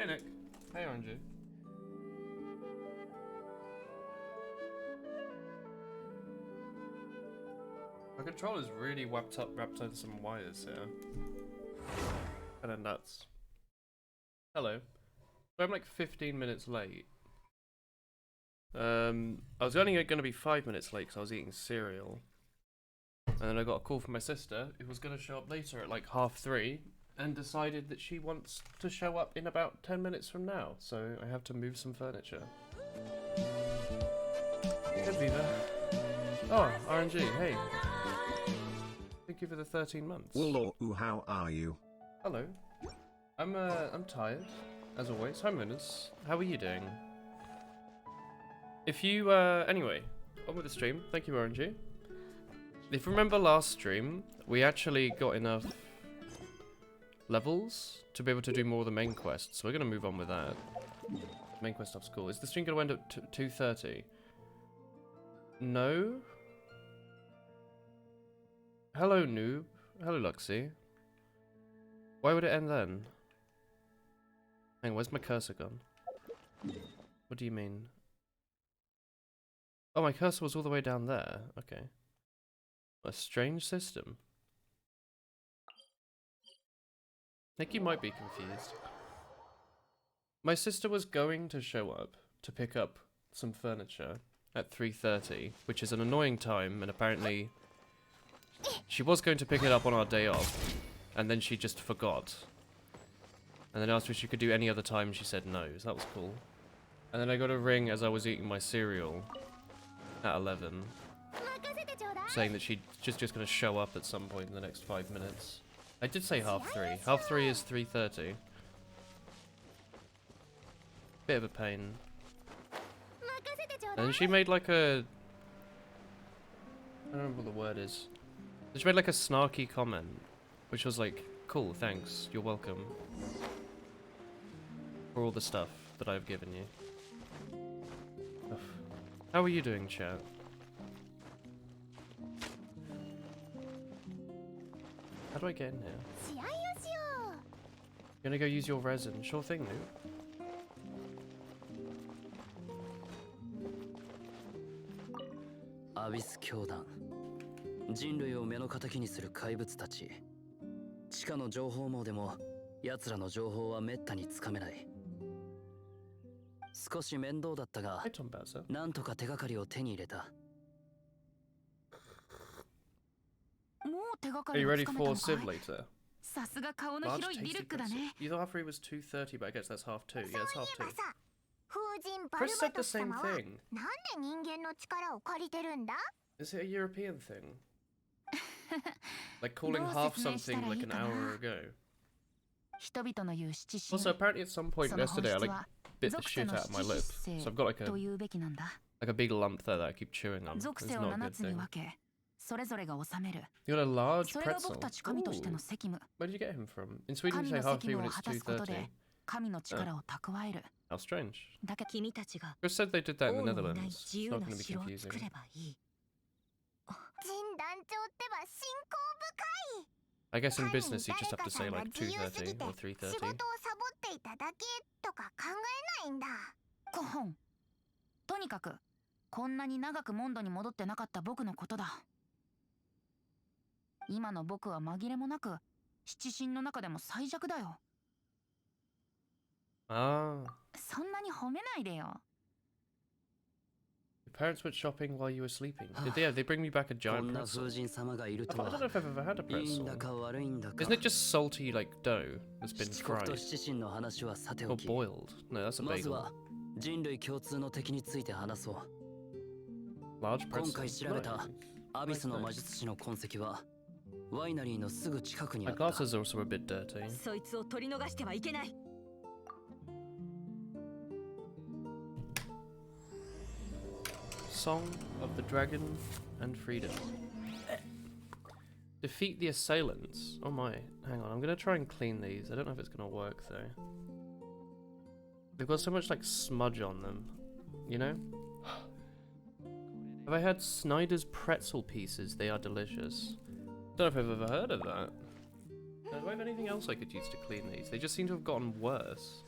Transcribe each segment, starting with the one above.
Hey Nick. Hey Orange. My controller's really wrapped in some wires here. Kinda nuts. Hello. So I'm like 15 minutes late. I was only going to be 5 minutes late because I was eating cereal. And then I got a call from my sister, who was going to show up later at like 3:30, and decided that she wants to show up in about 10 minutes from now. So I have to move some furniture. Hey Viva. Oh, RNG, hey. Thank you for the 13 months. Hello, how are you? Hello. I'm tired, as always. Hi Mooners. How are you doing? If you, anyway, on with the stream. Thank you, RNG. If you remember last stream, we actually got enough levels to be able to do more of the main quest, so we're going to move on with that. Main quest stuff's cool. Is the stream going to end at 2:30? No? Hello, noob. Hello, Luxie. Why would it end then? Hang on, where's my cursor gone? What do you mean? Oh, my cursor was all the way down there. Okay. A strange system. I think you might be confused. My sister was going to show up to pick up some furniture at 3:30, which is an annoying time, and apparently she was going to pick it up on our day off, and then she just forgot. And then asked if she could do any other time, she said no, so that was cool. And then I got a ring as I was eating my cereal at 11, saying that she's just going to show up at some point in the next 5 minutes. I did say 3:30. 3:30 is 3:30. Bit of a pain. And she made like a... I don't remember what the word is. She made like a snarky comment, which was like, cool, thanks, you're welcome. For all the stuff that I've given you. Ugh. How are you doing, chat? How do I get in here? You gonna go use your resin? Sure thing, dude. Abyss 教団人類を目の敵にする怪物たち地下の情報網でも奴らの情報はめったにつかめない少し面倒だったがなんとか手がかりを手に入れた Are you ready for Civ later? You thought 3 was 2:30, but I guess that's 2:30. Yeah, it's 2:30. Chris said the same thing. Is it a European thing? Like calling half something like an hour ago. Also, apparently at some point yesterday I like bit the shit out of my lip. So I've got like a big lump there that I keep chewing on. It's not a good thing. You got a large pretzel. Ooh. Where did you get him from? In Sweden you say 3:30 when it's 2:30. Oh. How strange. Chris said they did that in the Netherlands. It's not going to be confusing. I guess in business you just have to say like 2:30 or 3:30. とにかくこんなに長くモンドに戻ってなかった僕のことだ。今の僕は紛れもなく七神の中でも最弱だよ。Ah. そんなに褒めないでよ。 Your parents went shopping while you were sleeping. Did they bring me back a giant pretzel? I don't know if I've ever had a pretzel. Isn't it just salty like dough that's been fried? Or boiled? No, that's a bagel. 人類共通の敵について話そう。 Large pretzel. 今回調べたアビスの魔術師の痕跡はワイナリーのすぐ近くにあ My った。 glasses are also a bit dirty. そいつを取り逃してはいけない。 Song of the Dragon and Freedom. Defeat the assailants. Oh my, hang on, I'm gonna try and clean these. I don't know if it's gonna work though. They've got so much like smudge on them, you know? Have I had Snyder's pretzel pieces? They are delicious. Don't know if I've ever heard of that. Do I have anything else I could use to clean these? They just seem to have gotten worse.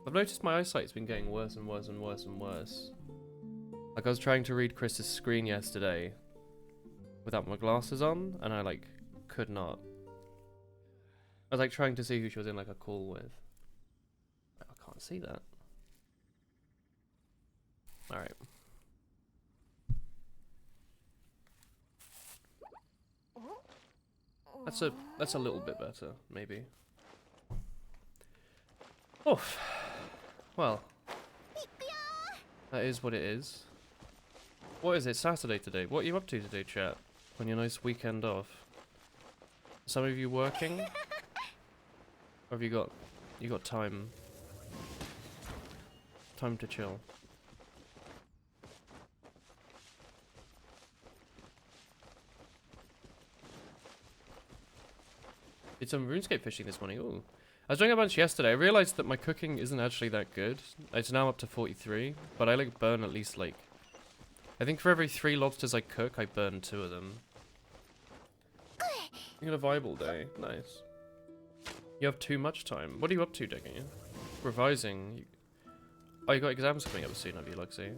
I've noticed my eyesight's been getting worse and worse and worse and worse. Like I was trying to read Chris's screen yesterday without my glasses on, and I like could not. I was like trying to see who she was in like a call with. I can't see that. Alright. That's a little bit better, maybe. Oof. Well. That is what it is. What is it? Saturday today. What are you up to today, chat? On your nice weekend off? Some of you working? Or have you got time to chill? Did some RuneScape fishing this morning. Ooh. I was doing a bunch yesterday. I realized that my cooking isn't actually that good. It's now up to 43, but I like burn at least like, I think for every 3 lobsters I cook, I burn 2 of them. You got a viable day. Nice. You have too much time. What are you up to, Diggy? Revising. Oh, you got exams coming up soon, have you, Luxie?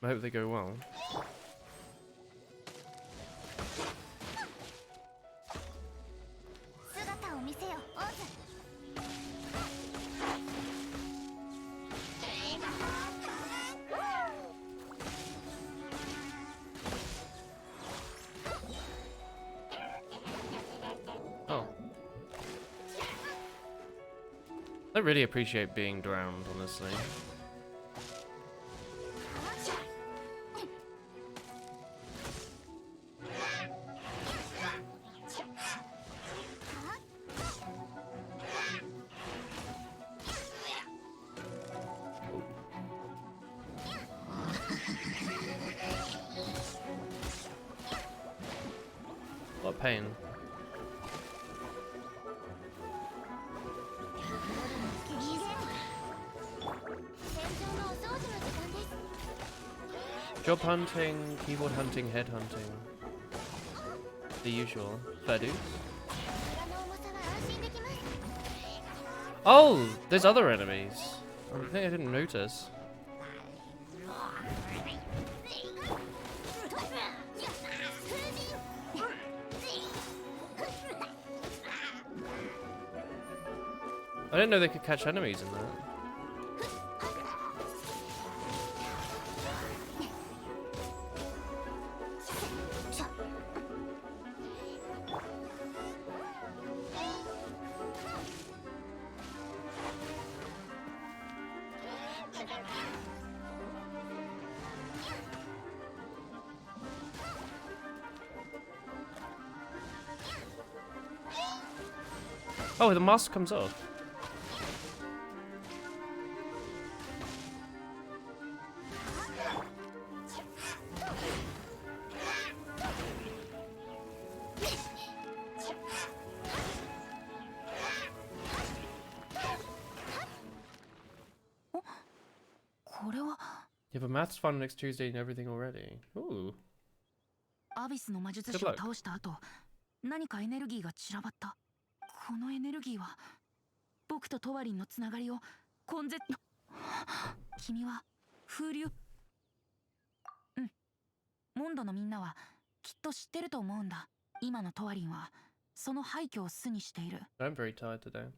I hope they go well. Oh. I really appreciate being drowned, honestly. A lot of pain. Job hunting, keyboard hunting, head hunting. The usual. Fair dues. Oh! There's other enemies. I think I didn't notice. I didn't know they could catch enemies in that. Oh, the mask comes off. You have a maths final next Tuesday and everything already. Ooh. アビスの魔術師を倒した後、何かエネルギーが散らばった。このエネルギーは僕とトワリンのつながりを根絶。君は風流。うん。モンドのみんなはきっと知ってると思うんだ。今のトワリンはその廃墟を巣にしている。I'm very tired today.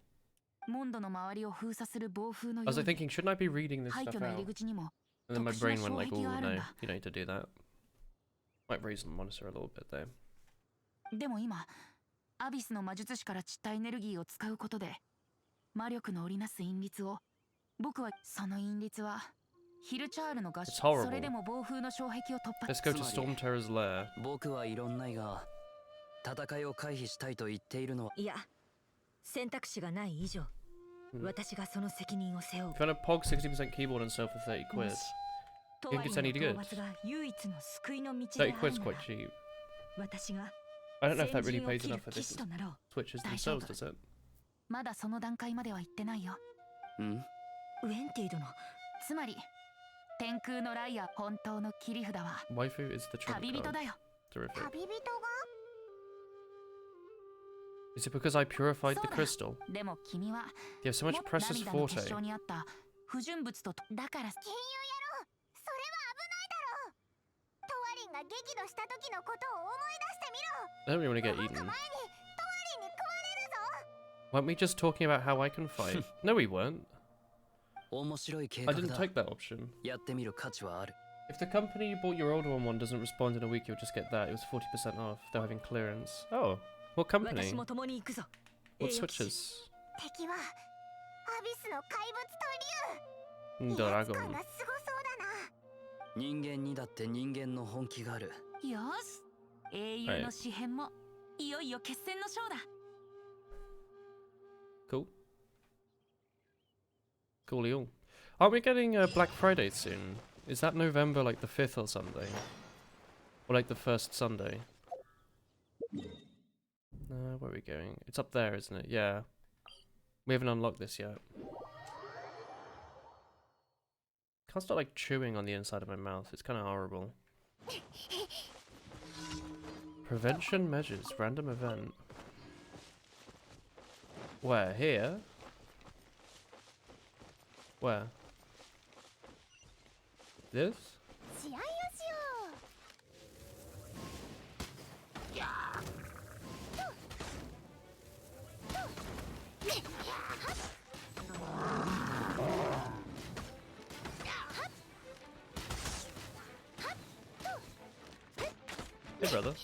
モンドの周りを封鎖する暴風の I よ was う like に thinking, shouldn't I be reading this 廃 stuff 墟の入り out? 口にも And then my 特殊な brain went 障 like, 壁 oh がある no, んだ。 you don't need to do that. Might raise the monitor a little bit though. でも今、アビスの魔術師から散ったエネルギーを使うことで、魔力の織りなす韻律を、僕はその韻律は、ヒルチャールの合 It's 宿、 horrible. それでも暴風の障壁を突破。 Let's go to Storm Terror's lair. 僕はいろんないが戦いを回避したいと言っているのは。いや、選択肢がない以上、私がその責任を背負う。 Found a POG 60% keyboard and sell for 30 quid. ト You ワ think リ it's ン any の good? 討伐が唯一の救いの道であ 30 る quid's な quite ら、 cheap. 私が I don't know if that 先 really 陣を pays 切る enough for 騎 this 士となろう。 Twitches 大丈 themselves, 夫。 does it? まだその段階までは行ってないよ。うん。ウェンティ殿、つまり、天空のライアー本当の切り札は Waifu is the trump 旅人 card. だよ。 Terrific. 旅人が Is it because I purified the crystal? でも君は You have so much もっと precious 涙の結 forte. 晶にあった不純物とだから金融野郎それは危ないだろうトワリンが激怒した時のことを思い出してみろ I don't really want to get 動く eaten. 前にトワリンに食われるぞ Weren't we just talking about how I can fight? No, we weren't. 面白い計 I 画 didn't だ take that option. やってみる価値はある If the company you bought your older one doesn't respond in a week, you'll just get that. It was 40% off. They're having clearance. Oh, what company? 私も共に行くぞ What 栄誉騎士 switches? 敵はアビスの怪物と竜威圧 Dragon. 感がすごそうだな人間にだって人間の本気があるよし英雄の詩編もいよいよ決戦の章だ Cool. Coolio. Aren't we getting Black Friday soon? Is that November like the 5th or something? Or like the first Sunday? Where are we going? It's up there, isn't it? Yeah. We haven't unlocked this yet. Can't start like chewing on the inside of my mouth. It's kind of horrible. Prevention measures. Random event. Where? Here? Where? This? 試合をしよう Hey, brother.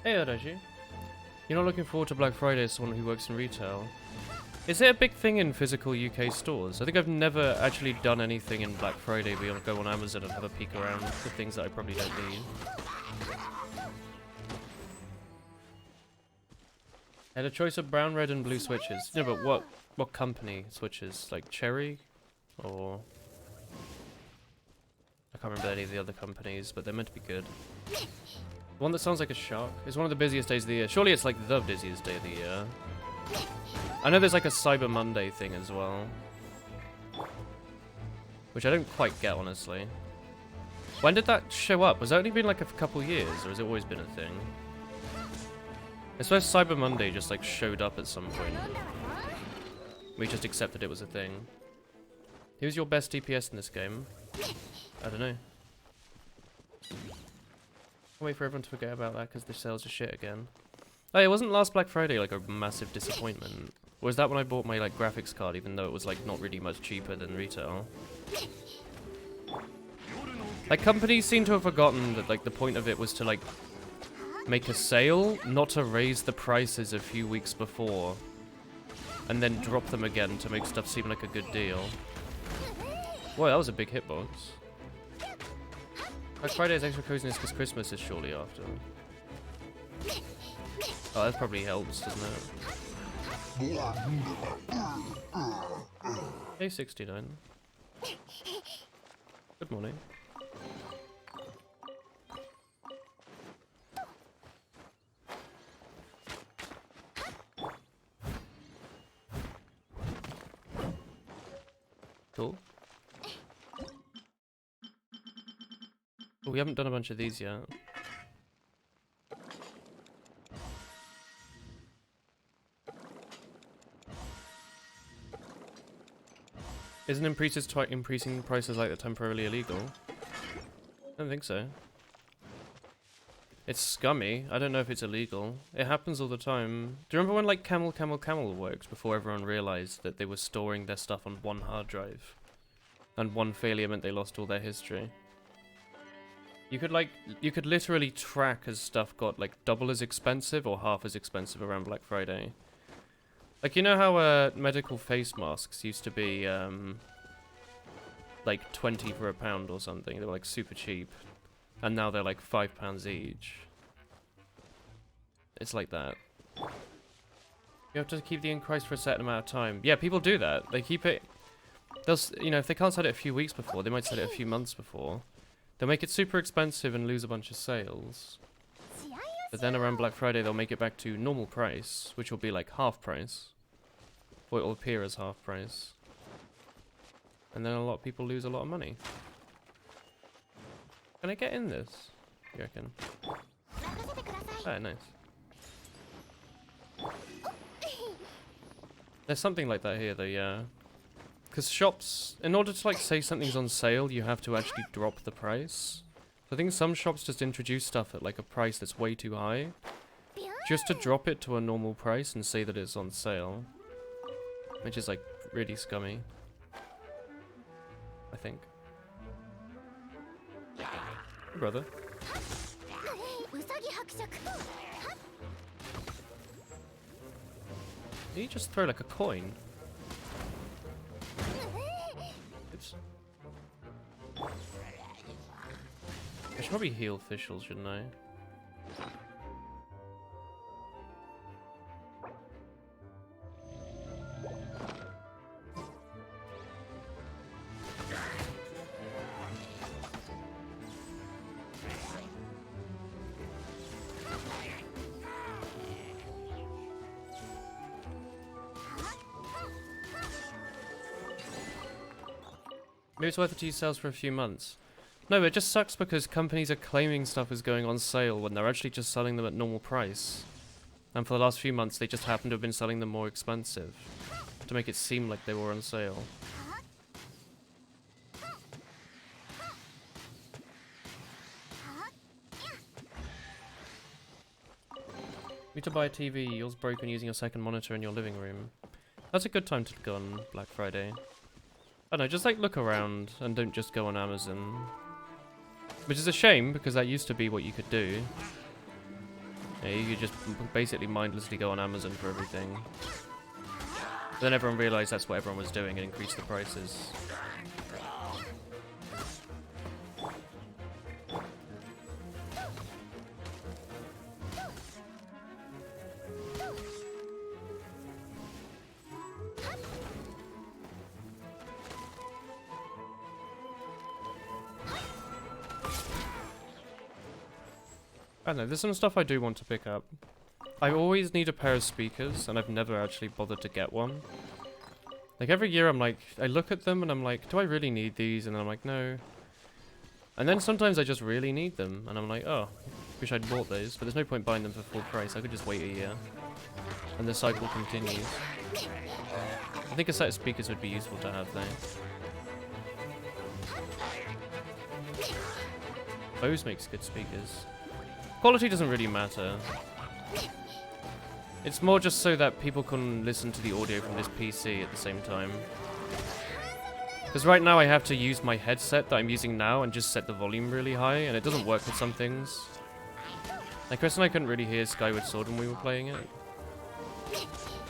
Hey, Adachi. You're not looking forward to Black Friday as someone who works in retail. Is it a big thing in physical UK stores? I think I've never actually done anything in Black Friday beyond go on Amazon and have a peek around for things that I probably don't need. I had a choice of brown, red, and blue switches. No, but what company switches? Like Cherry? Or... I can't remember any of the other companies, but they're meant to be good. One that sounds like a shark. It's one of the busiest days of the year. Surely it's like the busiest day of the year. I know there's like a Cyber Monday thing as well. Which I don't quite get, honestly. When did that show up? Has that only been like a couple years, or has it always been a thing? I suppose Cyber Monday just like showed up at some point. We just accepted it was a thing. Who's your best DPS in this game? I don't know. I'll wait for everyone to forget about that because the sales are shit again. Oh, it wasn't last Black Friday like a massive disappointment. Or was that when I bought my like graphics card, even though it was like not really much cheaper than retail? Like companies seem to have forgotten that like the point of it was to like make a sale, not to raise the prices a few weeks before and then drop them again to make stuff seem like a good deal. Boy, that was a big hitbox. Black Friday is extra coziness because Christmas is shortly after. Oh, that probably helps, doesn't it? Hey, 69. Good morning. Cool. Oh, we haven't done a bunch of these yet. Isn't increasing prices like that temporarily illegal? I don't think so. It's scummy. I don't know if it's illegal. It happens all the time. Do you remember when like Camel worked before everyone realized that they were storing their stuff on one hard drive? And one failure meant they lost all their history. You could literally track as stuff got like double as expensive or half as expensive around Black Friday. Like, you know how medical face masks used to be like 20 for £1 or something? They were like super cheap. And now they're like £5 each. It's like that. You have to keep the increase for a certain amount of time. Yeah, people do that. They keep it... They'll, you know, if they can't set it a few weeks before, they might set it a few months before. They'll make it super expensive and lose a bunch of sales. But then around Black Friday, they'll make it back to normal price, which will be like half price. Or it will appear as half price. And then a lot of people lose a lot of money. Can I get in this? You reckon? Oh, nice. There's something like that here though, yeah. Because shops, in order to like say something's on sale, you have to actually drop the price. So I think some shops just introduce stuff at like a price that's way too high. Just to drop it to a normal price and say that it's on sale. Which is like really scummy. I think. Hey, brother. Did he just throw like a coin? Oops. I should probably heal officials, shouldn't I? Maybe it's worth it to use sales for a few months. No, it just sucks because companies are claiming stuff is going on sale when they're actually just selling them at normal price. And for the last few months, they just happen to have been selling them more expensive. To make it seem like they were on sale. Need to buy a TV, yours broken using your second monitor in your living room. That's a good time to go on Black Friday. I don't know, just like look around and don't just go on Amazon. Which is a shame because that used to be what you could do. Yeah, you could just basically mindlessly go on Amazon for everything. But then everyone realized that's what everyone was doing and increased the prices. I don't know, there's some stuff I do want to pick up. I always need a pair of speakers, and I've never actually bothered to get one. Like, every year I'm like, I look at them and I'm like, do I really need these? And I'm like, no. And then sometimes I just really need them, and I'm like, oh, wish I'd bought those, but there's no point buying them for full price. I could just wait a year. And the cycle continues. I think a set of speakers would be useful to have, though. Bose makes good speakers. Quality doesn't really matter. It's more just so that people can listen to the audio from this PC at the same time. Because right now I have to use my headset that I'm using now and just set the volume really high, and it doesn't work with some things. Like Chris and I couldn't really hear Skyward Sword when we were playing it.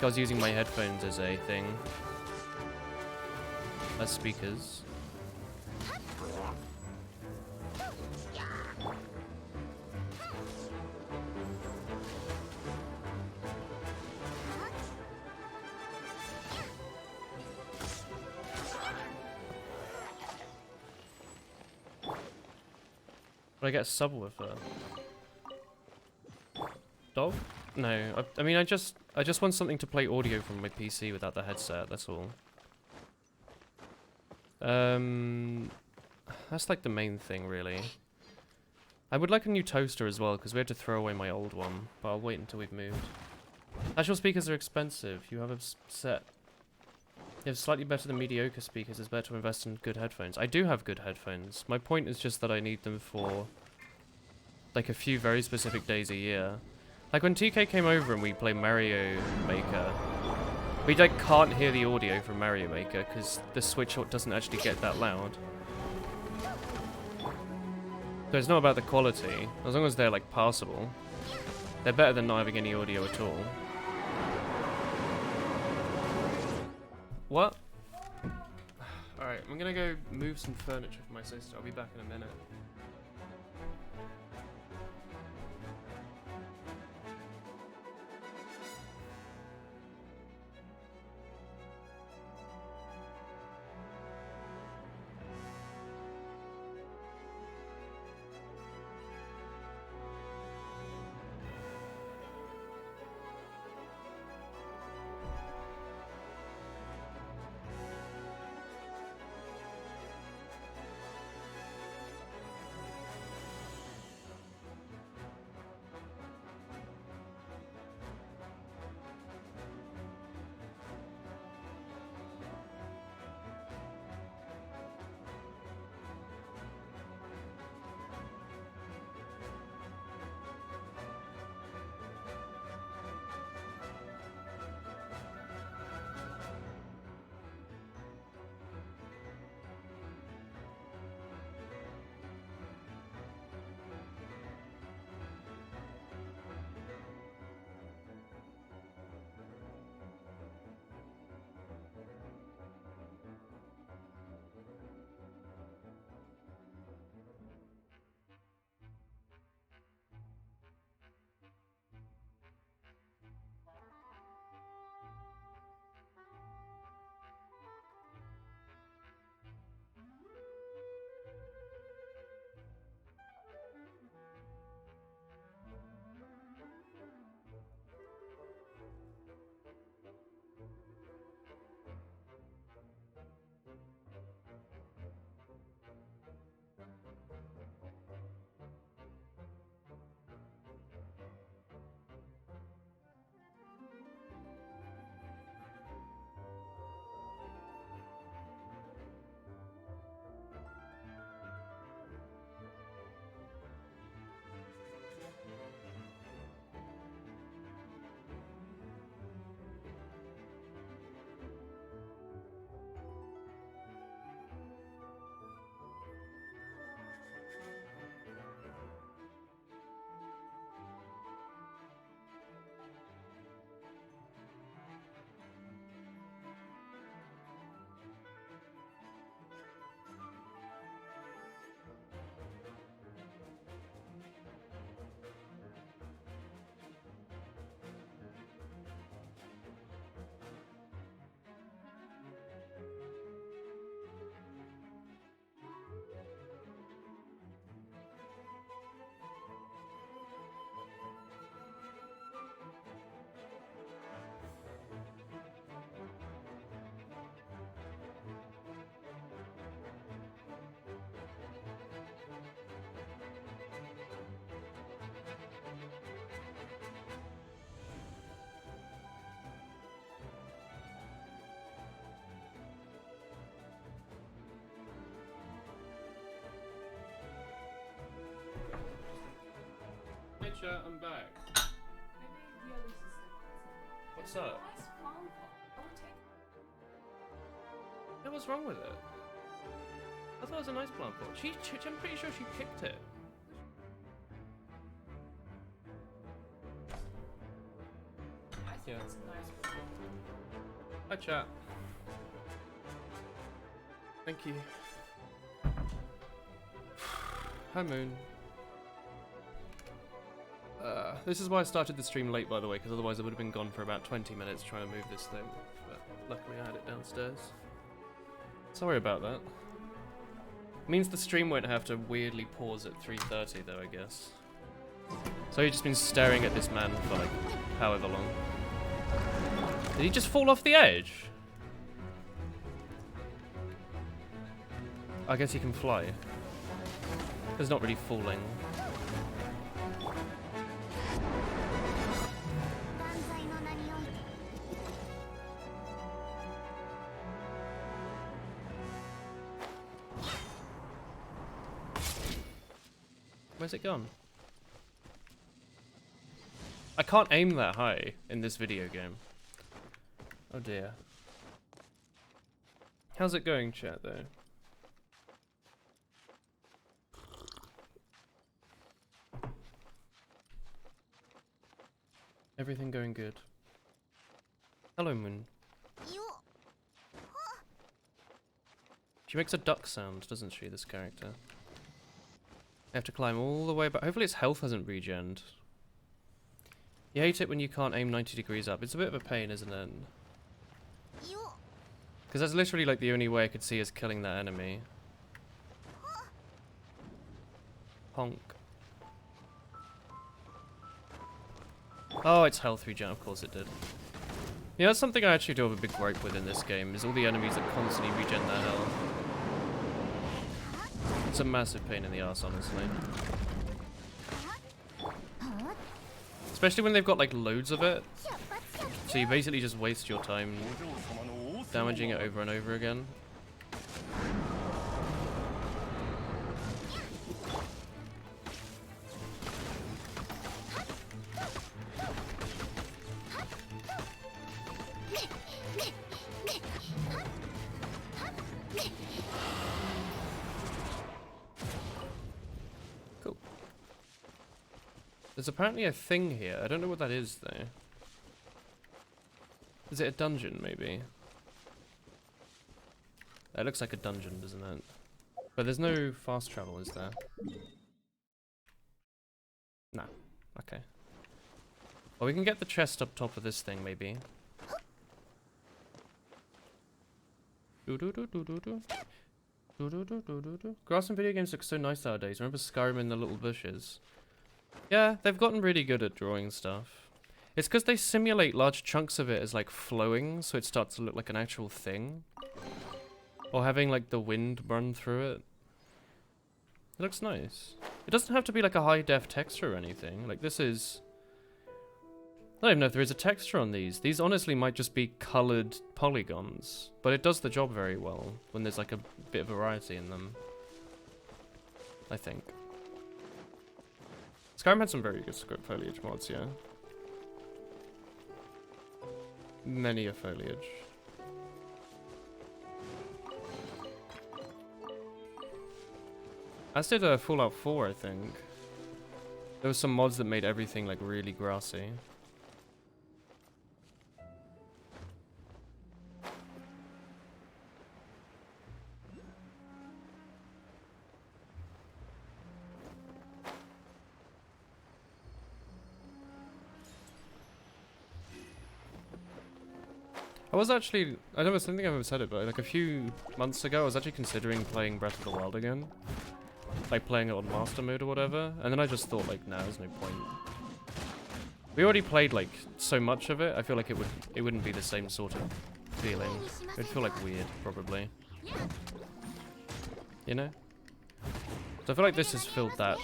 I was using my headphones as a thing. As speakers. Would I get a subwoofer? Dog? No. I mean, I just want something to play audio from my PC without the headset. That's all. That's like the main thing, really. I would like a new toaster as well, because we had to throw away my old one. But I'll wait until we've moved. Actual speakers are expensive. You have a set. You have slightly better than mediocre speakers. It's better to invest in good headphones. I do have good headphones. My point is just that I need them for like a few very specific days a year. Like when TK came over and we play Mario Maker, we like can't hear the audio from Mario Maker because the Switch doesn't actually get that loud. So it's not about the quality, as long as they're like passable. They're better than not having any audio at all. What? Alright, I'm gonna go move some furniture for my sister. I'll be back in a minute. Hey chat, I'm back. What's up? Yeah, what's wrong with it? I thought it was a nice plant pot. I'm pretty sure she picked it. Yeah. Hi chat. Thank you. Hi Moon. This is why I started the stream late, by the way, because otherwise I would have been gone for about 20 minutes trying to move this thing. But luckily I had it downstairs. Sorry about that. Means the stream won't have to weirdly pause at 3:30 though, I guess. So you've just been staring at this man for like however long. Did he just fall off the edge? I guess he can fly. There's not really falling. Where's it gone? I can't aim that high in this video game. Oh dear. How's it going, chat, though? Everything going good. Hello, Moon. She makes a duck sound, doesn't she, this character? I have to climb all the way back. Hopefully its health hasn't regened. You hate it when you can't aim 90 degrees up. It's a bit of a pain, isn't it? Because that's literally like the only way I could see is killing that enemy. Honk. Oh, it's health regen. Of course it did. Yeah, that's something I actually do have a big gripe with in this game, is all the enemies that constantly regen their health. It's a massive pain in the ass, honestly. Especially when they've got like loads of it. So you basically just waste your time damaging it over and over again. Cool. There's apparently a thing here. I don't know what that is though. Is it a dungeon maybe? It looks like a dungeon, doesn't it? But there's no fast travel, is there? No. Okay. Well, we can get the chest up top of this thing, maybe. Grass in video games look so nice nowadays. Remember Skyrim in the little bushes? Yeah, they've gotten really good at drawing stuff. It's because they simulate large chunks of it as like flowing, so it starts to look like an actual thing. Or having like the wind run through it. It looks nice. It doesn't have to be like a high def texture or anything. Like this is... I don't even know if there is a texture on these. These honestly might just be coloured polygons. But it does the job very well when there's like a bit of variety in them. I think. Skyrim had some very good script foliage mods, yeah. Many a foliage. As did Fallout 4, I think. There were some mods that made everything like really grassy. I was actually, I don't think I've ever said it, but like a few months ago I was actually considering playing Breath of the Wild again. Like playing it on master mode or whatever, and then I just thought like, nah, there's no point. We already played like so much of it, I feel like it wouldn't be the same sort of feeling. It would feel like weird, probably. You know? So I feel like this has filled that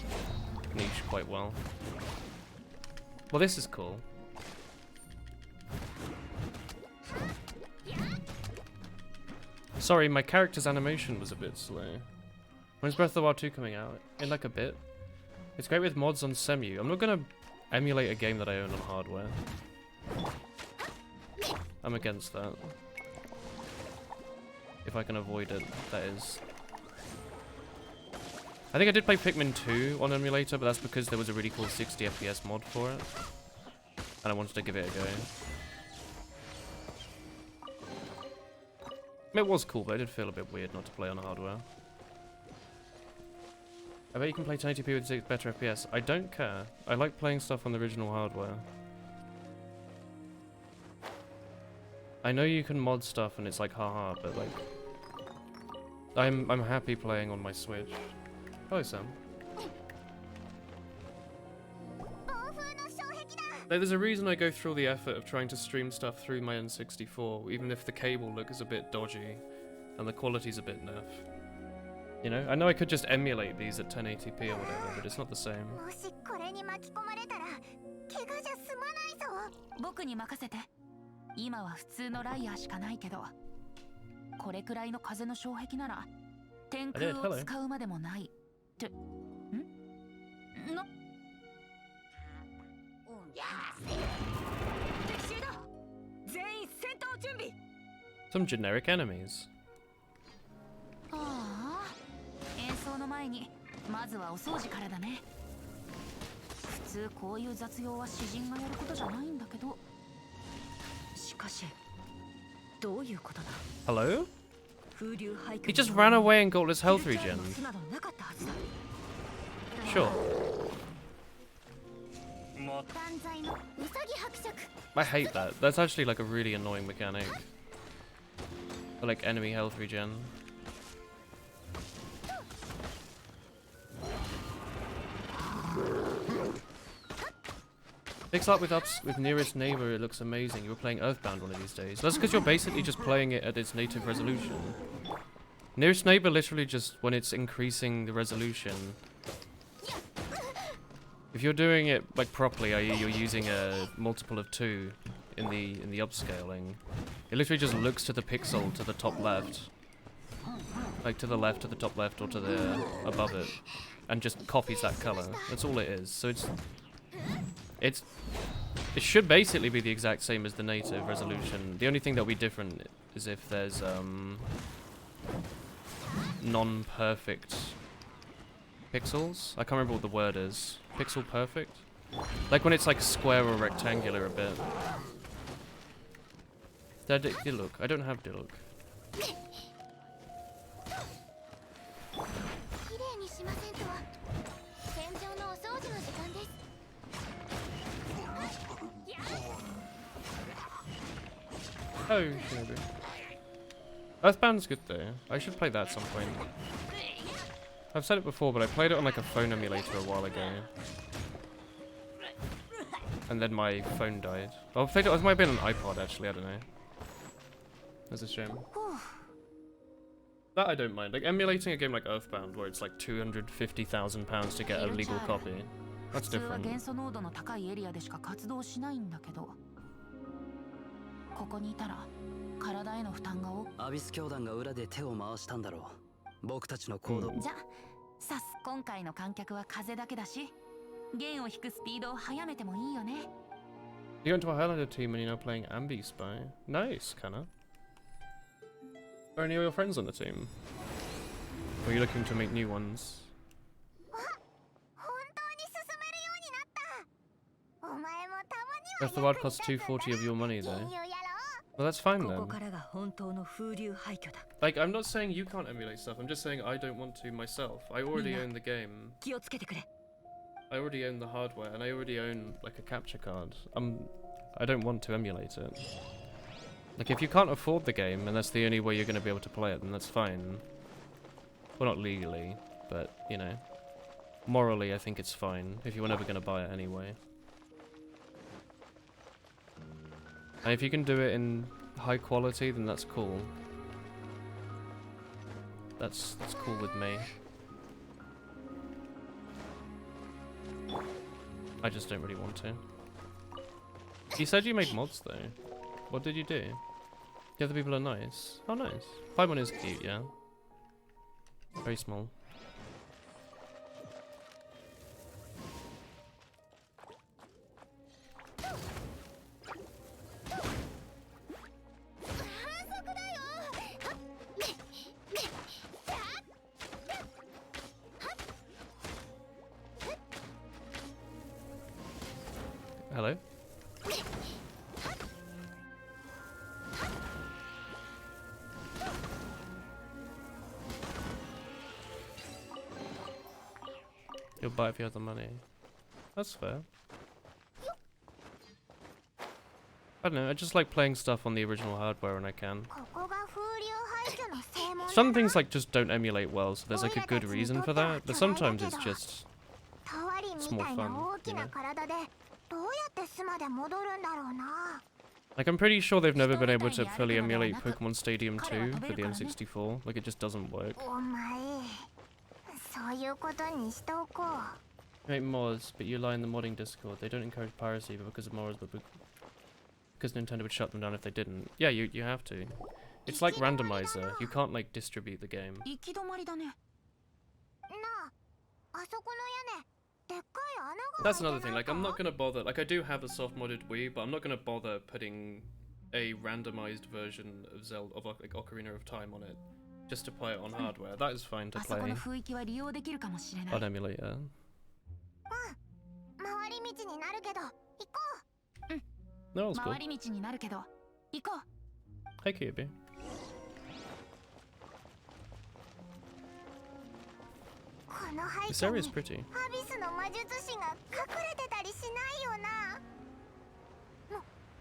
niche quite well. Well, this is cool. Sorry, my character's animation was a bit slow. When's Breath of the Wild 2 coming out? In like a bit. It's great with mods on Cemu. I'm not gonna emulate a game that I own on hardware. I'm against that. If I can avoid it, that is. I think I did play Pikmin 2 on emulator, but that's because there was a really cool 60 FPS mod for it. And I wanted to give it a go. It was cool, but it did feel a bit weird not to play on hardware. I bet you can play 1080p with better FPS. I don't care. I like playing stuff on the original hardware. I know you can mod stuff and it's like haha, but like I'm happy playing on my Switch. Hello, Sam. Like, there's a reason I go through all the effort of trying to stream stuff through my N64, even if the cable looks a bit dodgy and the quality's a bit naff. You know, I know I could just emulate these at 1080p or whatever, but it's not the same. 僕に任せて。今は普通のライアーしかないけど、これくらいの風の障壁なら天空を使うまでもない。って、ん？な？敵襲だ。全員戦闘準備。Some generic enemies. ああ、演奏の前にまずはお掃除からだね。普通こういう雑用は詩人がやることじゃないんだけど。しかし、どういうことだ？ Hello? He just ran away and got all his health regen. Sure. I hate that. That's actually like a really annoying mechanic. For like enemy health regen. Picks up with nearest neighbor, it looks amazing. You were playing Earthbound one of these days. That's because you're basically just playing it at its native resolution. Nearest neighbor literally just when it's increasing the resolution. If you're doing it like properly, i.e. you're using a multiple of 2 in the upscaling, it literally just looks to the pixel to the top left. Like to the left, to the top left, or to the above it. And just copies that color. That's all it is. So it should basically be the exact same as the native resolution. The only thing that'll be different is if there's non-perfect pixels. I can't remember what the word is. Pixel perfect? Like when it's like square or rectangular a bit. Diluc. I don't have Diluc. Oh, maybe. Earthbound's good though. I should play that at some point. I've said it before, but I played it on like a phone emulator a while ago. And then my phone died. Oh, I played it might have been an iPod actually, I don't know. That's a shame. That I don't mind. Like emulating a game like Earthbound where it's like £250,000 to get a legal copy. That's different. ここにいたら体への負担が多くアビス教団が裏で手を回したんだろう僕たちの行動じゃさす今回の観客は風だけだし弦を引くスピードを速めてもいいよね You went to a Highlander team and you're now playing Ambi Spy. Nice, Kana. Are any of your friends on the team? Or are you looking to make new ones? If the word costs 240 of your money though. Well, that's fine then. Like, I'm not saying you can't emulate stuff, I'm just saying I don't want to myself. I already own the game. I already own the hardware, and I already own, like, a capture card. I don't want to emulate it. Like, if you can't afford the game, and that's the only way you're going to be able to play it, then that's fine. Well, not legally, but, you know. Morally, I think it's fine, if you were never going to buy it anyway. And if you can do it in high quality, then that's cool. That's cool with me. I just don't really want to. You said you made mods though. What did you do? The other people are nice. Oh nice. Paimon is cute, yeah. Very small. Hello? You'll buy if you have the money. That's fair. I don't know, I just like playing stuff on the original hardware when I can. Some things like just don't emulate well, so there's like a good reason for that, but sometimes it's just... it's more fun, you know? Like, I'm pretty sure they've never been able to fully emulate Pokemon Stadium 2 for the N64. Like, it just doesn't work. You make mods, but you lie in the modding Discord. They don't encourage piracy, but because of mods, but because Nintendo would shut them down if they didn't. Yeah, you have to. It's like randomizer. You can't, like, distribute the game. That's another thing, like I'm not gonna bother, like I do have a soft modded Wii, but I'm not gonna bother putting a randomized version of Zelda, of like Ocarina of Time on it, just to play it on hardware. That is fine to play on emulator. No, that's cool. Hey Kirby. の背 This 景 area に is pretty. アビスの魔術師が隠れてたりしないよな。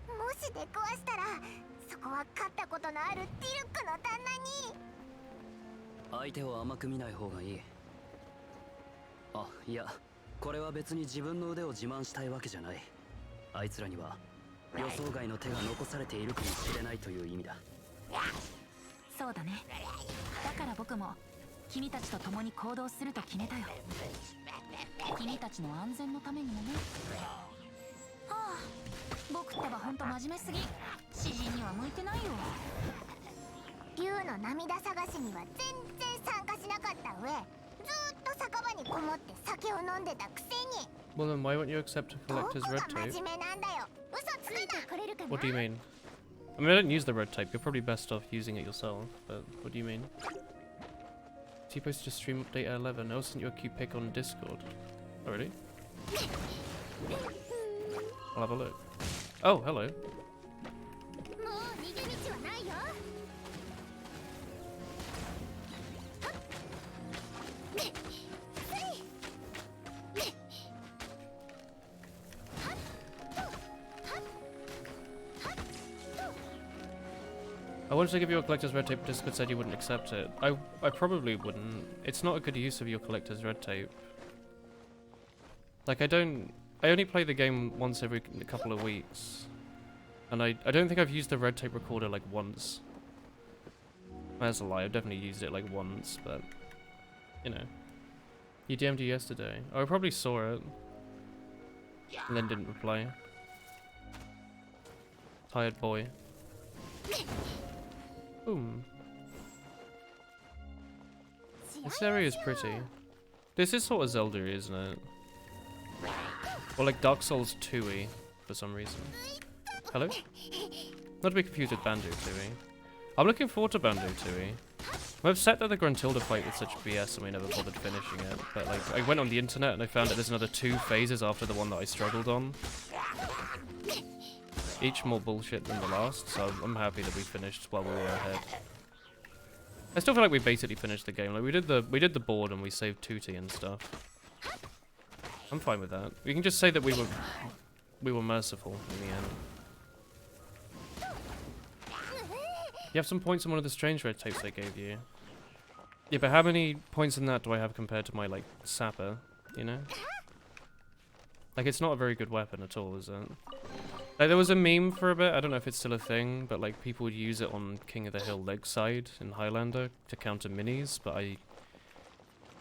もし出くわしたら、そこは勝ったことのあるディルクの旦那に。相手を甘く見ない方がいい。あ、いや、これは別に自分の腕を自慢したいわけじゃない。あいつらには予想外の手が残されているかもしれないという意味だ。そうだね。だから僕も君たちと共に行動すると決めたよ。君たちの安全のためにもね。はあ、僕ってばほんと真面目すぎ。詩人には向いてないよ。竜の涙探しには全然参加しなかった上、ずーっと酒場にこもって酒を飲んでたくせに。 Well then, why won't you accept a どこ collector's が red 真 tape? 面目なんだよ。嘘つくな。 What do you mean? I mean, I don't use the red tape. You're probably best off using it yourself. But what do you mean? T posted a stream update at 11. I also sent you a cute pic on Discord. Oh really? I'll have a look. Oh, hello. もう逃げ道はないよ。I wanted to give you a collector's red tape, but Discord said you wouldn't accept it. I probably wouldn't. It's not a good use of your collector's red tape. Like, I only play the game once every couple of weeks. And I don't think I've used the red tape recorder like once. That's a lie, I've definitely used it like once, but, you know. You DM'd you yesterday. Oh, I probably saw it. And then didn't reply. Tired boy. Boom. This area is pretty. This is sort of Zelda-y, isn't it? Or like Dark Souls 2-y, for some reason. Hello? Not to be confused with Banjo 2-y. I'm looking forward to Banjo 2-y. I'm upset that the Gruntilda fight was such BS and we never bothered finishing it. But like, I went on the internet and I found that there's another 2 phases after the one that I struggled on. Each more bullshit than the last, so I'm happy that we finished while we were ahead. I still feel like we basically finished the game. Like we did the board and we saved Tutti and stuff. I'm fine with that. We can just say that we were merciful in the end. You have some points on one of the strange red tapes I gave you. Yeah, but how many points in that do I have compared to my like sapper? You know? Like it's not a very good weapon at all, is it? Like, there was a meme for a bit, I don't know if it's still a thing, but like people would use it on King of the Hill Lakeside in Highlander to counter minis, but I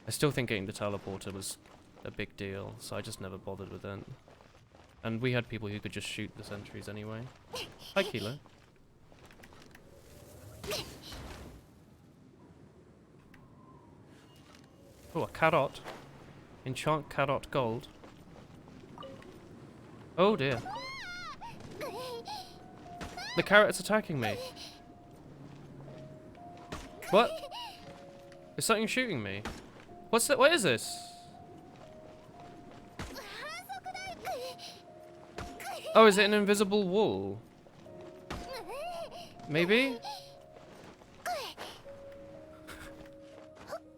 still think getting the teleporter was a big deal, so I just never bothered with it. And we had people who could just shoot the sentries anyway. Hi Kilo. Oh, a carrot. Enchant carrot gold. Oh dear. The carrot's attacking me. What? Is something shooting me? What's that? What is this? Oh, is it an invisible wall? Maybe?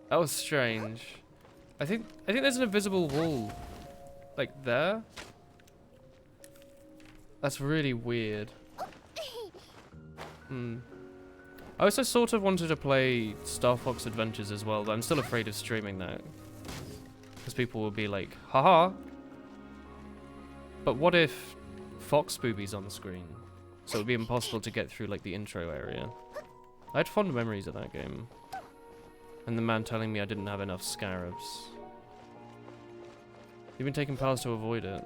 That was strange. I think there's an invisible wall like there. That's really weird. I also sort of wanted to play Star Fox Adventures as well, but I'm still afraid of streaming that. Because people will be like, haha. But what if Fox Booby's on the screen? So it would be impossible to get through like the intro area. I had fond memories of that game. And the man telling me I didn't have enough scarabs. You've been taking piles to avoid it.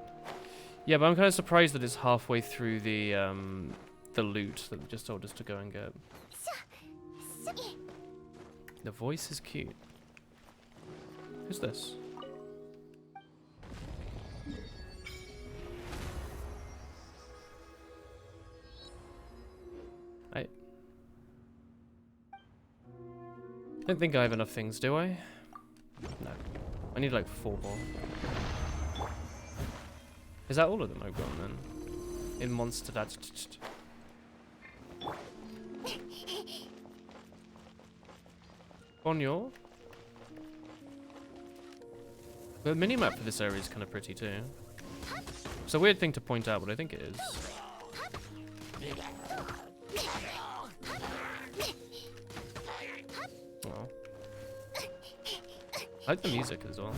Yeah, but I'm kind of surprised that it's halfway through the loot that they just told us to go and get. The voice is cute. Who's this? I don't think I have enough things, do I? No. I need like 4 more. Is that all of them I've got then? In monster that. Bonjour. The minimap for this area is kind of pretty too. It's a weird thing to point out, but I think it is. Oh. I like the music as well.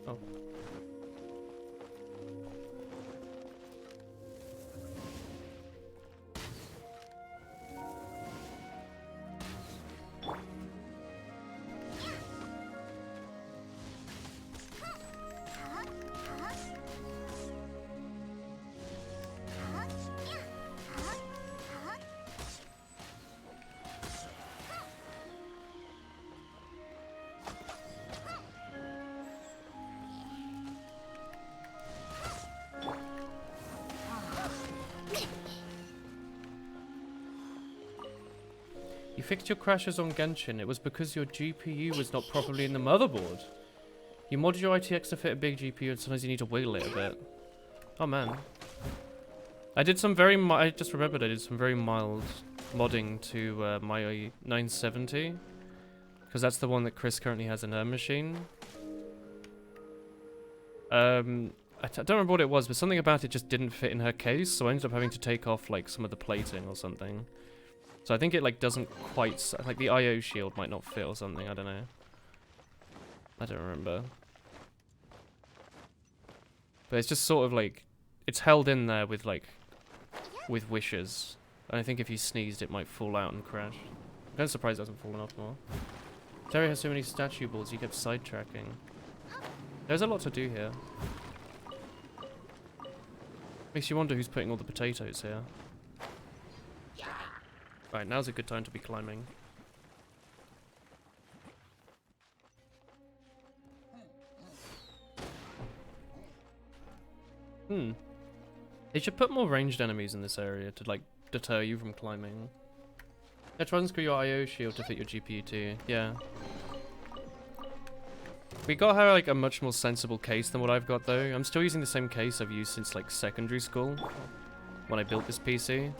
Oh. You fixed your crashes on Genshin. It was because your GPU was not properly in the motherboard. You modded your ITX to fit a big GPU and sometimes you need to wiggle it a bit. Oh man. I did some very I just remembered I did some very mild modding to my 970. Because that's the one that Chris currently has in her machine. I don't remember what it was, but something about it just didn't fit in her case. So I ended up having to take off like some of the plating or something. So I think it like doesn't quite, like the IO shield might not fit or something, I don't know. I don't remember. But it's just sort of like, it's held in there with like, with wishes. And I think if you sneezed it might fall out and crash. I'm kind of surprised it hasn't fallen off more. Terry has so many statue balls, you kept sidetracking. There's a lot to do here. Makes you wonder who's putting all the potatoes here. Right, now's a good time to be climbing. They should put more ranged enemies in this area to, like, deter you from climbing. Yeah, try and screw your IO shield to fit your GPU too. Yeah. We got her, like, a much more sensible case than what I've got, though. I'm still using the same case I've used since, like, secondary school. When I built this PC.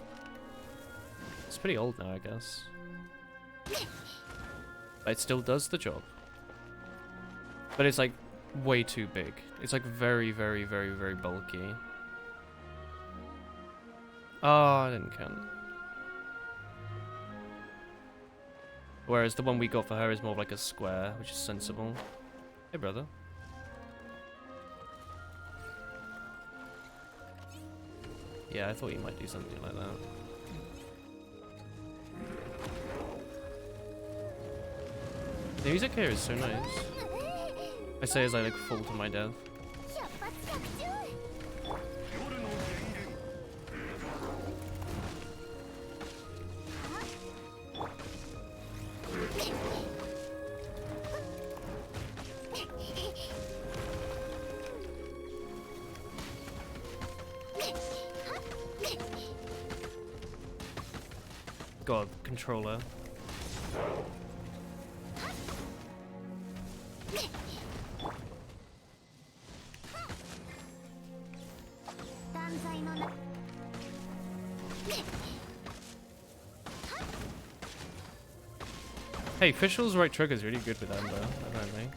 It's pretty old now, I guess. But it still does the job. But it's like way too big. It's like very, very, very, very bulky. Oh, I didn't count. Whereas the one we got for her is more of like a square, which is sensible. Hey, brother. Yeah, I thought you might do something like that. The music here is so nice. I say as I like fall to my death. God, controller. Hey, Fischl's right trigger is really good with Ember, apparently.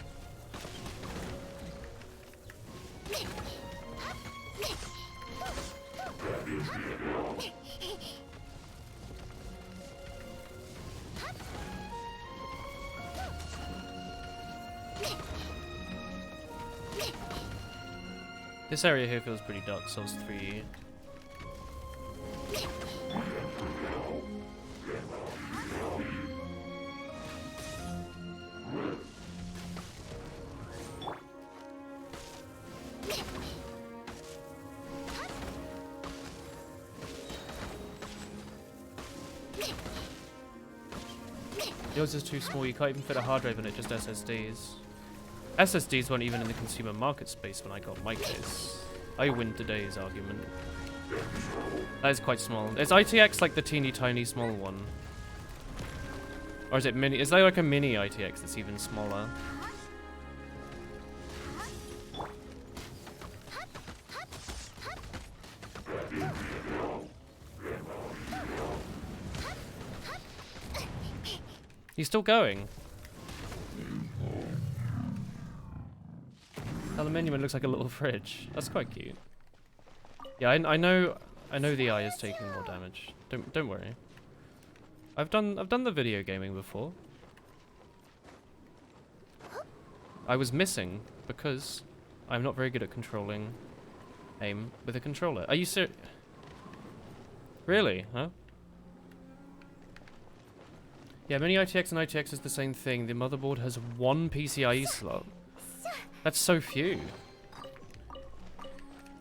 This area here feels pretty Dark Souls 3. Yours is too small, you can't even fit a hard drive in it, just SSDs. SSDs weren't even in the consumer market space when I got my case. I win today's argument. That is quite small. Is ITX like the teeny tiny small one? Or is it mini? Is there like a mini ITX that's even smaller? He's still going. Aluminium, it looks like a little fridge. That's quite cute. Yeah, I know the eye is taking more damage. Don't worry. I've done the video gaming before. I was missing because I'm not very good at controlling aim with a controller. Are you serious? Really? Huh? Yeah, Mini ITX and ITX is the same thing. The motherboard has one PCIe slot. That's so few.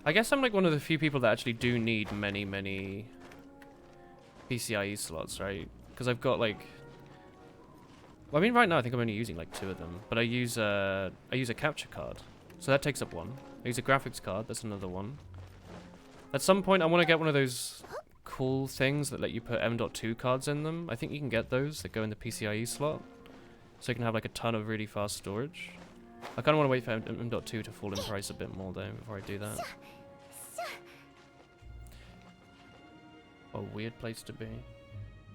I guess I'm like one of the few people that actually do need many PCIe slots, right? Because I've got like... Well, I mean, right now I think I'm only using like 2 of them. But I use a capture card. So that takes up 1. I use a graphics card. That's another 1. At some point, I want to get one of those cool things that let you put M.2 cards in them. I think you can get those that go in the PCIe slot. So you can have like a ton of really fast storage. I kind of want to wait for M.2 to fall in price a bit more though before I do that. What a weird place to be.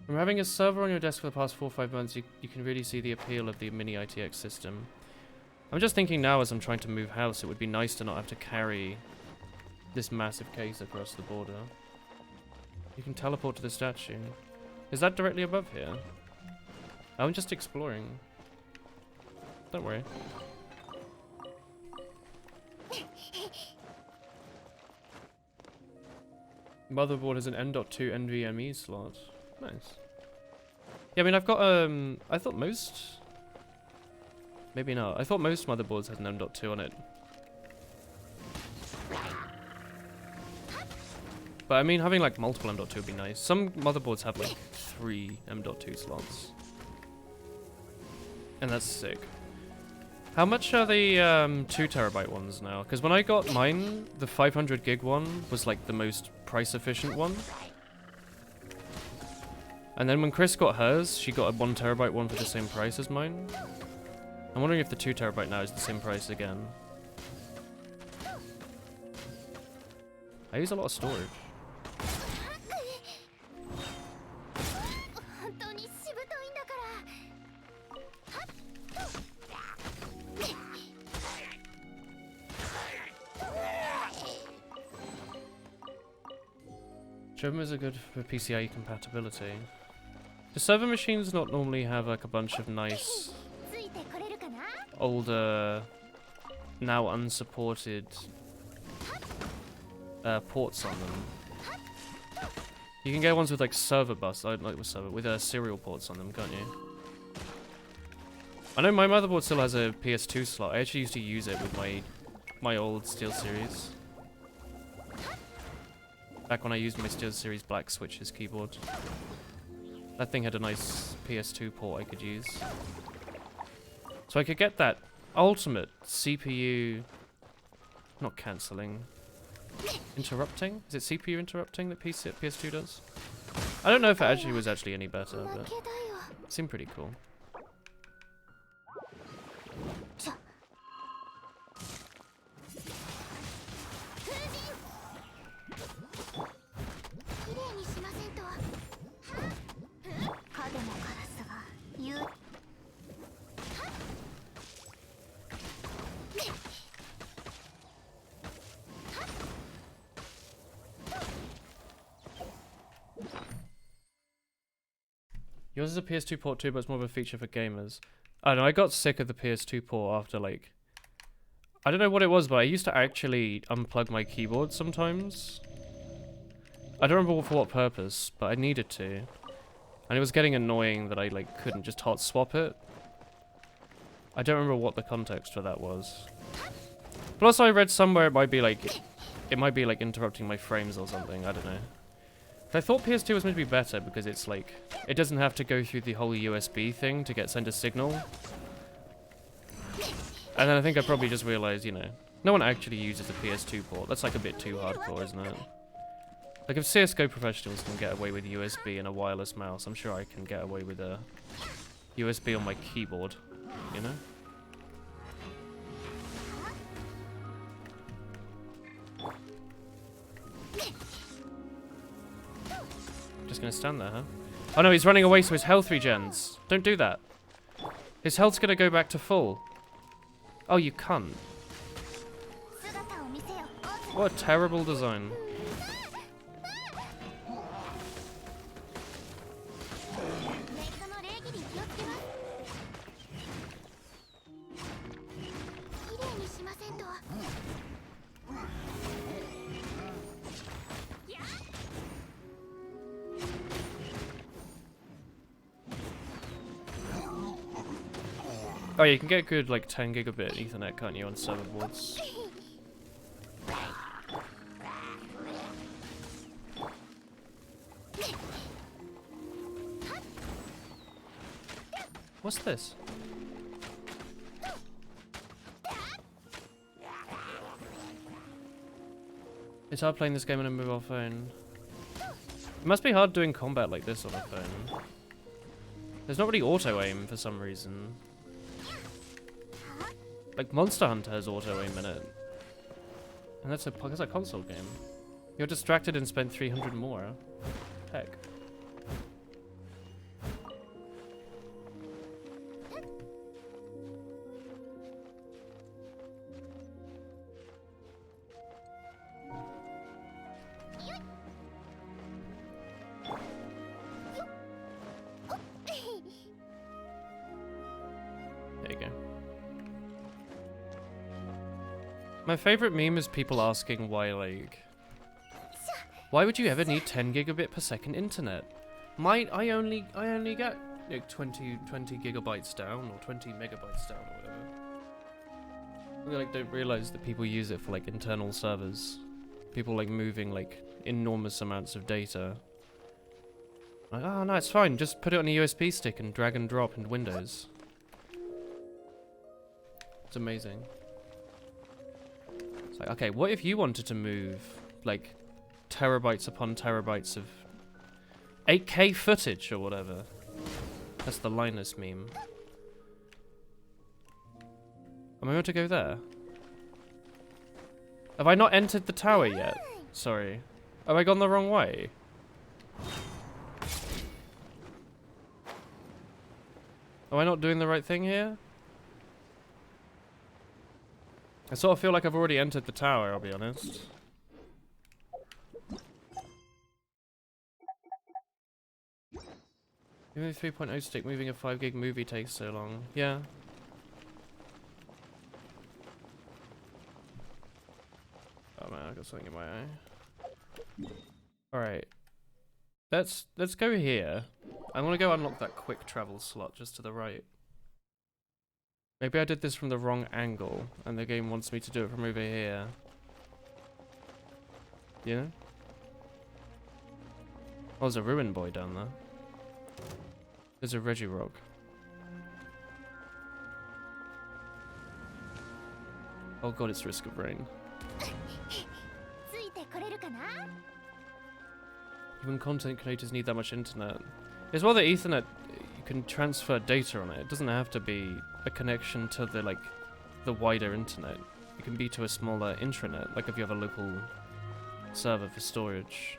From having a server on your desk for the past 4 or 5 months, you can really see the appeal of the Mini ITX system. I'm just thinking now as I'm trying to move house, it would be nice to not have to carry this massive case across the border. You can teleport to the statue. Is that directly above here? I'm just exploring. Don't worry. Motherboard has an M.2 NVMe slot. Nice. Yeah, I mean, I've got, I thought most... Maybe not. I thought most motherboards had an M.2 on it. But I mean, having like multiple M.2 would be nice. Some motherboards have like 3 M.2 slots. And that's sick. How much are the 2TB ones now? Because when I got mine, the 500 gig one was like the most price efficient one. And then when Chris got hers, she got a 1TB one for the same price as mine. I'm wondering if the 2TB now is the same price again. I use a lot of storage. Germans are good for PCIe compatibility. Do server machines not normally have like a bunch of nice older, now unsupported ports on them? You can get ones with like server bus, I like with server, with serial ports on them, can't you? I know my motherboard still has a PS2 slot. I actually used to use it with my old SteelSeries. Back when I used my SteelSeries Black Switches keyboard. That thing had a nice PS2 port I could use. So I could get that ultimate CPU... Not cancelling. Interrupting? Is it CPU interrupting that PS2 does? I don't know if it actually was actually any better, but it seemed pretty cool. Yours is a PS2 port too, but it's more of a feature for gamers. I don't know, I got sick of the PS2 port after like... I don't know what it was, but I used to actually unplug my keyboard sometimes. I don't remember for what purpose, but I needed to. And it was getting annoying that I like couldn't just hot swap it. I don't remember what the context for that was. Plus I read somewhere it might be like interrupting my frames or something, I don't know. I thought PS2 was meant to be better because it's like, it doesn't have to go through the whole USB thing to send a signal. And then I think I probably just realized, you know, no one actually uses a PS2 port. That's like a bit too hardcore, isn't it? Like if CSGO professionals can get away with USB and a wireless mouse, I'm sure I can get away with a USB on my keyboard, you know? Just gonna stand there, huh? Oh no, he's running away so his health regens. Don't do that. His health's gonna go back to full. Oh, you cunt. 姿を見せよオズ。 What a terrible design. メイクの礼儀に気をつけます。綺麗にしませんと。Oh, yeah, you can get good like 10 gigabit Ethernet, can't you, on server boards? What's this? It's hard playing this game on a mobile phone. It must be hard doing combat like this on a phone. There's not really auto aim for some reason. Like Monster Hunter has auto aim in it, and that's a console game. You're distracted and spend 300 more. Heck. There you go. My favorite meme is people asking why, like, why would you ever need 10 gigabit per second internet? I only get like 20 gigabytes down or 20 megabytes down or whatever. They like don't realize that people use it for like internal servers. People like moving like enormous amounts of data. Like, oh no, it's fine. Just put it on a USB stick and drag and drop in Windows. It's amazing. It's like, okay, what if you wanted to move like terabytes upon terabytes of 8K footage or whatever? That's the Linus meme. Am I going to go there? Have I not entered the tower yet? Sorry. Have I gone the wrong way? Am I not doing the right thing here? I sort of feel like I've already entered the tower, I'll be honest. Even 3.0 stick moving a 5 gig movie takes so long. Yeah. Oh man, I got something in my eye. Alright. Let's go here. I want to go unlock that quick travel slot just to the right. Maybe I did this from the wrong angle, and the game wants me to do it from over here. Yeah? Oh, there's a ruin boy down there. There's a Reggie Rock. Oh god, it's Risk of Rain. Even content creators need that much internet. It's well that Ethernet, you can transfer data on it. It doesn't have to be a connection to the like the wider internet. It can be to a smaller intranet, like if you have a local server for storage.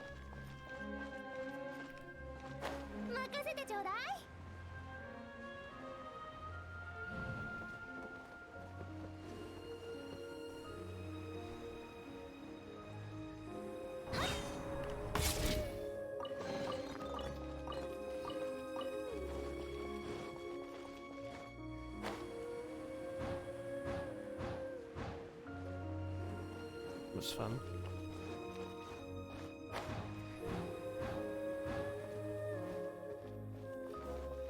Was fun.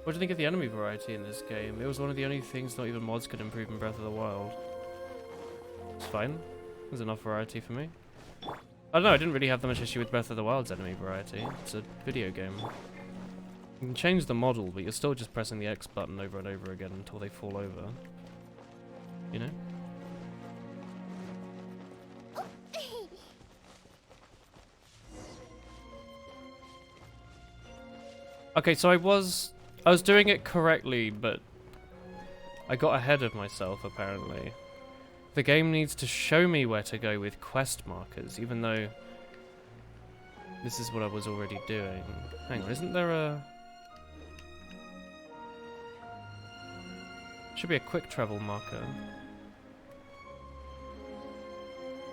What do you think of the enemy variety in this game? It was one of the only things not even mods could improve in Breath of the Wild. It's fine. There's enough variety for me. I don't know, I didn't really have that much issue with Breath of the Wild's enemy variety. It's a video game. You can change the model, but you're still just pressing the X button over and over again until they fall over. You know? Okay, so I was doing it correctly, but I got ahead of myself, apparently. The game needs to show me where to go with quest markers, even though this is what I was already doing. Hang on, isn't there a... Should be a quick travel marker.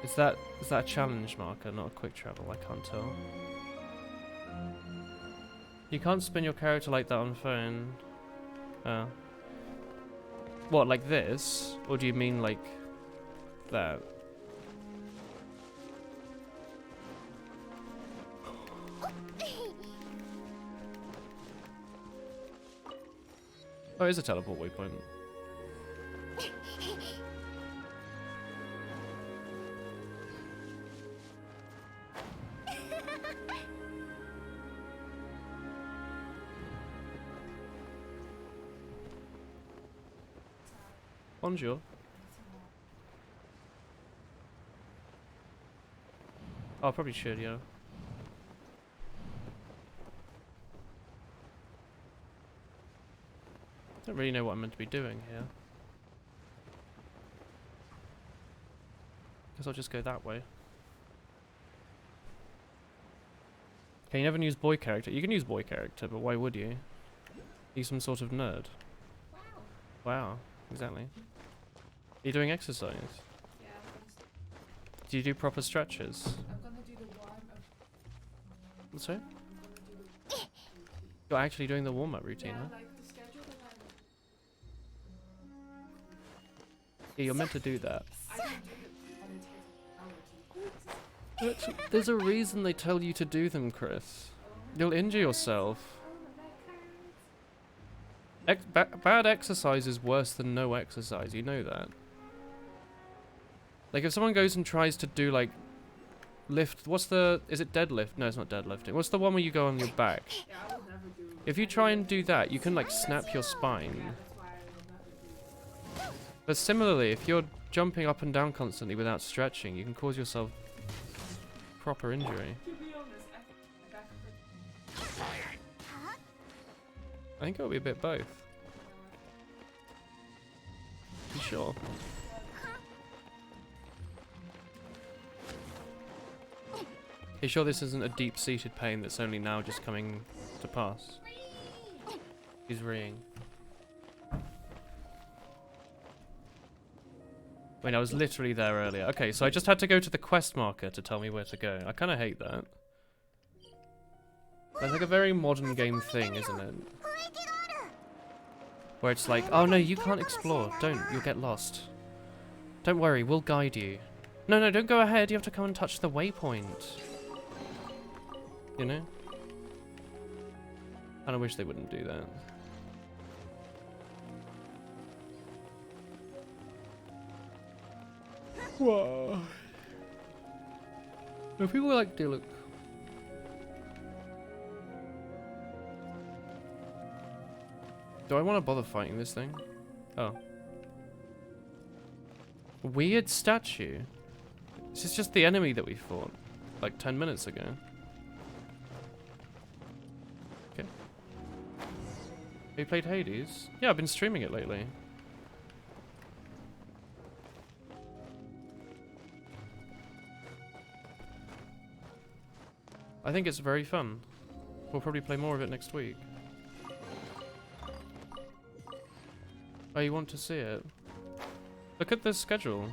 Is that a challenge marker, not a quick travel? I can't tell. You can't spin your character like that on phone. Oh. What, like this? Or do you mean like that? Oh, it is a teleport waypoint. Bonjour. Oh, I probably should, yeah. Don't really know what I'm meant to be doing here. Guess I'll just go that way. Okay, you never use boy character. You can use boy character, but why would you? He's some sort of nerd. Wow, exactly. Are you doing exercise? Yeah, Do you do proper stretches? I'm gonna do the warm-up. What's that? You're actually doing the warm-up routine, Yeah, huh? like the schedule that Yeah, you're meant to do that. I don't do it when it takes hours. There's a reason they tell you to do them, Chris. You'll injure yourself. Bad exercise is worse than no exercise, you know that. Like if someone goes and tries to do like lift, is it deadlift? No, it's not deadlifting. What's the one where you go on your back? Yeah, I would never do. If you try and do that, you can like snap your spine. Yeah, that's why I will never do. But similarly, if you're jumping up and down constantly without stretching, you can cause yourself proper injury. To be honest, my back hurts. I think it'll be a bit both. You sure? You sure this isn't a deep-seated pain that's only now just coming to pass? He's reeing. Wait, I was literally there earlier. Okay, so I just had to go to the quest marker to tell me where to go. I kind of hate that. That's like a very modern game thing, isn't it? Where it's like, oh no, you can't explore. Don't, you'll get lost. Don't worry, we'll guide you. No, no, don't go ahead. You have to come and touch the waypoint. You know? And I wish they wouldn't do that. Whoa. No, people like to look. Do I want to bother fighting this thing? Oh. Weird statue. This is just the enemy that we fought like 10 minutes ago. Okay. Have you played Hades? Yeah, I've been streaming it lately. I think it's very fun. We'll probably play more of it next week. Oh, you want to see it? Look at the schedule.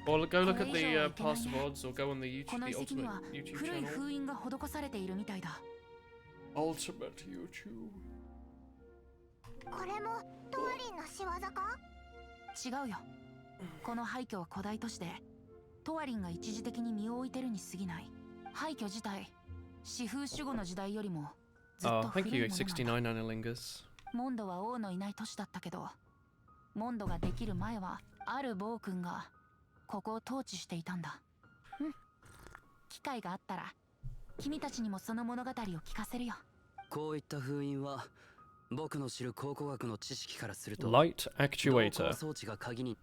Or go look at the past VODs, or go on the YouTube, the ultimate YouTube channel. Ultimate YouTube. これもトワリンの仕業か？違うよ。この廃墟は古代都市でトワリンが一時的に身を置いてるに過ぎない。廃墟自体四風守護の時代よりもずっと Oh, 古 thank い you, ものなんだ。 69 Analingus. モンドは王のいない都市だったけど、モンドができる前はある暴君がここを統治していたんだ。うん。機会があったら君たちにもその物語を聞かせるよ。こういった封印は僕の知る考古学の知識からすると Light 同 actuator. 行装置が鍵に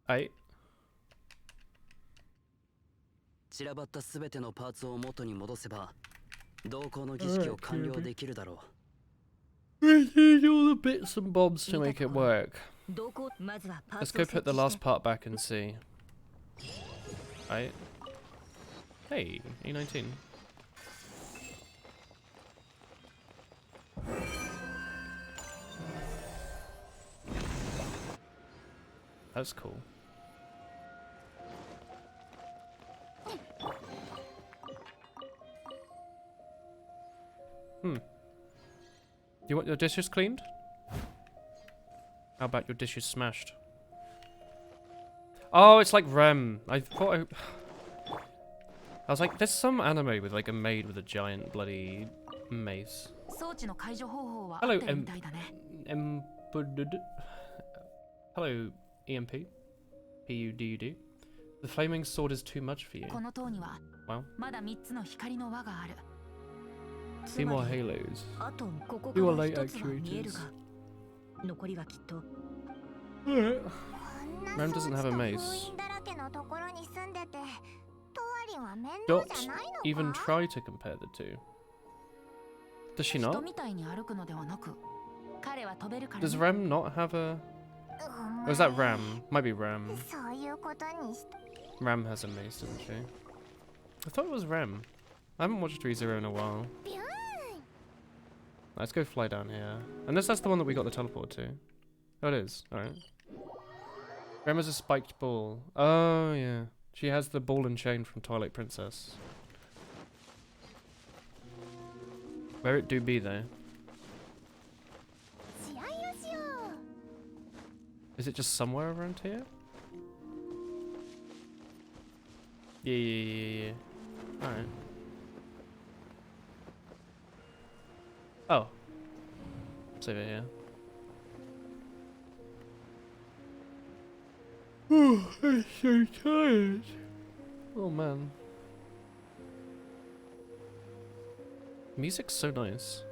Aye. 散らばったすべてのパーツを元に戻せば同行の儀式を完了できるだろう。 We need all the bits and bobs to make it work. どこまずはパー Let's ツを go 設 put the 置し last て part back and see. Aye. Hey, E19. That's cool. You want your dishes cleaned? How about your dishes smashed? Oh, it's like Rem. I thought I was like, there's some anime with like a maid with a giant bloody mace. Hello, Hello, EMP. PUDUD. The flaming sword is too much for you. Wow. 2 more halos. あとここか 2 more ら light 一つは見えるが actuators. 残りはきっと Alright. こんな Ram 装 doesn't 置 have と a 封 mace. 印だらけのところに住んでてトワリンは面 Don't 倒じゃないの even か try to compare the two. Does she not? Does Ram not have a... お Or is that Ram? Might be Ram. そういうことにした Ram has a mace, doesn't she? I thought it was Ram. I haven't watched ReZero in a while. ビューン Let's go fly down here. Unless that's the one that we got the teleport to. Oh, it is. Alright. Ram has a spiked ball. Oh, yeah. She has the ball and chain from Twilight Princess. Where it do be, though? 試合をしよう Is it just somewhere around here? Yeah. Alright. Oh. Save it here. Oh, I'm so tired. Oh man. Music's so nice.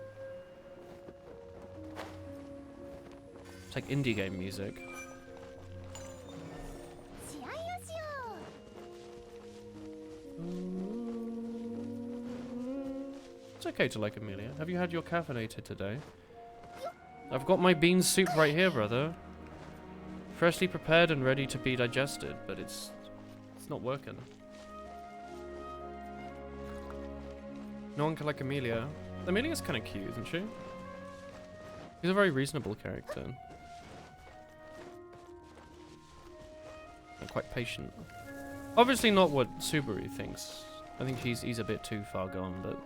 It's like indie game music. 試合をしよう It's okay to like Amelia. Have you had your caffeinated today? I've got my bean soup right here, brother. Freshly prepared and ready to be digested, but it's not working. No one can like Amelia. Amelia's kind of cute, isn't she? She's a very reasonable character. And quite patient. Obviously not what Subaru thinks. I think he's a bit too far gone, but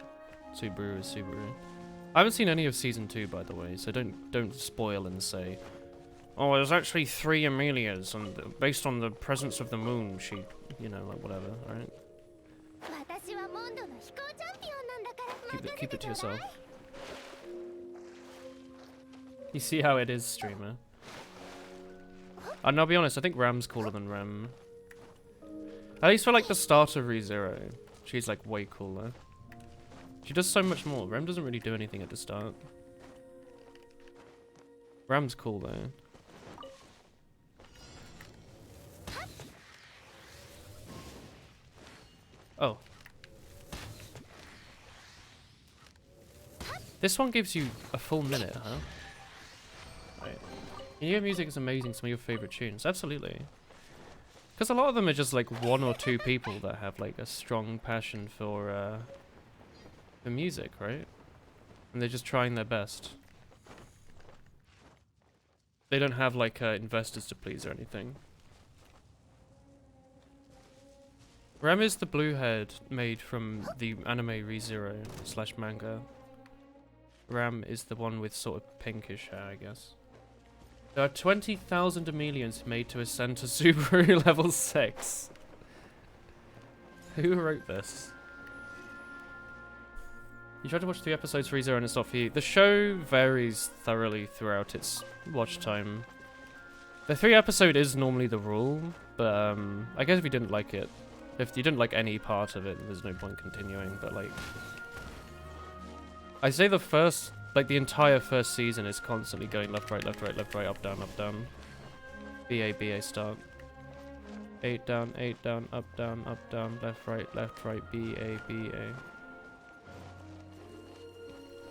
Subaru is Subaru. I haven't seen any of season 2, by the way, so don't spoil and say, oh, there's actually 3 Amelias, and based on the presence of the moon, she, you know, like whatever, alright? 私はモンドの飛行チャンピオンなんだから Keep it to yourself. You see how it is, streamer. And I'll be honest, I think Ram's cooler than Rem. At least for like the start of ReZero, she's like way cooler. She does so much more. Rem doesn't really do anything at the start. Ram's cool though. Oh. This one gives you a full minute, huh? Right. Your music is amazing, some of your favorite tunes. Absolutely. Because a lot of them are just like 1 or 2 people that have like a strong passion for music, right? And they're just trying their best. They don't have like investors to please or anything. Ram is the blue head made from the anime ReZero / manga. Ram is the one with sort of pinkish hair, I guess. There are 20,000 Amelians made to ascend to Subaru level 6. Who wrote this? You tried to watch 3 episodes for ReZero and it's not for you. The show varies thoroughly throughout its watch time. The 3 episode is normally the rule, but I guess if you didn't like it, if you didn't like any part of it, there's no point continuing, but like... I say the first, like the entire first season is constantly going left, right, left, right, left, right, up, down, BA, BA, start. 8 down, up, down, left, right, BA, BA.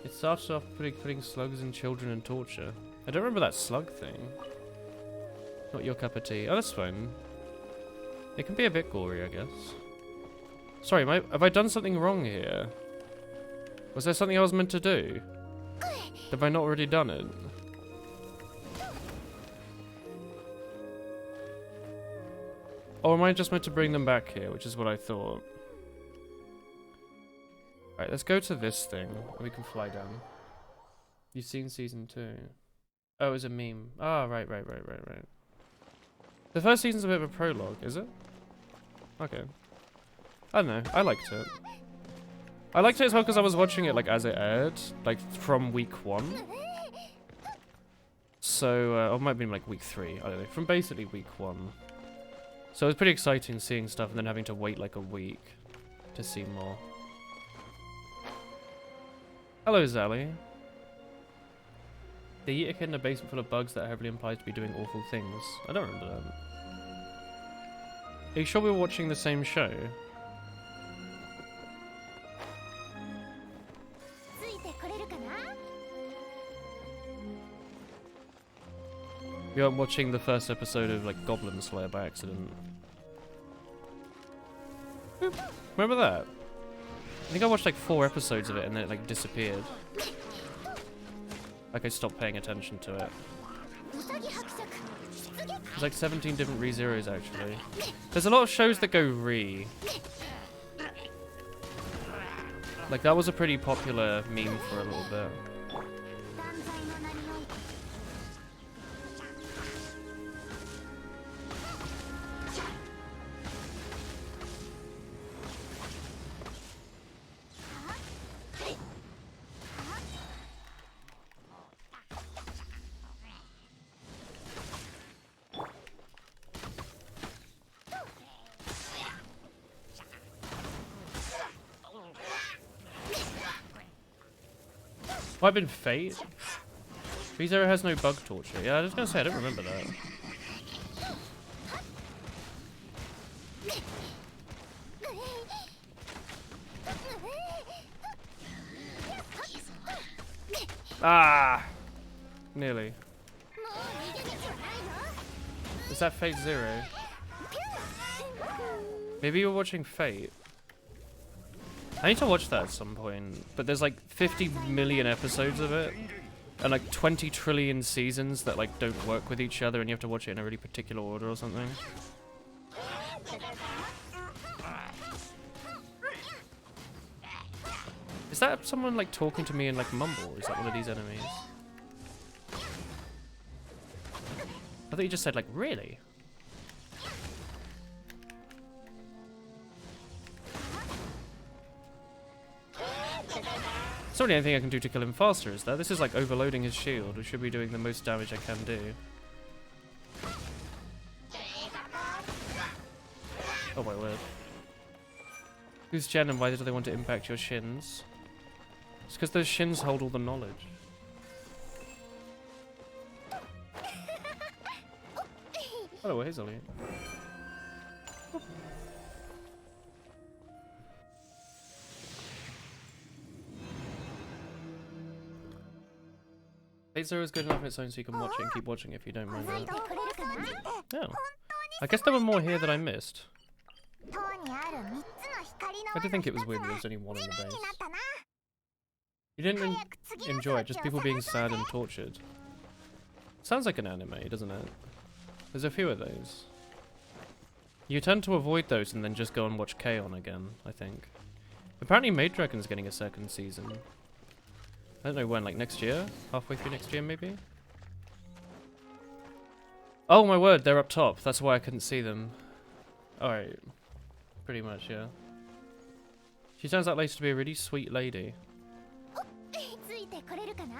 It starts off putting slugs in children and torture. I don't remember that slug thing. Not your cup of tea. Oh, that's fine. It can be a bit gory, I guess. Sorry, have I done something wrong here? Was there something I was meant to do? Have I not already done it? Or am I just meant to bring them back here, which is what I thought. Right, let's go to this thing, and we can fly down. You've seen season 2. Oh, it was a meme. Ah, right. The first season's a bit of a prologue, is it? Okay. I don't know, I liked it. I liked it as well because I was watching it like as it aired, like from week 1. So, or it might have been like week 3, I don't know, from basically week 1. So it was pretty exciting seeing stuff and then having to wait like a week to see more. Hello, Zally. They eat a kid in a basement full of bugs that are heavily implied to be doing awful things. I don't remember that. Are you sure we were watching the same show? We weren't watching the first episode of like Goblin Slayer by accident. Remember that? I think I watched like 4 episodes of it and then it like disappeared. Like I stopped paying attention to it. There's like 17 different re-zeros actually. There's a lot of shows that go re. Like that was a pretty popular meme for a little bit. Might have been Fate. ReZero has no bug torture. Yeah, I was gonna say I don't remember that. Ah, nearly. Is that Fate Zero? Maybe you're watching Fate. I need to watch that at some point, but there's like 50 million episodes of it, and like 20 trillion seasons that like don't work with each other, and you have to watch it in a really particular order or something. Is that someone like talking to me in like mumble? Is that one of these enemies? I thought you just said like, really? There's not really anything I can do to kill him faster, is there? This is like overloading his shield, which should be doing the most damage I can do. Oh my word. Who's Jen and why do they want to impact your shins? It's because those shins hold all the knowledge. Hello, Hazel. Fate Zero is good enough on its own so you can watch it and keep watching it if you don't mind that. Oh. I guess there were more here that I missed. I did think it was weird that there was only one in the base. You didn't enjoy it, just people being sad and tortured. Sounds like an anime, doesn't it? There's a few of those. You tend to avoid those and then just go and watch K-On! Again, I think. Apparently Maid Dragon's getting a second season. I don't know when, like next year? Halfway through next year, maybe? Oh my word, they're up top. That's why I couldn't see them. Alright. Pretty much, yeah. She turns out later to be a really sweet lady.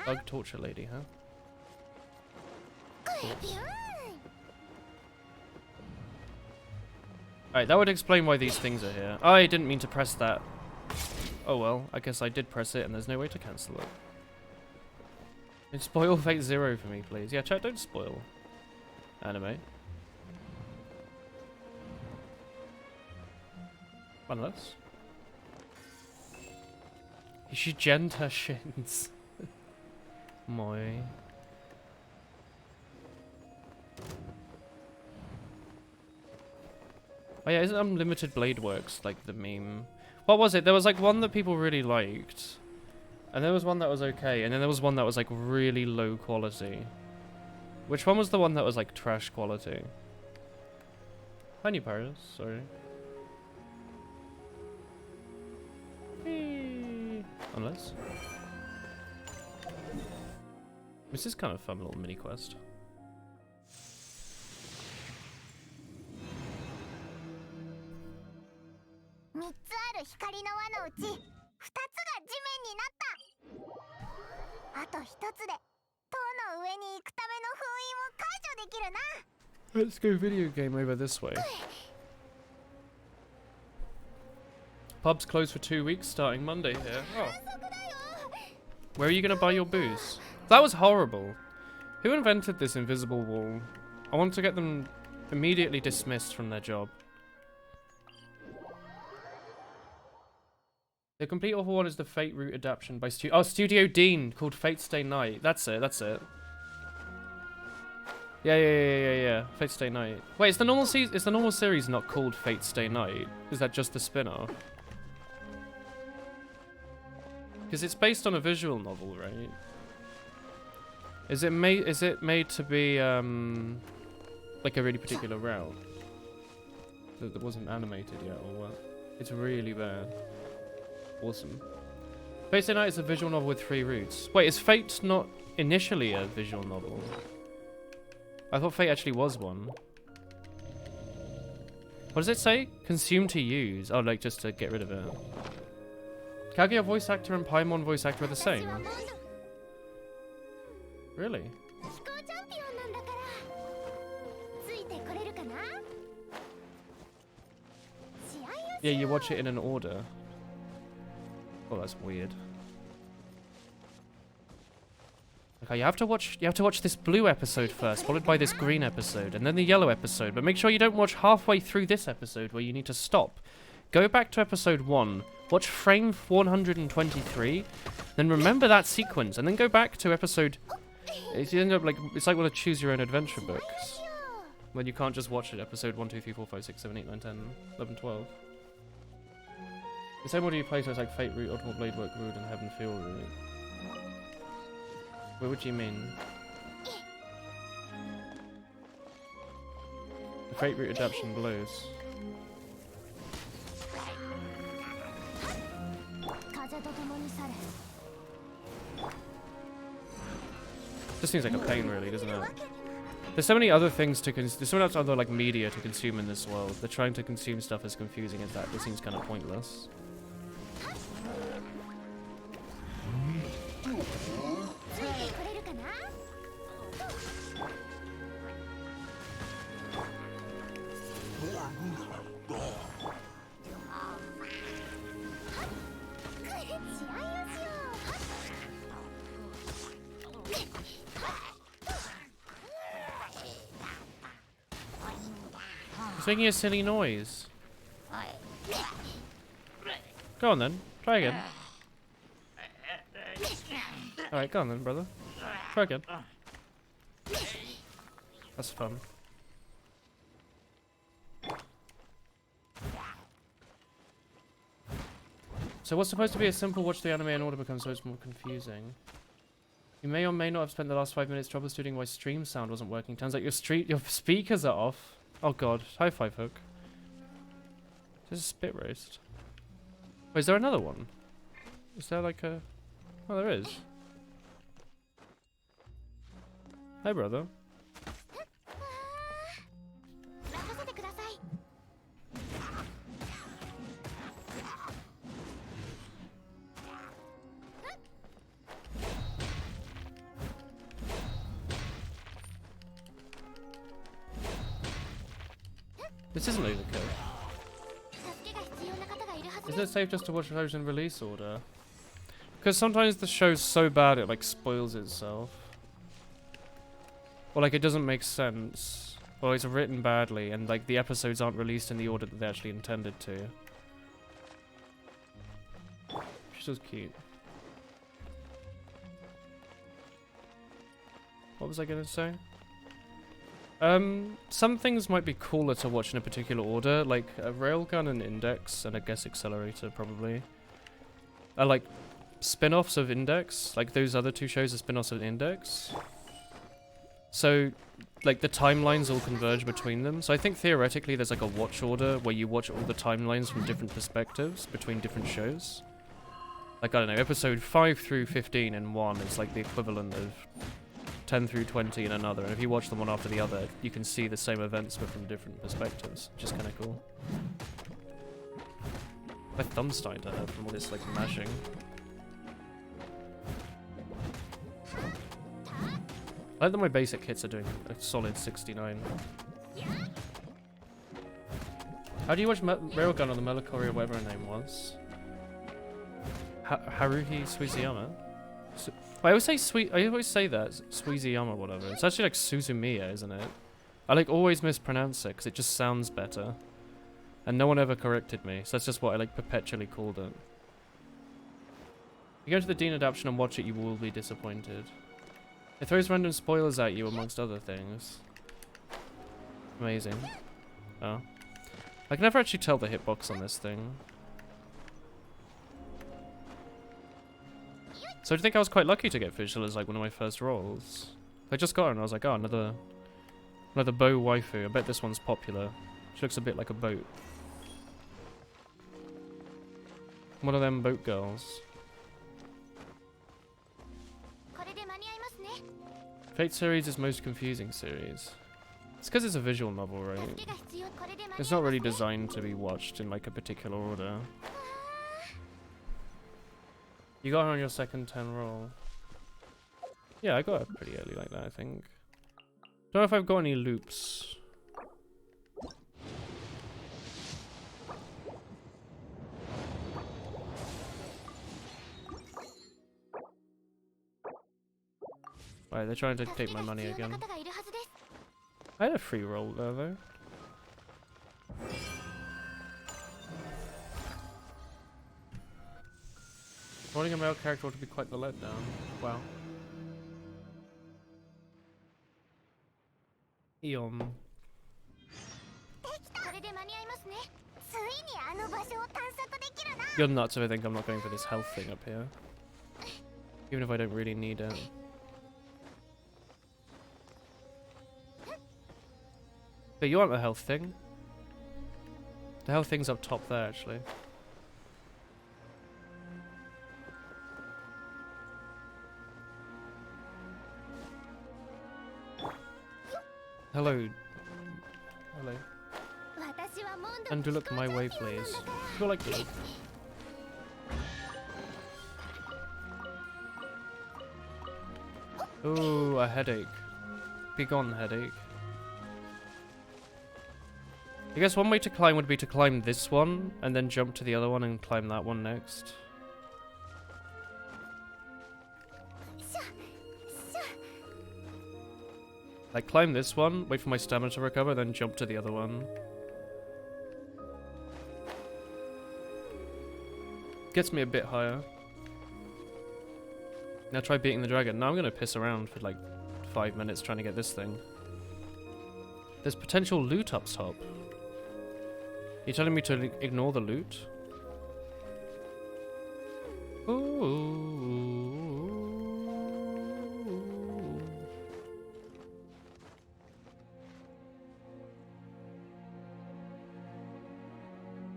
Bug torture lady, huh? Alright, that would explain why these things are here. I didn't mean to press that. Oh well, I guess I did press it and there's no way to cancel it. And spoil Fate Zero for me, please. Yeah, chat, don't spoil anime. Unless. She genned her shins. Moi. Oh yeah, isn't Unlimited Blade Works like the meme? What was it? There was like one that people really liked. And there was one that was okay, and then there was one that was like really low quality. Which one was the one that was like trash quality? Tiny Paris, sorry. Whee! Unless. This is kind of a fun little mini quest. 3つある光の輪のうち2つが地面になった。あと1つで塔の上に行くための封印を解除できるな。 Let's go video game over this way. Pub's closed for 2 weeks starting Monday here. Oh. Where are you gonna buy your booze? That was horrible. Who invented this invisible wall? I want to get them immediately dismissed from their job. The complete awful one is the Fate Root adaptation by Studio Dean called Fate Stay Night. That's it, that's it. Yeah. Fate Stay Night. Wait, is the normal series not called Fate Stay Night? Is that just the spin-off? Because it's based on a visual novel, right? Is it made to be like a really particular route that wasn't animated yet, or what? It's really bad. Awesome. Fate Stay Night is a visual novel with 3 routes. Wait, is Fate not initially a visual novel? I thought Fate actually was one. What does it say? Consume to use. Oh, like just to get rid of it. Kaguya voice actor and Paimon voice actor are the same. Really? 飛行チャンピオンなんだからついてこれるかな。試合を Yeah, you watch it in an order. Oh, that's weird. Okay, you have to watch this blue episode first, followed by this green episode, and then the yellow episode. But make sure you don't watch halfway through this episode where you need to stop. Go back to episode 1, watch frame 123, then remember that sequence, and then go back to episode. You end up like it's like one of the choose your own adventure books. When you can't just watch it, episode 1, 2, 3, 4, 5, 6, 7, 8, 9, 10, 11, 12. The same order you play, so it's like Fate Root, Ultimate Blade Work Root, and Heaven Feel Root. What would you mean? The Fate Root adaptation blows. 風と共に去れ。 Just seems like a pain, really, doesn't it? There's so many other things to there's so much other like media to consume in this world. They're trying to consume stuff as confusing as that. This seems kind of pointless. ついてこれるかな。 It's making a silly noise. Go on then. Try again. Alright, go on then, brother. Try again. That's fun. So what's supposed to be a simple watch the anime in order becomes so much more confusing. You may or may not have spent the last 5 minutes troubleshooting why stream sound wasn't working. Turns out your speakers are off. Oh god, high five hook. This is a spit roast. Wait, is there another one? Is there like a... Oh, there is. Hi, brother. 任せてください。 This isn't overkill. 助けが必要な方がいるはず Isn't it safe just to watch shows in release order? Because sometimes the show's so bad it like spoils itself. Or like it doesn't make sense. Or it's written badly and like the episodes aren't released in the order that they actually intended to. She's just cute. What was I gonna say? Some things might be cooler to watch in a particular order, like a railgun and index, and I guess accelerator probably. Like spin-offs of index, like those other 2 shows are spin-offs of index. So, like, the timelines all converge between them. So I think theoretically there's like a watch order where you watch all the timelines from different perspectives between different shows. Like, I don't know, episode 5 through 15 in one is like the equivalent of 10 through 20 in another. And if you watch them one after the other, you can see the same events but from different perspectives, which is kind of cool. My thumb's starting to hurt from all this, like, mashing. I like that my basic hits are doing a solid 69. How do you watch Railgun on the Melancholy or whatever her name was? Haruhi Suizuyama? I always say that, Suizuyama whatever. It's actually like Suzumiya, isn't it? I like always mispronounce it because it just sounds better. And no one ever corrected me, so that's just what I like perpetually called it. If you go to the Dean adaptation and watch it, you will be disappointed. It throws random spoilers at you, amongst other things. Amazing. Oh. I can never actually tell the hitbox on this thing. So I think I was quite lucky to get Fischl as like one of my first roles. I just got her and I was like, oh, another bow waifu. I bet this one's popular. She looks a bit like a boat. One of them boat girls. Fate series is most confusing series. It's because it's a visual novel, right? It's not really designed to be watched in like a particular order. You got her on your second 10 roll. Yeah, I got her pretty early like that, I think. Don't know if I've got any loops. Right, they're trying to take my money again. I had a free roll there, though. Rolling a male character ought to be quite the letdown. Wow. Eon. You're nuts if I think I'm not going for this health thing up here. Even if I don't really need it. But you want the health thing? The health thing's up top there, actually. Hello. Hello. And do look my way, please. Go like this. Ooh, a headache. Be gone, headache. I guess one way to climb would be to climb this one, and then jump to the other one and climb that one next. Like, climb this one, wait for my stamina to recover, then jump to the other one. Gets me a bit higher. Now try beating the dragon. Now I'm gonna piss around for like 5 minutes trying to get this thing. There's potential loot up top. You're telling me to ignore the loot? Ooh.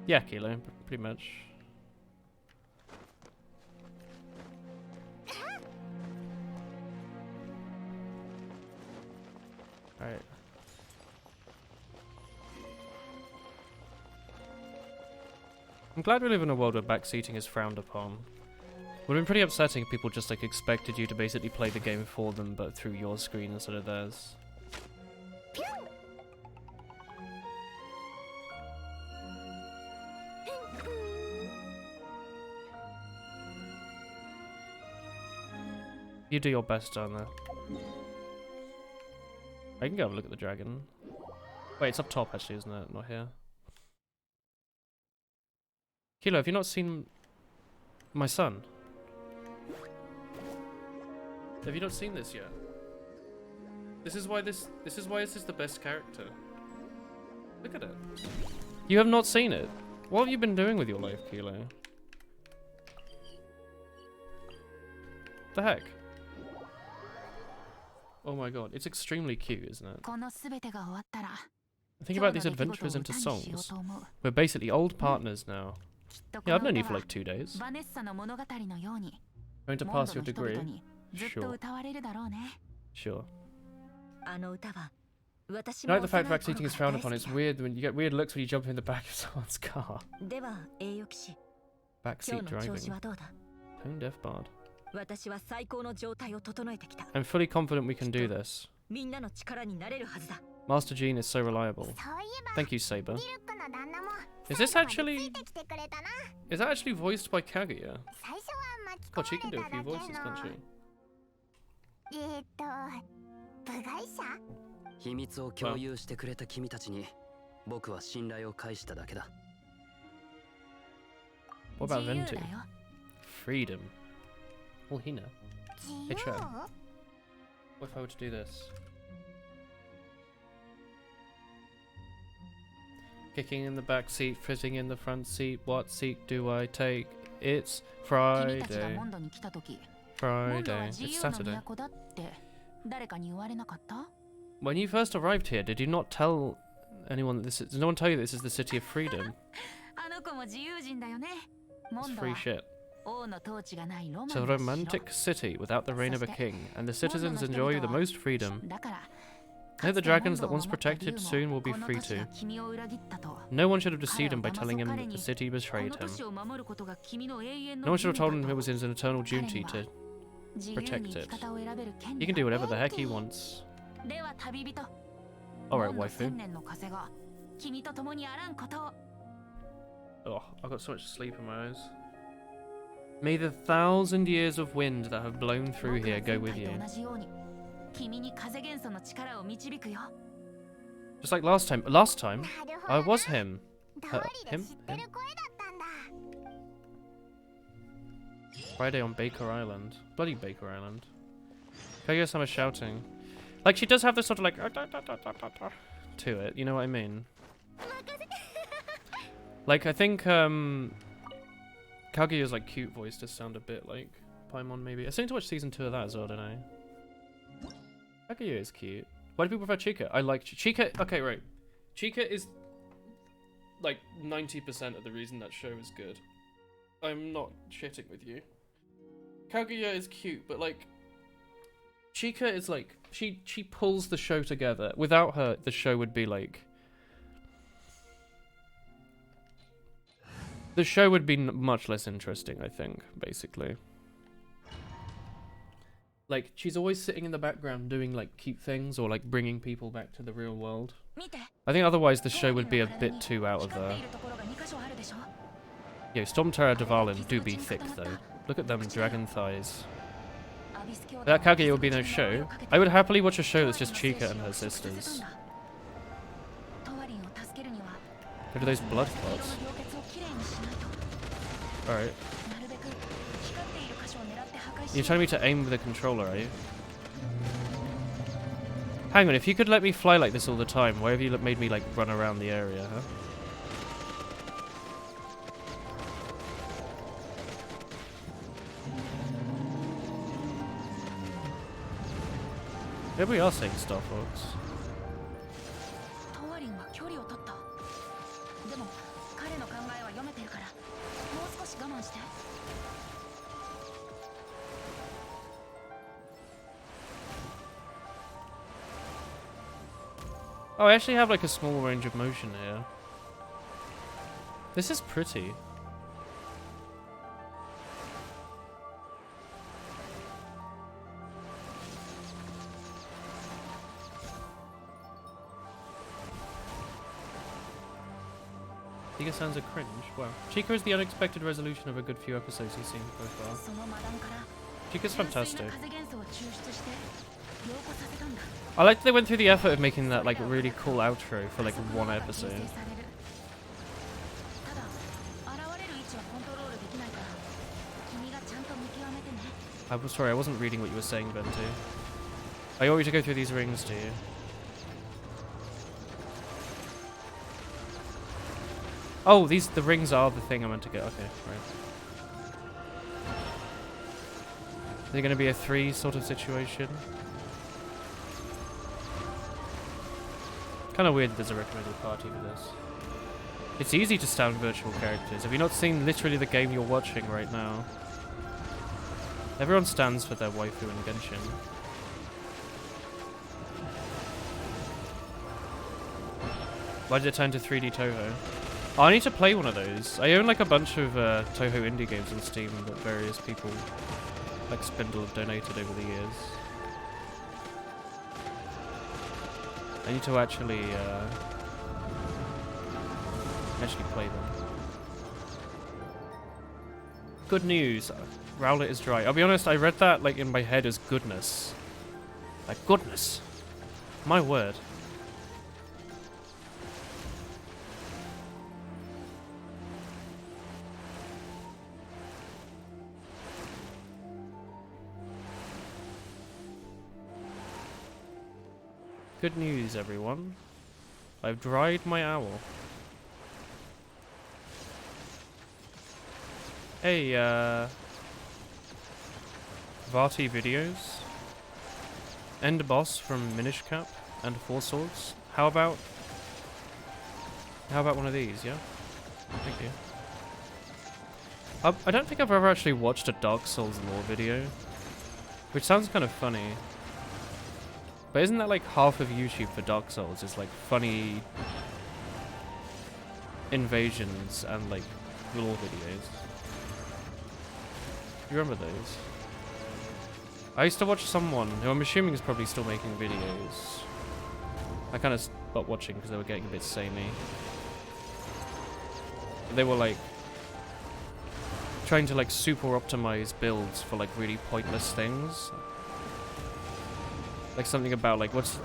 Yeah, Kilo, pretty much. Alright. I'm glad we live in a world where backseating is frowned upon. Would have been pretty upsetting if people just like expected you to basically play the game for them but through your screen instead of theirs. You do your best down there. I can go have a look at the dragon. Wait, it's up top actually, isn't it? Not here. Kilo, have you not seen my son? Have you not seen this yet? This is why this is the best character. Look at it. You have not seen it. What have you been doing with your life, Kilo? The heck? Oh my god, it's extremely cute, isn't it? この全てが終わったら Think about these adventures into 今日の出来事を歌にしよう songs. と思う We're basically old partners now. きっとこ Yeah, の I've known you 歌 for は like 2 days. バネッサの物語のように Going to モン pass ド your の人々 degree? にずっと Sure. 歌われるだろうね Sure. あの歌は私 I も like the fact 幼い backseating 頃 is から frowned upon. 大 It's 好き weird when you get weird looks when you jump in the back of someone's car. では栄誉騎士 Backseat 今日の調子 driving. はどうだ Tone deaf bard. 私は最高の状態を整えてきた I'm fully confident we can do this. みんなの力になれるはずだ Master Gene is so reliable. そういえば Thank you, Saber. ミルクの旦那も Is this 最後まで actually- ついてきてくれたな Is that actually voiced by Kaguya? 最初は巻き God, she can 込 do ま a れ few ただ voices, け can't の she? 部外者秘密を共有してくれた君たちに僕は信頼を返しただけだ What about 自由 venting? だよ Freedom. Well, Hina. 自 Hey, 由 Cho. What if I were to do this? Kicking in the back seat, fitting in the front seat. What seat do I take? It's 君たちが Friday. モンドに来た時モンドは Friday. 自 It's 由の Saturday. 都だって誰かに言われなかった When you first arrived here, did you not tell anyone that this is? Did no one tell you this is the city of freedom? あの子も自由人だよねモ It's ンドは free shit. 王の統治がないロマン It's a の城 romantic city without the reign of a king, and the citizens モンドの人 enjoy 々 the は most freedom. だから I know the かつて dragons that モン once ドを守った protected 竜 soon も will be この free 都市が to. 君を裏切ったと No one should have deceived 彼 him を by 騙 telling す him 彼 that に the city こ betrayed の都 him. 市を守ることが君の永遠の No one should have 義務 told him だ it と was his eternal 彼 duty には to 自由に protect 生き it. 方を選べる権 He 利 can do が whatever the heck he wants. では旅人 Alright, モンド waifu. 千年の風が君と共にあらんことを Oh, I've got so much sleep in my eyes. May the 1,000 years of wind that have blown through 僕は here go 前 with 回 you. と同じように君に風元素の力を導くよ Just like last time. Last time, なるほ I どな was him. どうりで him? 知ってる声だったんだ Friday on Baker Island. Bloody Baker Island. Kaguya-sama shouting. Like, she does have this sort of like to it, you know what I mean? Like, I think Kaguya's like cute voice does sound a bit like Paimon maybe. I still need to watch season 2 of that as well, don't I? Kaguya is cute. Why do people prefer Chika? I like Chika. Okay, right. Chika is like 90% of the reason that show is good. I'm not shitting with you. Kaguya is cute, but like Chika is like she pulls the show together. Without her, the show would be like the show would be much less interesting, I think, basically. Like, she's always sitting in the background doing, like, cute things or, like, bringing people back to the real world. 見て I think otherwise the show would be a bit too out of 光って there. いるところが2箇所あるでしょ Yo, Stormterror Dvalin do be thick, though. Look at them dragon thighs. アビス兄弟 Without Kaguya would be no show. I would happily watch a show that's just Chika and her ト sisters. ワリンを助けるには Look at those blood 色 clots. の氷結をきれいにしないと Alright. なるべく光っている箇所を狙って破壊し You're telling me to aim with a controller, are you? Hang on, if you could let me fly like this all the time, why have you made me, like, run around the area, huh? Maybe we are saying Star Fox. トワリンは距離を取ったでも彼の考えは読めてるからもう少し我慢して Oh, I actually have like a small range of motion here. This is pretty. Chica sounds a cringe. Wow. Chica is the unexpected resolution of a good few episodes you've seen so far. そのマダンから Chica's 純粋 fantastic. な風元素を抽出して凝固させたんだ I like that they went through the effort of making that like really cool outro for like one episode. 形成されるただ現れる位置はコントロールできないから君がちゃんと見極めてね I was sorry, I wasn't reading what you were saying, Venti. I want you to go through these rings, do you? Oh, the rings are the thing I meant to get. Okay, right. Is it going to be a 3 sort of situation? Kind of weird that there's a recommended party for this. It's easy to stand virtual characters. Have you not seen literally the game you're watching right now? Everyone stands for their waifu in Genshin. Why did it turn to 3D Toho? Oh, I need to play one of those. I own like a bunch of Toho indie games on Steam that various people like Spindle have donated over the years. I need to actually play them. Good news. Rowlet is dry. I'll be honest, I read that like in my head as goodness. Like goodness. My word. Good news, everyone. I've dried my owl. Hey, Vati videos. End boss from Minish Cap and Four Swords. How about one of these, yeah? Thank you. I don't think I've ever actually watched a Dark Souls lore video. Which sounds kind of funny. But isn't that like half of YouTube for Dark Souls? Is like funny invasions and like lore videos. You remember those? I used to watch someone who I'm assuming is probably still making videos. I kind of stopped watching because they were getting a bit samey. They were like trying to like super optimize builds for like really pointless things. Like something about like what's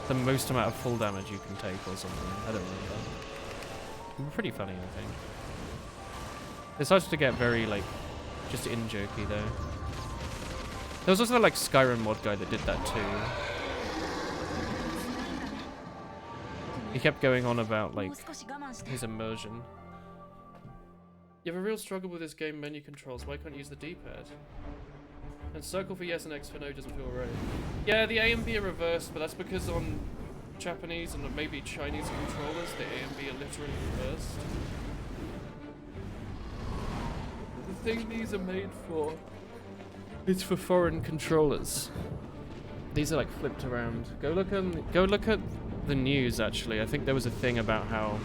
the most amount of full damage you can take or something. I don't remember. Pretty funny, I think. It started to get very like just in-jokey though. There was also like Skyrim mod guy that did that too. He kept going on about like his immersion. You have a real struggle with this game menu controls. Why can't you use the D-pad? And circle for yes and X for no doesn't feel right. Yeah, the A and B are reversed, but that's because on Japanese and maybe Chinese controllers, the A and B are literally reversed. The thing these are made for is for foreign controllers. These are like flipped around. Go look at the news actually. I think there was a thing about how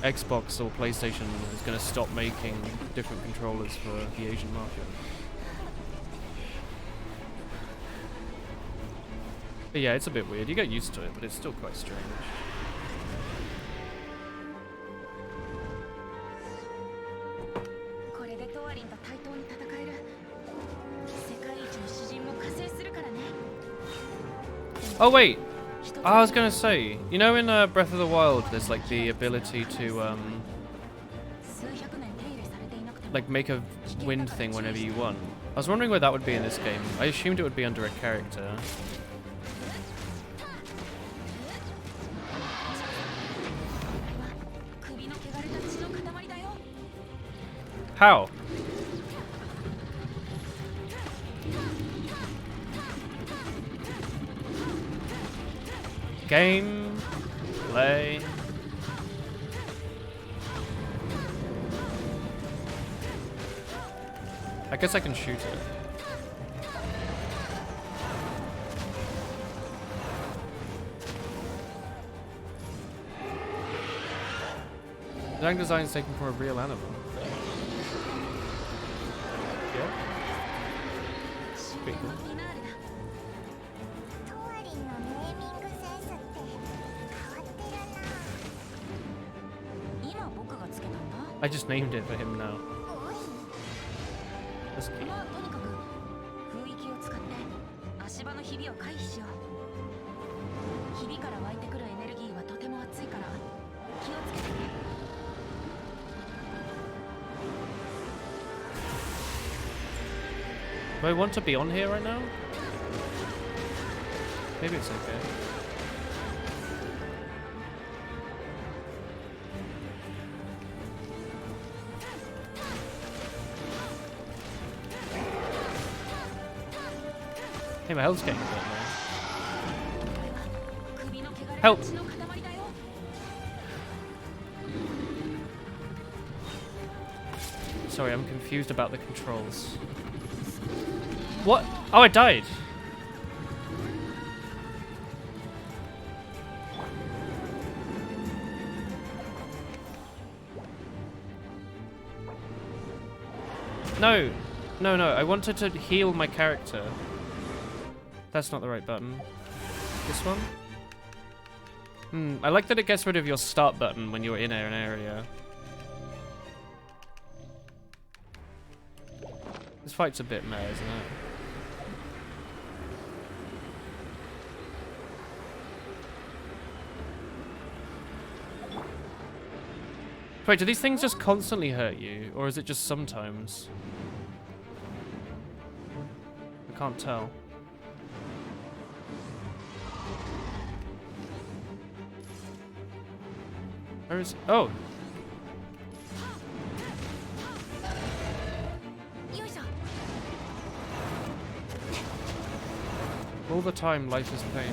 Xbox or PlayStation is going to stop making different controllers for the Asian market. But yeah, it's a bit weird. You get used to it, but it's still quite strange. Oh wait! I was gonna say, you know in Breath of the Wild there's like the ability to like make a wind thing whenever you want. I was wondering where that would be in this game. I assumed it would be under a character. How? Game, play. I guess I can shoot it. Design design is taken from a real animal. Yeah. Pretty cool. I just named it for him now. That's cute. Do I want to be on here right now? Maybe it's okay. Hey, my health's getting a bit low. Help! Sorry, I'm confused about the controls. What? Oh, I died! No! No, no, I wanted to heal my character. That's not the right button. This one? I like that it gets rid of your start button when you're in an area. This fight's a bit meh, isn't it? Wait, do these things just constantly hurt you? Or is it just sometimes? I can't tell. Where is... Oh! All the time, life is pain.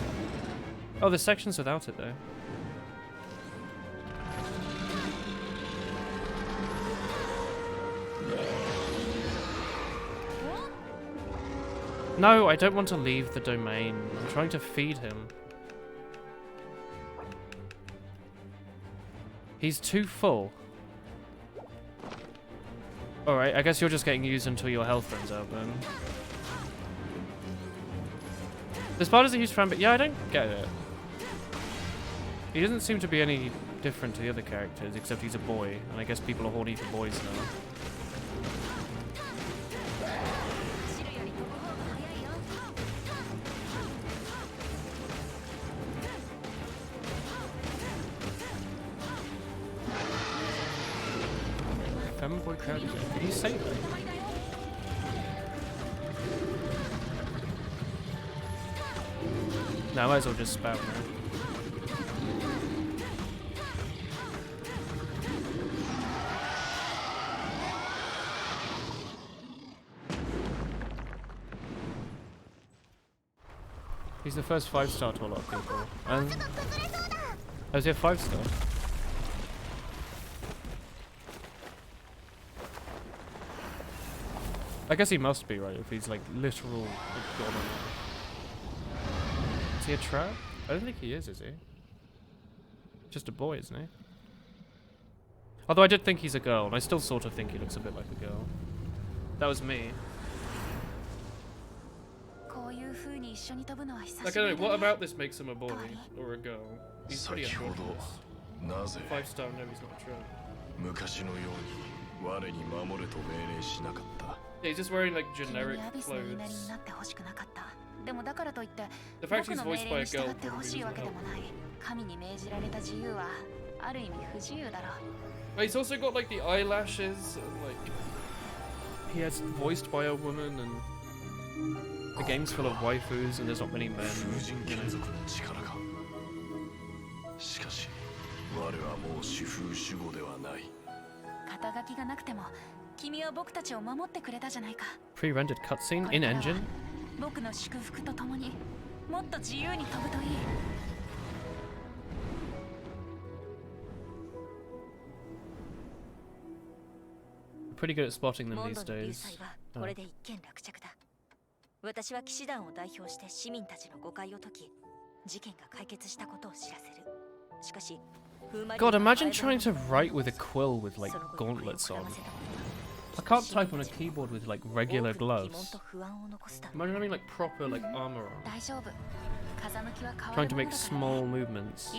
Oh, there's sections without it, though. No, I don't want to leave the domain. I'm trying to feed him. He's too full. Alright, I guess you're just getting used until your health runs out then. This part is a huge fan, but yeah, I don't get it. He doesn't seem to be any different to the other characters, except he's a boy, and I guess people are horny for boys now. Femboy crowd, did you say that? No, I might as well just spout now. He's the first 5-star to a lot of people. Oh, is he a 5-star? I guess he must be, right, if he's like literal like, god on it. Is he a trap? I don't think he is he? Just a boy, isn't he? Although I did think he's a girl, and I still sort of think he looks a bit like a girl. That was me. Like, I don't know, what about this makes him a boy or a girl? He's pretty androgynous. 5-star, no, he's not a trap. Yeah, he's just wearing like generic clothes. The fact he's voiced by a girl probably doesn't help. But he's also got like the eyelashes and like he has voiced by a woman, and the game's full of waifus and there's not many men. You know. Pre-rendered cutscene in engine? Pretty good at spotting them these days. Oh. 私は騎士団を代表して市民たちの誤解を解き、事件が解決したことを知らせる。しかし、 God, imagine trying to write with a quill with like gauntlets on. I can't type on a keyboard with like regular gloves. Imagine having like proper like armor on. Trying to make small movements.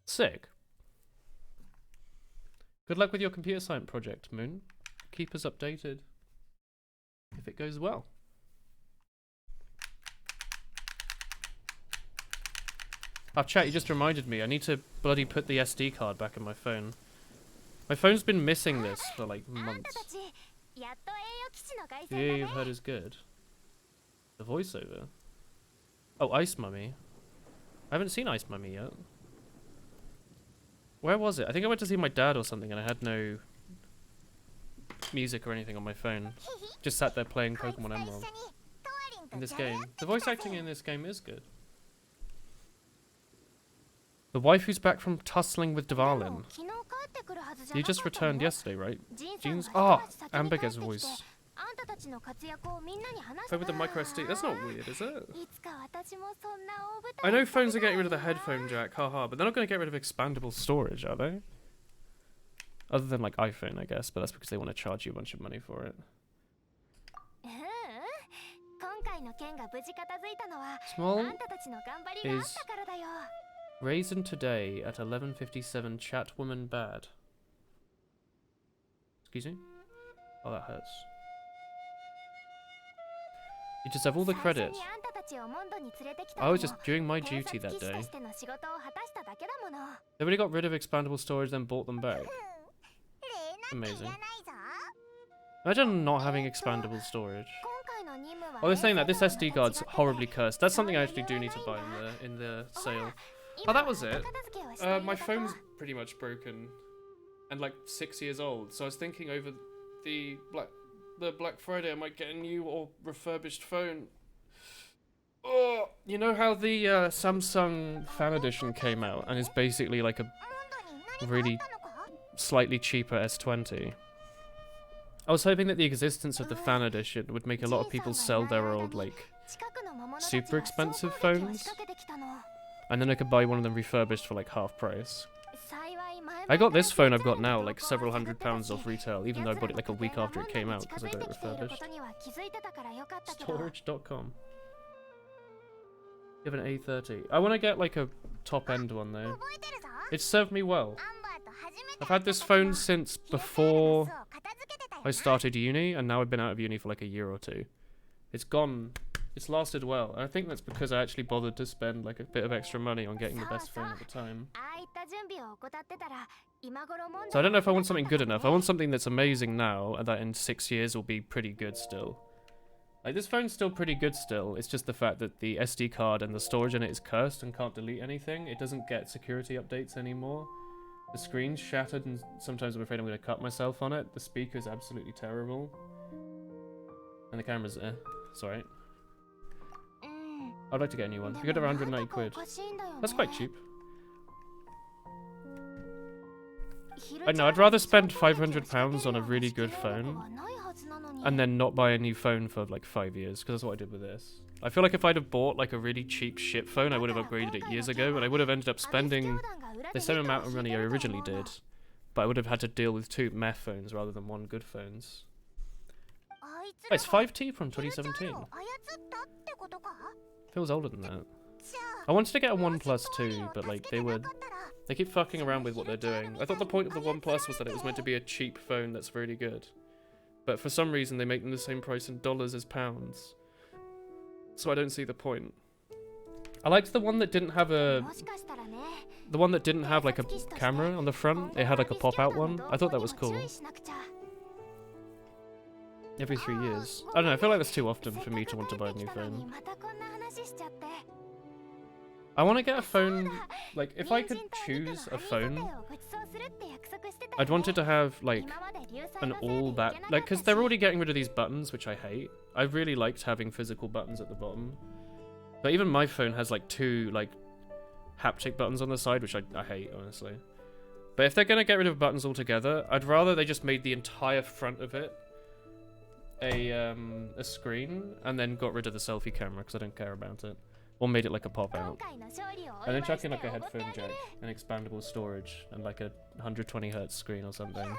Sick. Good luck with your computer science project, Moon. Keep us updated if it goes well. Oh, chat, you just reminded me. I need to bloody put the SD card back in my phone. My phone's been missing this for like months. Yeah, you've heard is good. The voiceover. Oh, Ice Mummy. I haven't seen Ice Mummy yet. Where was it? I think I went to see my dad or something and I had no music or anything on my phone. Just sat there playing Pokemon Emerald. In this game. The voice acting in this game is good. The wife who's back from tussling with Dvalin. You just returned yesterday, right? Jeans? Oh, Amber gets a voice. Play with the micro SD. That's not weird, is it? I know phones are getting rid of the headphone jack, haha, but they're not going to get rid of expandable storage, are they? Other than like iPhone, I guess, but that's because they want to charge you a bunch of money for it. Small is Raisin today at 11:57. Chatwoman bad. Excuse me? Oh, that hurts. You just have all the credit. I was just doing my duty that day. They really got rid of expandable storage, then bought them back. Amazing. Imagine not having expandable storage. Oh, they're saying that this SD card's horribly cursed. That's something I actually do need to buy in the sale. Oh, that was it. My phone's pretty much broken and like 6 years old. So I was thinking over the Black Friday I might get a new or refurbished phone. Oh, you know how the Samsung Fan Edition came out and is basically like a really slightly cheaper S20. I was hoping that the existence of the Fan Edition would make a lot of people sell their old like super expensive phones, and then I could buy one of them refurbished for like half price. I got this phone I've got now like several £100s off retail, even though I bought it like a week after it came out because I got it refurbished. Storage.com. You have an A30. I want to get like a top end one though. It's served me well. I've had this phone since before I started uni, and now I've been out of uni for like a year or two. It's gone. It's lasted well, and I think that's because I actually bothered to spend like a bit of extra money on getting the best phone at the time. So I don't know if I want something good enough. I want something that's amazing now, and that in 6 years will be pretty good still. Like, this phone's still pretty good still. It's just the fact that the SD card and the storage in it is cursed and can't delete anything. It doesn't get security updates anymore. The screen's shattered, and sometimes I'm afraid I'm going to cut myself on it. The speaker's absolutely terrible. And the camera's it's alright. I'd like to get a new one. You got 190 quid. That's quite cheap. I know, I'd rather spend £500 on a really good phone and then not buy a new phone for like 5 years, because that's what I did with this. I feel like if I'd have bought like a really cheap shit phone, I would have upgraded it years ago, but I would have ended up spending the same amount of money I originally did, but I would have had to deal with 2 meh phones rather than 1 good phones. Oh, it's 5T from 2017. Feels older than that. I wanted to get a OnePlus too, but like they keep fucking around with what they're doing. I thought the point of the OnePlus was that it was meant to be a cheap phone that's really good, but for some reason they make them the same price in dollars as pounds. So I don't see the point. I liked the one that didn't have like a camera on the front. It had like a pop-out one. I thought that was cool. Every 3 years. I don't know, I feel like that's too often for me to want to buy a new phone. I want to get a phone, like, if I could choose a phone, I'd want it to have, like, an all-back, like, because they're already getting rid of these buttons, which I hate. I really liked having physical buttons at the bottom. But even my phone has, like, 2, like, haptic buttons on the side, which I hate, honestly. But if they're going to get rid of buttons altogether, I'd rather they just made the entire front of it a screen, and then got rid of the selfie camera, because I don't care about it. Or made it like a pop-out. And then chuck in like a headphone jack, and expandable storage, and like a 120Hz screen or something.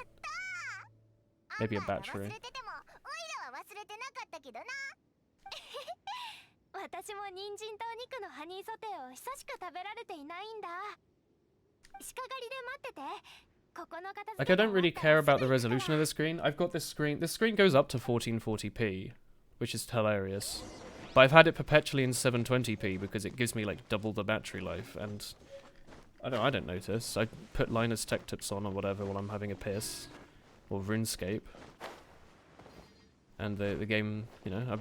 Maybe a battery. Like, I don't really care about the resolution of the screen. I've got this screen. This screen goes up to 1440p, which is hilarious. But I've had it perpetually in 720p because it gives me like double the battery life, and I don't notice. I put Linus Tech Tips on or whatever while I'm having a piss, or RuneScape, and the game, you know, I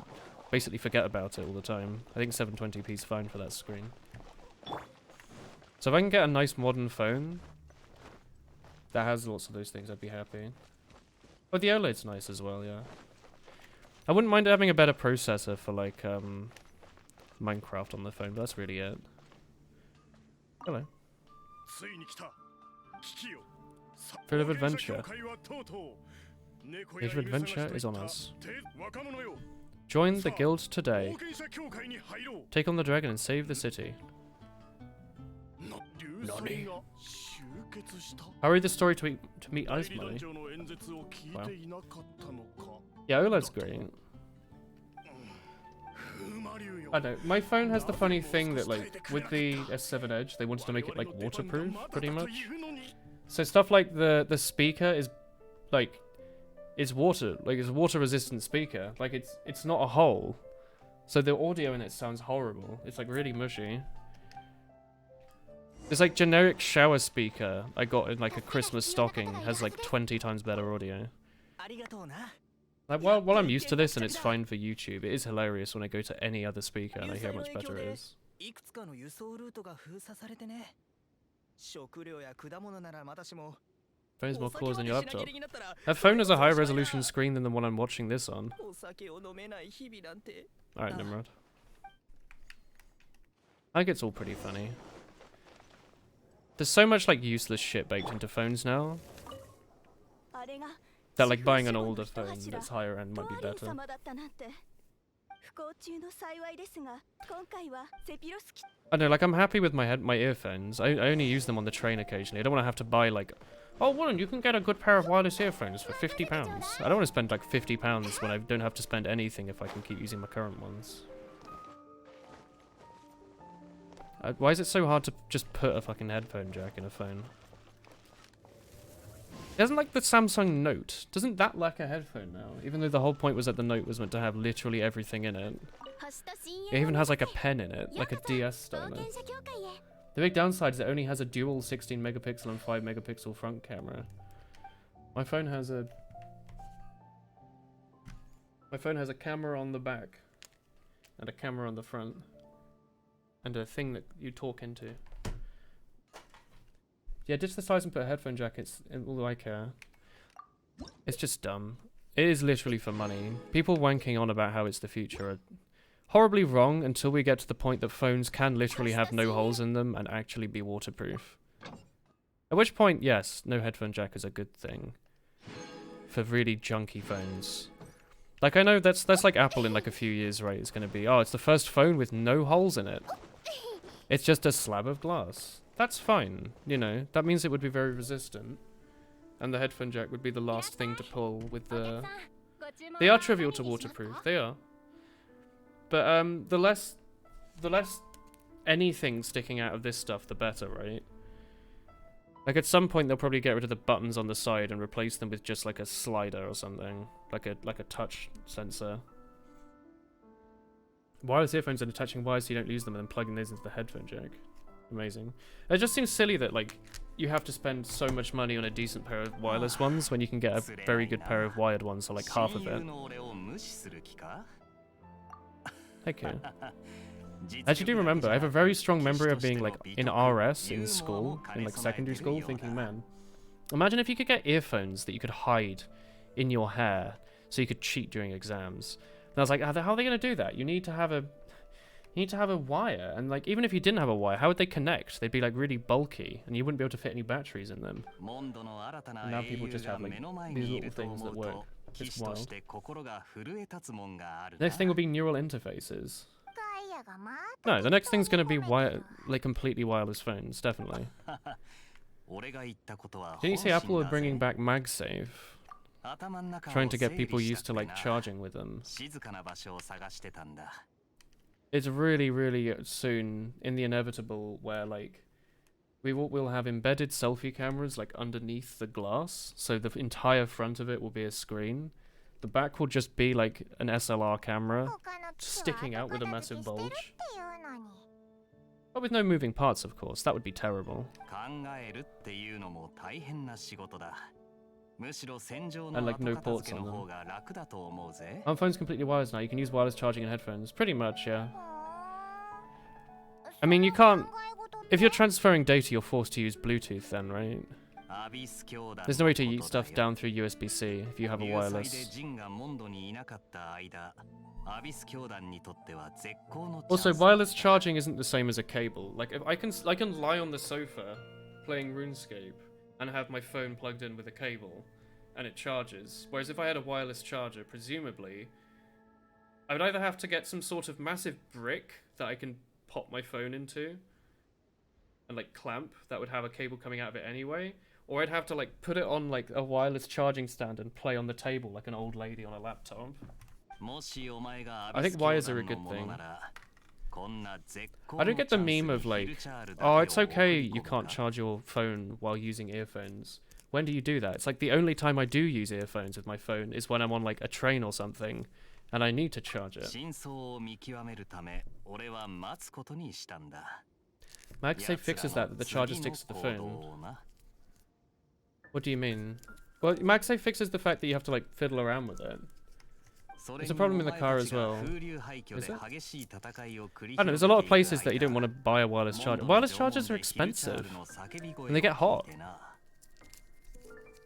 basically forget about it all the time. I think 720p is fine for that screen. So if I can get a nice modern phone that has lots of those things, I'd be happy. Oh, the OLED's nice as well, yeah. I wouldn't mind having a better processor for like Minecraft on the phone, but that's really it. Hello. Thrill of adventure. Age of adventure is on us. Join the guild today. Take on the dragon and save the city. Nani? Hurry the story to meet Ice Money. Wow. Yeah, OLED's great. I don't know. My phone has the funny thing that, like, with the S7 Edge, they wanted to make it, like, waterproof, pretty much. So stuff like the speaker is, like, it's a water-resistant speaker. Like, it's not a hole. So the audio in it sounds horrible. It's, like, really mushy. This, like, generic shower speaker I got in, like, a Christmas stocking has, like, 20 times better audio. Like, while I'm used to this and it's fine for YouTube, it is hilarious when I go to any other speaker and I hear how much better it is. Phone's more cores than your laptop. That phone has a higher resolution screen than the one I'm watching this on. Alright, Nimrod. I think it's all pretty funny. There's so much, like, useless shit baked into phones now. That, like, buying an older phone that's higher end might be better. I know, like, I'm happy with my earphones. I only use them on the train occasionally. I don't want to have to buy, like, oh, well, you can get a good pair of wireless earphones for £50. I don't want to spend, like, £50 when I don't have to spend anything if I can keep using my current ones. Why is it so hard to just put a fucking headphone jack in a phone? Doesn't, like, the Samsung Note, doesn't that lack a headphone now? Even though the whole point was that the Note was meant to have literally everything in it. It even has, like, a pen in it, like a DS stylus. The big downside is it only has a dual 16 megapixel and 5 megapixel front camera. My phone has a camera on the back and a camera on the front and a thing that you talk into. Yeah, ditch the size and put a headphone jack. It's all I care. It's just dumb. It is literally for money. People wanking on about how it's the future are horribly wrong until we get to the point that phones can literally have no holes in them and actually be waterproof. At which point, yes, no headphone jack is a good thing. For really junky phones. Like, I know that's like Apple in like a few years, right? It's going to be, oh, it's the first phone with no holes in it. It's just a slab of glass. That's fine, you know. That means it would be very resistant. And the headphone jack would be the last thing to pull with the... They are trivial to waterproof, they are. But the less anything sticking out of this stuff, the better, right? Like, at some point they'll probably get rid of the buttons on the side and replace them with just like a slider or something. Like a touch sensor. Wireless earphones and attaching wires so you don't lose them and then plugging those into the headphone jack. Amazing. It just seems silly that, like, you have to spend so much money on a decent pair of wireless ones when you can get a very good pair of wired ones for like half of it. Thank you. I actually do remember, I have a very strong memory of being like in RS in school, in like secondary school, thinking, man, imagine if you could get earphones that you could hide in your hair so you could cheat during exams. And I was like, how are they going to do that? You need to have a wire, and like even if you didn't have a wire, how would they connect? They'd be like really bulky, and you wouldn't be able to fit any batteries in them. And now people just have like these little things that work. It's wild. Next thing will be neural interfaces. No, the next thing's gonna be like completely wireless phones, definitely. Didn't you say Apple are bringing back MagSafe? Trying to get people used to like charging with them. It's really, really soon in the inevitable where like we'll have embedded selfie cameras like underneath the glass, so the entire front of it will be a screen. The back will just be like an SLR camera sticking out with a massive bulge. But with no moving parts, of course. That would be terrible. And like no ports on them. Our phone's completely wireless now. You can use wireless charging in headphones. Pretty much, yeah. I mean, you can't... If you're transferring data, you're forced to use Bluetooth then, right? There's no way to eat stuff down through USB-C if you have a wireless. Also, wireless charging isn't the same as a cable. Like, if I can lie on the sofa playing RuneScape and have my phone plugged in with a cable, and it charges. Whereas if I had a wireless charger, presumably, I would either have to get some sort of massive brick that I can pop my phone into, and like clamp that would have a cable coming out of it anyway, or I'd have to like put it on like a wireless charging stand and play on the table like an old lady on a laptop. I think wires are a good thing. I don't get the meme of like, oh, it's okay you can't charge your phone while using earphones. When do you do that? It's like the only time I do use earphones with my phone is when I'm on like a train or something and I need to charge it. MagSafe fixes that the charger sticks to the phone. What do you mean? Well, MagSafe fixes the fact that you have to like fiddle around with it. There's a problem in the car as well. Is it? I don't know, there's a lot of places that you don't want to buy a wireless charger. Wireless chargers are expensive. And they get hot.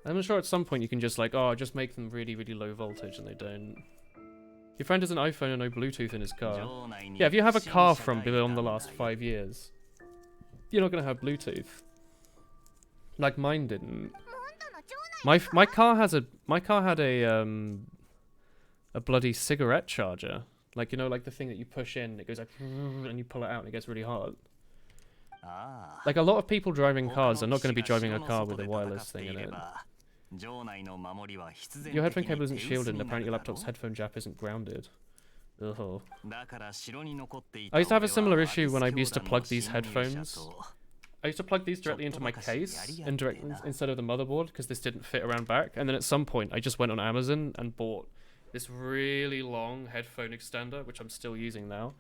I'm sure at some point you can just like, oh, just make them really, really low voltage, and they don't. Your friend has an iPhone and no Bluetooth in his car. Yeah, if you have a car from beyond the last 5 years, you're not going to have Bluetooth. Like mine didn't. My car had a bloody cigarette charger. Like, you know, like the thing that you push in, it goes like, and you pull it out and it gets really hot. Like a lot of people driving cars are not going to be driving a car with a wireless thing in it. Your headphone cable isn't shielded and apparently your laptop's headphone jack isn't grounded. Ugh. I used to have a similar issue when I used to plug these headphones. I used to plug these directly into my case instead of the motherboard because this didn't fit around back. And then at some point I just went on Amazon and bought this really long headphone extender, which I'm still using now.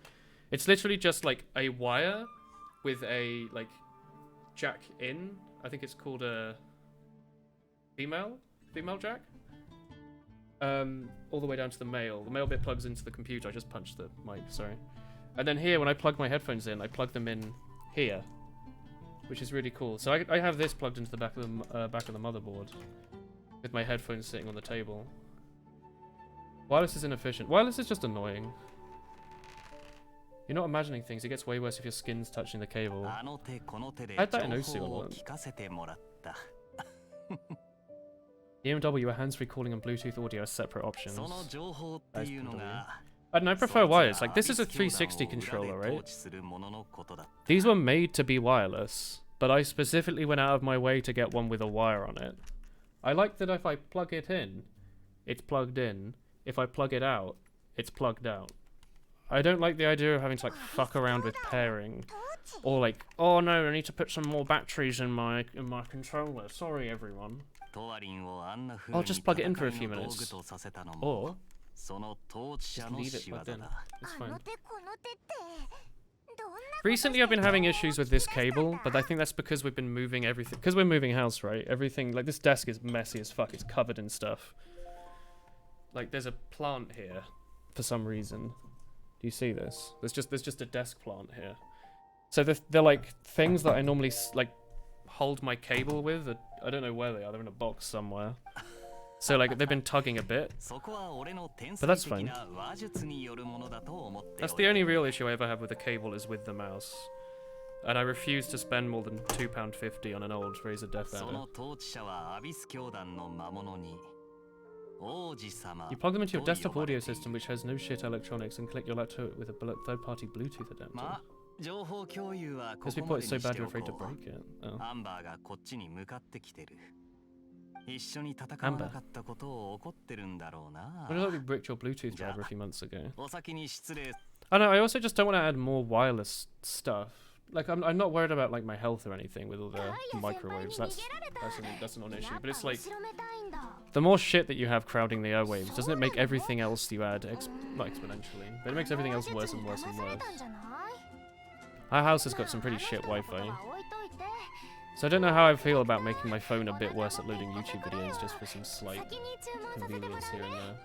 It's literally just like a wire with a like jack in. I think it's called a female jack. All the way down to the male. The male bit plugs into the computer. I just punched the mic, sorry. And then here, when I plug my headphones in, I plug them in here, which is really cool. So I have this plugged into the back of the motherboard, with my headphones sitting on the table. Wireless is inefficient. Wireless is just annoying. You're not imagining things. It gets way worse if your skin's touching the cable. I had that in OC a lot. EMW are hands-free calling and Bluetooth audio as separate options. I don't know, I prefer wires. Like, this is a 360 controller, right? These were made to be wireless, but I specifically went out of my way to get one with a wire on it. I like that if I plug it in, it's plugged in. If I plug it out, it's plugged out. I don't like the idea of having to like fuck around with pairing, or like, oh no, I need to put some more batteries in my controller. Sorry, everyone. I'll just plug it in for a few minutes, or just leave it plugged in. It's fine. Recently, I've been having issues with this cable, but I think that's because we've been moving everything. Because we're moving house, right? Everything, like this desk is messy as fuck. It's covered in stuff. Like there's a plant here, for some reason. Do you see this? There's just a desk plant here. So they're like things that I normally like hold my cable with. I don't know where they are. They're in a box somewhere. So like they've been tugging a bit, but that's fine. That's the only real issue I ever have with the cable is with the mouse, and I refuse to spend more than £2.50 on an old Razer Death Adder. You plug them into your desktop audio system, which has no shit electronics, and click your laptop with a third-party Bluetooth adapter. Because people it's so bad you're afraid to break it. Oh. Amber. What if we bricked your Bluetooth driver a few months ago? I know, I also just don't want to add more wireless stuff. Like, I'm not worried about like my health or anything with all the microwaves. That's not an issue. But it's like, the more shit that you have crowding the airwaves, doesn't it make everything else you add, not exponentially, but it makes everything else worse and worse and worse. Our house has got some pretty shit Wi-Fi. So I don't know how I feel about making my phone a bit worse at loading YouTube videos just for some slight convenience here and there.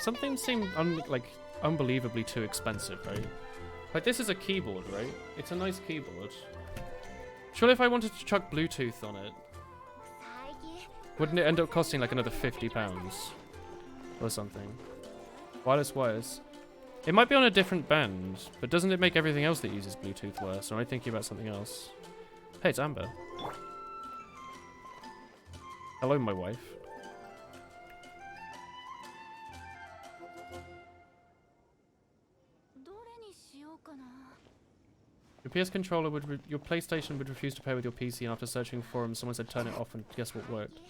Some things seem unbelievably too expensive, right? Like this is a keyboard, right? It's a nice keyboard. Surely if I wanted to chuck Bluetooth on it, wouldn't it end up costing like another £50 or something? Wireless wires. It might be on a different band, but doesn't it make everything else that uses Bluetooth worse? Or am I thinking about something else? Hey, it's Amber. Hello, my wife. Your PS controller would, your PlayStation would refuse to pair with your PC, and after searching forums, someone said turn it off, and guess what worked?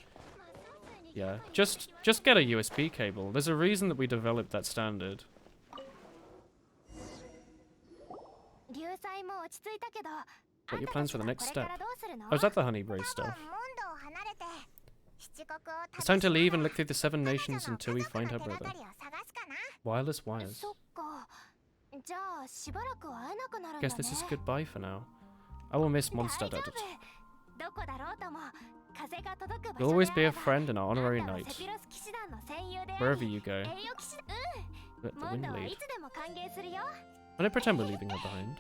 Yeah, just get a USB cable. There's a reason that we developed that standard. What are your plans for the next step? Oh, is that the honey brace stuff? It's time to leave and look through the 7 nations until we find her brother. Wireless wires. Guess this is goodbye for now. I will miss Mondstadt at it. You'll always be a friend and our honorary knight. Wherever you go. Let the wind lead. I don't pretend we're leaving her behind.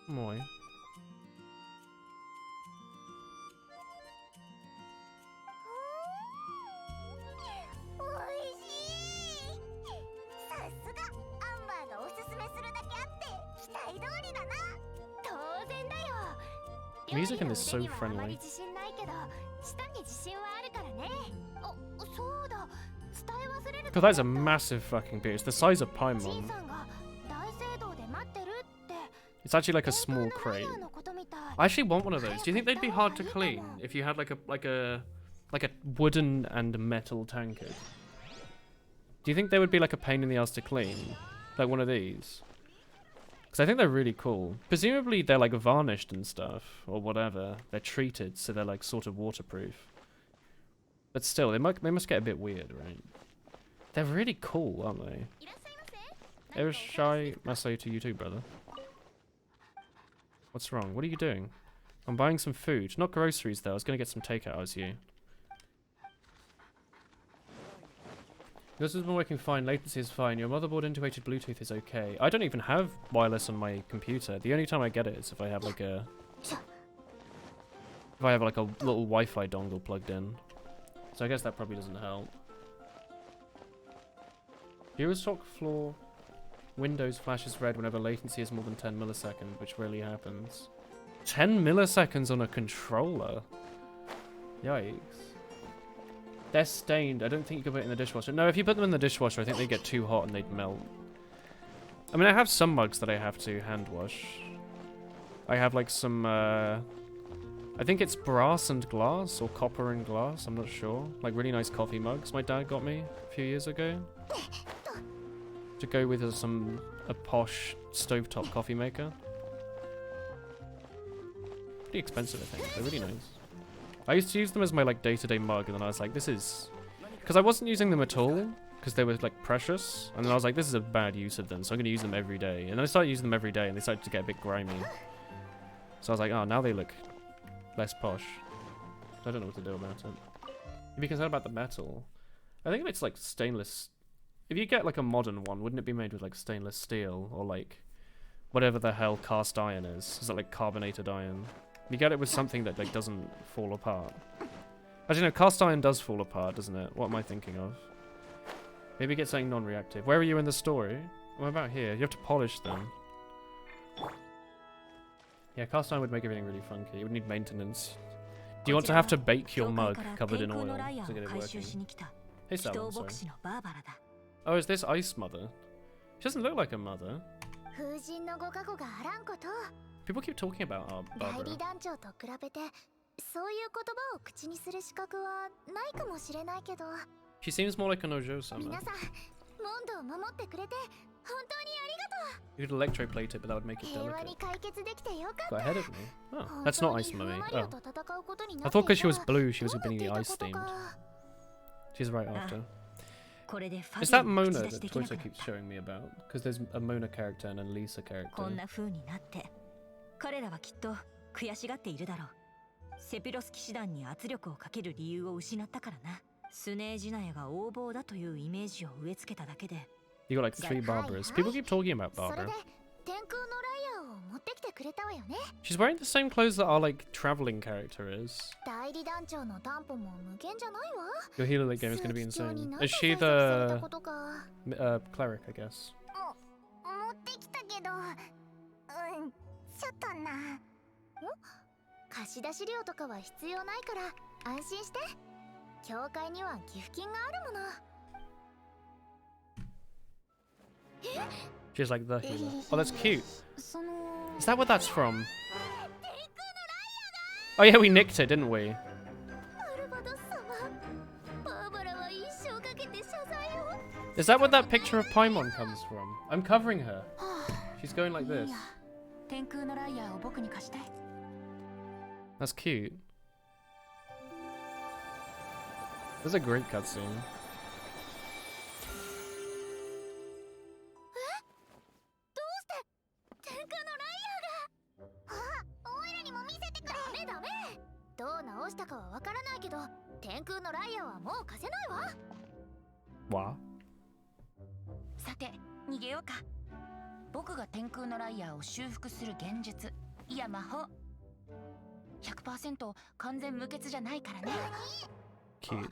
Moi. Music in this is so friendly. God, that is a massive fucking beer. It's the size of Paimon. It's actually like a small crate. I actually want one of those. Do you think they'd be hard to clean if you had like a wooden and metal tankard? Do you think they would be like a pain in the ass to clean? Like one of these? Because I think they're really cool. Presumably they're like varnished and stuff, or whatever. They're treated, so they're like sort of waterproof. But still, they must get a bit weird, right? They're really cool, aren't they? Erishai Maso to you too, brother. What's wrong? What are you doing? I'm buying some food. Not groceries, though. I was going to get some takeout as you. This has been working fine. Latency is fine. Your motherboard integrated Bluetooth is okay. I don't even have wireless on my computer. The only time I get it is if I have like a... If I have like a little Wi-Fi dongle plugged in. So I guess that probably doesn't help. Eurostock floor Windows flashes red whenever latency is more than 10 milliseconds, which rarely happens. 10 milliseconds on a controller? Yikes. They're stained. I don't think you can put it in the dishwasher. No, if you put them in the dishwasher, I think they get too hot and they'd melt. I mean, I have some mugs that I have to hand wash. I have like some, I think it's brass and glass, or copper and glass, I'm not sure. Like really nice coffee mugs my dad got me a few years ago. To go with a posh stovetop coffee maker. Pretty expensive, I think. They're really nice. I used to use them as my like day-to-day mug, and then I was like, this is... Because I wasn't using them at all, because they were like precious. And then I was like, this is a bad use of them, so I'm going to use them every day. And then I started using them every day, and they started to get a bit grimy. So I was like, oh, now they look less posh. So I don't know what to do about it. If you concerned about the metal, I think if it's like stainless... If you get like a modern one, wouldn't it be made with like stainless steel or like whatever the hell cast iron is? Is it like carbonated iron? You get it with something that like doesn't fall apart. Actually no, cast iron does fall apart, doesn't it? What am I thinking of? Maybe get something non-reactive. Where are you in the story? I'm about here. You have to polish them. Yeah, cast iron would make everything really funky. It would need maintenance. Do you want to have to bake your mug covered in oil to get it working? Hey Salmon, sorry. Oh, is this Ice Mother? She doesn't look like a mother. People keep talking about our Barbara. She seems more like an Ojo-sama. You could electroplate it, but that would make it delicate. Got ahead of me. Oh, that's not Ice Mummy. Oh. I thought because she was blue, she was being the ice themed. She's right after. Is that Mona that Twitter keeps showing me about? Because there's a Mona character and a Lisa character. You got like 3 Barbaras. People keep talking about Barbara. くれたわよね。 She's wearing the same clothes that our like traveling character is. 代理団長の担保も無限じゃないわ。 Your healer late game is going to be 数奇鏡に insane. なんで Is she 採石された the ことか。 cleric, I guess? 持ってきたけど、ちょっとな。貸し出し料とかは必要ないから安心して。教会には寄付金があるもの。 She's like the healer. Oh, that's cute. その Is that what that's from? Oh yeah, we nicked it, didn't we? アルバドス様、バーバラは一生かけて謝罪を。 Is that what that picture of Paimon comes from? I'm covering her. She's going like いい this. や、天空のライアーを僕に貸して。 That's cute. That's a great cutscene. 天空のライアーが。おいらにも見せてくれ。ダメダメ。どう直したかはわからないけど、天空のライアーはもう貸せないわ。 Wow. さて、逃げようか。僕が天空のライアーを修復する現実、いや魔法。100% 完全無欠じゃないからね。 Cute.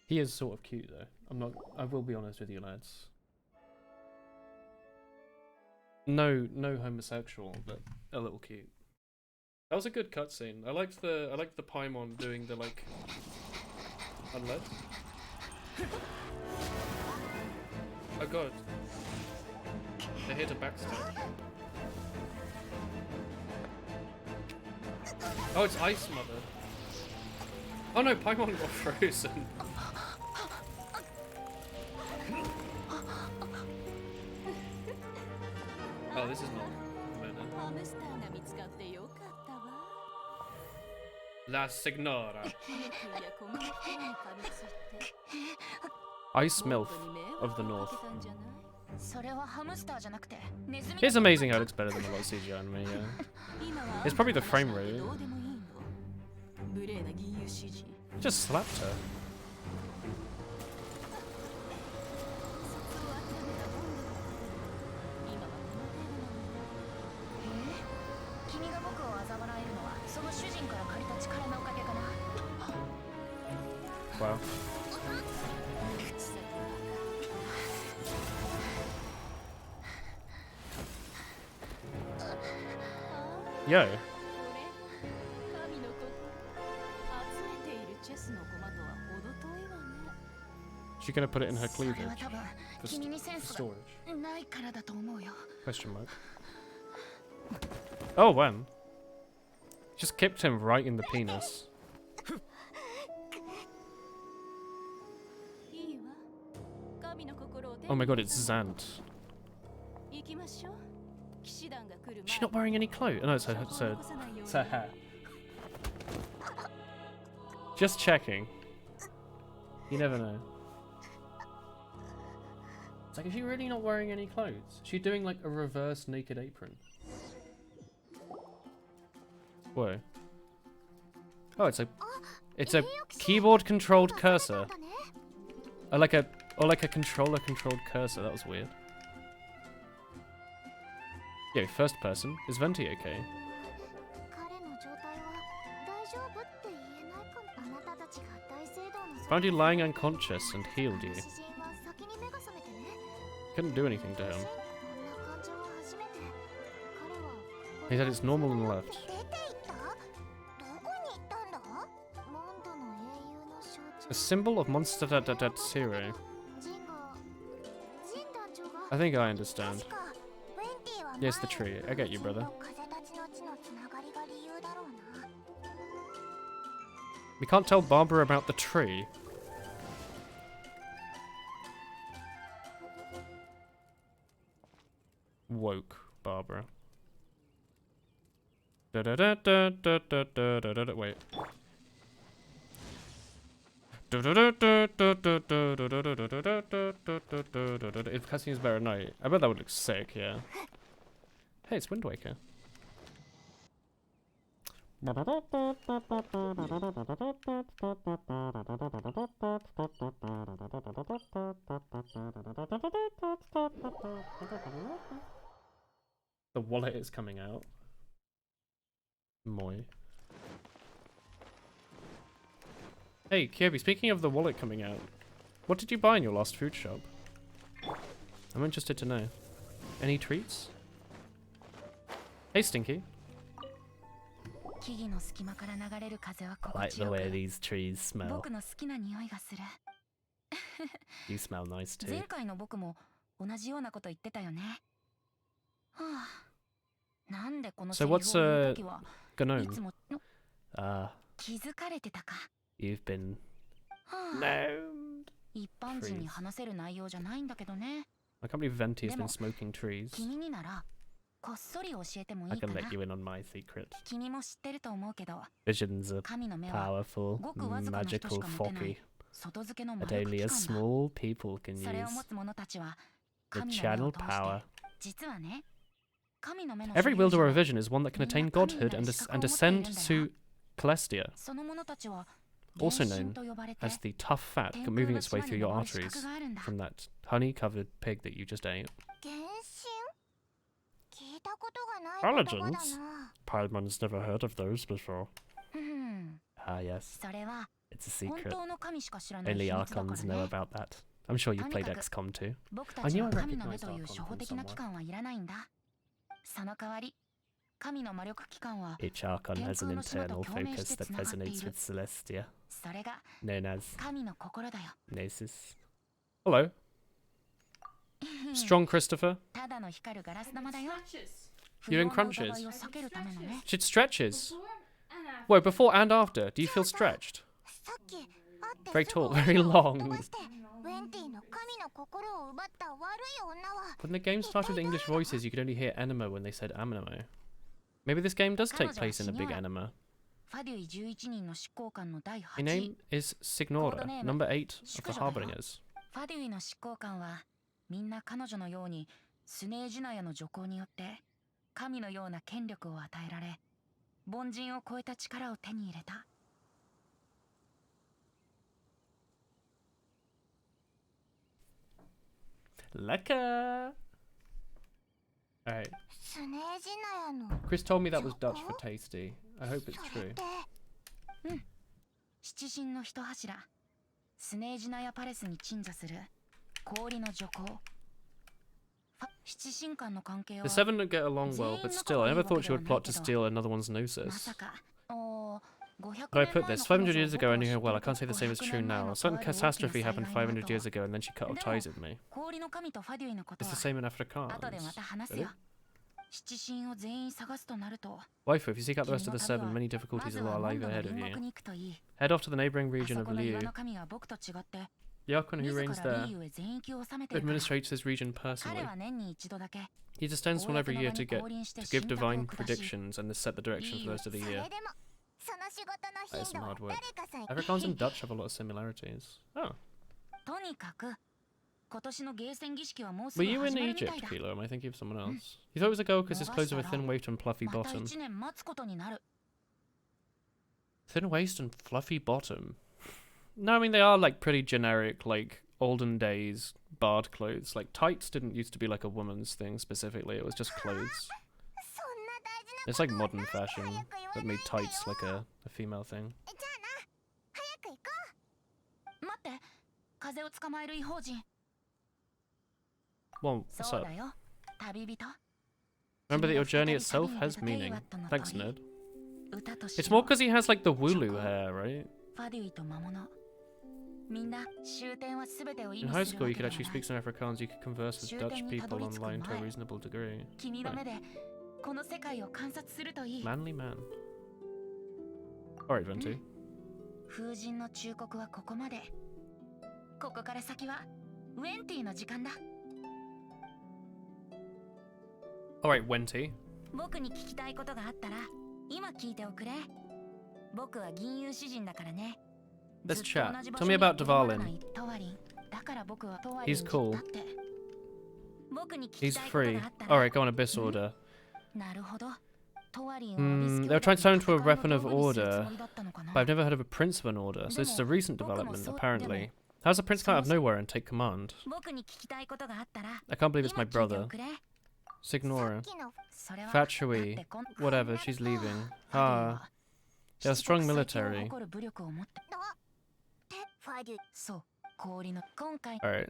He is sort of cute though. I will be honest with you lads. No homosexual, but a little cute. That was a good cutscene. I liked the Paimon doing the like unled. Oh god. They're here to backstab. Oh, it's Ice Mother. Oh no, Paimon got frozen. Oh, this is not murder. La Signora. Ice MILF of the North. それはハムスターじゃなくてネズミ。 It's amazing how it looks better than a lot of CGI anime, yeah. It's probably the frame rate. Just slapped her. 君が僕を嘲笑えるのはその主人から借りた力のおかげかな。 Wow. Yo. She's gonna put it in her それは cleavage 多分 for, 君にセン for ス storage. がないからだと思うよ。 Question mark. Oh, when? Just kicked him right in the penis. Oh my god, it's Zant. She's not wearing any clothes. No, it's her hair. Just checking. You never know. It's like, is she really not wearing any clothes? Is she doing like a reverse naked apron? Whoa. Oh, it's a keyboard controlled cursor. Or like a controller controlled cursor. That was weird. Yo, first person. Is Venti okay? 彼の状態は大丈夫って言えないかも。あなたたちが大聖堂の Found you lying unconscious and healed you. 詩人は先に目が覚めてね。 Couldn't do anything to him. こんな感情は初めて。彼は He said it's normal and left. 出て行った？どこに行ったんだ？モンドの英雄の象徴。 A symbol of monster zero. ジン団長が I think I understand. 確かウェンティは Yes, the tree. I get you, brother. 風立ちの地のつながりが理由だろうな。 We can't tell Barbara about the tree. Woke Barbara. Wait. If cutscene is better at night, I bet that would look sick, yeah. Hey, it's Wind Waker. The wallet is coming out. Moi. Hey, Kirby, speaking of the wallet coming out, what did you buy in your last food shop? I'm interested to know. Any treats? Hey, Stinky. I like the way these trees smell. You smell nice too. So what's Gnome? You've been gnomed. I can't believe Venti's been smoking trees. I can let you in on my secret. Visions are powerful, magical, foggy, that only a small people can use. The channel power. Every wielder of a vision is one that can attain godhood and ascend to Celestia, also known as the tough fat moving its way through your arteries from that honey-covered pig that you just ate. Paladins? Paladin's never heard of those before. Ah yes, it's a secret. Only Archons know about that. I'm sure you've played XCOM too. I knew I recognized Archon from somewhere. Each Archon has an internal focus that resonates with Celestia, known as Gnosis. Hello. Strong Christopher. You're in crunches. It stretches. Whoa, before and after. Do you feel stretched? Very tall, very long. When the game started with English voices, you could only hear Enema when they said Animo. Maybe this game does take place in a big Enema. My name is Signora, number 8 of the Harbingers. みんな彼女のようにスネージナヤの助行によって神のような権力を与えられ凡人を超えた力を手に入れた。Lekker! Alright. Chris told me that was Dutch for tasty. I hope it's true. 七神の一柱スネージナヤパレスに鎮座する The seven don't get along well, but still, I never thought she would plot to steal another one's gnosis. But I put this, 500 years ago I knew her well, I can't say the same is true now. A certain catastrophe happened 500 years ago and then she cut off ties with me. It's the same in Afrikaans. Really? Waifu, if you seek out the rest of the seven, many difficulties are lying ahead of you. Head off to the neighbouring region of Liu. The Archon who reigns there administrates his region personally. He descends one every year to give divine predictions and to set the direction for the rest of the year. That is some hard work. Afrikaans and Dutch have a lot of similarities. Oh. Were you in Egypt, Kilo? Am I thinking of someone else? You thought it was a girl because his clothes have a thin waist and fluffy bottom. Thin waist and fluffy bottom? No, I mean, they are, like, pretty generic, like, olden days bard clothes. Like, tights didn't used to be, like, a woman's thing specifically. It was just clothes. It's like modern fashion that made tights, like, a female thing. Well, what's up? Remember that your journey itself has meaning. Thanks, nerd. It's more because he has, like, the Wooloo hair, right? In high school, you could actually speak some Afrikaans. You could converse with Dutch people online to a reasonable degree. Right. Manly man. Alright, Venti. Alright, Wenty. Let's chat. Tell me about Dvalin. He's cool. He's free. Alright, go on Abyss Order. They were trying to turn into a weapon of order, but I've never heard of a prince of an order, so this is a recent development, apparently. How does a prince come out of nowhere and take command? I can't believe it's my brother. Signora. Fatui. Whatever, she's leaving. Ah. They are strong military. Alright.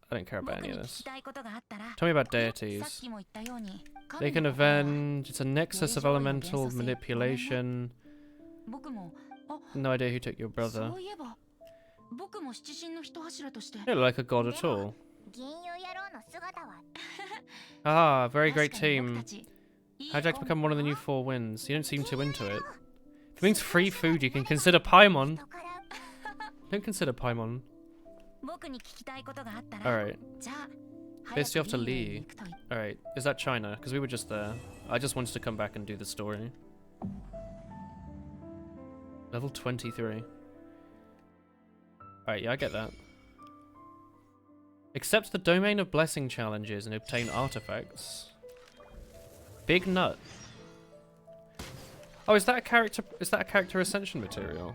I don't care about any of this. Tell me about deities. They can avenge. It's a nexus of elemental manipulation. No idea who took your brother. You don't look like a god at all. Ah, very great team. How'd you like to become one of the new 4 winds? You don't seem too into it. If it means free food, you can consider Paimon. Don't consider Paimon. Alright. Basically off to Lee. Alright, is that China? Because we were just there. I just wanted to come back and do the story. Level 23. Alright, yeah, I get that. Accept the Domain of Blessing challenges and obtain artifacts. Big Nut. Oh, is that a character ascension material?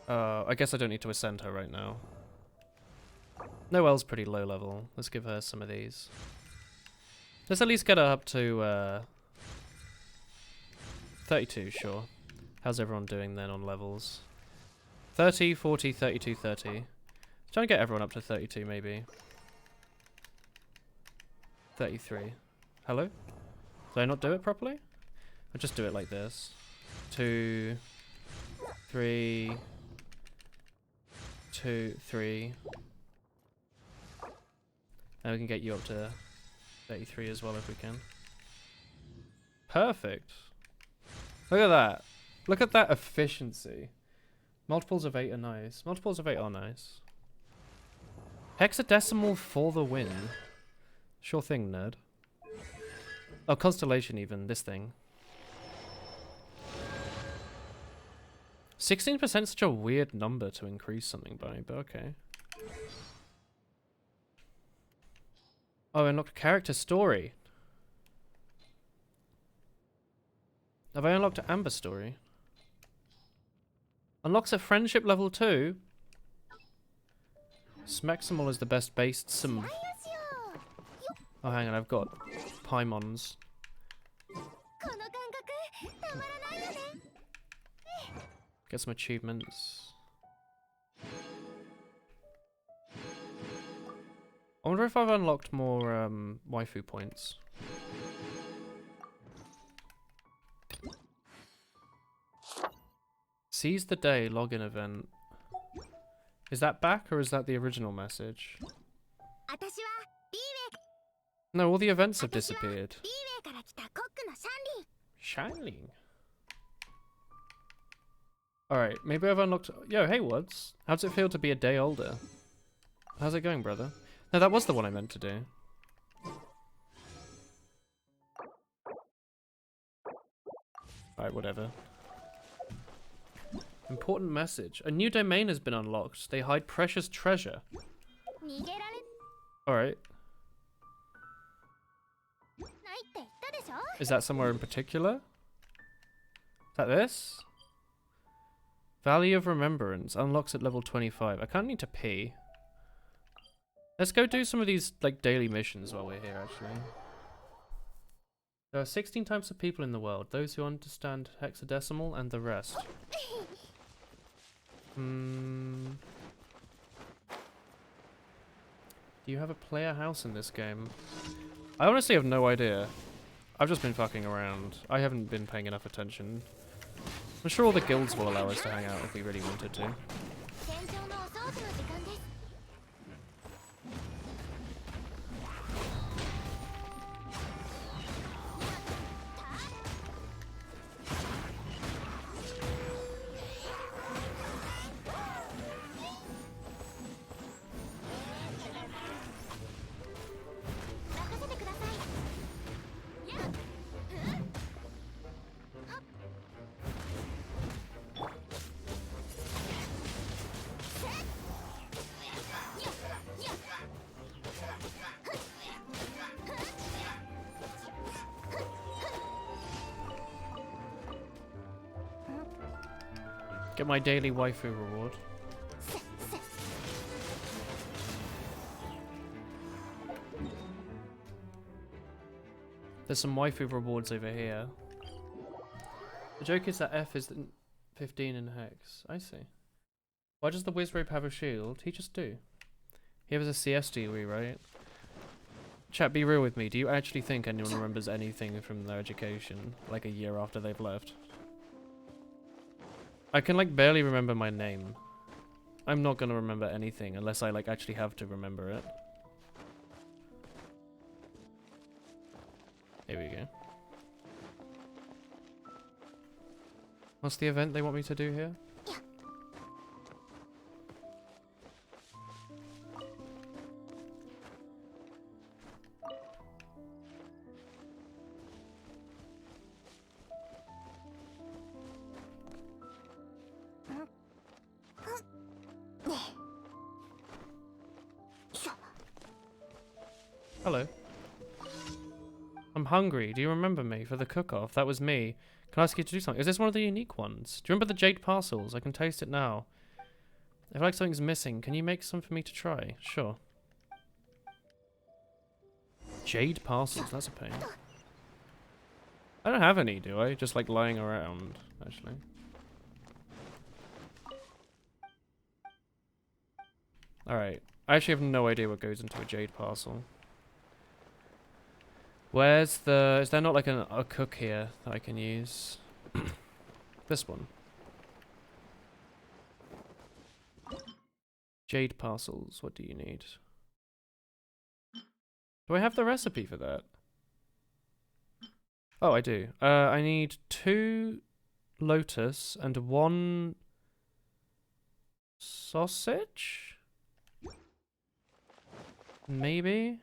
I guess I don't need to ascend her right now. Noelle's pretty low level. Let's give her some of these. Let's at least get her up to 32, sure. How's everyone doing then on levels? 30, 40, 32, 30. Trying to get everyone up to 32 maybe. 33. Hello? Did I not do it properly? I'll just do it like this. 2, 3, 2, 3. And we can get you up to 33 as well if we can. Perfect. Look at that. Look at that efficiency. Multiples of 8 are nice. Multiples of 8 are nice. Hexadecimal for the win. Sure thing, nerd. Oh, constellation even. This thing. 16% such a weird number to increase something by, but okay. Oh, unlocked character story. Have I unlocked Amber story? Unlocks a friendship level 2. Smaximal is the best based sim. Oh, hang on, I've got Paimons. Get some achievements. I wonder if I've unlocked more waifu points. Seize the day login event. Is that back or is that the original message? No, all the events have disappeared. Shining. Alright, maybe I've unlocked... Yo, hey, Woods. How does it feel to be a day older? How's it going, brother? No, that was the one I meant to do. Alright, whatever. Important message. A new domain has been unlocked. They hide precious treasure. Alright. Is that somewhere in particular? Is that this? Valley of Remembrance. Unlocks at level 25. I kind of need to pee. Let's go do some of these like daily missions while we're here, actually. There are 16 types of people in the world. Those who understand hexadecimal and the rest. Do you have a player house in this game? I honestly have no idea. I've just been fucking around. I haven't been paying enough attention. I'm sure all the guilds will allow us to hang out if we really wanted to. Get my daily waifu reward. There's some waifu rewards over here. The joke is that F is 15 in Hex. I see. Why does the Wizrobe have a shield? He just do. He has a CSD rewrite. Chat, be real with me. Do you actually think anyone remembers anything from their education, like a year after they've left? I can like barely remember my name. I'm not gonna remember anything unless I like actually have to remember it. Here we go. What's the event they want me to do here? Hello. I'm hungry. Do you remember me for the cook-off? That was me. Can I ask you to do something? Is this one of the unique ones? Do you remember the jade parcels? I can taste it now. If like something's missing, can you make some for me to try? Sure. Jade parcels, that's a pain. I don't have any, do I? Just like lying around, actually. Alright. I actually have no idea what goes into a jade parcel. Where's the... Is there not like a cook here that I can use? This one. Jade parcels, what do you need? Do I have the recipe for that? Oh, I do. I need 2 lotus and 1 sausage? Maybe?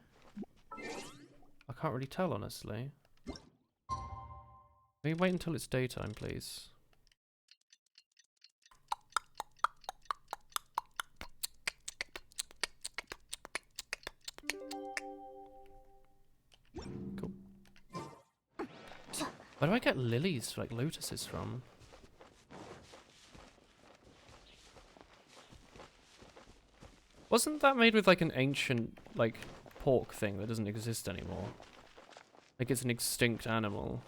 I can't really tell, honestly. Can we wait until it's daytime, please? Cool. Where do I get lilies, like lotuses, from? Wasn't that made with like an ancient, like, pork thing that doesn't exist anymore? Like it's an extinct animal.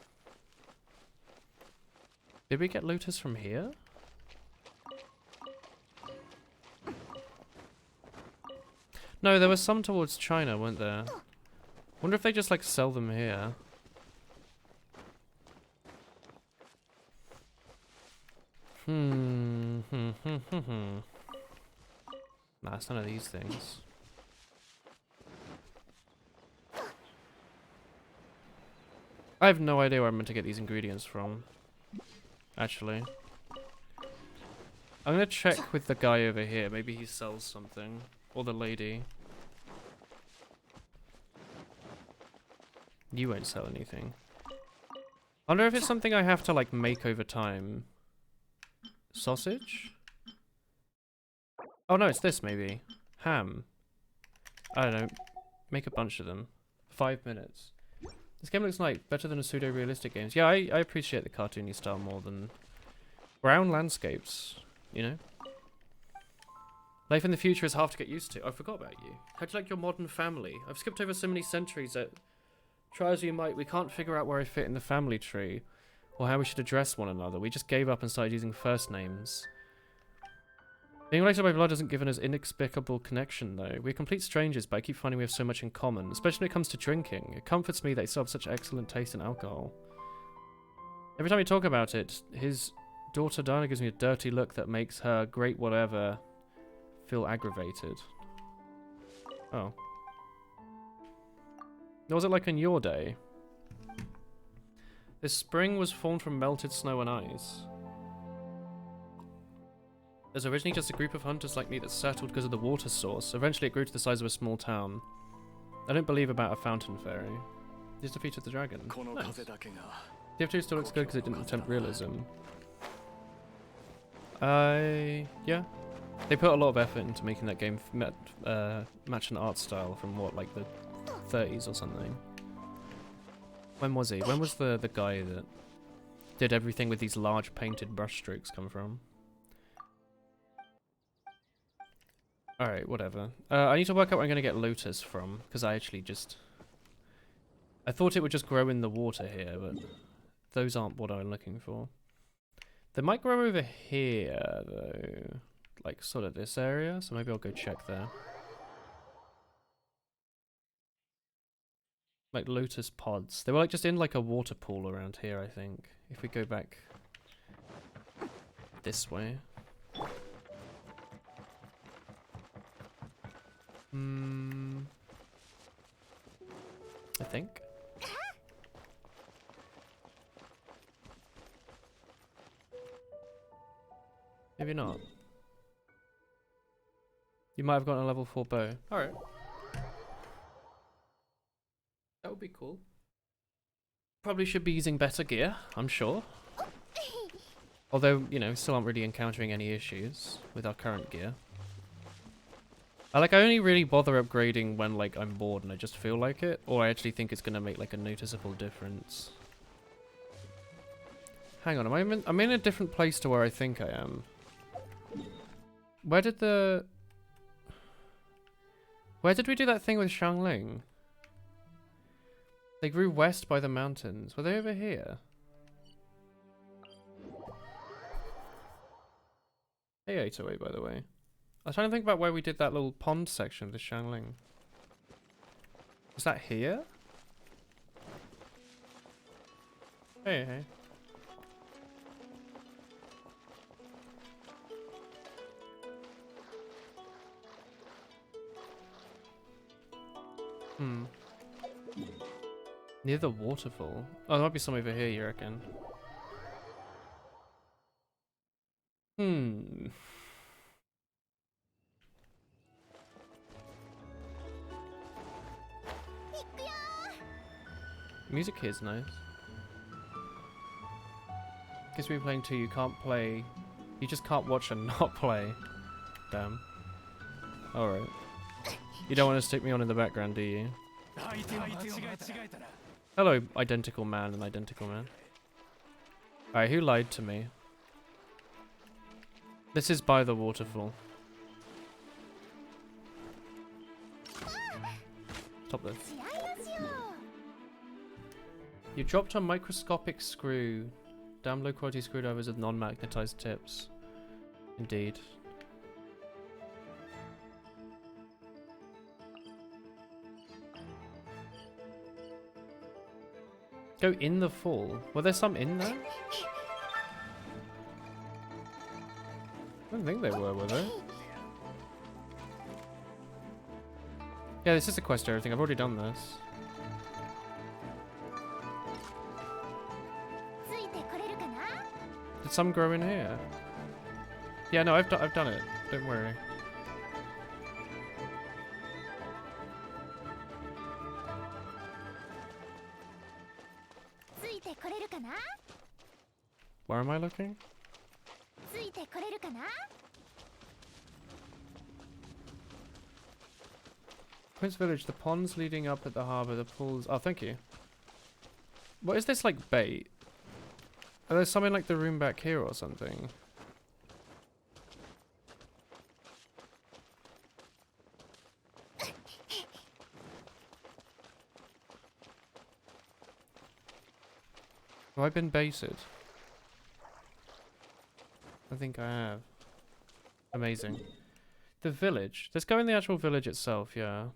Did we get lotus from here? No, there were some towards China, weren't there? Wonder if they just like sell them here. Nah, it's none of these things. I have no idea where I'm meant to get these ingredients from. Actually. I'm gonna check with the guy over here. Maybe he sells something. Or the lady. You won't sell anything. I wonder if it's something I have to like make over time. Sausage? Oh no, it's this maybe. Ham. I don't know. Make a bunch of them. 5 minutes. This game looks like better than a pseudo-realistic games. Yeah, I appreciate the cartoony style more than brown landscapes, you know? Life in the future is hard to get used to. I forgot about you. How do you like your modern family? I've skipped over so many centuries that, try as you might, we can't figure out where I fit in the family tree, or how we should address one another. We just gave up and started using first names. Being related by blood hasn't given us inexplicable connection, though. We're complete strangers, but I keep finding we have so much in common, especially when it comes to drinking. It comforts me that you still have such excellent taste in alcohol. Every time we talk about it, his daughter Diana gives me a dirty look that makes her great whatever feel aggravated. Oh. What was it like on your day? This spring was formed from melted snow and ice. It was originally just a group of hunters like me that settled because of the water source. Eventually it grew to the size of a small town. I don't believe about a fountain fairy. Just defeated the dragon. Nice. TF2 still looks good because it didn't attempt realism. Yeah. They put a lot of effort into making that game match an art style from what, like the 30s or something. When was he? When was the guy that did everything with these large painted brushstrokes come from? Alright, whatever. I need to work out where I'm going to get Lotus from, because I actually just... I thought it would just grow in the water here, but those aren't what I'm looking for. They might grow over here, though. Like, sort of this area, so maybe I'll go check there. Like Lotus pods. They were like just in like a water pool around here, I think. If we go back this way. I think. Maybe not. You might have gotten a level 4 bow. Alright. That would be cool. Probably should be using better gear, I'm sure. Although, you know, still aren't really encountering any issues with our current gear. I only really bother upgrading when, like, I'm bored and I just feel like it, or I actually think it's gonna make, like, a noticeable difference. Hang on, I'm in a different place to where I think I am. Where did we do that thing with Xiangling? They grew west by the mountains. Were they over here? Hey, 808, by the way. I was trying to think about where we did that little pond section of the Xiangling. Is that here? Hey, hey. Near the waterfall. Oh, there might be some over here, you reckon? Music here is nice. Guess we're playing too, you can't play... You just can't watch and not play. Damn. Alright. You don't want to stick me on in the background, do you? Hello, identical man and identical man. Alright, who lied to me? This is by the waterfall. Stop this. You dropped a microscopic screw. Damn low quality screwdrivers with non-magnetized tips. Indeed. Go in the fall. Were there some in there? I don't think they were they? Yeah, this is a quest area thing. I've already done this. Did some grow in here? Yeah, no, I've done it. Don't worry. Where am I looking? Prince Village, the ponds leading up at the harbour, the pools... Oh, thank you. What is this, like, bait? Are there some in, like, the room back here or something? Have I been baited? I think I have. Amazing. The village. Let's go in the actual village itself, yeah.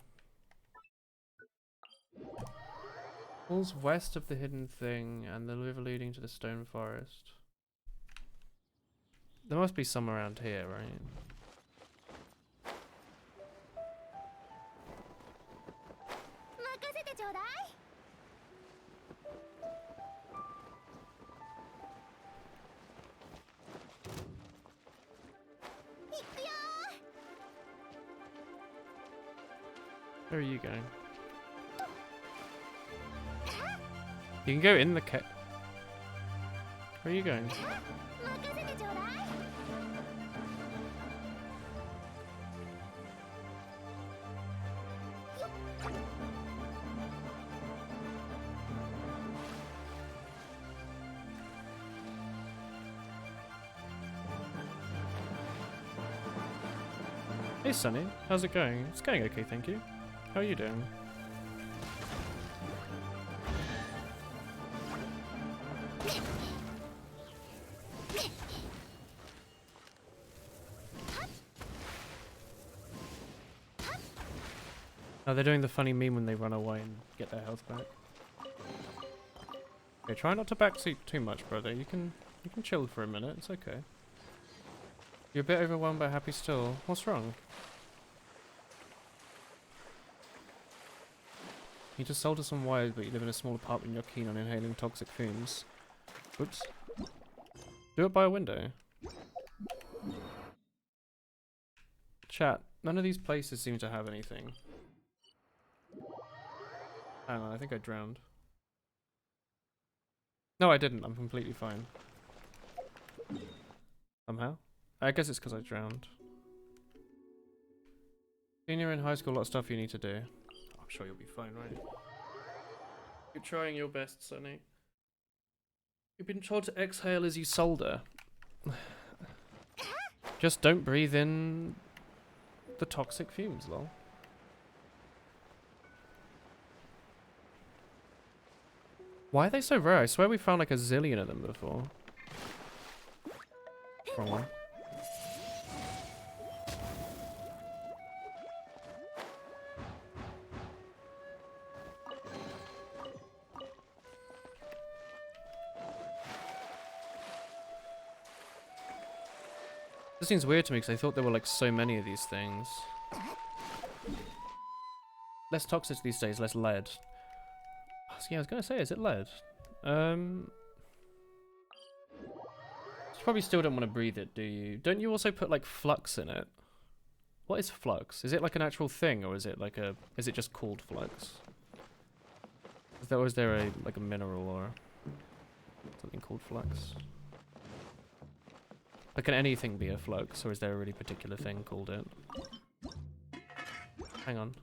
Falls west of the hidden thing and the river leading to the stone forest. There must be some around here, right? Where are you going? You can go in the ca- Where are you going? Hey Sunny, how's it going? It's going okay, thank you. How are you doing? Oh, they're doing the funny meme when they run away and get their health back. Okay, try not to backseat too much, brother. You can chill for a minute. It's okay. You're a bit overwhelmed but happy still. What's wrong? You just sold us some wires, but you live in a small apartment and you're keen on inhaling toxic fumes. Oops. Do it by a window. Chat, none of these places seem to have anything. Hang on, I think I drowned. No, I didn't. I'm completely fine. Somehow. I guess it's because I drowned. Senior in high school, a lot of stuff you need to do. I'm sure you'll be fine, right? You're trying your best, Sonny. You've been told to exhale as you solder. Just don't breathe in the toxic fumes, lol. Why are they so rare? I swear we found like a zillion of them before. Wrong one. This seems weird to me because I thought there were like so many of these things. Less toxic these days, less lead. Yeah, I was gonna say, is it lead? You probably still don't want to breathe it, do you? Don't you also put like flux in it? What is flux? Is it like an actual thing, or is it like a? Is it just called flux? Is there a like a mineral or something called flux? Like, can anything be a flux, or is there a really particular thing called it? Hang on.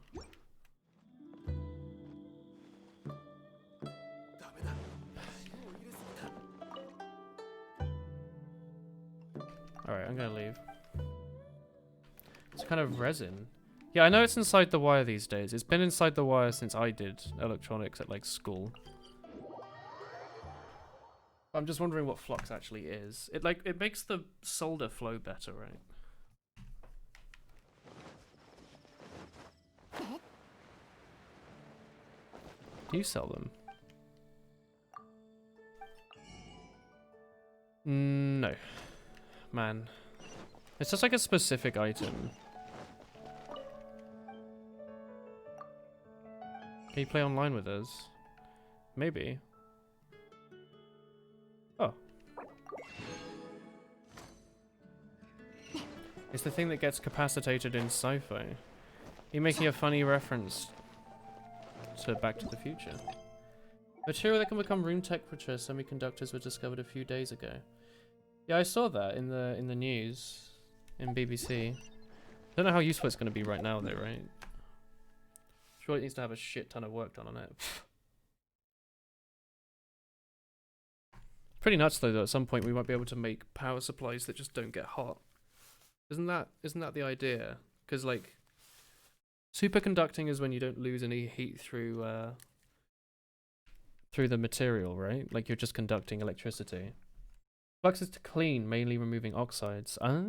Alright, I'm gonna leave. It's kind of resin. Yeah, I know it's inside the wire these days. It's been inside the wire since I did electronics at, like, school. I'm just wondering what flux actually is. It makes the solder flow better, right? Do you sell them? No. Man. It's just like a specific item. Can you play online with us? Maybe. Oh. It's the thing that gets capacitated in sci-fi. You're making a funny reference to Back to the Future. Material that can become room temperature semiconductors were discovered a few days ago. Yeah, I saw that in the news in BBC. Don't know how useful it's going to be right now though, right? Sure, it needs to have a shit ton of work done on it. Pretty nuts though that at some point we might be able to make power supplies that just don't get hot. Isn't that the idea? Because like superconducting is when you don't lose any heat through the material, right? Like you're just conducting electricity. Flux is to clean, mainly removing oxides. Ah.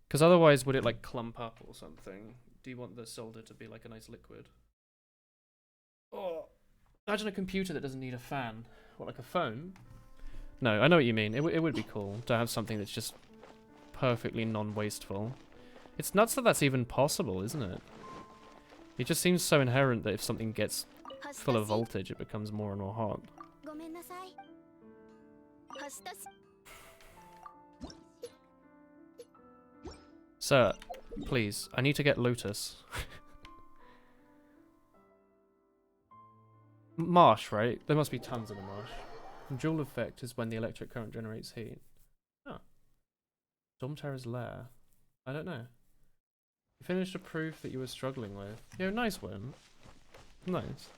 Because otherwise would it like clump up or something? Do you want the solder to be like a nice liquid? Oh, imagine a computer that doesn't need a fan. What, like a phone? No, I know what you mean. It would be cool to have something that's just perfectly non-wasteful. It's nuts that that's even possible, isn't it? It just seems so inherent that if something gets full of voltage, it becomes more and more hot. Sir, please, I need to get Lotus. Marsh, right? There must be tons in the marsh. Joule effect is when the electric current generates heat. Oh. Storm Terror's lair. I don't know. You finished a proof that you were struggling with. Yo, nice one. Nice.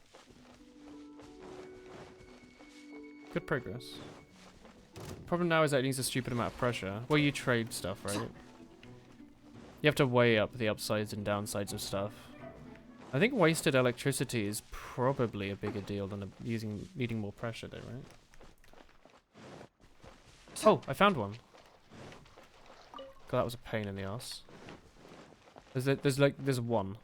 Good progress. Problem now is that it needs a stupid amount of pressure. Well, you trade stuff, right? You have to weigh up the upsides and downsides of stuff. I think wasted electricity is probably a bigger deal than needing more pressure though, right? Oh, I found one. God, that was a pain in the ass. There's one.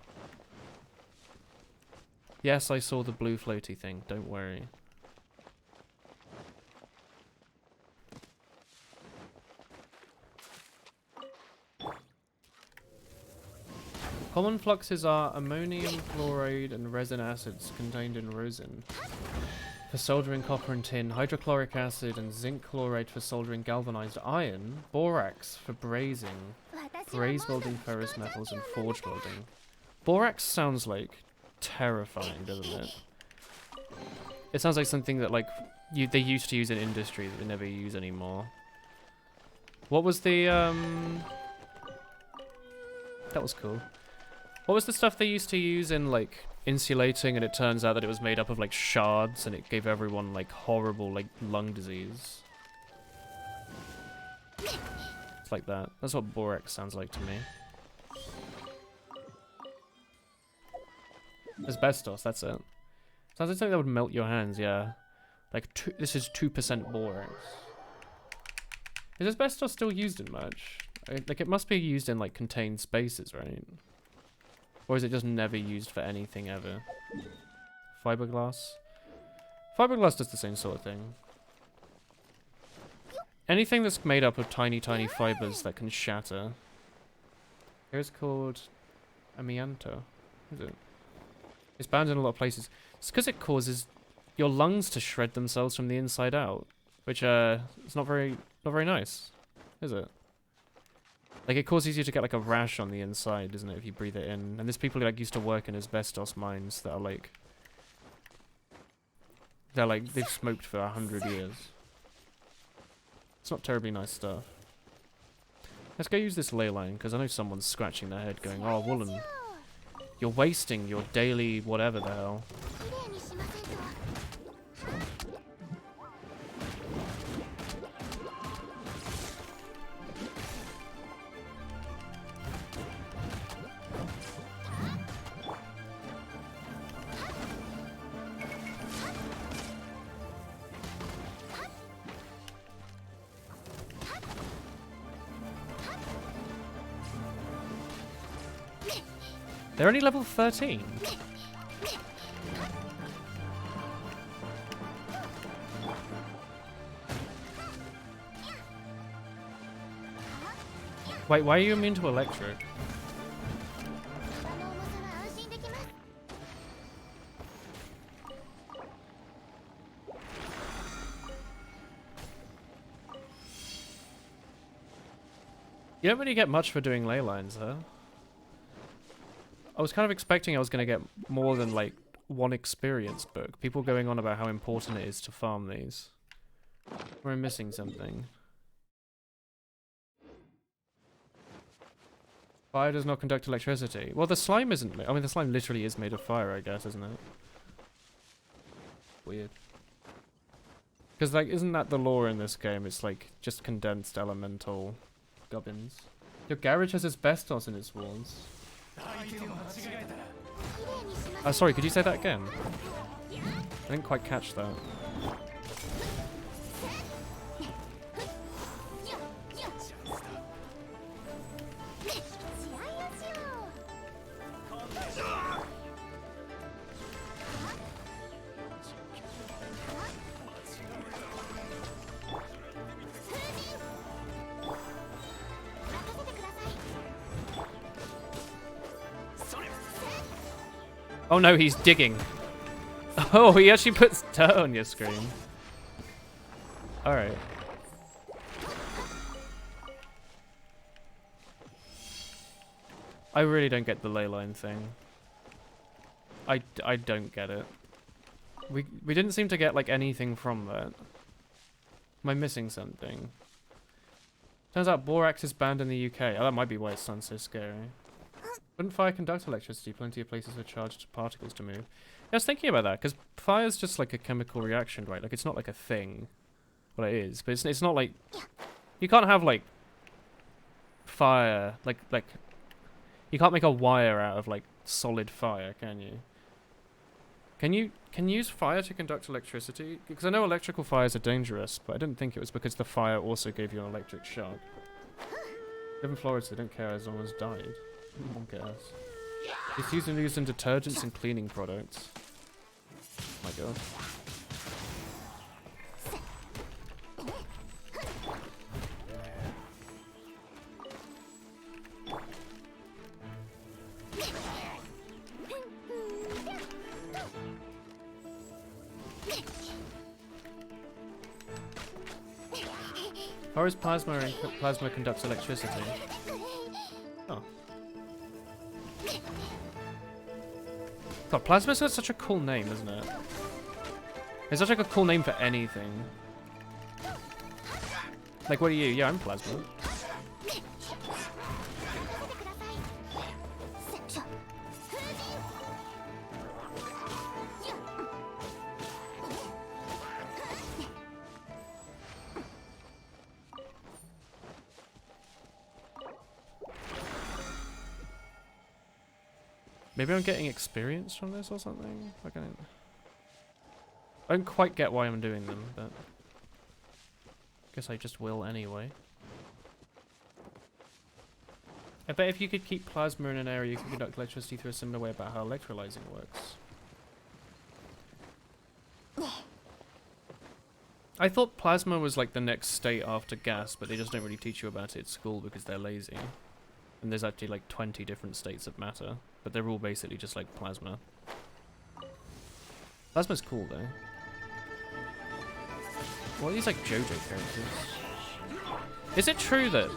Yes, I saw the blue floaty thing, don't worry. Common fluxes are ammonium chloride and resin acids contained in resin for soldering copper and tin, hydrochloric acid and zinc chloride for soldering galvanized iron, borax for brazing, braze welding ferrous metals, and forge welding. Borax sounds like terrifying, doesn't it? It sounds like something that like they used to use in industry that they never use anymore. What was the that was cool. What was the stuff they used to use in like insulating, and it turns out that it was made up of like shards and it gave everyone like horrible like lung disease? It's like that. That's what borax sounds like to me. Asbestos, that's it. Sounds like something that would melt your hands, yeah. Like, this is 2% borax. Is asbestos still used in much? Like, it must be used in, like, contained spaces, right? Or is it just never used for anything ever? Fiberglass? Fiberglass does the same sort of thing. Anything that's made up of tiny, tiny fibers that can shatter. Here's called amianto. Is it? It's banned in a lot of places. It's because it causes your lungs to shred themselves from the inside out, which it's not very nice, is it? Like, it causes you to get like a rash on the inside, isn't it, if you breathe it in? And there's people who like used to work in asbestos mines that are like, they've smoked for 100 years. It's not terribly nice stuff. Let's go use this ley line, because I know someone's scratching their head going, oh, Woolen, you're wasting your daily whatever the hell. They're only level 13. Wait, why are you immune to electric? You don't really get much for doing ley lines, huh? I was kind of expecting I was going to get more than, like, one experience book. People going on about how important it is to farm these. Or I'm missing something. Fire does not conduct electricity. Well, the slime isn't... I mean, the slime literally is made of fire, I guess, isn't it? Weird. Because, like, isn't that the lore in this game? It's, like, just condensed elemental gubbins. Your garage has asbestos in its walls. Sorry, could you say that again? I didn't quite catch that. Oh no, he's digging. Oh, he actually puts dirt on your screen. Alright. I really don't get the ley line thing. I don't get it. We didn't seem to get like anything from that. Am I missing something? Turns out borax is banned in the UK. Oh, that might be why it sounds so scary. Wouldn't fire conduct electricity? Plenty of places for charged particles to move. Yeah, I was thinking about that, because fire's just like a chemical reaction, right? Like, it's not like a thing. Well, it is, but it's not like... You can't have, like, fire, like You can't make a wire out of like solid fire, can you? Can you use fire to conduct electricity? Because I know electrical fires are dangerous, but I didn't think it was because the fire also gave you an electric shock. Live in Florida, they don't care as long as died. No one cares. It's usually used in detergents and cleaning products. Oh my god. How is plasma and plasma conducts electricity? Oh. God, plasma's got such a cool name, isn't it? It's such like a cool name for anything. Like, what are you? Yeah, I'm plasma. Maybe I'm getting experience from this or something? Like I don't quite get why I'm doing them, but guess I just will anyway. I bet if you could keep plasma in an area, you could conduct electricity through a similar way about how electrolyzing works. I thought plasma was like the next state after gas, but they just don't really teach you about it at school because they're lazy. And there's actually like 20 different states of matter, but they're all basically just like plasma. Plasma's cool though. What are these like JoJo characters? Is it true that...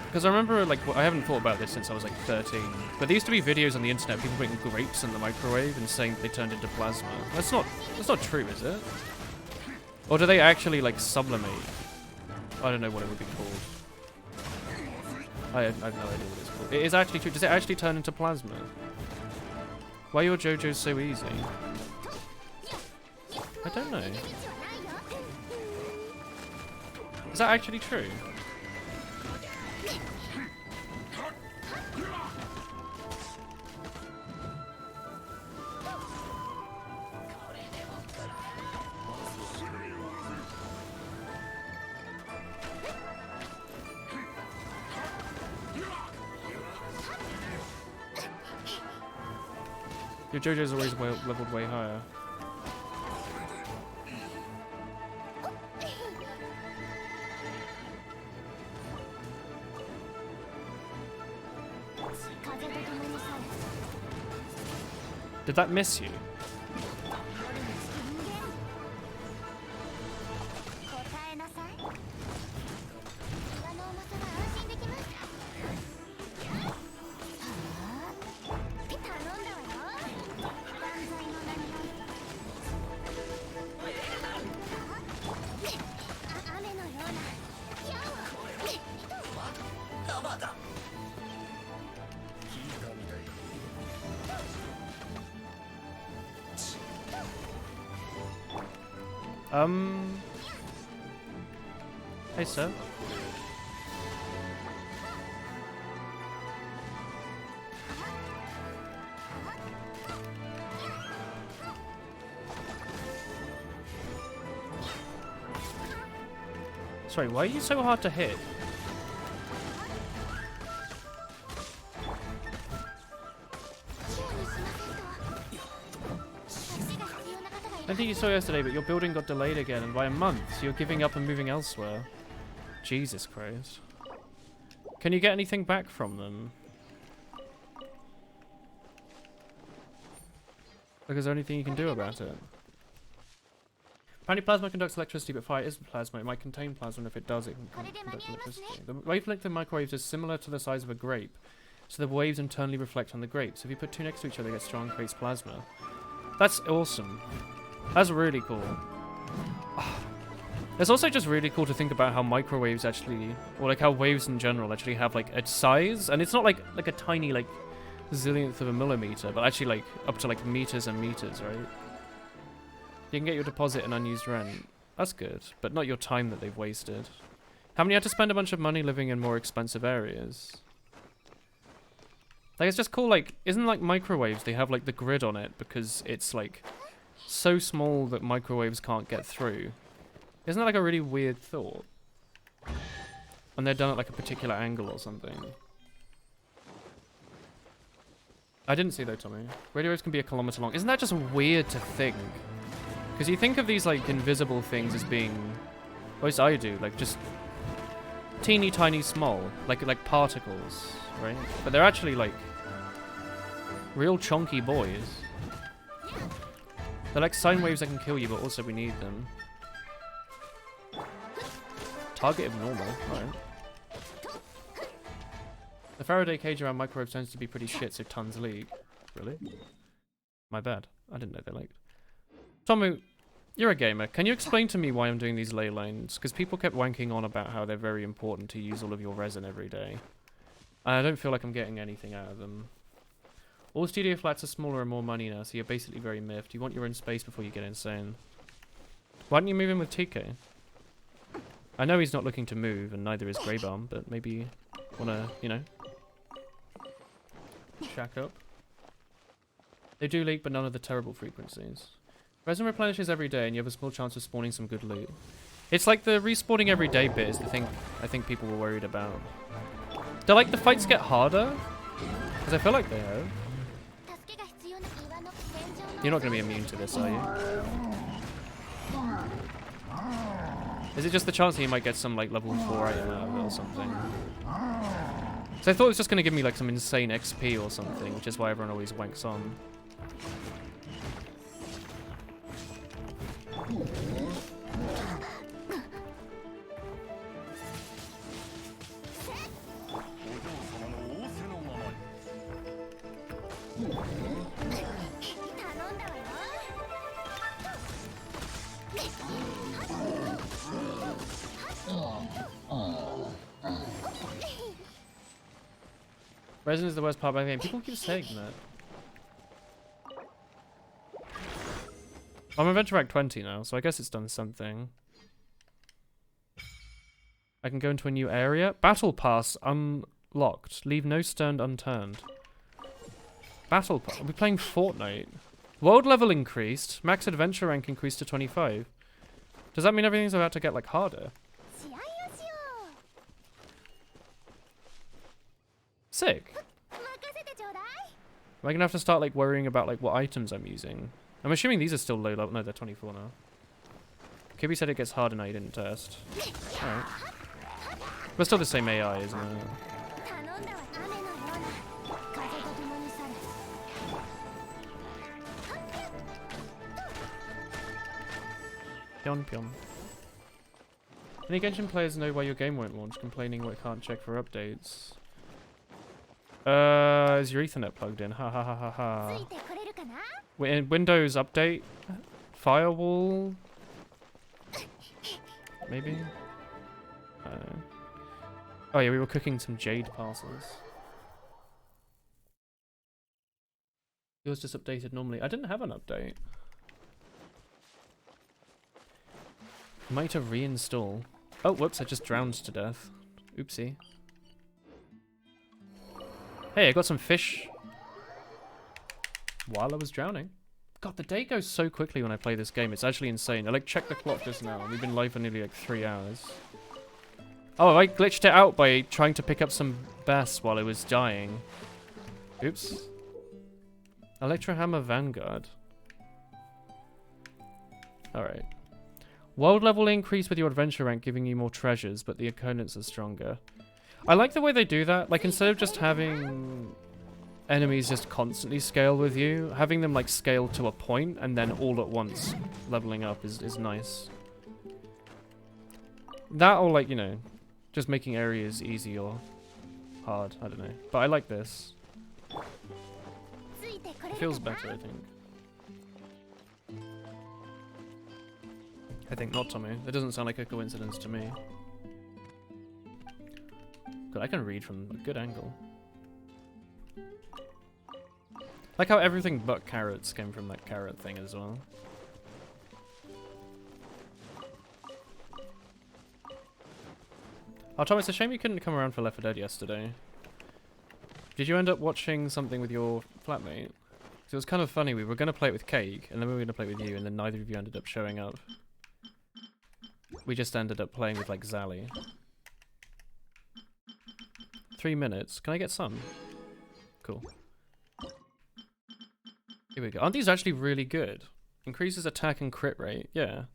Because I remember, like, I haven't thought about this since I was like 13, but there used to be videos on the internet of people putting grapes in the microwave and saying they turned into plasma. That's not true, is it? Or do they actually like sublimate? I don't know what it would be called. I have no idea what it's called. It is actually true. Does it actually turn into plasma? Why are your JoJo's so easy? I don't know. Is that actually true? Your JoJo's always leveled way higher. Did that miss you? Hey, sir. Sorry, why are you so hard to hit? I think you saw yesterday, but your building got delayed again, and by a month, so you're giving up and moving elsewhere. Jesus Christ. Can you get anything back from them? Like, is there anything you can do about it? Apparently plasma conducts electricity, but fire isn't plasma. It might contain plasma, and if it does, it can conduct electricity. The wavelength of microwaves is similar to the size of a grape, so the waves internally reflect on the grape. So if you put two next to each other, they get strong, creates plasma. That's awesome. That's really cool. It's also just really cool to think about how microwaves actually, or like how waves in general actually have like a size, and it's not like a tiny like zillionth of a millimeter, but actually like up to like meters and meters, right? You can get your deposit and unused rent. That's good, but not your time that they've wasted. How many had to spend a bunch of money living in more expensive areas? Like, it's just cool, like, isn't like microwaves, they have like the grid on it because it's like so small that microwaves can't get through. Isn't that like a really weird thought? And they're done at like a particular angle or something. I didn't see though, Tommy. Radio waves can be a kilometer long. Isn't that just weird to think? Because you think of these like invisible things as being, at least I do, like just teeny tiny small, like particles, right? But they're actually like real chunky boys. They're like sine waves that can kill you, but also we need them. Target of normal, alright. The Faraday cage around microwaves tends to be pretty shit, so tons leak. Really? My bad. I didn't know they leaked. Tomu, you're a gamer. Can you explain to me why I'm doing these ley lines? Because people kept wanking on about how they're very important to use all of your resin every day. And I don't feel like I'm getting anything out of them. All studio flats are smaller and more money now, so you're basically very miffed. You want your own space before you get insane. Why don't you move in with TK? I know he's not looking to move, and neither is Greybalm, but maybe wanna, you know, shack up. They do leak, but none of the terrible frequencies. Resin replenishes every day, and you have a small chance of spawning some good loot. It's like the respawning every day bit is the thing I think people were worried about. Do like the fights get harder? Because I feel like they have. You're not going to be immune to this, are you? Is it just the chance that you might get some like level 4 item out of it or something? So I thought it was just going to give me like some insane XP or something, which is why everyone always wanks on. Resin is the worst part of the game. People keep saying that. I'm adventure rank 20 now, so I guess it's done something. I can go into a new area. Battle pass unlocked. Leave no stone unturned. Battle pass. We're playing Fortnite. World level increased. Max adventure rank increased to 25. Does that mean everything's about to get like harder? Sick. Am I gonna have to start like worrying about like what items I'm using? I'm assuming these are still low level. No, they're 24 now. Kibby said it gets harder now. You didn't test. Alright. But still the same AI, isn't it? Pion pion. Any Genshin players know why your game won't launch, complaining what it can't check for updates. Is your Ethernet plugged in? Ha ha ha ha ha. Windows update? Firewall? Maybe? Oh yeah, we were cooking some jade parcels. Yours just updated normally. I didn't have an update. Might have reinstall. Oh, whoops, I just drowned to death. Oopsie. Hey, I got some fish while I was drowning. God, the day goes so quickly when I play this game. It's actually insane. I like checked the clock just now, and we've been live for nearly like 3 hours. Oh, I glitched it out by trying to pick up some bass while I was dying. Oops. Electrohammer Vanguard. Alright. World level increase with your adventure rank, giving you more treasures, but the opponents are stronger. I like the way they do that. Like, instead of just having enemies just constantly scale with you, having them, like, scale to a point and then all at once leveling up is nice. That or, like, you know, just making areas easy or hard. I don't know. But I like this. It feels better, I think. I think not, Tommy. That doesn't sound like a coincidence to me. God, I can read from a good angle. Like how everything but carrots came from that carrot thing as well. Oh, Tom, it's a shame you couldn't come around for Left 4 Dead yesterday. did you end up watching something with your flatmate? 'Cause it was kind of funny. We were going to play it with Cake, and then we were going to play it with you, and then neither of you ended up showing up. We just ended up playing with, like, Zally. 3 minutes. Can I get some? Cool. Here we go. Aren't these actually really good? Increases attack and crit rate. Yeah.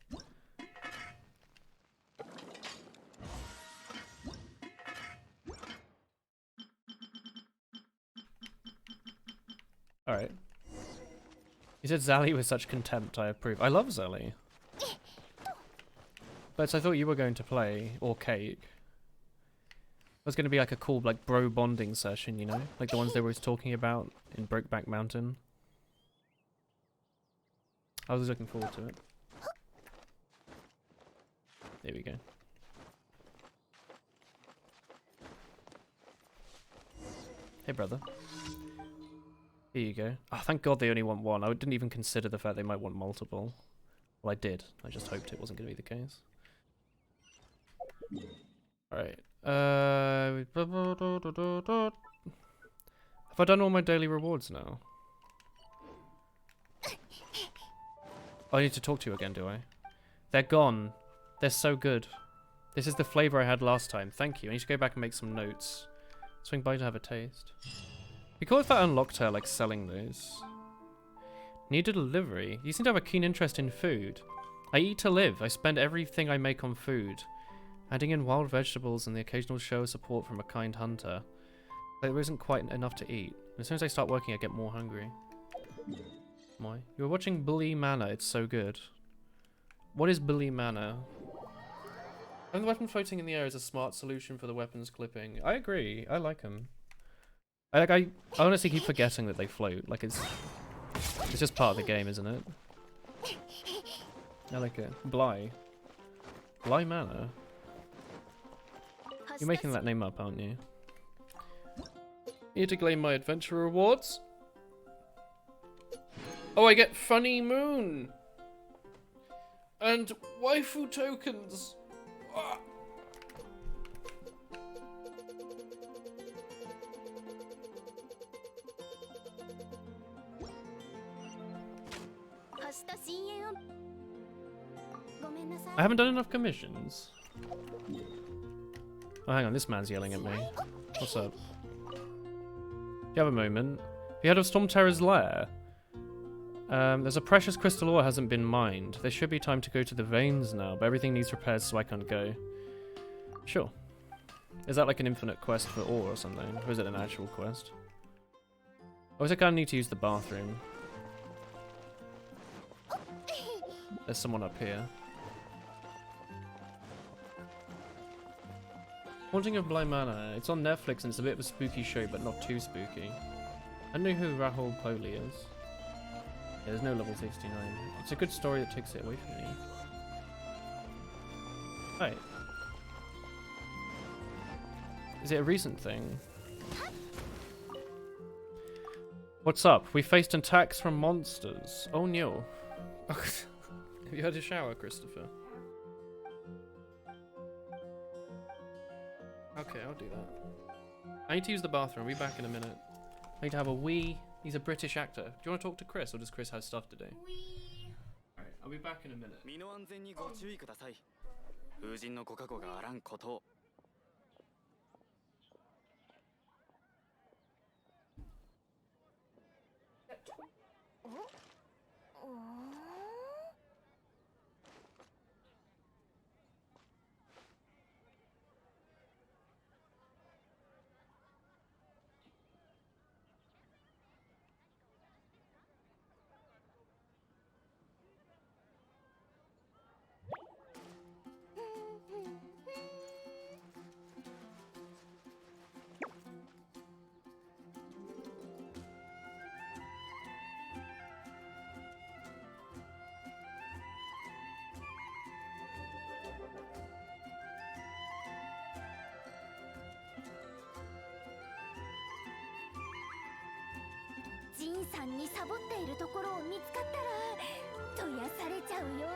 Alright. You said Zally with such contempt, I approve. I love Zally. But I thought you were going to play, or Cake. It was going to be like a cool, like, bro bonding session, you know? Like the ones they were talking about in Brokeback Mountain. I was looking forward to it. There we go. Hey, brother. Here you go. Oh, thank God they only want one. I didn't even consider the fact they might want multiple. Well, I did. I just hoped it wasn't going to be the case. Alright. Have I done all my daily rewards now? Oh, I need to talk to you again, do I? They're gone. They're so good. This is the flavor I had last time. Thank you. I need to go back and make some notes. Swing by to have a taste. Be cool if I unlocked her, like, selling those. Need a delivery. You seem to have a keen interest in food. I eat to live. I spend everything I make on food. Adding in wild vegetables and the occasional show of support from a kind hunter. But there isn't quite enough to eat. As soon as I start working, I get more hungry. Why? You're watching Bully Manor. It's so good. What is Bully Manor? And the weapon floating in the air is a smart solution for the weapons clipping. I agree. I like them. I honestly keep forgetting that they float. Like, it's just part of the game, isn't it? I like it. Bly Manor. You're making that name up, aren't you? Here to claim my adventure rewards. Oh, I get Funny Moon! And waifu tokens! Ah. I haven't done enough commissions. Oh, hang on, this man's yelling at me. What's up? You have a moment. Have you heard of Storm Terror's lair? There's a precious crystal ore hasn't been mined. There should be time to go to the veins now, but everything needs repairs so I can't go. Sure. Is that like an infinite quest for ore or something? Or is it an actual quest? Or is it gonna need to use the bathroom? There's someone up here. Haunting of Bly Manor. It's on Netflix and it's a bit of a spooky show, but not too spooky. I know who Rahul Poli is. Yeah, there's no level 69. It's a good story that takes it away from me. Right. Is it a recent thing? What's up? We faced attacks from monsters. Oh no. Have you had a shower, Christopher? Okay, I'll do that. I need to use the bathroom. I'll be back in a minute. I need to have a wee. He's a British actor. Do you want to talk to Chris, or does Chris have stuff to do? Alright, I'll be back in a minute. 身の安全にご注意ください。風神のご加護があらんことを。ジンさんにサボっているところを見つかったら、とやされちゃうよ。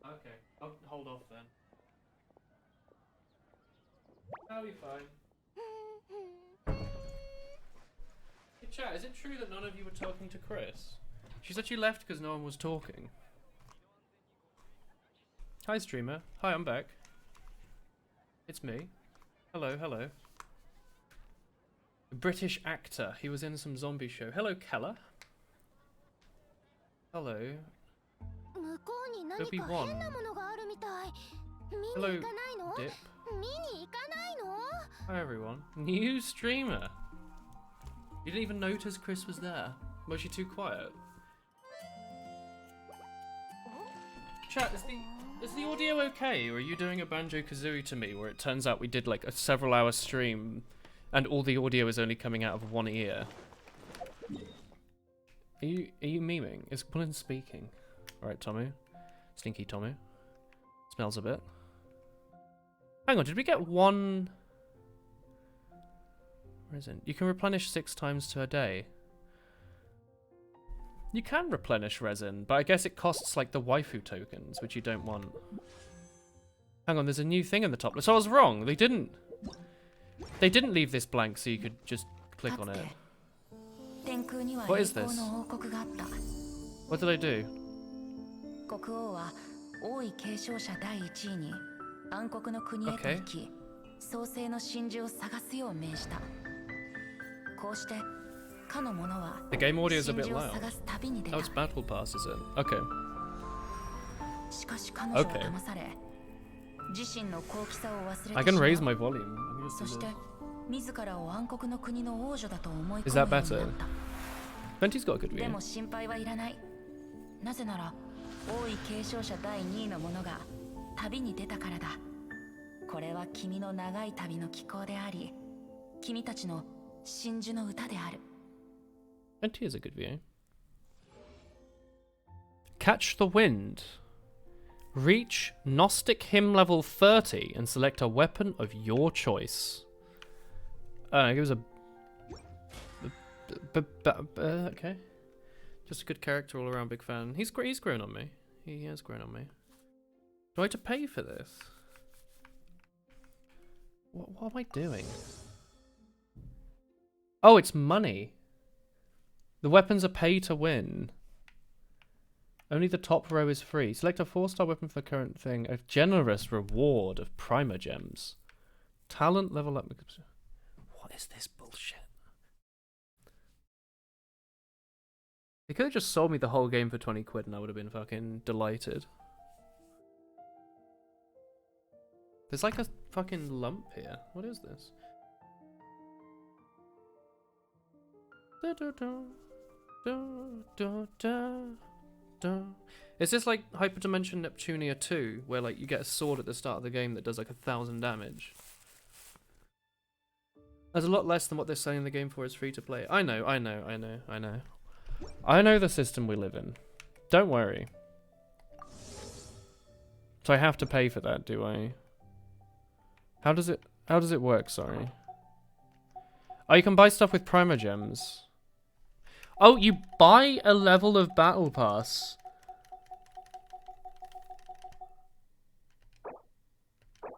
Okay, I'll hold off then. That'll be fine. Hey chat, is it true that none of you were talking to Chris? She said she left because no one was talking. Hi streamer. Hi, I'm back. It's me. Hello, hello. A British actor. He was in some zombie show. Hello, Keller. Hello. Obi-Wan. Hello, Dip. Hi everyone. New streamer. You didn't even notice Chris was there. Was she too quiet? Chat, is the audio okay? Or are you doing a Banjo-Kazooie to me where it turns out we did like a several hour stream and all the audio is only coming out of one ear? Are you memeing? Is Bullen speaking? Alright, Tommy. Stinky Tommy. Smells a bit. Hang on, did we get one resin? You can replenish 6 times per day. You can replenish resin, but I guess it costs like the waifu tokens, which you don't want. Hang on, there's a new thing in the top. So I was wrong. They didn't leave this blank so you could just click on it. What is this? What did I do? Okay. The game audio is a bit loud. Oh, it's battle pass, is it? Okay. Okay. I can raise my volume. Is that better? Venti's got a good view. なぜなら王位継承者第2位の者が旅に出たからだ。これは君の長い旅の寄稿であり、君たちの真珠の歌である。Venti is a good view. Catch the wind. Reach Gnostic Hymn level 30 and select a weapon of your choice. It was a... okay. Just a good character all around, big fan. He's grown on me. He has grown on me. Do I have to pay for this? What am I doing? Oh, it's money. The weapons are pay to win. Only the top row is free. Select a 4-star weapon for the current thing. A generous reward of primer gems. Talent level up. What is this bullshit? They could have just sold me the whole game for 20 quid and I would have been fucking delighted. There's like a fucking lump here. What is this? Is this like Hyperdimension Neptunia 2, where like you get a sword at the start of the game that does like 1,000 damage? There's a lot less than what they're selling the game for as free to play. I know. I know the system we live in. Don't worry. So I have to pay for that, do I? How does it work, sorry? Oh, you can buy stuff with primer gems. Oh, you buy a level of battle pass.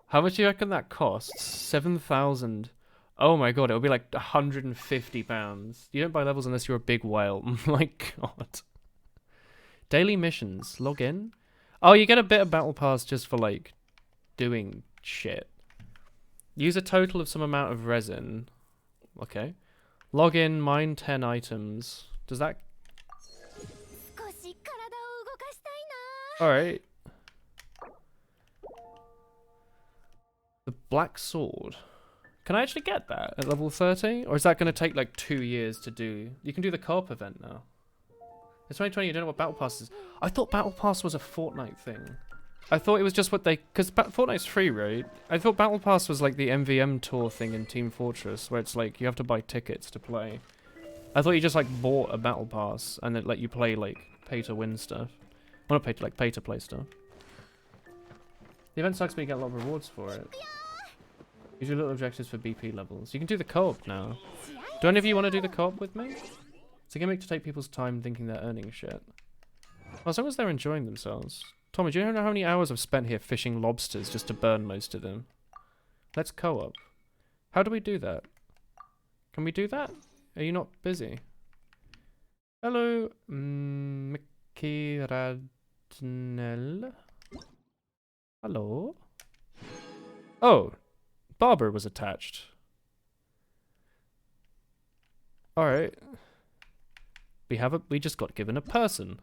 How much do you reckon that costs? 7,000. Oh my god, it'll be like £150. You don't buy levels unless you're a big whale. My god. Daily missions. Log in. Oh, you get a bit of battle pass just for like doing shit. Use a total of some amount of resin. Okay. Log in, mine 10 items. Does that... Alright. The black sword. Can I actually get that at level 30? Or is that going to take like 2 years to do? You can do the co-op event now. It's 2020, you don't know what Battle Pass is. I thought Battle Pass was a Fortnite thing. I thought it was just what they... Because Fortnite's free, right? I thought Battle Pass was like the MVM tour thing in Team Fortress, where it's like you have to buy tickets to play. I thought you just like bought a Battle Pass and it let you play like pay-to-win stuff. Well, not pay-to, like pay-to-play stuff. The event sucks but you get a lot of rewards for it. Use your little objectives for BP levels. You can do the co-op now. Do any of you want to do the co-op with me? It's a gimmick to take people's time thinking they're earning shit. Well, as long as they're enjoying themselves. Tommy, do you know how many hours I've spent here fishing lobsters just to burn most of them? Let's co-op. How do we do that? Can we do that? Are you not busy? Hello, Mickey Radnell. Hello. Oh, Barbara was attached. Alright. We just got given a person.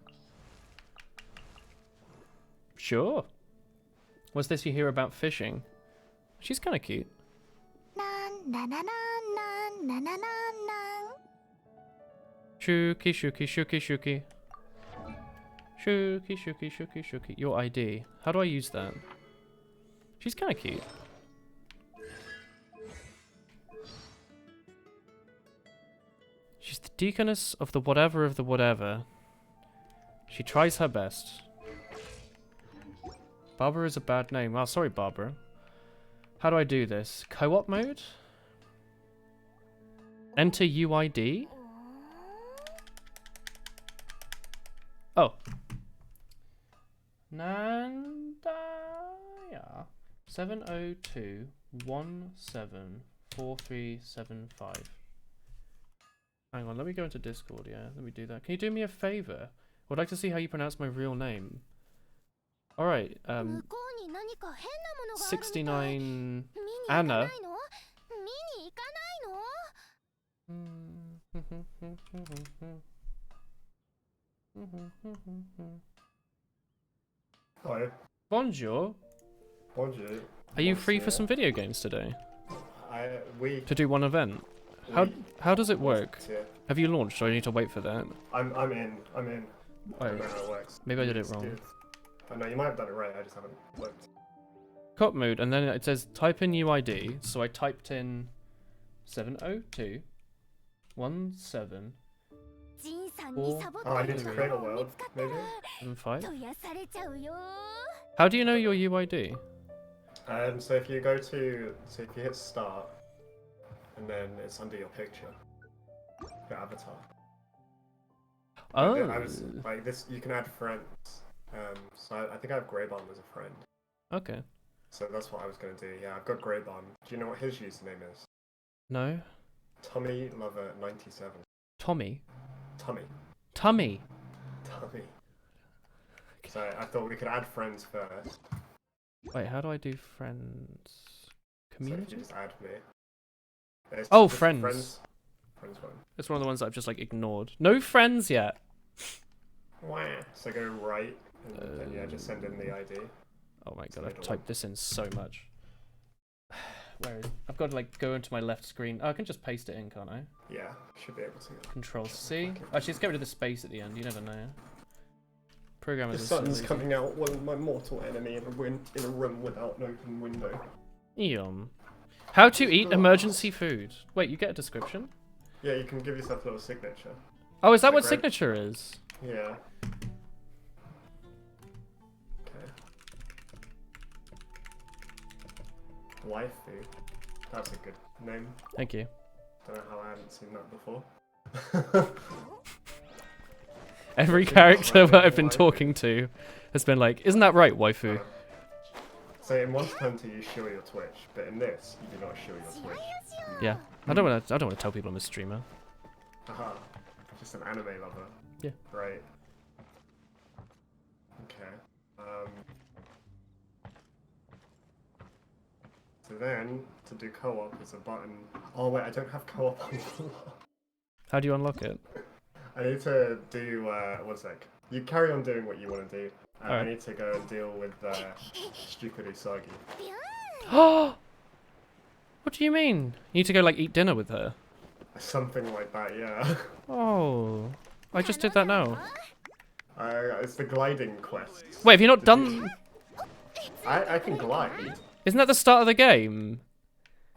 Sure. What's this you hear about fishing? She's kind of cute. Shuki, shuki, shuki, shuki. Shuki, shuki, shuki, shuki. Your ID. How do I use that? She's kind of cute. She's the deaconess of the whatever of the whatever. She tries her best. Barbara is a bad name. Oh, sorry, Barbara. How do I do this? Co-op mode? Enter UID? Oh. Nandaya 702174375. Hang on, let me go into Discord, yeah. Let me do that. Can you do me a favor? I would like to see how you pronounce my real name. Alright, 69 Anna. Hi. Bonjour. Bonjour. Are you free for some video games today? We. To do one event? How does it work? Have you launched, or do I need to wait for that? I'm in. I don't Oh, know how it works. maybe I did it wrong. I know you might have done it right. I just haven't looked. Co-op mode, and then it says type in UID. So I typed in 702 17 Oh, I need to create a world, maybe. 5. How do you know your UID? So if you go to, so if you hit start, and then it's under your picture, your avatar. Oh. I was like this. You can add friends. So I think I have Greybon as a friend. Okay. So that's what I was gonna do. Yeah, I've got Greybon. Do you know what his username is? No. Tommy Lover 97. Tommy. Tummy. Tummy. Tummy. So I thought we could add friends first. Wait, how do I do friends? So if Community? you just add me. It's Oh, just friends. Friends one. It's one of the ones that I've just like ignored. No friends yet. Wah. So go right, and then yeah, just send in the ID. Oh my god, I've middle typed this in so much. Where is it? I've got to like go into my left screen. Oh, I can just paste it in, can't I? Yeah, should be able to. Control C. Actually, let's get rid of the space at the end. You never know. Programmers The are so sun's lazy. coming out. Well, my mortal enemy in a room without an open window. Eon. How to eat emergency food. Wait, you get a description? Yeah, you can give yourself a little signature. Oh, is that Like what red- signature is? Yeah. Okay. Waifu. That's a good name. Thank you. Don't know how I haven't seen that before. Every Waifu, character that I've been waifu. talking to has been like, isn't that right, waifu? So in Monster Hunter you show your Twitch, but in this you do not show your Twitch. Yeah. I don't want to tell people I'm a streamer. Haha. Just an anime lover. Yeah. Right. Okay. So then, to do co-op, there's a button. Oh wait, I don't have co-op on. How do you unlock it? I need to do, one sec. You carry on doing what you want to do. I Alright. need to go and deal with, stupid Usagi. What do you mean? You need to go like eat dinner with her? Something like that, yeah. Oh. I just did that now. It's the gliding quest. Wait, have you not Did done... I can glide. Isn't that the start of the game?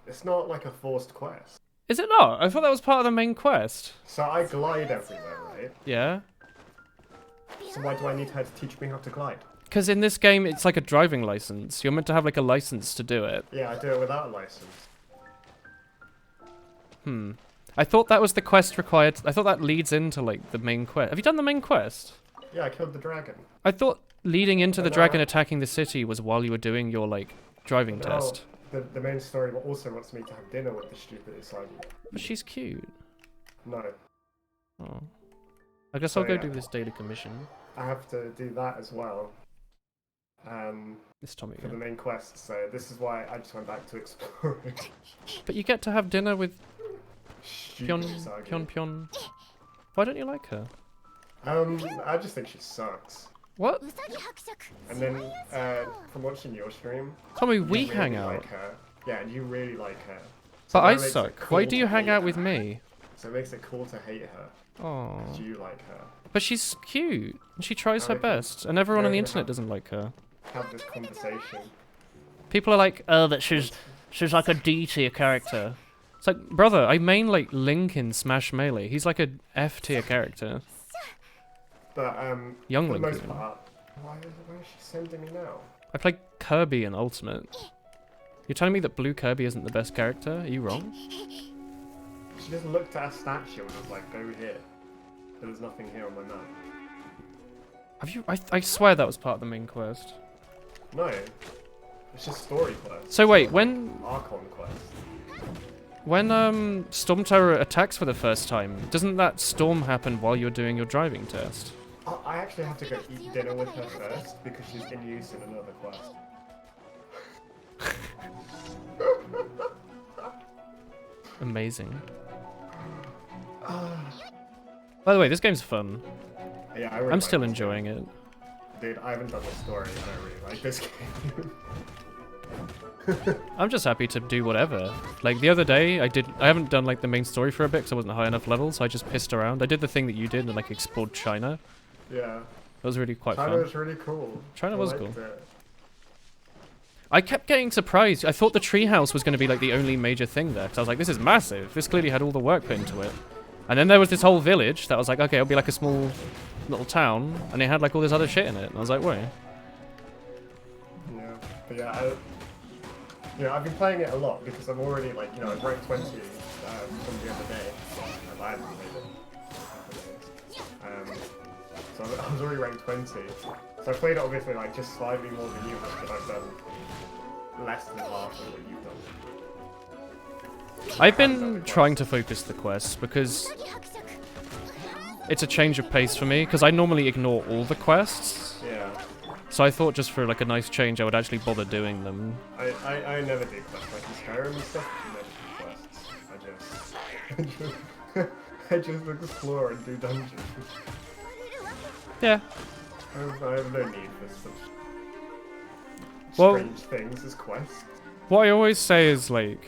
It's not like a forced quest. Is it not? I thought that was part of the main quest. So I glide everywhere, right? Yeah? So why do I need her to teach me how to glide? Because in this game, it's like a driving license. You're meant to have like a license to do it. Yeah, I do it without a license. I thought that was the quest required. I thought that leads into like the main quest. Have you done the main quest? Yeah, I killed the dragon. I thought leading into the And dragon now- attacking the city was while you were doing your like driving Now, test. the main story also wants me to have dinner with the stupid Usagi. But she's cute. No, Oh. I guess So, I'll go yeah. do this daily commission. I have to do that as well. This Tommy. For the main quest, so this is why I just went back to exploring. But you get to have dinner with Stupid Pion Usagi. Pion Pion. Why don't you like her? I just think she sucks. What? And then, from watching your stream, Tommy, you we really hang out. like her. Yeah, and you really like her. But So I that makes it suck. cool Why do you to hang hate out with her. me? So it makes it cool to hate her. Oh. 'Cause you like her. But she's cute. And she tries her Okay. best. And everyone on the Okay, internet have- doesn't like her. Have this conversation. People are like, oh, that she's like a D tier character. It's like, brother, I main like Link in Smash Melee. He's like a F tier character. But Young for the Link most even. part, why is she sending me now? I played Kirby in Ultimate. You're telling me that Blue Kirby isn't the best character? Are you wrong? She just looked at a statue and was like, go here. There was nothing here on my map. Have you? I swear that was part of the main quest. No. It's just story quest. So wait, when Archon quest. Storm Terror attacks for the first time, doesn't that storm happen while you're doing your driving test? I actually have to go eat dinner with her first because she's in use in another quest. Amazing. By the way, this game's fun. Yeah, I really I'm like still this enjoying it. game. Dude, I haven't done the story and I really like this game. I'm just happy to do whatever. Like the other day, I haven't done like the main story for a bit because I wasn't high enough level, so I just pissed around. I did the thing that you did and like explored China. Yeah. That was really quite China fun. was really cool. China I was liked cool. it. I kept getting surprised. I thought the treehouse was going to be like the only major thing there. 'Cause I was like, this is massive. This clearly had all the work put into it. And then there was this whole village that was like, okay, it'll be like a small little town. And it had like all this other shit in it. And I was like, wait. Yeah. But yeah, I've been playing it a lot because I'm already like, I was ranked 20 from the other day. I hadn't played it. So I was already ranked 20. So I played it obviously like just slightly more than you have, but I've done less than half of what you've done. I've been trying to focus the quests because it's a change of pace for me. Because I normally ignore all the quests. Yeah. So I thought just for like a nice change, I would actually bother doing them. I never do quests like in Skyrim and stuff. I never do quests. I just explore and do dungeons. Yeah. I have no need for such Well- strange things as quests. What I always say is like,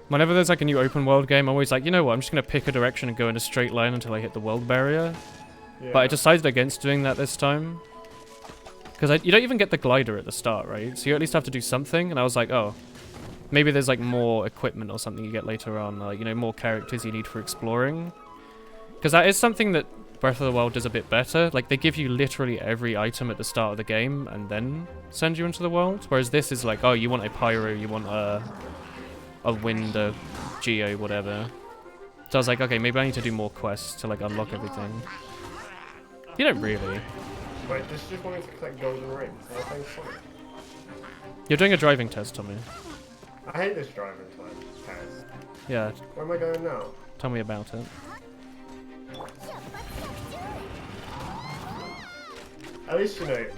whenever there's like a new open world game, I'm always like, you know what, I'm just going to pick a direction and go in a straight line until I hit the world barrier. Yeah. But I decided against doing that this time. Because you don't even get the glider at the start, right? So you at least have to do something. And I was like, oh, maybe there's like more equipment or something you get later on. Like, more characters you need for exploring. Because that is something that Breath of the Wild does a bit better. Like, they give you literally every item at the start of the game and then send you into the world. Whereas this is like, oh, you want a pyro, you want a wind, a geo, whatever. So I was like, okay, maybe I need to do more quests to like unlock everything. You don't really. Wait, this just wanted to collect golden rings. Oh, thanks, Sonic. You're doing a driving test, Tommy. I hate this driving test. Yeah, Where am I going now? tell me about it. At least the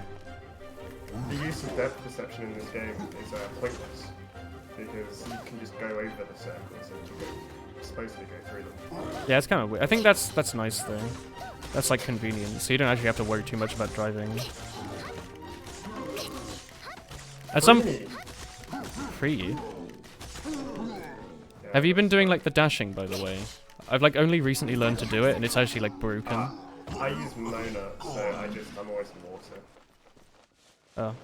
use of depth perception in this game is pointless. Because you can just go over the circles and you're supposed to go through them. Yeah, it's kind of weird. I think that's nice though. That's like convenient, so you don't actually have to worry too much about driving. At some Really? free. Yeah. Have you been doing like the dashing, by the way? I've like only recently learned to do it, and it's actually like broken. I use Mona, so I'm always in water. Oh.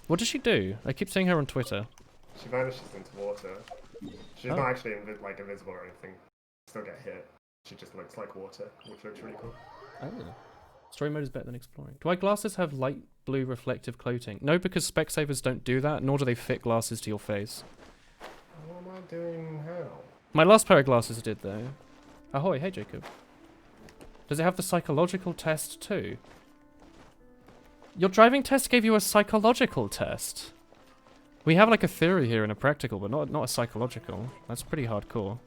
What does she do? I keep seeing her on Twitter. She vanishes into water. She's Oh. not actually like invisible or anything. Still get hit. She just looks like water, which looks really cool. Oh. Story mode is better than exploring. Do eyeglasses have light blue reflective coating? No, because Specsavers don't do that, nor do they fit glasses to your face. What am I doing now? My last pair of glasses did though. Ahoy, hey Jacob. Does it have the psychological test too? Your driving test gave you a psychological test. We have like a theory here and a practical, but not a psychological. That's pretty hardcore.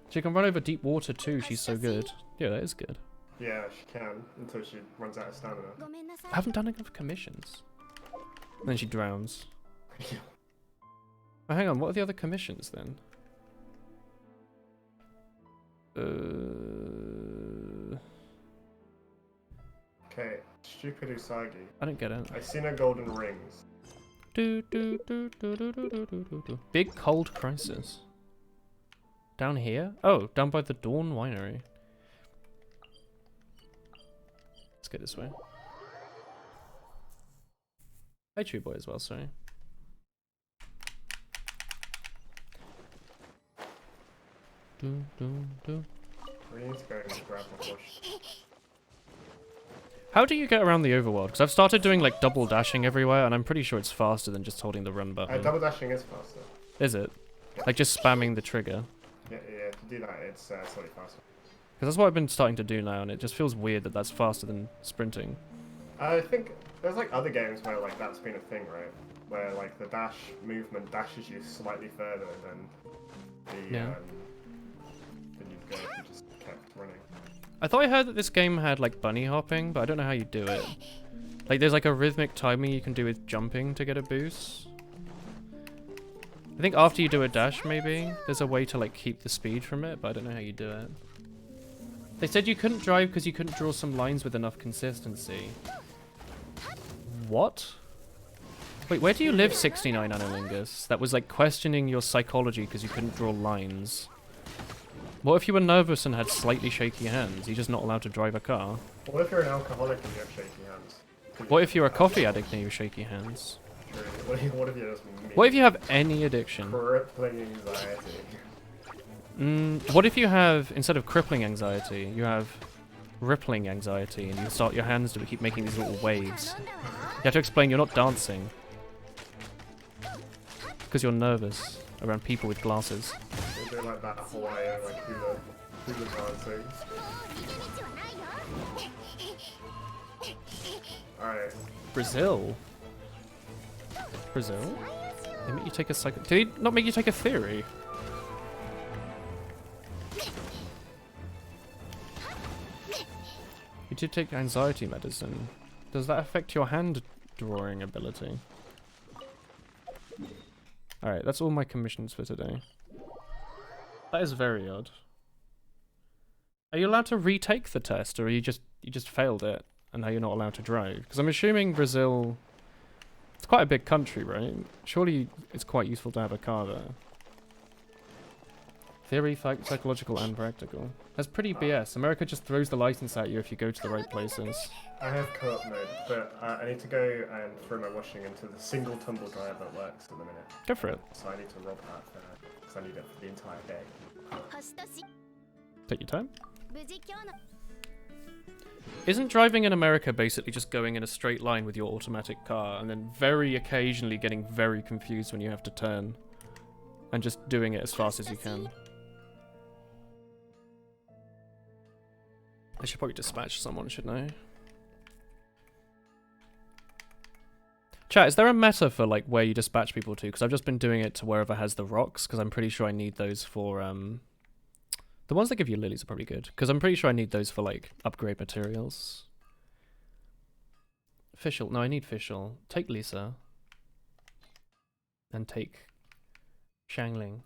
She can run over deep water too, she's so good. Yeah, that is good. Yeah, she can, until she runs out of stamina. I haven't done enough commissions. And then she drowns. Oh, hang on, what are the other commissions then? Okay, stupid Usagi. I don't get it. I see no golden rings. Big cold crisis. Down here? Oh, down by the Dawn Winery. Let's go this way. Hey, True Boy as well, sorry. We need to go and grab a bush. How do you get around the overworld? Because I've started doing like double dashing everywhere, and I'm pretty sure it's faster than just holding the run button. Double dashing is faster. Is it? Yeah. Like just spamming the trigger? Yeah, if you do that, it's slightly faster. Because that's what I've been starting to do now, and it just feels weird that that's faster than sprinting. I think there's like other games where like that's been a thing, right? Where like the dash movement dashes you slightly further than the than you'd go if you just kept running. I thought I heard that this game had like bunny hopping, but I don't know how you do it. Like there's like a rhythmic timing you can do with jumping to get a boost. I think after you do a dash maybe, there's a way to like keep the speed from it, but I don't know how you do it. They said you couldn't drive because you couldn't draw some lines with enough consistency. What? Wait, where do you live, 69 Analingus? That was like questioning your psychology because you couldn't draw lines. What if you were nervous and had slightly shaky hands? You're just not allowed to drive a car. What if you're an alcoholic and you have shaky hands? What if you're a coffee addict and you have shaky hands? True. What if you're just me? What if you have any addiction? Crippling anxiety. What if you have, instead of crippling anxiety, you have rippling anxiety and you start your hands to keep making these little waves? You have to explain you're not dancing. Because you're nervous around people with glasses. You're like that Hawaii, like hula dancing. Alright. Brazil? Brazil? They make you take a psycho- Did he not make you take a theory? You did take anxiety medicine. Does that affect your hand drawing ability? Alright, that's all my commissions for today. That is very odd. Are you allowed to retake the test, or are you just failed it and now you're not allowed to drive? Because I'm assuming Brazil, it's quite a big country, right? Surely it's quite useful to have a car there. Theory, psychological, and practical. That's pretty BS. America just throws the license at you if you go to the right places. I have co-op mode, but I need to go and throw my washing into the single tumble dryer that works at the minute. Go for it. So I need to rob that because I need it for the entire day. Take your time. Isn't driving in America basically just going in a straight line with your automatic car and then very occasionally getting very confused when you have to turn and just doing it as fast as you can? I should probably dispatch someone, shouldn't I? Chat, is there a meta for like where you dispatch people to? Because I've just been doing it to wherever has the rocks, because I'm pretty sure I need those for the ones that give you lilies are probably good, because I'm pretty sure I need those for like upgrade materials. Fischl, no, I need Fischl. Take Lisa. And take Shangling.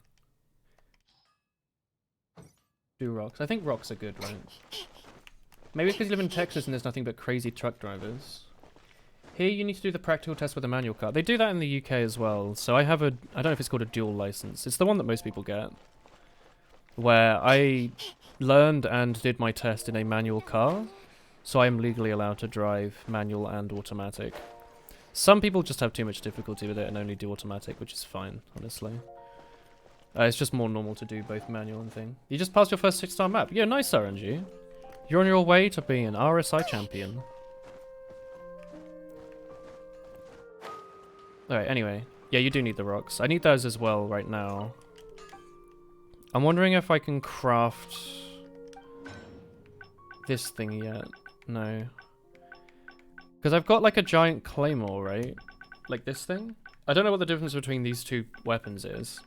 Do rocks. I think rocks are good, right? Maybe because you live in Texas and there's nothing but crazy truck drivers. Here you need to do the practical test with a manual car. They do that in the UK as well. So I have a, I don't know if it's called a dual license. It's the one that most people get. Where I learned and did my test in a manual car. So I am legally allowed to drive manual and automatic. Some people just have too much difficulty with it and only do automatic, which is fine, honestly. It's just more normal to do both manual and thing. You just passed your first 6-star map. Yeah, nice RNG. You're on your way to being an RSI champion. Alright, anyway. Yeah, you do need the rocks. I need those as well right now. I'm wondering if I can craft this thing yet. No. Because I've got like a giant claymore, right? Like this thing? I don't know what the difference between these two weapons is.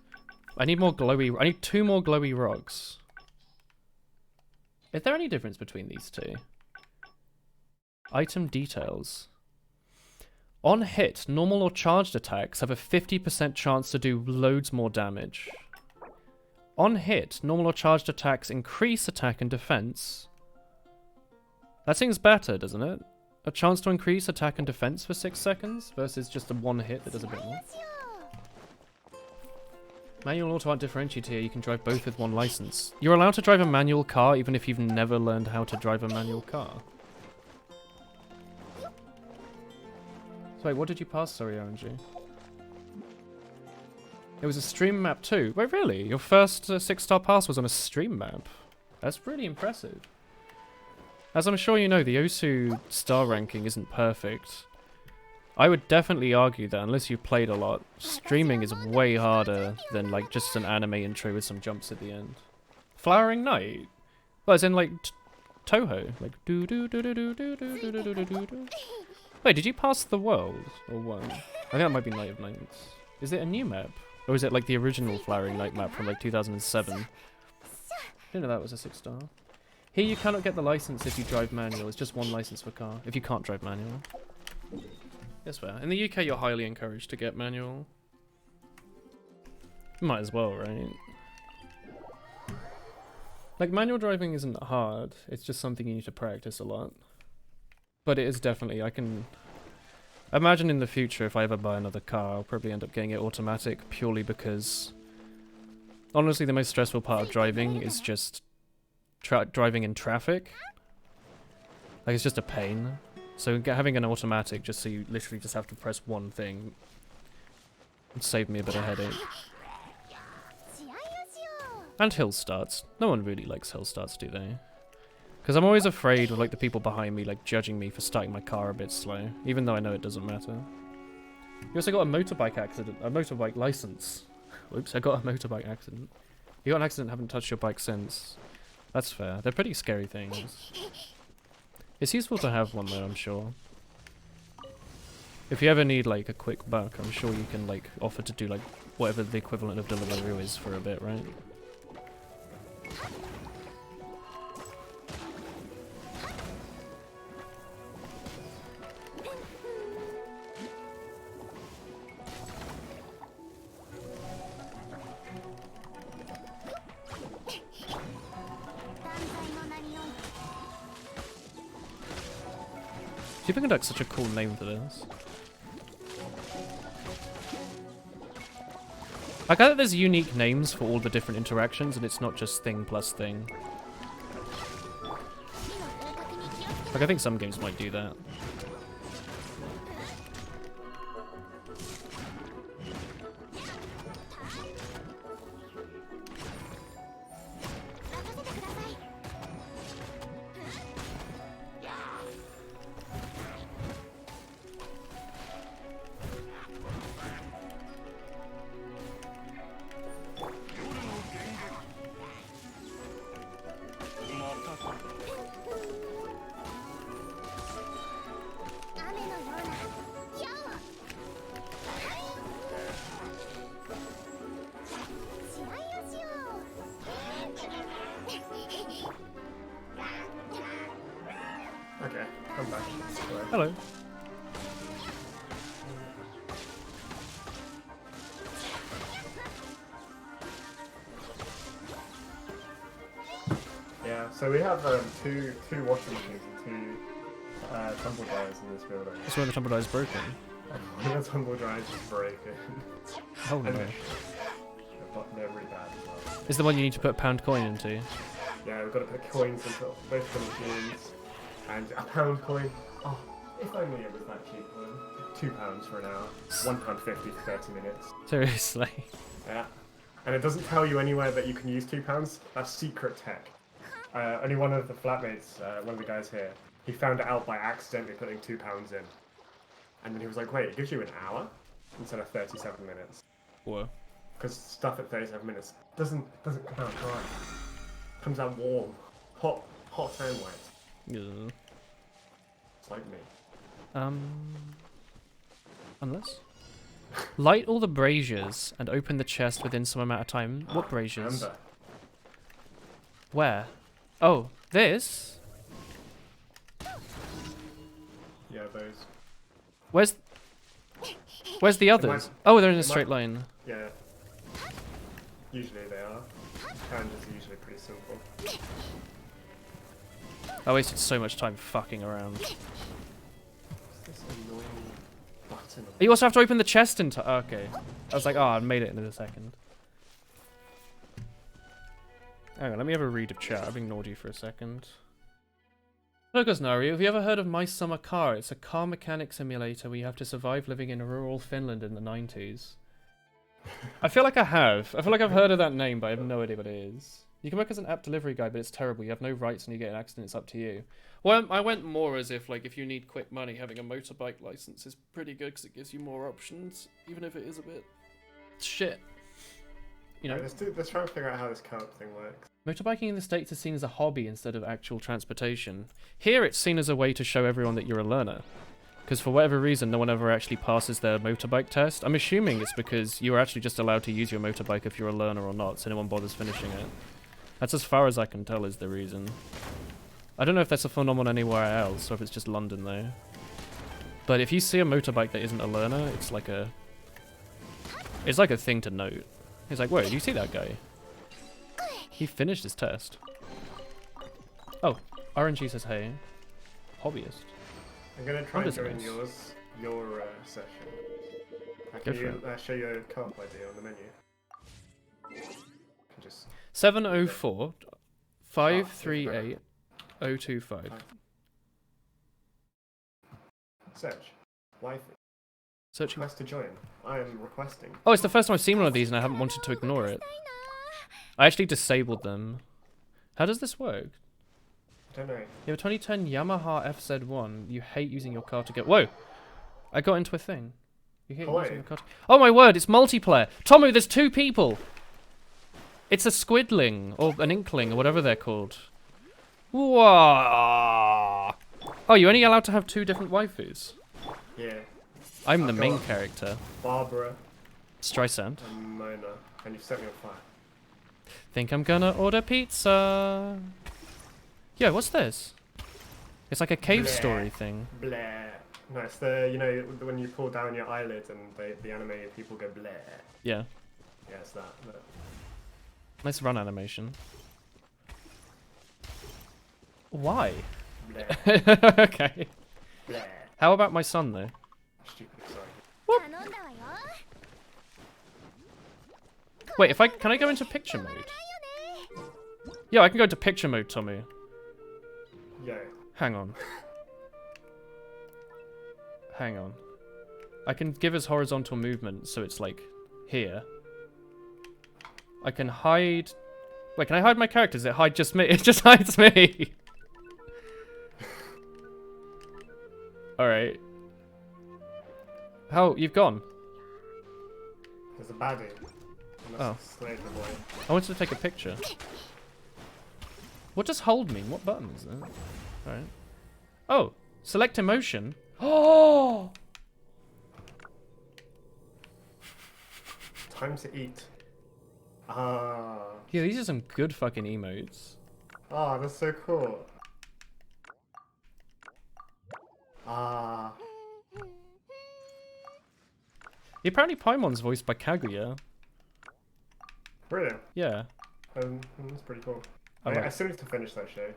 I need more glowy... I need 2 more glowy rocks. Is there any difference between these two? Item details. On hit, normal or charged attacks have a 50% chance to do loads more damage. On hit, normal or charged attacks increase attack and defense. That seems better, doesn't it? A chance to increase attack and defense for 6 seconds versus just a 1 hit that does a bit more. Manual auto aren't differentiated here, you can drive both with 1 license. You're allowed to drive a manual car even if you've never learned how to drive a manual car. So wait, what did you pass? Sorry, RNG. It was a stream map too. Wait, really? Your first 6-star pass was on a stream map? That's really impressive. As I'm sure you know, the Osu star ranking isn't perfect. I would definitely argue that unless you've played a lot, streaming is way harder than like just an anime intro with some jumps at the end. Flowering Night? Well, as in like Toho. Like do do do do do do do do do do do do. Wait, did you pass the world? Or what? I think that might be Night of Nights. Is it a new map? Or is it like the original Flowering Night map from like 2007? I didn't know that was a 6-star. Here you cannot get the license if you drive manual. It's just 1 license per car, if you can't drive manual. That's fair. In the UK you're highly encouraged to get manual. Might as well, right? Like, manual driving isn't hard. It's just something you need to practice a lot. But it is definitely, I can imagine in the future if I ever buy another car, I'll probably end up getting it automatic purely because honestly the most stressful part of driving is just driving in traffic. Like, it's just a pain. So having an automatic just so you literally just have to press 1 thing would save me a bit of headache. And hill starts. No one really likes hill starts, do they? Because I'm always afraid of like the people behind me like judging me for starting my car a bit slow, even though I know it doesn't matter. You also got a motorbike accident, a motorbike license. Whoops, I got a motorbike accident. You got an accident, haven't touched your bike since. That's fair. They're pretty scary things. It's useful to have one though, I'm sure. If you ever need like a quick buck, I'm sure you can like offer to do like whatever the equivalent of Deliveroo is for a bit, right? Do you think that's such a cool name for this? I got that there's unique names for all the different interactions and it's not just thing plus thing. Like, I think some games might do that. Okay, I'm back. Sorry. Hello. Yeah, so we have two washing machines and 2 tumble dryers in this building. That's where the tumble die is broken. One of the tumble dryers is broken. Oh no. They're really bad as well. Is the one you need to put a pound coin into? Yeah, we've got to put coins into both the machines. And a pound coin. Oh, if only it was that cheap. £2 for an hour. £1.50 for 30 minutes. Seriously. Yeah. And it doesn't tell you anywhere that you can use £2. That's secret tech. Only one of the flatmates, one of the guys here, he found it out by accidentally putting £2 in. And then he was like, wait, it gives you an hour instead of 37 minutes. Whoa. Because stuff at 37 minutes doesn't come out dry. Comes out warm. Hot and wet. Yeah. It's like me. Unless? Light all the braziers and open the chest within some amount of time. What braziers? Amber. Where? Oh, this? Yeah, those. Where's the others? Oh, they're in a straight line. Yeah. Usually they are. Challenges are usually pretty simple. I wasted so much time fucking around. What's this annoying button? You also have to open the chest in time. Okay. I was like, oh, I made it in a second. Hang on, let me have a read of chat. I've ignored you for a second. Hello, Gosnari. Have you ever heard of My Summer Car? It's a car mechanic simulator where you have to survive living in rural Finland in the 90s. I feel like I have. I feel like I've heard of that name, but I have no idea what it is. You can work as an app delivery guy, but it's terrible. You have no rights and you get an accident, it's up to you. Well, I went more as if, like, if you need quick money, having a motorbike license is pretty good because it gives you more options, even if it is a bit shit. You know? Right, let's try and figure out how this co-op thing works. Motorbiking in the States is seen as a hobby instead of actual transportation. Here it's seen as a way to show everyone that you're a learner. Because for whatever reason, no one ever actually passes their motorbike test. I'm assuming it's because you're actually just allowed to use your motorbike if you're a learner or not, so no one bothers finishing it. That's as far as I can tell is the reason. I don't know if that's a phenomenon anywhere else, or if it's just London though. But if you see a motorbike that isn't a learner, it's like a thing to note. He's like, wait, do you see that guy? He finished his test. Oh, RNG says hey. Hobbyist. I'm gonna try and join Underscores. your session. Go Can for you show your co-op ID on the menu? You can just 704 538 025. search. Waifu. Searching. Request to join. I am requesting. Oh, it's the first time I've seen one of these and I haven't wanted to ignore it. I actually disabled them. How does this work? I don't know. You have a 2010 Yamaha FZ1. You hate using your car to get... Whoa! I got into a thing. You hate Hello. using your car to... Oh my word, it's multiplayer! Tomu, there's 2 people! It's a squidling, or an inkling, or whatever they're called. Whoa! Oh, you're only allowed to have 2 different waifus? Yeah. I'm the I've main got character. Barbara Streisand. and Mona, and you've set me on fire. Think I'm gonna order pizza. Yeah, what's this? It's like a cave Bleh. story thing. Bleh. No, it's the, you know, when you pull down your eyelids and the animated people go bleh. Yeah. Yeah, it's that. But Nice run animation. Why? bleh. Okay. Bleh. How about my son though? Stupid, sorry. Wait, can I go into picture mode? Yeah, I can go into picture mode, Tommy. Yo. Hang on. Hang on. I can give us horizontal movement, so it's like here. I can hide... Wait, can I hide my characters? It hide just me? It just hides me! Alright. How? You've gone? There's a baddie. Oh. Slave the boy. I wanted to take a picture. What does hold mean? What button is that? Alright. Oh! Select emotion? Oh! Time to eat. Ah. Yeah, these are some good fucking emotes. Ah, that's so cool. Ah. Apparently Paimon's voiced by Kaguya. Brilliant. Yeah. That's pretty cool. I like I still need to finish that show.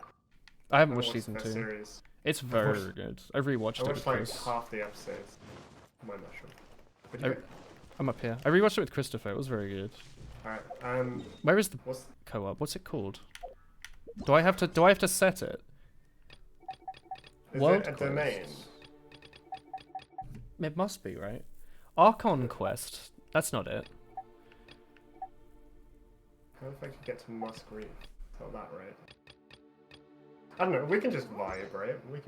I haven't I watched watched season that 2. series. It's very good. I rewatched I it with watched like Chris. half the episodes. I'm not sure. Where'd you go? I'm up here. I rewatched it with Christopher. It was very good. Alright, Where is the what's co-op? What's it called? Do I have to set it? is World it a Quest. domain? It must be, right? Archon Quest. That's not it. How if I could get to Musk Reef? Tell that right. I don't know, we can just vibe, right? We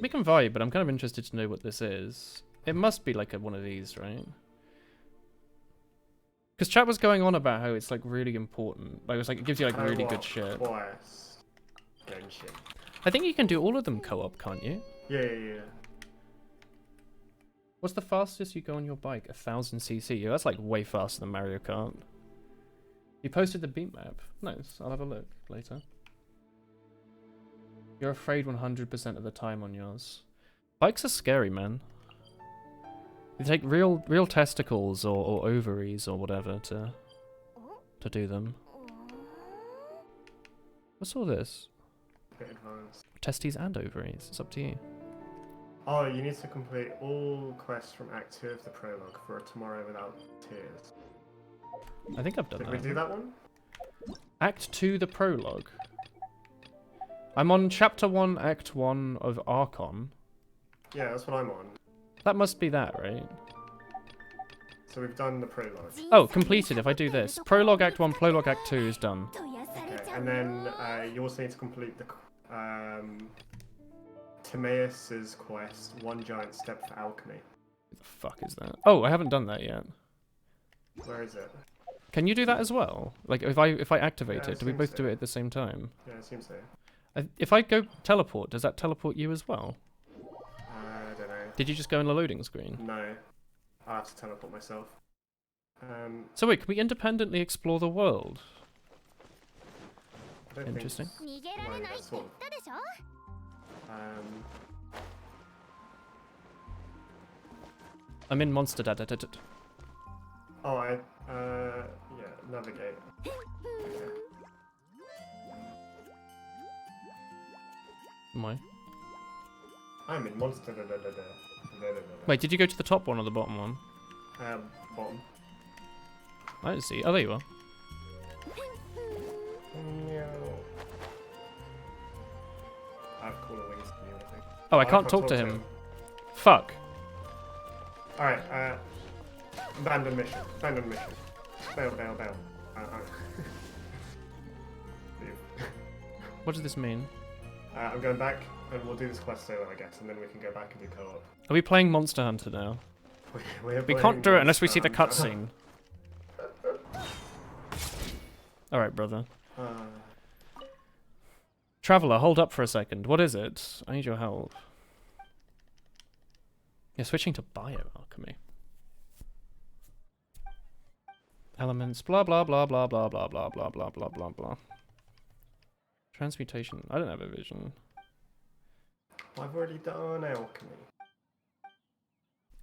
can vibe, but I'm kind of interested to know what this is. It must be like one of these, right? Because chat was going on about how it's like really important. Like it gives you like really good shit. Twice. Genshin. I think you can do all of them co-op, can't you? Yeah. What's the fastest you go on your bike? 1000cc. Yeah, that's like way faster than Mario Kart. You posted the beat map. Nice. I'll have a look later. You're afraid 100% of the time on yours. Bikes are scary, man. You take real testicles or ovaries or whatever to do them. What's all this? Bit advanced. Testes and ovaries. It's up to you. Oh, you need to complete all quests from Act 2 of the prologue for a Tomorrow Without Tears. I think I've done Did that. we do that one? Act 2, the prologue. I'm on Chapter 1, Act 1 of Archon. Yeah, that's what I'm on. That must be that, right? So we've done the prologue. Oh, completed if I do this. Prologue Act 1, Prologue Act 2 is done. Okay, and then you also need to complete the Timaeus' quest, One Giant Step for Alchemy. What the fuck is that? Oh, I haven't done that yet. Where is it? Can you do that as well? Like, if I activate Yeah, it, do we seems both do so. it at the same time? Yeah, it seems so. If I go teleport, does that teleport you as well? I don't know. Did you just go in the loading screen? No. I'll have to teleport myself. So wait, can we independently explore the world? I don't Interesting. think... No, that's sort of... I'm in Monster Dad. Oh, yeah, navigate. Okay. Am I? I'm in Monster Wait, did you go to the top one or the bottom one? Bottom. I didn't see. Oh, there you are. No. I have cooler wings than you, I think. Oh, I can't talk to him. Fuck. Alright, abandon mission. Bail. Leave. What does this mean? I'm going back, and we'll do this quest solo, I guess, and then we can go back and do co-op. Are we playing Monster Hunter now? We're We playing can't do it unless we see the Monster cutscene. Alright, brother. Hunter. Traveller, hold up for a second. What is it? I need your help. You're switching to bioalchemy. Elements, blah blah blah blah blah blah blah blah blah blah blah blah. Transmutation. I don't have a vision. I've already done alchemy.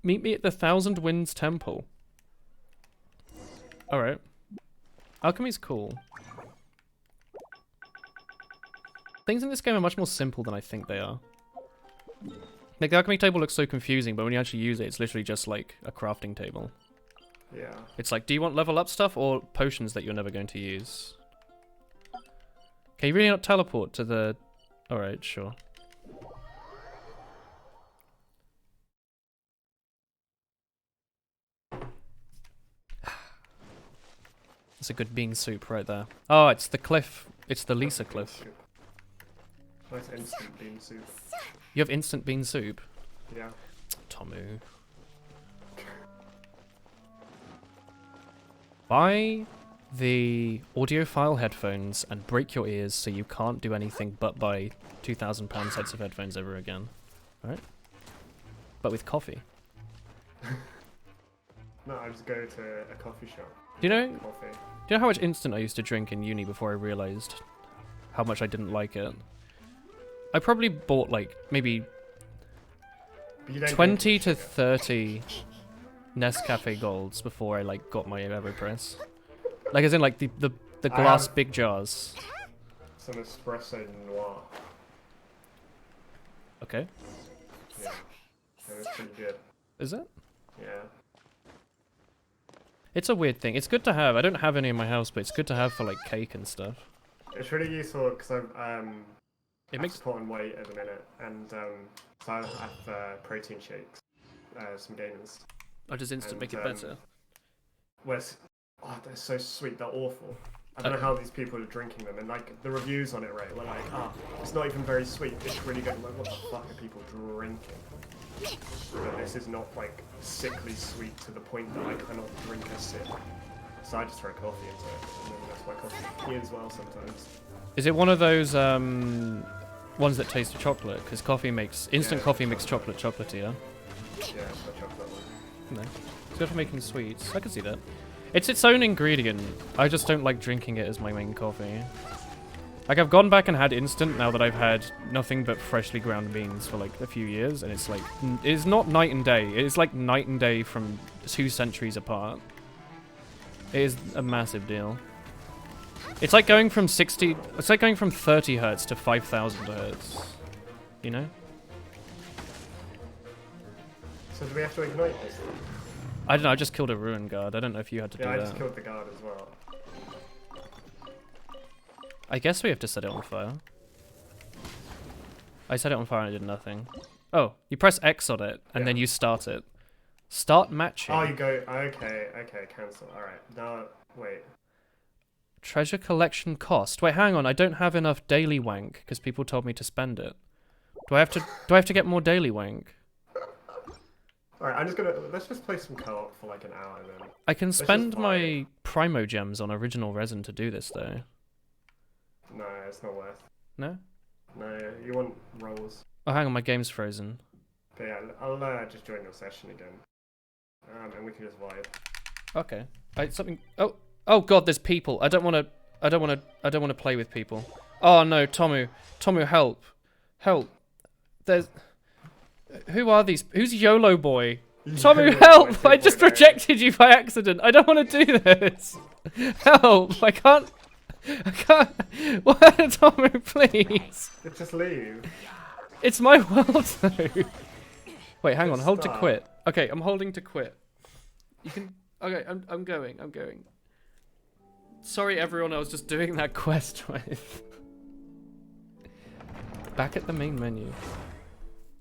Meet me at the Thousand Winds Temple. Alright. Alchemy's cool. Things in this game are much more simple than I think they are. Like, the alchemy table looks so confusing, but when you actually use it, it's literally just like a crafting table. Yeah. It's like, do you want level up stuff or potions that you're never going to use? Can you really not teleport to the... Alright, sure. That's a good bean soup right there. Oh, it's the cliff. It's the Lisa cliff. Nice instant bean soup. You have instant bean soup? Yeah. Tomu. Buy the audiophile headphones and break your ears so you can't do anything but buy £2,000 sets of headphones ever again. Alright? But with coffee. No, I just go to a coffee shop. Do you know Coffee. how much instant I used to drink in uni before I realised how much I didn't like it? I probably bought like maybe But you don't 20 drink to sugar. 30 Nescafe Golds before I like got my AeroPress. Like as in like the glass have- big jars. Some espresso noir. Okay. Yeah. So it's pretty good. Is it? Yeah. It's a weird thing. It's good to have. I don't have any in my house, but it's good to have for like cake and stuff. It's really useful because It I'm makes put on weight at the minute, and so I have protein shakes, some gainers. I just instant and, make it better. Where's they're so sweet, they're awful. I don't know how these people are drinking them, and like the reviews on it, right? Were like, it's not even very sweet. It's really good. I'm like, what the fuck are people drinking? But this is not like sickly sweet to the point that I cannot drink a sip. So I just throw coffee into it, and then that's my coffee as well sometimes. Is it one of those ones that taste of chocolate, because coffee makes instant coffee makes chocolate chocolatier. Yeah, it's got chocolate one. No, it's good for making sweets. I can see that. It's its own ingredient. I just don't like drinking it as my main coffee. Like, I've gone back and had instant now that I've had nothing but freshly ground beans for like a few years, and it's like, it's not night and day. It's like night and day from 2 centuries apart. It is a massive deal. It's like going from 30 hertz to 5,000 hertz. You know? So do we have to ignite this? I don't know, I just killed a ruin guard. I don't know if you had to do Yeah, I that. just killed the guard as well. I guess we have to set it on fire. I set it on fire and it did nothing. Oh, you press X on it, and then you start it. Start matching. Oh, you go, okay, cancel. Alright, now, wait. Treasure collection cost. Wait, hang on, I don't have enough daily wank, because people told me to spend it. Do I have to get more daily wank? Alright, let's just play some co-op for like an hour then. I can spend my primo gems on original resin to do this, though. No, it's not worth. No? No, you want rolls. Oh, hang on, my game's frozen. But yeah, I'll just join your session again. And we can just vibe. Okay. Something. Oh God, there's people. I don't want to play with people. Oh no, Tomu, help, help. There's. Who are these? Who's YOLO boy? Tomu, help! I just rejected you by accident. I don't want to do this. Help! I can't. What, Tomu, please. Just leave. It's my world though. Wait, hang on. Hold to Stop. quit. Okay, I'm holding to quit. You can. Okay, I'm going. Sorry, everyone. I was just doing that quest with. Back at the main menu. You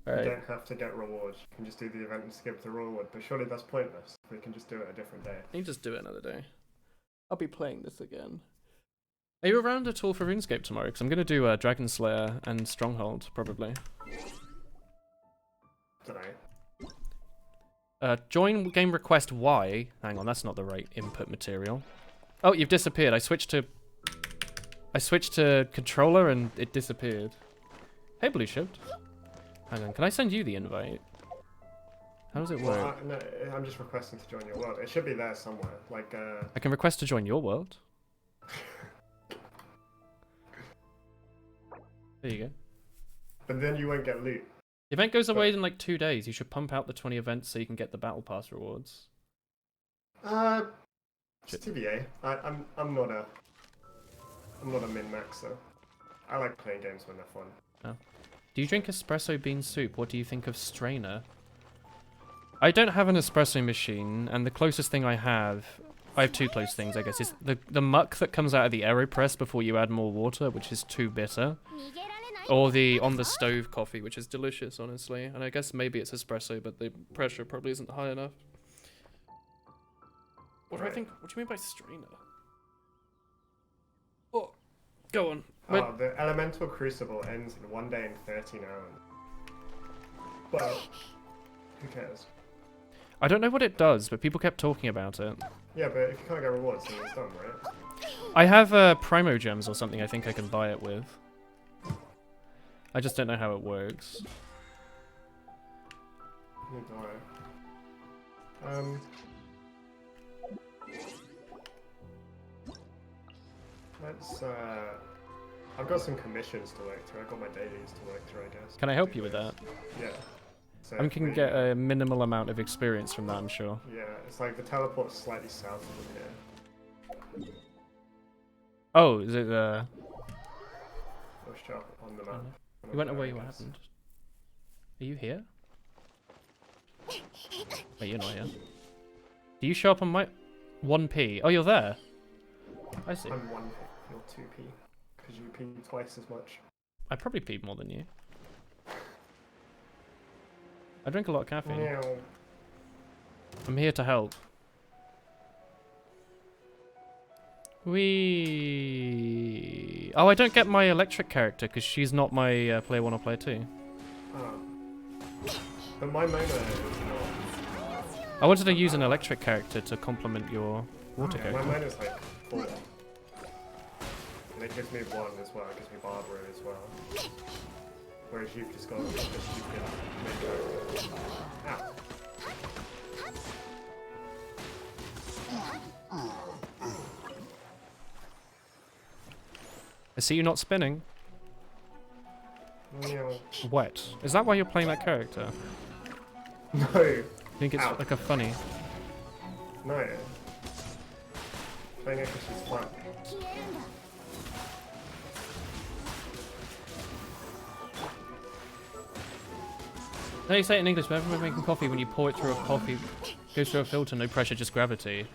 Alright. don't have to get rewards. You can just do the event and skip the reward. But surely that's pointless. We can just do it a different day. You can just do it another day. I'll be playing this again. Are you around at all for RuneScape tomorrow? Because I'm going to do Dragon Slayer and Stronghold, probably. Tonight. Join game request Y. Hang on, that's not the right input material. Oh, you've disappeared. I switched to controller and it disappeared. Hey, Blue Shift. Hang on, can I send you the invite? How does it work? No, I'm just requesting to join your world. It should be there somewhere. Like, I can request to join your world. There you go. But then you won't get loot. The event goes away in like 2 days. You should pump out the 20 events so you can get the battle pass rewards. Just TBA. I'm not a min-maxer. I like playing games when they're fun. Oh. Do you drink espresso bean soup? What do you think of strainer? I don't have an espresso machine, and the closest thing I have 2 close things, I guess, is the muck that comes out of the AeroPress before you add more water, which is too bitter. Or the on the stove coffee, which is delicious, honestly. And I guess maybe it's espresso, but the pressure probably isn't high enough. What do I think? What do you mean by strainer? Oh, go on. Oh, the Elemental Crucible ends in 1 day and 13 hours. But who cares? I don't know what it does, but people kept talking about it. Yeah, but if you can't get rewards, then it's done, right? I have Primo Gems or something I think I can buy it with. I just don't know how it works. Neither do I. Let's, I've got some commissions to work through. I've got my dailies to work through, I guess. Can I help you with that? Yeah. So I can get a minimal amount of experience from that, I'm sure. Yeah, it's like the teleport's slightly south of here. Oh, is it, It'll show up on the map. You went away, what happened? Are you here? Wait, you're not here. Do you show up on my 1p? Oh, you're there. I see. I'm 1p, you're 2p. Because you pee twice as much. I probably peed more than you. I drink a lot of caffeine. Meow. I'm here to help. Wee. Oh, I don't get my electric character because she's not my player 1 or player 2. Oh. But my Mona is not. I wanted to use an electric character to complement your water My character. Mona's like 4. And it gives me 1 as well, it gives me Barbara as well. Whereas you've just got a stupid main character. Ow. I see you not spinning. Meow. Wet. Is that why you're playing that character? No. I think it's Ow. like a funny. No. Playing it because she's fun. No, you say it in English, but whenever making coffee, when you pour it through a coffee, goes through a filter, no pressure, just gravity.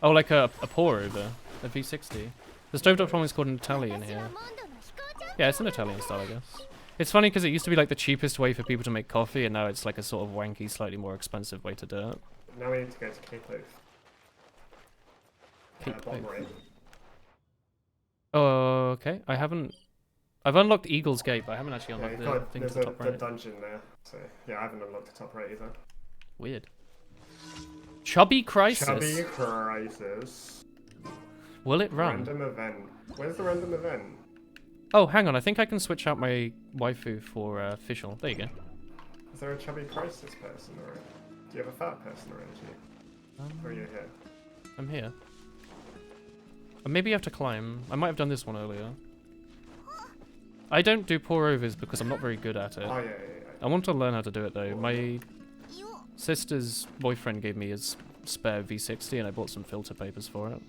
Oh, like a pour over, a V60. The stovetop one is called an Italian here. Yeah, it's an Italian style, I guess. It's funny because it used to be like the cheapest way for people to make coffee, and now it's like a sort of wanky, slightly more expensive way to do it. Now we need to go to Cape Oak. Cape Bottom Oak. right. Oh, okay. I've unlocked Eagle's Gate, but I haven't actually Yeah, unlocked you've the got, thing there's to the top the right. dungeon there. So, yeah, I haven't unlocked the top right either. Weird. Chubby Crisis. Chubby Crisis. Will it run? Random event. Where's the random event? Oh, hang on. I think I can switch out my waifu for official. There you go. Is there a Chubby Crisis person, or do you have a fat person around you? Or are you here? I'm here. Maybe you have to climb. I might have done this one earlier. I don't do pour overs because I'm not very good at it. Oh, yeah. I want to learn how to do it though. My sister's boyfriend gave me his spare V60 and I bought some filter papers for it.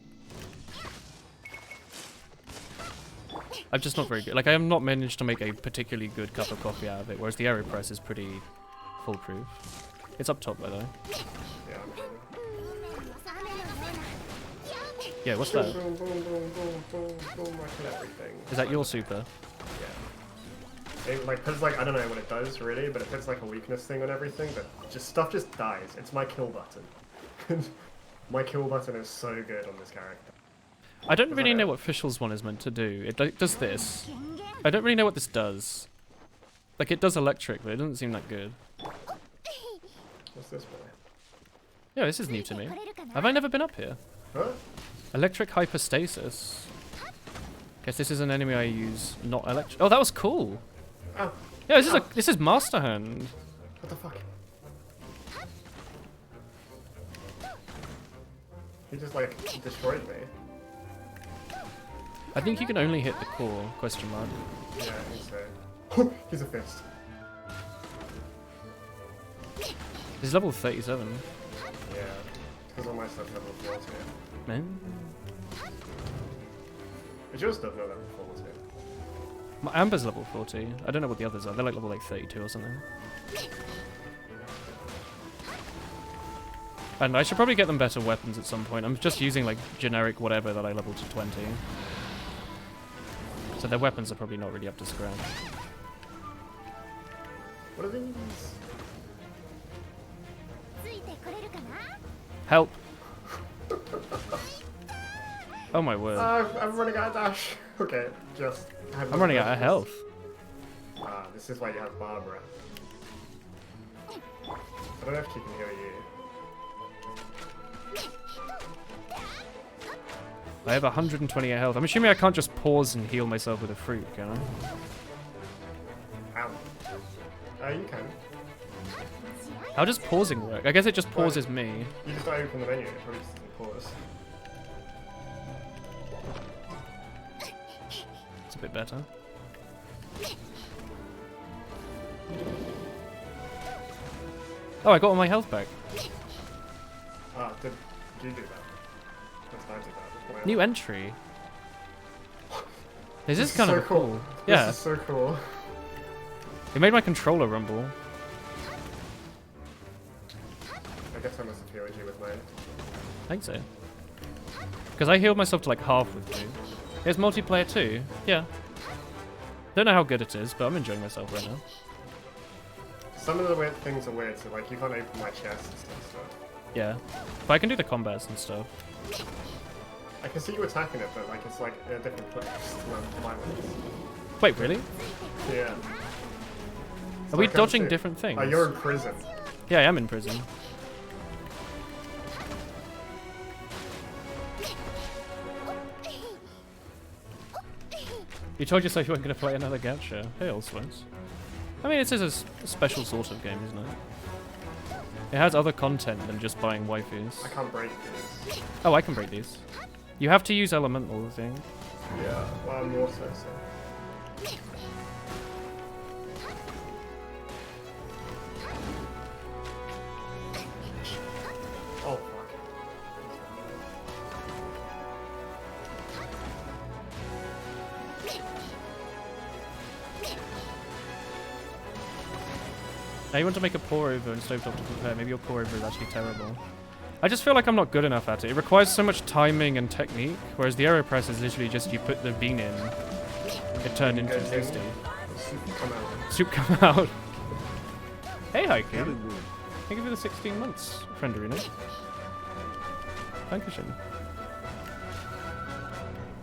I'm just not very good. Like, I have not managed to make a particularly good cup of coffee out of it, whereas the AeroPress is pretty foolproof. It's up top, by the way. Yeah. Yeah, what's that? Boom, boom, boom, boom, boom, boom, I kill everything. Is that your super? Yeah. It, like, puts like, I don't know what it does really, but it puts like a weakness thing on everything, but stuff just dies. It's my kill button. My kill button is so good on this character. I don't really know what Official's one is meant to do. It does this. I don't really know what this does. Like, it does electric, but it doesn't seem that good. What's this for? Yeah, this is new to me. Have I never been up here? Huh? Electric hypostasis. Guess this is an enemy I use, not electric. Oh, that was cool. Oh, Yeah, this is Master Hand. what the fuck? He just like destroyed me. I think you can only hit the core, question mark. Yeah, I think so. He's a fist. He's level 37. Yeah. Because all my stuff level 40. Man. Is yours stuff not level 40? My Amber's level 40. I don't know what the others are. They're like level 32 or something. And I should probably get them better weapons at some point. I'm just using like generic whatever that I leveled to 20. So their weapons are probably not really up to scratch. What are these? Help! Oh my word. I'm running out of dash. Okay, just... I'm running out of health. Ah, this is why you have Barbara. I don't know if she can heal you. I have 128 health. I'm assuming I can't just pause and heal myself with a fruit, can I? Ow. You can. How does pausing work? I guess it just pauses me. You just don't open the menu, it probably just doesn't pause. It's a bit better. Oh, I got all my health back. Ah, did you do that? That's nice of that. Wow. New entry. This is is kind so of cool. This Yeah, is so cool. it made my controller rumble. I guess I must have healed you with mine. I think so. Because I healed myself to like half with two. There's multiplayer too. Yeah. Don't know how good it is, but I'm enjoying myself right now. Some of the weird things are weird, so like you can't open my chest and stuff. Yeah. But I can do the combats and stuff. I can see you attacking it, but like it's like in a different place to my ones. Wait, really? Yeah. Are we I can't dodging see. different things? Oh, you're in prison. Yeah, I am in prison. You told yourself you weren't going to play another gacha. Hey, old sweats. I mean, it's a special sort of game, isn't it? It has other content than just buying waifus. I can't break these. Oh, I can break these. You have to use elemental, I think. Yeah, well, I'm also so. Oh, fuck. Now you want to make a pour over and stovetop to prepare. Maybe your pour over is actually terrible. I just feel like I'm not good enough at it. It requires so much timing and technique, whereas the AeroPress is literally just you put the bean in, it turned into Goes in, tasty. soup come out. Soup come out. Hey, Haiku. Thank you for the 16 months, friend Arena. Dankeschön.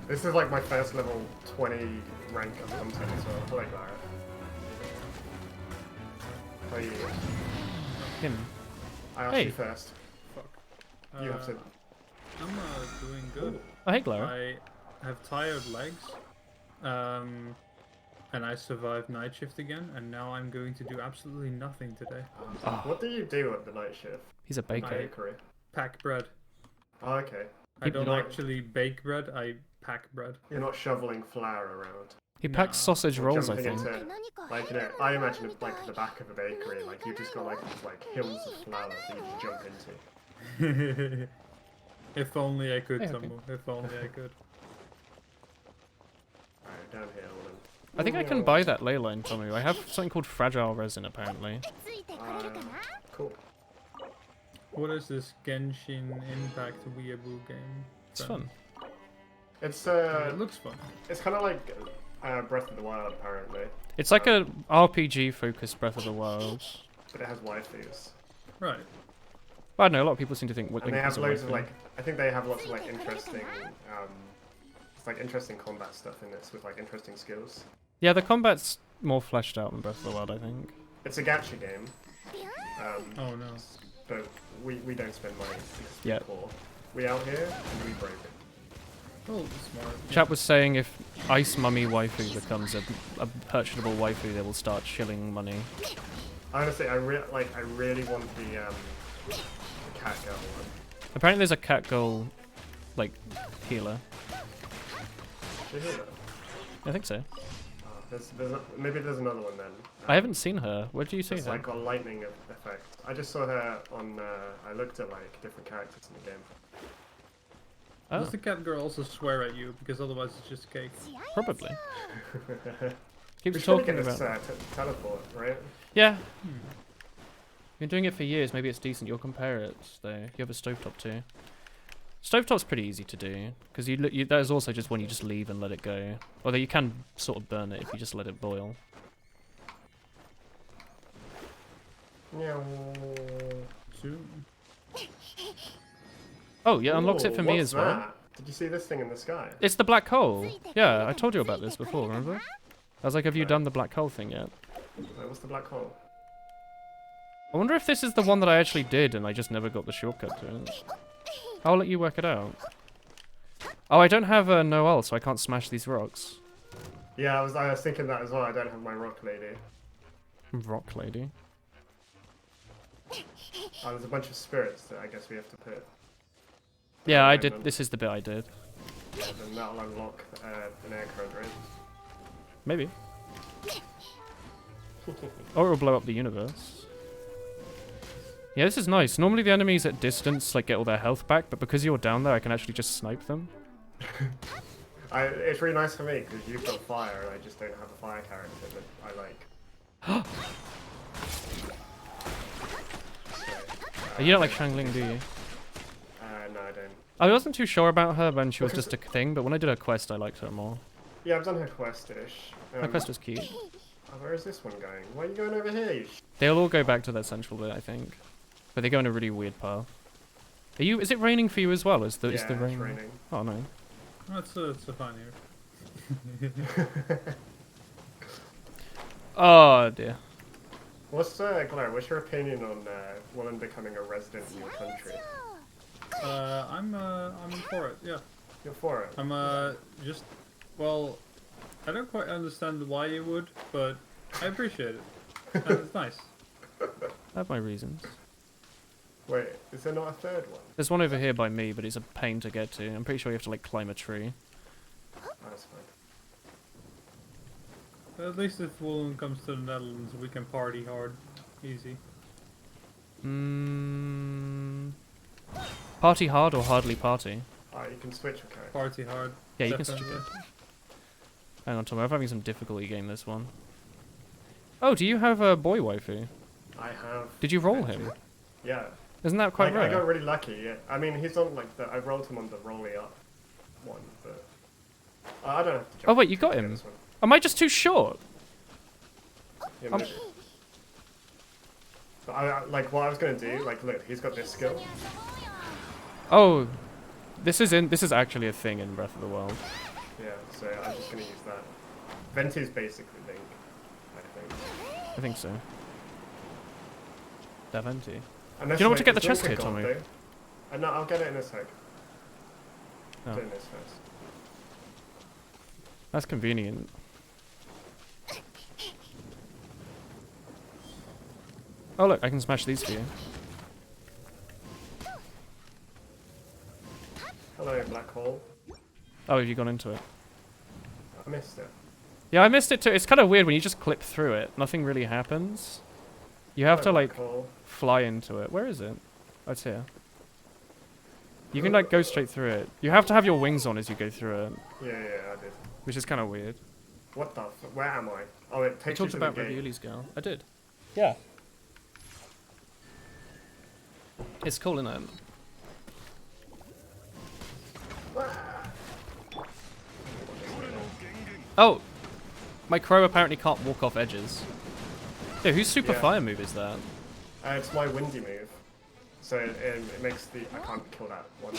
This is like my first level 20 rank of content as well. I like that. Oh, yeah. Him. I asked Hey. you first. Fuck. You have to. I'm doing good. Oh, hey, Gloria. I have tired legs. And I survived night shift again, and now I'm going to do absolutely nothing today. Oh, What do you do at the night shift? he's a baker. Bakery. Pack bread. Oh, okay. I don't not- actually bake bread, I pack bread. You're not shoveling flour around. He packs No. sausage Or rolls, I jumping think. into, like, you know, I imagine it like the back of a bakery, like you just got like these like hills of flour that you just jump into. If only I could, Hey, okay. Tumble. If only I could. Alright, down here. I think I can buy that ley line, Tommy. I have something called fragile resin, apparently. Cool. What is this Genshin Impact weeaboo game? It's fun. It's It looks fun. it's kind of like Breath of the Wild apparently, It's like a RPG-focused Breath of the Wild. but it has waifus. Right. Well, I don't know, a lot of people seem to think And Witlink they is have a loads of waifu. like, I think they have lots of like interesting, it's like interesting combat stuff in this with like interesting skills. Yeah, the combat's more fleshed out than Breath of the Wild, I think. It's a gacha game, Oh no. but we don't spend money because Yeah. we're poor. We out here and we broke. Oh, smart. Chap was saying if Ice Mummy waifu becomes a purchasable waifu, they will start shilling money. Honestly, I really want the cat girl one. Apparently there's a cat girl, like, healer. Did you hear that? I think so. Maybe there's another one then. I haven't seen her. Where do you see It's her? like a lightning effect. I just saw her on. I looked at like different characters in the game. Oh, Does the cat girl also swear at you? Because otherwise it's just cake. probably. we Keeps should talking get this about. teleport, right? Yeah. Been doing it for years. Maybe it's decent. You'll compare it though. You have a stovetop too. Stovetop's pretty easy to do because that is also just when you just leave and let it go. Although you can sort of burn it if you just let it boil. Yeah. Soon. Oh yeah, unlocks it for me as well. That? Did you see this thing in the sky? It's the black hole. Yeah, I told you about this before. Remember? I was like, have you done the black hole thing yet? Wait, what's the black hole? I wonder if this is the one that I actually did and I just never got the shortcut to it. I'll let you work it out. Oh, I don't have a Noel, so I can't smash these rocks. Yeah, I was thinking that as well. I don't have my rock lady. Rock lady. Oh, there's a bunch of spirits that I guess we have to put. Yeah, I Right, did. then. This is the bit I did. Yeah, then that'll unlock an air current, right? Maybe. Or it'll blow up the universe. Yeah, this is nice. Normally the enemies at distance like get all their health back, but because you're down there, I can actually just snipe them. It's really nice for me because you've got fire and I just don't have a fire character that I like. You don't like Shangling, do you? No, I don't. I wasn't too sure about her when she was Because- just a thing, but when I did her quest, I liked her more. Yeah, I've done her quest-ish. Her quest was cute. Oh, where is this one going? Why are you going over here? You They'll all go back to their central bit, I think. But they go in a really weird path. Are you? Is it raining for you as well? Is the yeah, the rain? it's raining. Oh no. It's a fine here. Oh dear. What's Claire? What's your opinion on women becoming a resident in your country? I'm for it. Yeah. You're for it. I'm well, I don't quite understand why you would, but I appreciate it. That's nice. I have my reasons. Wait, is there not a third one? There's one over here by me, but it's a pain to get to. I'm pretty sure you have to like climb a tree. Oh, that's fine. At least if Woolen comes to the Netherlands, we can party hard. Easy. Party hard or hardly party? Alright, you can switch your character. Party hard. Yeah, you can switch definitely. it. Hang on, Tom. I'm having some difficulty getting this one. Oh, do you have a boy waifu? I have. Did you roll him? Yeah. Isn't that quite I rare? got really lucky. Yeah. I mean, he's on like the. I rolled him on the rolly up one, but I don't have to. Oh wait, you got get him. this one. Am I just too short? Yeah, maybe. But like what I was gonna do. Like, look, he's got this skill. Oh, this is actually a thing in Breath of the Wild. Yeah. So I'm just gonna use that. Venti's basically Link, I think. I think so. Daventi. Unless, Do you know what to wait, get the is Link chest a here, god, Tommy? though? No, I'll get it in a sec. Oh. Doing this first. That's convenient. Oh look, I can smash these for you. Hello, black hole. Oh, have you gone into it? I missed it. Yeah, I missed it too. It's kind of weird when you just clip through it. Nothing really happens. You have to Hello, like black hole. fly into it. Where is it? Oh, it's here. You can like go straight through it. You have to have your wings on as you go through it, Yeah, I did. which is kind of weird. What the? Where am I? Oh, it I takes you talked to about the gate. Ravioli's girl. I did. Yeah. It's cool, isn't it? Oh! My crow apparently can't walk off edges. Yeah, whose super Yeah. fire move is that? It's my windy move. So it makes the. I can't kill that one.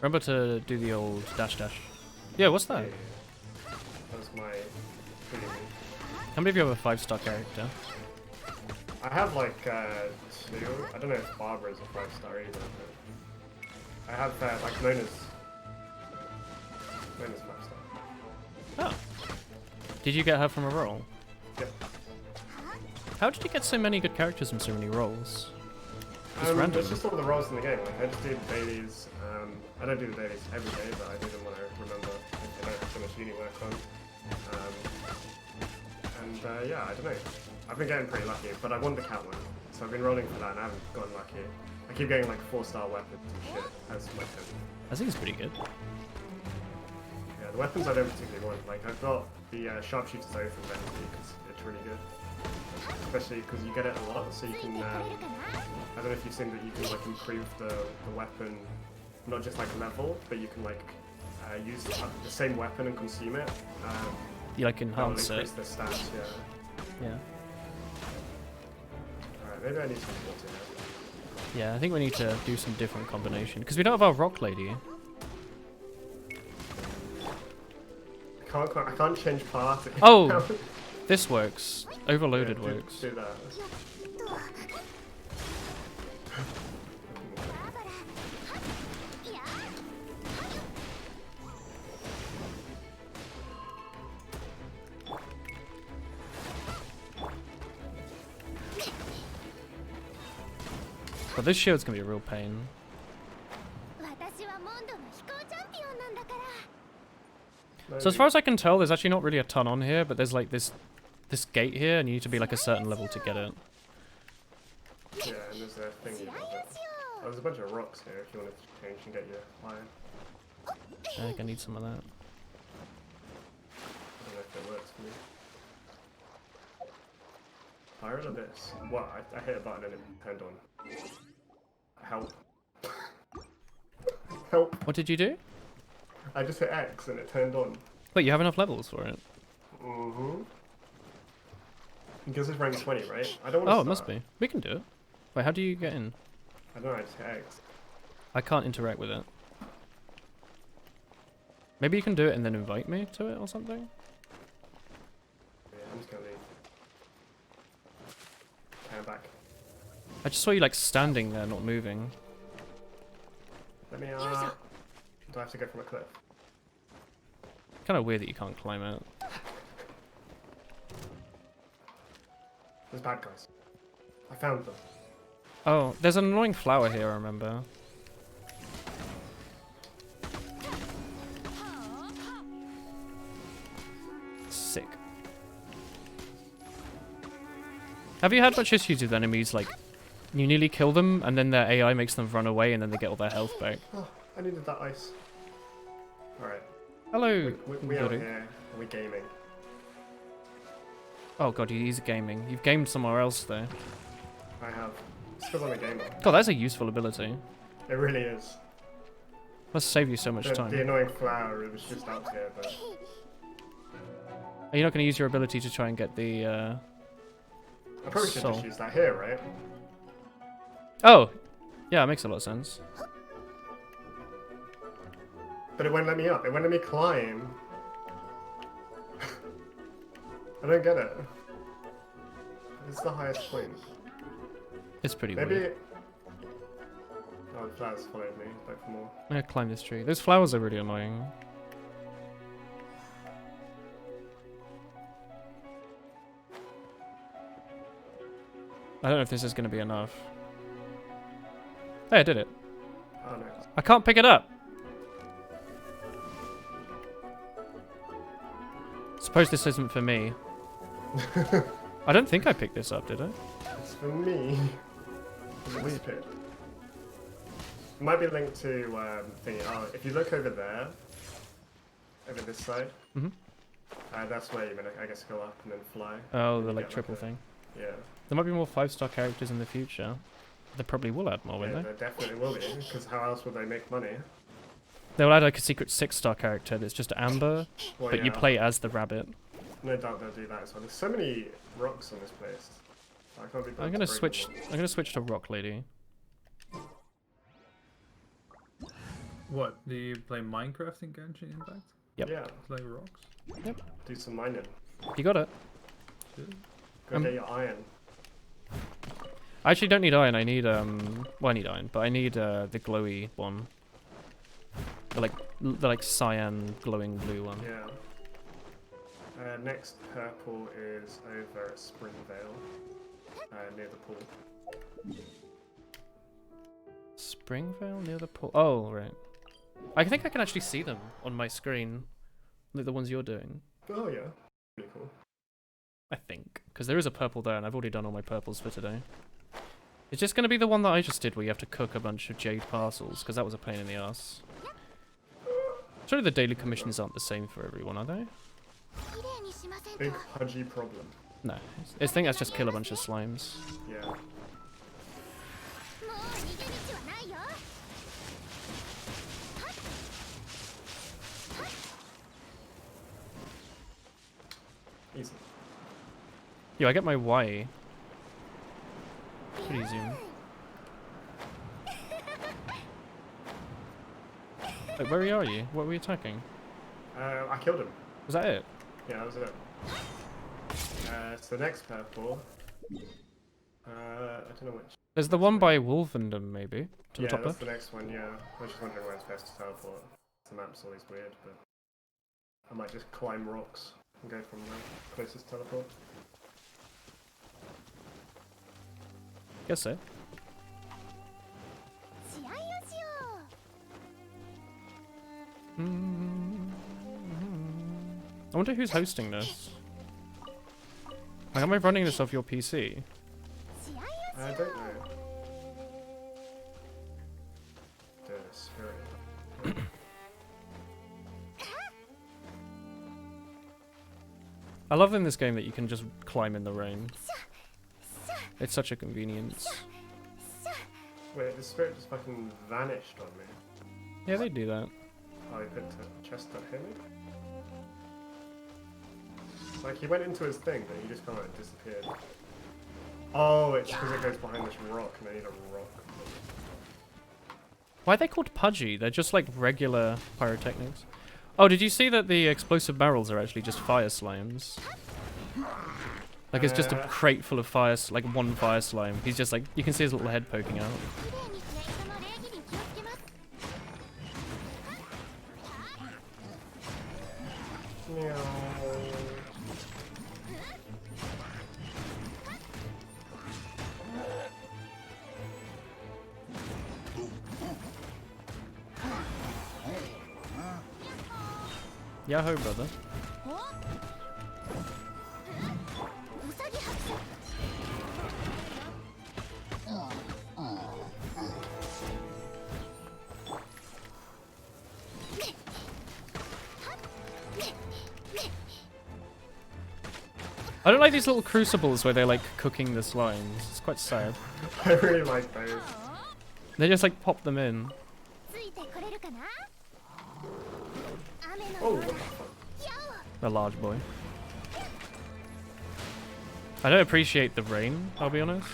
Remember to do the old dash dash. Yeah, what's that? That was my windy move. How many of you have a 5-star character? I have like 2. I don't know if Barbara is a 5-star either. But I have like Nona's 5-star. Oh. Did you get her from a roll? Yep. How did you get so many good characters from so many rolls? Just random. It's just all the roles in the game. Like I just do the dailies. I don't do the dailies every day, but I do them when I remember. I don't have so much uni work on. Yeah, I don't know. I've been getting pretty lucky, but I won the cat one, so I've been rolling for that and I haven't gotten lucky. I keep getting like 4-star weapons and shit as my 10. I think it's pretty good. Yeah, the weapons I don't particularly want. Like I've got the sharpshooter's oath from Venti because it's really good. Especially because you get it a lot, so you can. I don't know if you've seen that you can like improve the weapon, not just like level, but you can like use the same weapon and consume it. You like That will enhance it. increase the stats. Yeah. Yeah. Alright, maybe I need some water here. Yeah, I think we need to do some different combination. Because we don't have our rock lady. I can't change party. Oh! This works. Overloaded Yeah, works. Do that. But this shield's gonna be a real pain. So as far as I can tell, there's actually not really a ton on here, but there's like this gate here, and you need to be like a certain level to get it. Yeah, and there's a thing you have there. Oh, there's a bunch of rocks here if you want to change and get your iron. I think I need some of that. I don't know if it works for me. Pirate Abyss. What? I hit a button and it turned on. Help. Help. What did you do? I just hit X and it turned on. Wait, you have enough levels for it? Mm-hmm. Because it's rank 20, right? I don't want to Oh, it must be. We can do it. Wait, how do you get in? I don't know, I just hit X. I can't interact with it. Maybe you can do it and then invite me to it or something? Yeah, I'm just gonna leave. Okay, I'm back. I just saw you like standing there, not moving. me out. Do I have to go from a cliff? Kind of weird that you can't climb it. There's bad guys. I found them. Oh, there's an annoying flower here, I remember. Sick. Have you had much issues with enemies, like, you nearly kill them, and then their AI makes them run away, and then they get all their health back? Oh, I needed that ice. Alright. Hello, We out Dodo. here. Are we gaming? Oh god, he's gaming. You've gamed somewhere else, though. I have. It's because I'm a gamer. God, that's a useful ability. It really is. Must save you so much The time. annoying flower, it was just out here, but... Are you not going to use your ability to try and get the, I probably should soul? just use that here, right? Oh! Yeah, it makes a lot of sense. But it won't let me up. It won't let me climb. I don't get it. It's the highest point. It's pretty Maybe... weird. Oh, the flowers followed me. Back for more. I'm gonna climb this tree. Those flowers are really annoying. I don't know if this is gonna be enough. Hey, I did it. Oh no. I can't pick it up! Suppose this isn't for me. I don't think I picked this up, did I? It's for me. It disappeared. It might be linked to thingy. Oh, if you look over there, over this side, that's where you're gonna, I guess, go up and then fly. Oh, And the you like get, triple a- thing. Yeah. There might be more 5-star characters in the future. They probably will add more, won't Yeah, they? there definitely will be, because how else would they make money? They'll add like a secret 6-star character that's just amber, Well, but you yeah, play as the rabbit. No doubt they'll do that as well. There's so many rocks on this place. I can't be bothered I'm gonna to break switch. them all. I'm gonna switch to Rock Lady. What? Do you play Minecraft in Genshin Impact? Yep. Yeah, Play rocks? do some mining. You got it. Go get your iron. I actually don't need iron. I need well, I need iron, but I need the glowy one. The like cyan glowing blue one. Yeah. Next purple is over at Springvale, near the pool. Springvale near the pool. Oh right. I think I can actually see them on my screen, like the ones you're doing. Oh yeah, pretty cool. I think because there is a purple there, and I've already done all my purples for today. It's just gonna be the one that I just did, where you have to cook a bunch of jade parcels, because that was a pain in the ass. Surely the daily commissions aren't the same for everyone, are they? Big pudgy problem. No, I think that's just kill a bunch of slimes. Yeah. Easy. Yo, I get my Y. Pretty easy. Wait, where are you? What were we attacking? I killed him. Was that it? Yeah, that was it. So next purple. I don't know which. There's the one by Wolvendom, maybe? To the Yeah, top that's left? the next one, yeah. I was just wondering where it's best to teleport. The map's always weird, but I might just climb rocks and go from the closest teleport. Guess so. I wonder who's hosting this. Like, am I running this off your PC? I don't know. The spirit. I love in this game that you can just climb in the rain. It's such a convenience. Wait, the spirit just fucking vanished on me. Yeah, they do that. Oh, he put a chest on him? Like, he went into his thing, but he just kind of disappeared. Oh, it's because it goes behind this rock, and I need a rock. Why are they called pudgy? They're just like regular pyrotechnics. Oh, did you see that the explosive barrels are actually just fire slimes? Like, it's just a crate full of fire, like one fire slime. He's just like, you can see his little head poking out. Meow. Yahoo, brother. I don't like these little crucibles where they're like cooking the slimes. It's quite sad. I really like those. They just like pop them in. Oh, what the fuck? A large boy. I don't appreciate the rain, I'll be honest.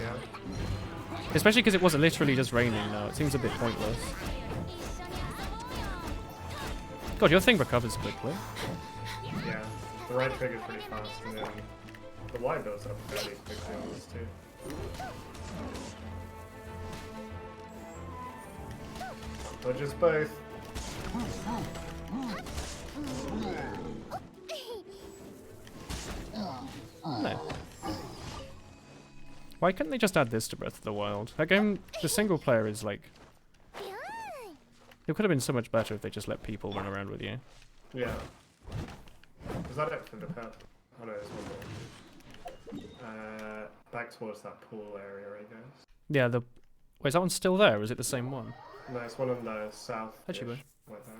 Yeah. Especially because it wasn't literally just raining now. It seems a bit pointless. God, your thing recovers quickly. Yeah. The right trigger's pretty fast, and then the Y builds up fairly quickly on this too. Or just both. No. Why couldn't they just add this to Breath of the Wild? That game, the single player is like... It could have been so much better if they just let people run around with you. Yeah. Is that it for the pet? Oh no, there's one more. Back towards that pool area, I guess. Yeah, the... Wait, is that one still there, or is it the same one? No, it's one on the south. Actually, Right there.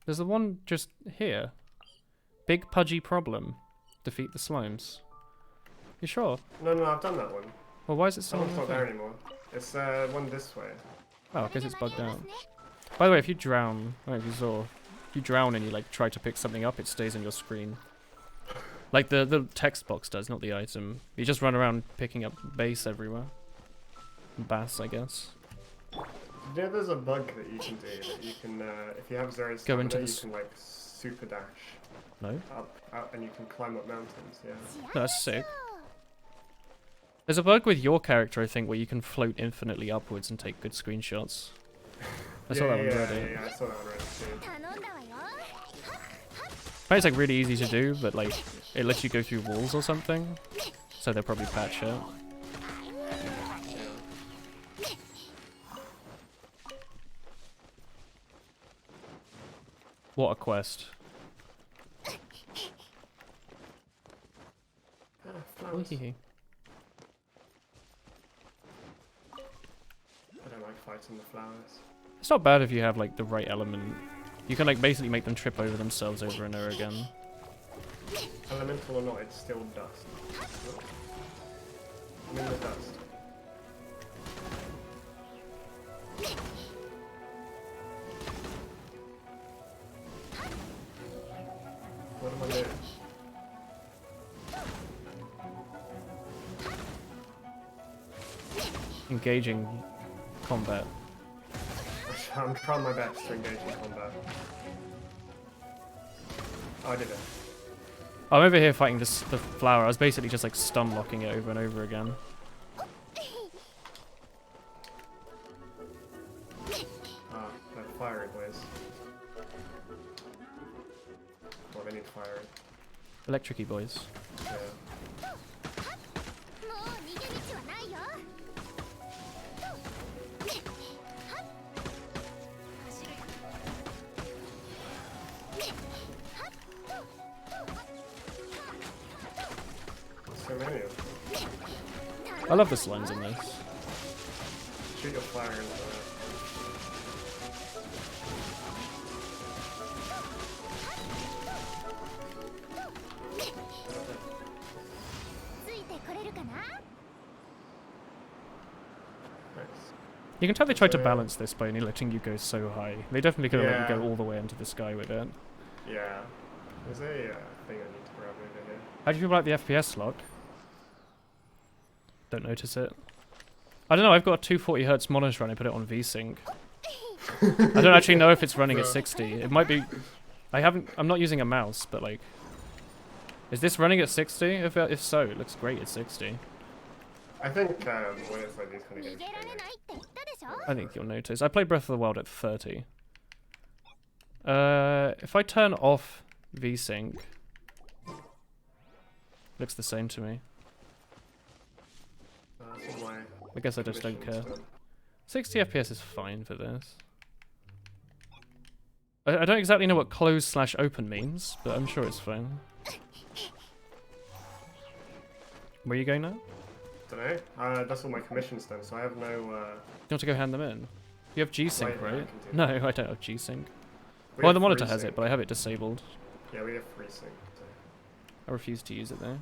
There's the one just here. Big pudgy problem. Defeat the slimes. You sure? No, I've done that one. Well, why is it That still one's on not the there thing? anymore. It's one this way. Oh, because it's bugged out. By the way, if you drown, I don't know if you saw, if you drown and you like try to pick something up, it stays on your screen. Like the text box does, not the item. You just run around picking up base everywhere. Bass, I guess. You know, there's a bug that you can do that you can, if you have zero Go into stamina, you this- can like super dash No? up, and you can climb up mountains. Yeah. No, that's sick. There's a bug with your character, I think, where you can float infinitely upwards and take good screenshots. I saw that one already. Yeah, I saw that one already too. Apparently it's like really easy to do, but like it lets you go through walls or something. So they'll probably patch it. What a quest. Flowers. Wee-hee-hee. I don't like fighting the flowers. It's not bad if you have like the right element. You can like basically make them trip over themselves over and over again. Elemental or not, it's still dust. I'm in the dust. What am I doing? Engaging combat. I'm trying my best to engage in combat. Oh, I did it. I'm over here fighting the flower. I was basically just like stun locking it over and over again. Ah, they're fiery boys. Well, they need fiery. Electricy boys. Yeah. So many of them. I love the slimes in this. Shoot your fire into that. Nice. You can tell they tried to balance this by only letting you go so high. They definitely could have let you Yeah. go all the way into the sky with it. Yeah. There's a thing I need to grab over here. How do you feel about the FPS lock? Don't notice it. I don't know, I've got a 240 Hz monitor and I put it on VSync. I don't actually know if it's running at 60. It might be... I'm not using a mouse, but like... Is this running at 60? If so, it looks great at 60. I think when it's like these kind of games, 逃げられないって言ったでしょ I think you'll notice. I played Breath of the Wild at 30. If I turn off VSync, looks the same to me. that's all my I guess I just don't care. commissions, 60 FPS is fine for this. I don't exactly know what close/open means, but I'm sure it's fine. Where are you going now? Don't know. That's all my commissions done, so I have no. You want to go hand them in? You have G-Sync, Right, yeah, I right? can do No, I don't have G-Sync. we Well, have the monitor free has it, sync. but I have it disabled. Yeah, we have free sync. So. I refuse to use it though.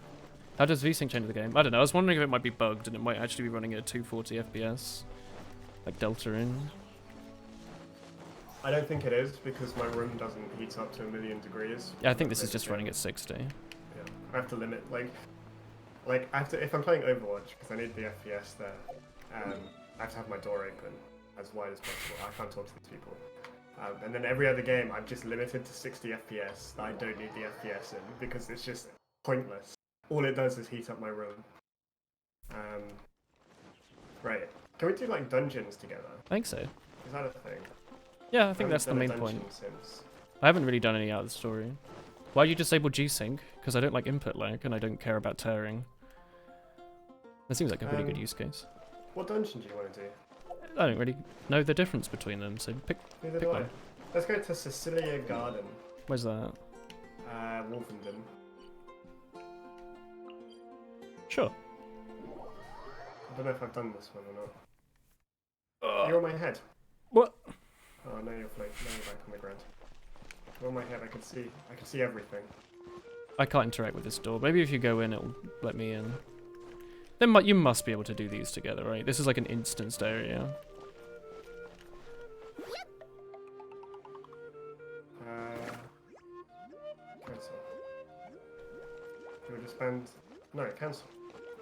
How does VSync change the game? I don't know. I was wondering if it might be bugged and it might actually be running at 240 FPS, like Delta in. I don't think it is because my room doesn't heat up to 1,000,000 degrees. Yeah, I think this is just running at 60. Yeah, I have to limit like I have to if I'm playing Overwatch because I need the FPS there. I have to have my door open as wide as possible. I can't talk to these people. And then every other game, I'm just limited to 60 FPS. I don't need the FPS in because it's just pointless. All it does is heat up my room. Right. Can we do like dungeons together? I think so. Is that a thing? Yeah, I think haven't that's the done a main dungeon point. Since. I haven't really done any out of the story. Why do you disable G-Sync? Because I don't like input lag and I don't care about tearing. That seems like a pretty good use case. What dungeon do you want to do? I don't really know the difference between them, so pick Neither Pick do I. one. Let's go to Cecilia Garden, where's that? Wolfenden. Sure. I don't know if I've done this one or not. You're on my head. What? Oh, no, you're floating. No, you're back on the ground. You're on my head. I can see everything. I can't interact with this door. Maybe if you go in, it'll let me in. Then you must be able to do these together, right? This is like an instanced area. Cancel. Do we disband? No, cancel.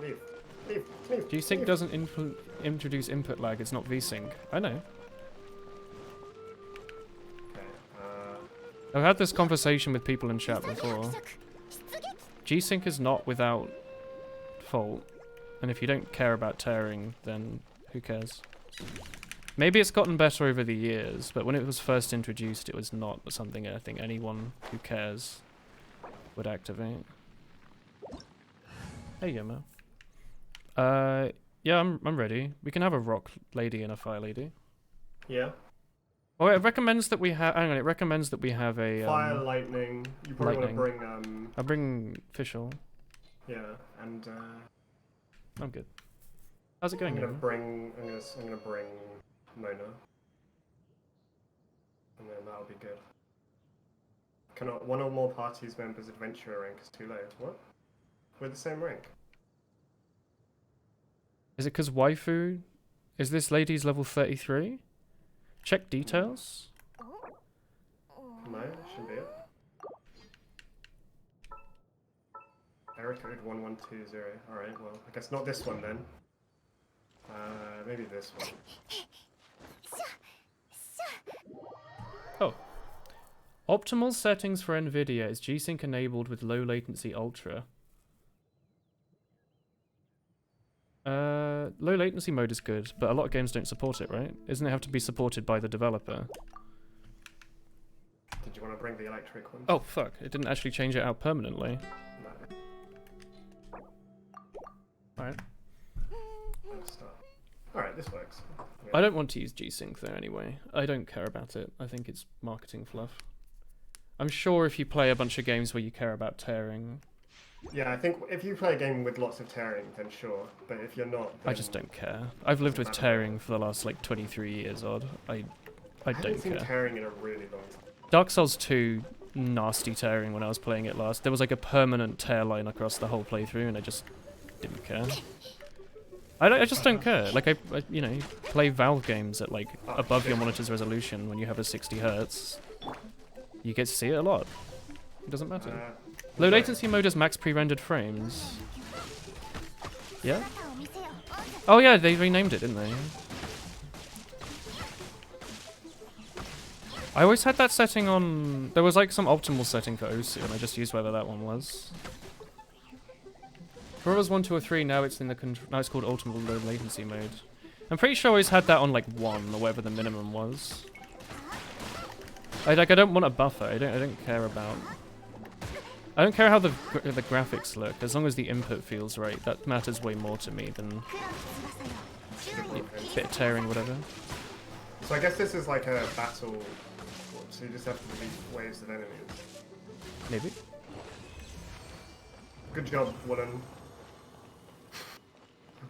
Leave. Leave. Leave. G-Sync leave. doesn't introduce input lag. It's not V-Sync. I know. Okay. I've had this conversation with people in chat before. G-Sync is not without fault. And if you don't care about tearing, then who cares? Maybe it's gotten better over the years, but when it was first introduced, it was not something I think anyone who cares would activate. Hey, Yama. Yeah, I'm ready. We can have a rock lady and a fire lady. Yeah. Oh, it recommends that we have. Hang on, it recommends that we have a Fire, lightning. You probably lightning. want to bring I'll bring Fischl. Yeah, and I'm good. How's it going? I'm gonna Yama? bring. I'm gonna bring Mona. And then that'll be good. Cannot one or more parties members adventurer rank is too low. What? We're the same rank. Is it because waifu? Is this lady's level 33? Check details. No, it should be it. Error code 1120. Alright, well, I guess not this one then. Maybe this one. Oh. Optimal settings for Nvidia is G-Sync enabled with low latency ultra. Low latency mode is good, but a lot of games don't support it, right? Doesn't it have to be supported by the developer? Did you want to bring the electric one? Oh, fuck. It didn't actually change it out permanently. No. Alright. Let's start. Alright, this works. Yeah. I don't want to use G-Sync though anyway. I don't care about it. I think it's marketing fluff. I'm sure if you play a bunch of games where you care about tearing... Yeah, I think if you play a game with lots of tearing, then sure. But if you're not, I then just don't care. I've lived with matter. tearing for the last like 23 years odd. I haven't don't seen care. tearing in a really long time. Dark Souls 2, nasty tearing when I was playing it last. There was like a permanent tear line across the whole playthrough and I just didn't care. I just don't care. Like, I you know, play Valve games at like above your monitor's resolution when you have a 60 Hz. You get to see it a lot. It doesn't matter. Low latency mode is max pre-rendered frames. Yeah? Oh yeah, they renamed it, didn't they? I always had that setting on... There was like some optimal setting for Osu, and I just used whether that one was. Before it was 1, 2, or 3, now it's in the now it's called ultimate low latency mode. I'm pretty sure I always had that on like 1 or whatever the minimum was. I don't want a buffer. I don't care about. I don't care how the graphics look, as long as the input feels right. That matters way more to me than bit tearing, whatever. So I guess this is like a battle, so you just have to defeat waves of enemies. Maybe. Good job, Woolen.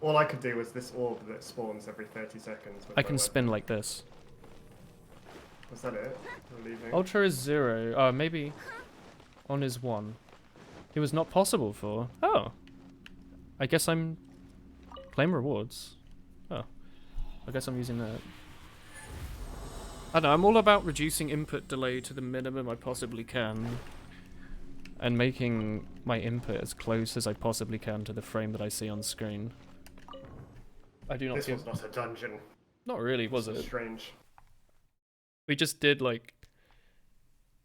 All I could do was this orb that spawns every 30 seconds. I can spin like this. Was that it? We're leaving. Ultra is 0. Oh, maybe on is 1. It was not possible for. Oh. I guess I'm claim rewards. Oh. I guess I'm using that. I don't know, I'm all about reducing input delay to the minimum I possibly can. And making my input as close as I possibly can to the frame that I see on screen. I do not This give... was not a dungeon. Not really, was it? Strange. We just did like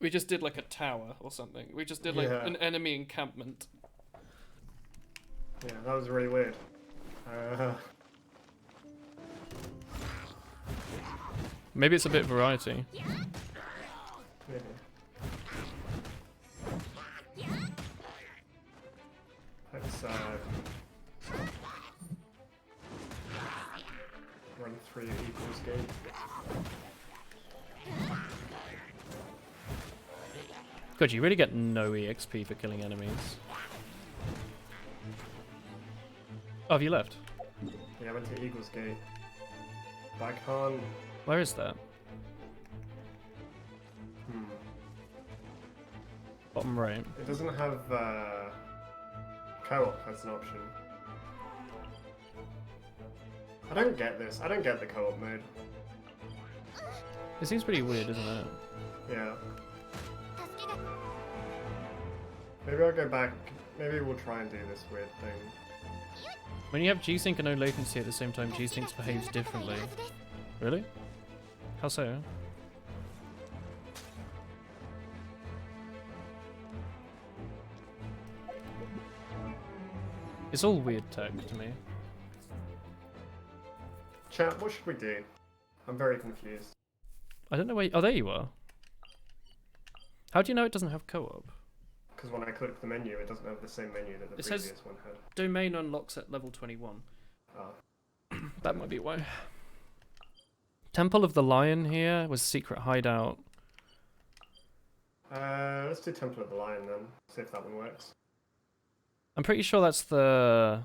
a tower or something. We just did like an enemy encampment. Yeah, that was really weird. Maybe it's a bit of variety. Maybe. Let's run through equals gate. God, you really get no EXP for killing enemies. Oh, have you left? Yeah, I went to Eagle's Gate. But I can't... Where is that? Bottom right. It doesn't have co-op as an option. I don't get this. I don't get the co-op mode. It seems pretty weird, doesn't it? Yeah. Maybe I'll go back. Maybe we'll try and do this weird thing. When you have G-Sync and no latency at the same time, G-Sync behaves differently. Really? How so? It's all weird tech to me. Chat, what should we do? I'm very confused. I don't know where... Oh, there you are. How do you know it doesn't have co-op? Because when I click the menu, it doesn't have the same menu that the It previous says one had. domain unlocks at level 21. Oh. That might be why. Temple of the Lion here was secret hideout. Let's do Temple of the Lion then. See if that one works. I'm pretty sure that's the...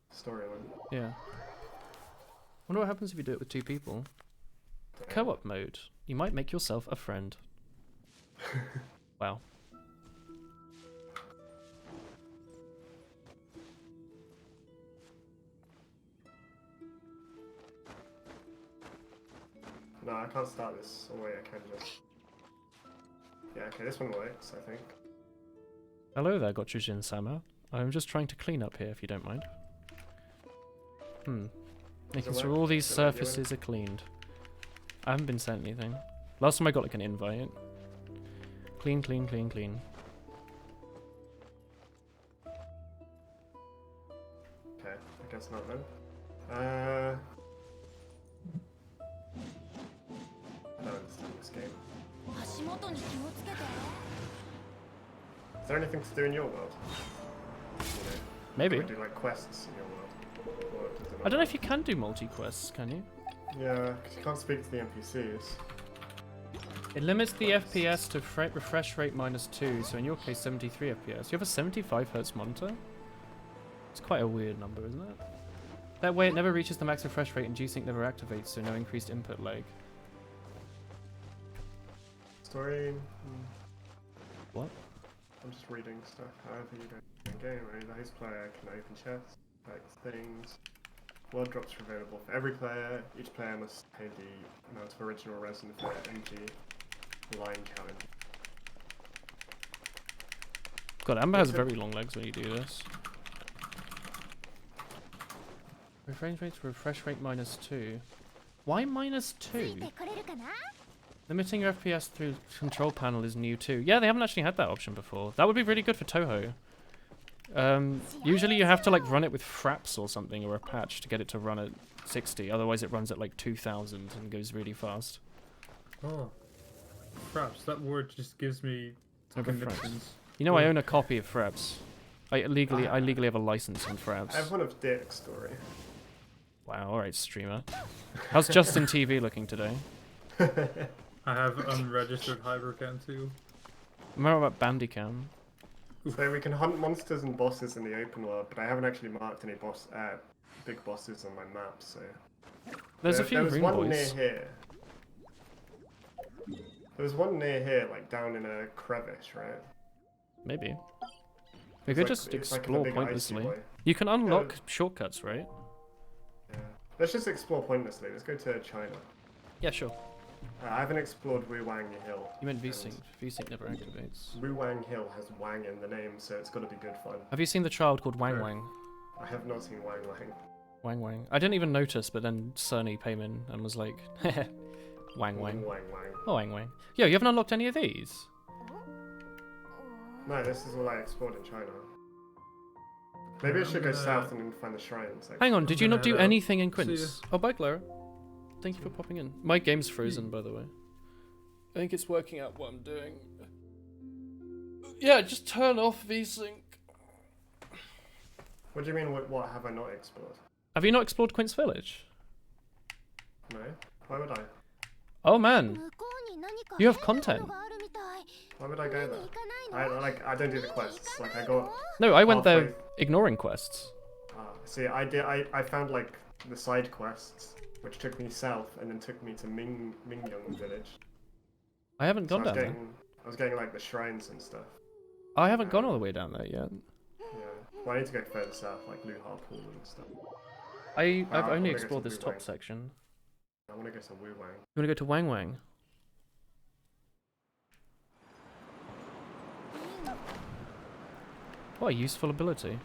Story one. Yeah. Wonder what happens if you do it with 2 people. Co-op mode. You might make yourself a friend. Wow. No, I can't start this. Oh wait, I can just... Yeah, okay, this one works, I think. Hello there, Gotchujin-sama. I'm just trying to clean up here, if you don't mind. Making sure all these surfaces are cleaned. I haven't been sent anything. Last time I got like an invite. Clean, clean, clean, clean. Okay, I guess not then. I don't understand this game. Is there anything to do in your world? You know, Maybe. can we do like quests in your world? Or does it I don't know not? if you can do multi-quests, can you? Yeah, because you can't speak to the NPCs. It limits the FPS to refresh rate -2, so in your case 73 FPS. You have a 75 Hz monitor? It's quite a weird number, isn't it? That way it never reaches the max refresh rate and G-Sync never activates, so no increased input lag. Story. What? I'm just reading stuff. However you go in game, right? The host player can open chests, like things. World drops are available for every player. Each player must pay the amount of original resin for MG line challenge. God, Amber has very long legs when you do this. Refresh rate -2. Why -2? Limiting your FPS through control panel is new too. Yeah, they haven't actually had that option before. That would be really good for Toho. Usually you have to like run it with fraps or something or a patch to get it to run at 60. Otherwise it runs at like 2000 and goes really fast. Oh. Fraps, that word just gives me Over fraps. connections. You know, I own a copy of fraps. I legally have a license on fraps. I have one of Dick's story. Wow, alright, streamer. How's Justin TV looking today? I have unregistered Hypercan too. Remember about Bandicam? So we can hunt monsters and bosses in the open world, but I haven't actually marked any big bosses on my map, so... There's a few there was green one boys. near here. There was one near here, like down in a crevice, right? Maybe. We It's could like- just it's like in a explore big icy pointlessly. way. You can unlock shortcuts, right? Yeah. Let's just explore pointlessly. Let's go to China. Yeah, sure. I haven't explored Wu Wang Hill. You meant and VSync. VSync never activates. Wu Wang Hill has Wang in the name, so it's got to be good fun. Have you seen the child called Wang Sure. Wang? I have not seen Wang Wang. Wang Wang. I didn't even notice, but then Cerny came in and was like, Wang Wang. Wang Wang. Oh, Wang Wang. Yo, you haven't unlocked any of these? No, this is all I explored in China. Maybe I should go south and then find the shrines. Hang on, did you gonna not do head out. anything in See Quince? Oh, bye, Clara. Thank you for popping in. My game's frozen, by the way. I think it's working out what I'm doing. Yeah, just turn off VSync. What do you mean, what have I not explored? Have you not explored Quince Village? No? Why would I? Oh man, you have content. Why would I go there? I don't do the quests. Like, I got... No, I went there halfway- ignoring quests. See, I found, like, the side quests, which took me south and then took me to Mingyong village. I haven't So gone down there. I was getting, like, the shrines and stuff. I haven't gone all the way down there yet. Yeah. Well, I need to go further south, like Lu Pool and stuff. I've I wanna only go explored to this Wu top Wang. section. I want to go to Wu Wang. You wanna go to Wang Wang? What a useful ability.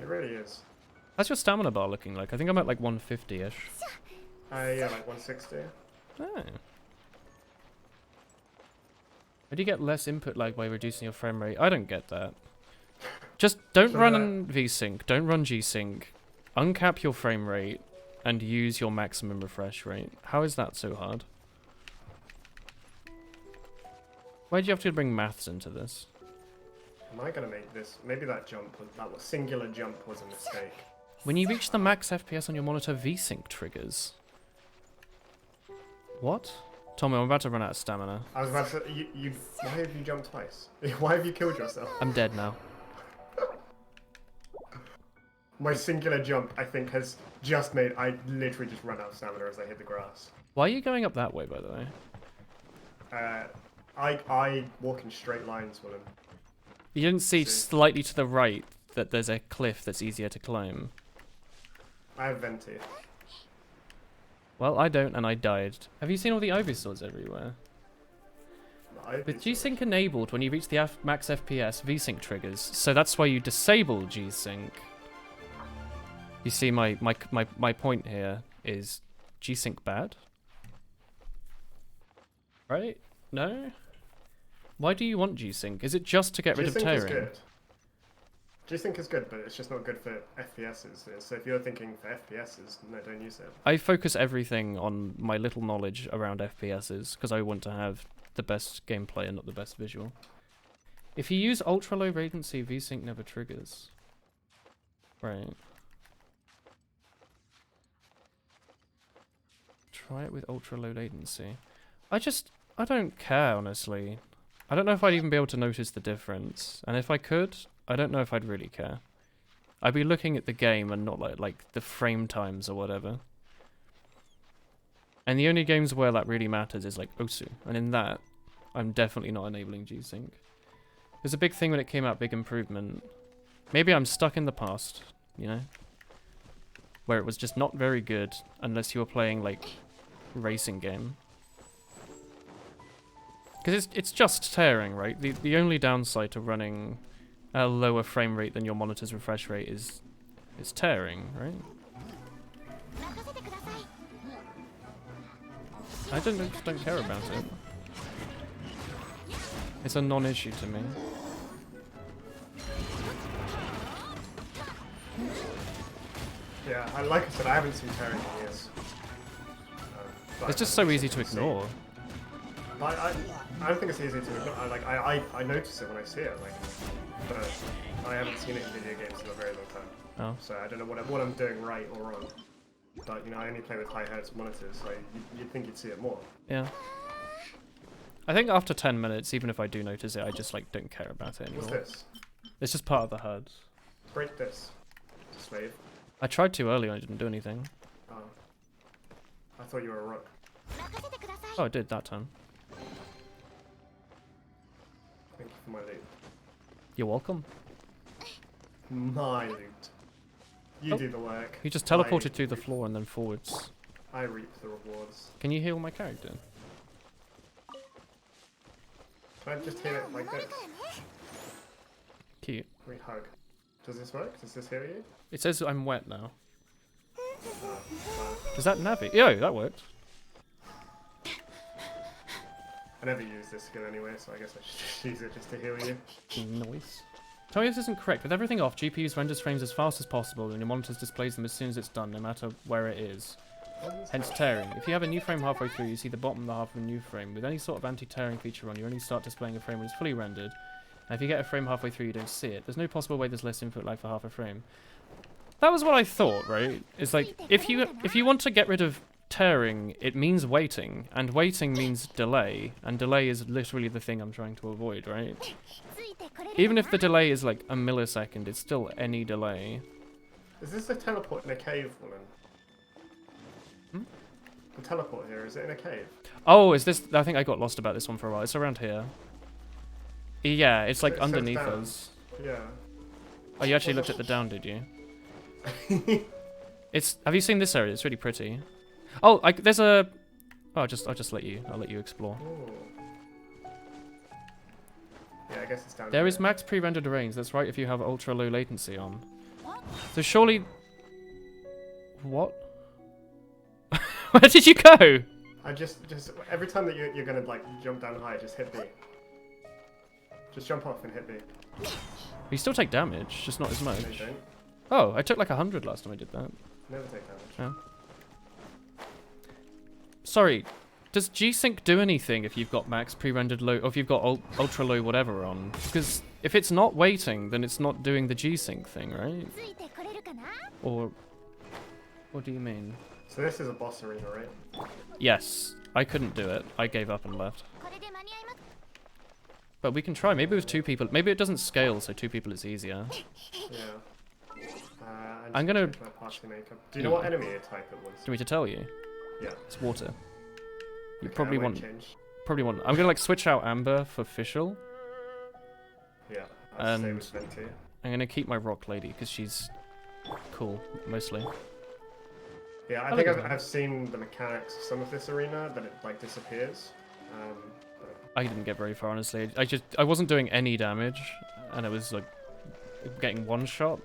It really is. How's your stamina bar looking like? I think I'm at like 150-ish. Yeah, like 160. Oh. How do you get less input lag by reducing your frame rate? I don't get that. Just don't So run VSync, don't run G-Sync, uncap your frame rate, and use your maximum refresh rate. How is that so hard? Why do you have to bring maths into this? Am I gonna make this? Maybe that singular jump was a mistake. When you reach the max FPS on your monitor, VSync triggers. What? Tommy, I'm about to run out of stamina. I was about to. Why have you jumped twice? Why have you killed yourself? I'm dead now. My singular jump, I think, has just made. I literally just run out of stamina as I hit the grass. Why are you going up that way, by the way? I walk in straight lines, Willem. You didn't see slightly to the right that there's a cliff that's easier to climb. I have Venti. Well, I don't, and I died. Have you seen all the Ivysaurs everywhere? With G-Sync enabled, when you reach the max FPS, V-Sync triggers. So that's why you disable G-Sync. You see, my point here is G-Sync bad? Right? No? Why do you want G-Sync? Is it just to get rid of G-Sync is tearing? good. G-Sync is good, but it's just not good for FPSs. So if you're thinking for FPSs, no, don't use it. I focus everything on my little knowledge around FPSs because I want to have the best gameplay and not the best visual. If you use ultra low latency, VSync never triggers. Right. Try it with ultra low latency. I don't care, honestly. I don't know if I'd even be able to notice the difference. And if I could, I don't know if I'd really care. I'd be looking at the game and not like the frame times or whatever. And the only games where that really matters is like Osu. And in that, I'm definitely not enabling G-Sync. It was a big thing when it came out, big improvement. Maybe I'm stuck in the past, you know? Where it was just not very good unless you were playing like racing game. Because it's just tearing, right? The only downside to running a lower frame rate than your monitor's refresh rate is tearing, right? I don't care about it. It's a non-issue to me. Yeah, like I said, I haven't seen tearing in years. But It's just I so think easy to insane. ignore. But I don't think it's easy to ignore. I notice it when I see it, like, but I haven't seen it in video games in a very long time. Oh. So I don't know what I'm doing right or wrong. But you know, I only play with high hertz monitors, so you'd think you'd see it more. Yeah. I think after 10 minutes, even if I do notice it, I just like don't care about it anymore. What's this? It's just part of the HUD. Break this. Slave. I tried to earlier and I didn't do anything. Oh. I thought you were a rook. Oh, I did that time. Thank you for my loot. You're welcome. My loot. You Oh. do the work. You just teleported through the floor and then forwards. I reap the rewards. Can you heal my character? Can I just hit it like this? Cute. We hug. Does this work? Does this heal you? It says I'm wet now. Oh, Does that Navi? Yo, that worked. I never use this skill anyway, so I guess I should just use it just to heal you. Noise. Tell me if this isn't correct. With everything off, GPU's renders frames as fast as possible and your monitors displays them as soon as it's done, no matter where it is. Hence tearing. If you have a new frame halfway through, you see the bottom half of a new frame. With any sort of anti-tearing feature on, you only start displaying a frame when it's fully rendered. And if you get a frame halfway through, you don't see it. There's no possible way there's less input lag for half a frame. That was what I thought, right? It's like, if you want to get rid of tearing, it means waiting. And waiting means delay. And delay is literally the thing I'm trying to avoid, right? Even if the delay is like a millisecond, it's still any delay. Is this a teleport in a cave, woman? The teleport here, is it in a cave? Oh, is this... I think I got lost about this one for a while. It's around here. Yeah, it's like It says underneath down. us. Yeah. Oh, you actually looked at the down, did you? It's... Have you seen this area? It's really pretty. Oh, there's a... Oh, I'll just let you... I'll let you explore. Ooh. Yeah, I guess it's down There here. is max pre-rendered range. That's right if you have ultra low latency on. So surely... What? Where did you go? I just every time that you're gonna like jump down high, just hit B. Just jump off and hit B. You still take damage, just not as much. No, you don't. Oh, I took like 100 last time I did that. Never take damage. Yeah. Sorry, does G-Sync do anything if you've got max pre-rendered low, or if you've got ultra low whatever on? Because if it's not waiting, then it's not doing the G-Sync thing, right? Or what do you mean? So this is a boss arena, right? Yes, I couldn't do it. I gave up and left. But we can try. Maybe with 2 people. Maybe it doesn't scale, so 2 people is easier. Yeah. I'm gonna- change my party makeup. Do you know what enemy type it was? Do you want me to tell you? Yeah. It's water. You Okay, probably I won't want. change. Probably want. I'm gonna like switch out Amber for Fischl. Yeah. I'll stay And- with Venti. I'm gonna keep my Rock Lady because she's cool, mostly. Yeah, I I think like it. I've seen the mechanics of some of this arena that it like disappears. But I didn't get very far, honestly. I wasn't doing any damage, and it was like getting one shot,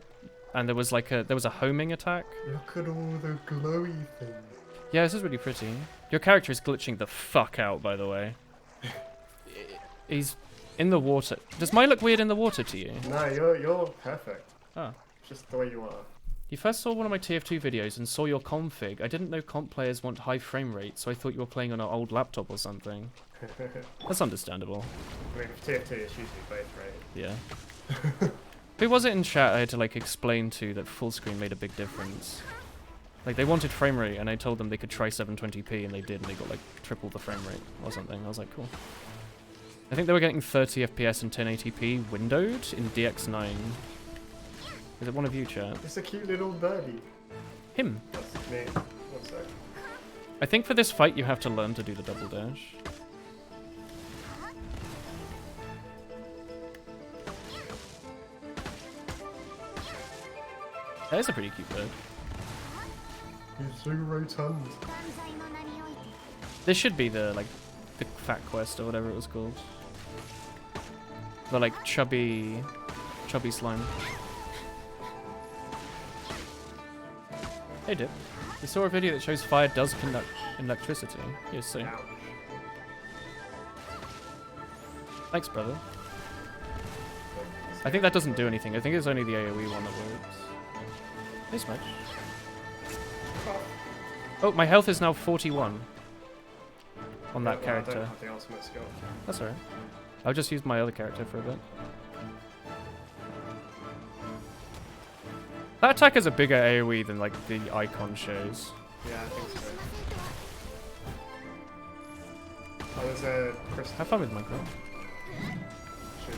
and there was a homing attack. look at all the glowy things. Yeah, this is really pretty. Your character is glitching the fuck out, by the way. He's in the water. Does mine look weird in the water to you? No, you're perfect. Ah. Just the way you are. You first saw one of my TF2 videos and saw your config. I didn't know comp players want high frame rate, so I thought you were playing on an old laptop or something. That's understandable. I mean, TF2 is usually both, right? Yeah. Who was it in chat I had to like explain to that full screen made a big difference? Like they wanted frame rate and I told them they could try 720p and they did and they got like triple the frame rate or something. I was like, cool. I think they were getting 30 FPS and 1080p windowed in DX9. Is it one of you, chat? It's a cute little birdie. Him. That's me. One sec. I think for this fight you have to learn to do the double dash. That is a pretty cute bird. He's so rotund. This should be the fat quest or whatever it was called. The like chubby slime. Hey Dip, you saw a video that shows fire does conduct electricity. Yes, so. Ouch. Thanks, brother. I think that doesn't do anything. I think it's only the AoE one that works. Hey Smudge. Oh, my health is now 41 on that I character. don't have the ultimate skill. That's alright. I'll just use my other character for a bit. That attack has a bigger AoE than like the icon shows. Yeah, I think so. Oh, there's a crystal. Have fun with Minecraft. Should-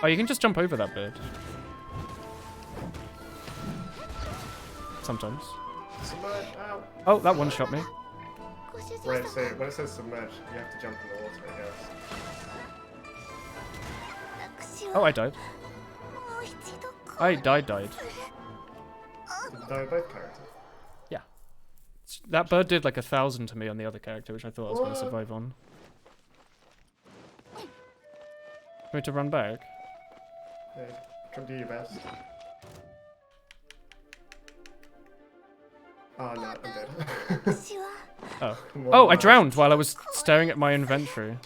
Oh, you can just jump over that bird. Sometimes. Submerge, ow. Oh, that one shot me. Right, so when it says submerge, you have to jump in the water, I guess. Oh, I died. I died. Did you die with both characters? That bird did like 1,000 to me on the other character, which I thought I was going to What? survive on. Going to run back? Hey, try to do your best. Oh no, I'm dead. Oh. Come Oh, on, I man. drowned while I was staring at my inventory.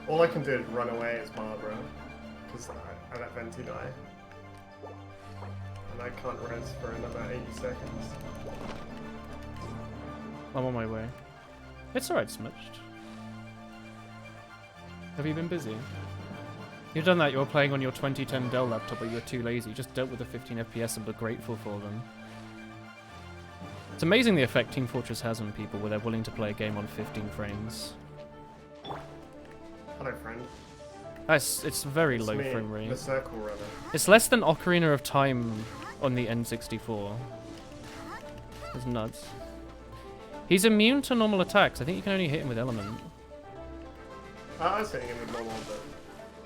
All I can do is run away as Barbara, because I let Venti die. And I can't res for another 80 seconds. I'm on my way. It's alright, Smudged. Have you been busy? You've done that, you're playing on your 2010 Dell laptop, but you're too lazy. You just dealt with the 15 FPS and were grateful for them. It's amazing the effect Team Fortress has on people where they're willing to play a game on 15 frames. Hello, friend. It's very It's low me, frame rate. the Circle Runner. It's less than Ocarina of Time on the N64. It's nuts. He's immune to normal attacks. I think you can only hit him with element. I was hitting him with normal, but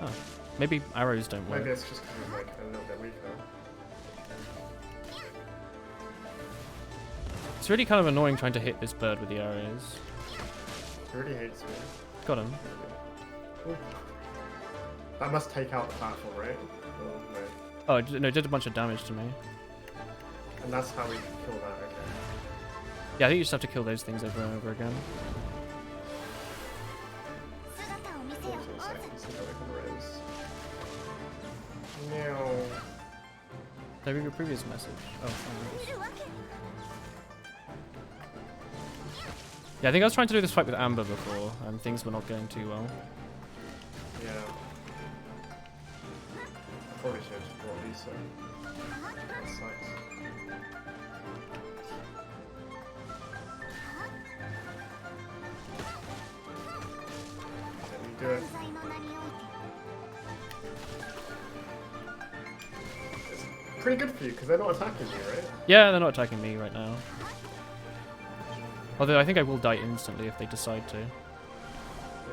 Oh, maybe arrows don't work. maybe it's just because he's like a little bit weaker. It's really kind of annoying trying to hit this bird with the arrows. He really hates me. Got him. Ooh. That must take out the platform, right? Oh, no. Oh, no, it did a bunch of damage to me. And that's how we kill that, okay. Yeah, I think you just have to kill those things over and over again. 14 seconds until we can res. Meow. Did I read your previous message? Oh, yeah, I think I was trying to do this fight with Amber before, and things were not going too well. Yeah. I probably should have just brought Lisa. That sucks. Let me do it. It's pretty good for you, because they're not attacking you, right? Yeah, they're not attacking me right now. Although I think I will die instantly if they decide to. They're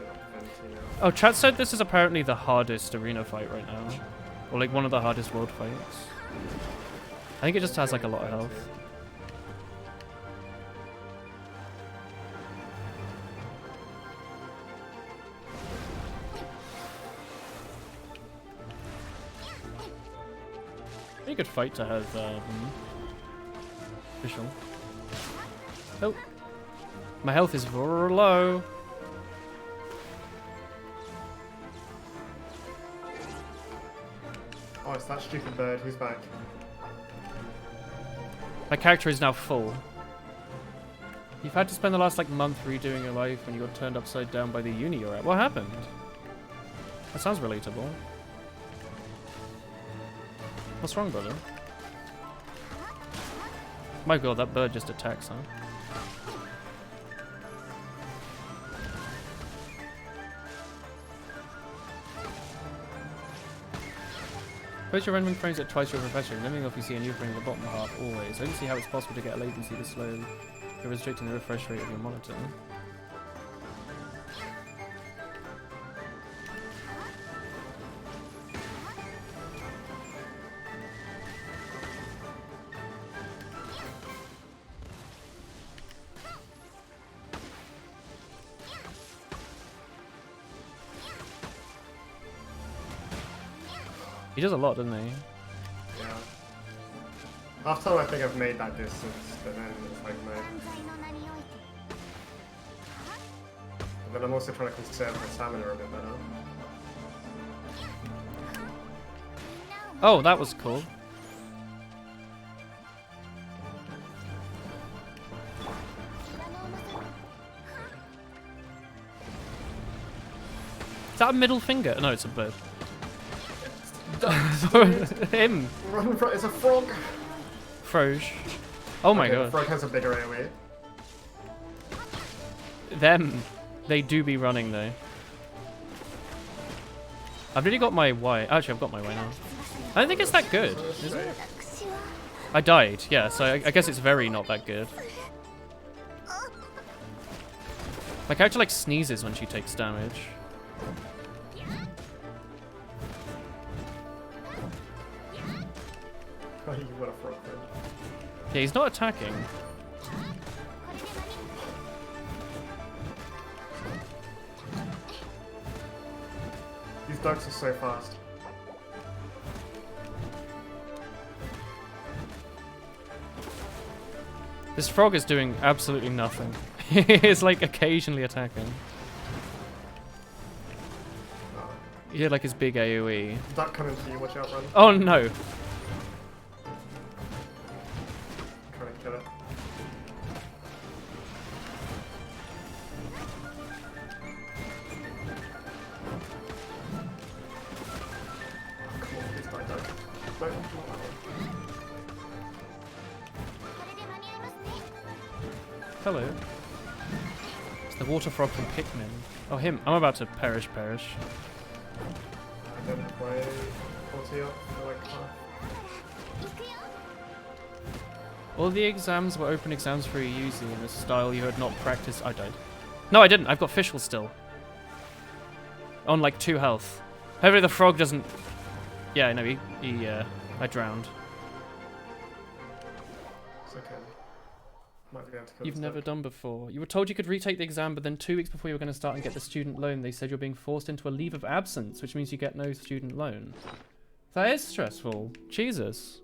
not venting out. Oh, chat said this is apparently the hardest arena fight right now. Or like one of the hardest world fights. I think it just has like a lot of health. Pretty good fight to have official. Oh. My health is very low. Oh, it's that stupid bird. Who's back? My character is now full. You've had to spend the last like month redoing your life when you got turned upside down by the uni you're at. What happened? That sounds relatable. What's wrong, brother? My god, that bird just attacks, huh? Post your rendering frames at twice your profession. Let me know if you see a new frame in the bottom half, always. I don't see how it's possible to get a latency this slow. You're restricting the refresh rate of your monitor. He does a lot, doesn't he? Yeah. Half time I think I've made that distance, but then it's like no. But then I'm also trying to conserve my stamina a bit better. Oh, that was cool. Is that a middle finger? No, it's a bird. Him. Run, it's a frog. Froge. Oh my Okay, god. The frog has a bigger AoE. Them. They do be running though. I've really got my Y. Actually, I've got my Y now. I don't think it's that good, is it? I died, yeah, so I guess it's very not that good. My character like sneezes when she takes damage. Oh, you want a frog friend. Yeah, he's not attacking. These ducks are so fast. This frog is doing absolutely nothing. He's like occasionally attacking. He had like his big AoE. Duck coming for you, watch out, run. Oh no! Trying to kill it. Come on, please die, duck. No, not that one. Hello. It's the water frog from Pikmin. Oh, him. I'm about to perish. I don't have my ulti up for like half. All the exams were open exams for you using in a style you had not practiced. I died. No, I didn't. I've got Fischl still. On like 2 health. Hopefully the frog doesn't... Yeah, no, I drowned. It's okay. Might be able to kill You've this never duck. done before. You were told you could retake the exam, but then 2 weeks before you were going to start and get the student loan, they said you're being forced into a leave of absence, which means you get no student loan. That is stressful. Jesus.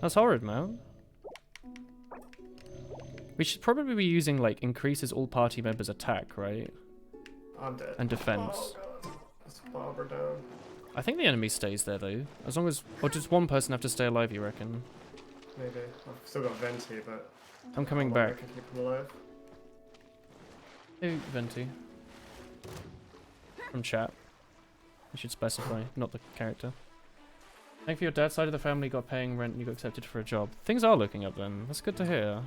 That's horrid, man. We should probably be using, like, increases all party members' attack, right? I'm dead. And defense. Oh god. Let's Barbara down. I think the enemy stays there, though. As long as... Or does one person have to stay alive, you reckon? Maybe. I've still got Venti, but... I'm coming I back. can keep him alive. Hey, Venti. From chat. I should specify, not the character. Thank you for your dad's side of the family got paying rent and you got accepted for a job. Things are looking up then. That's good to hear.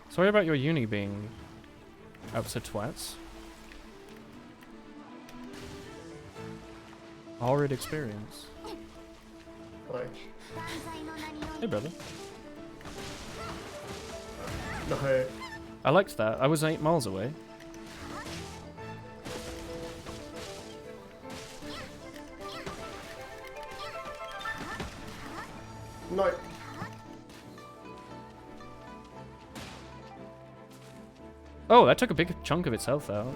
Sorry about your uni being absolute twats. Horrid experience. Like... Hey, brother. No. I liked that. I was 8 miles away. No. Oh, that took a big chunk of its health out.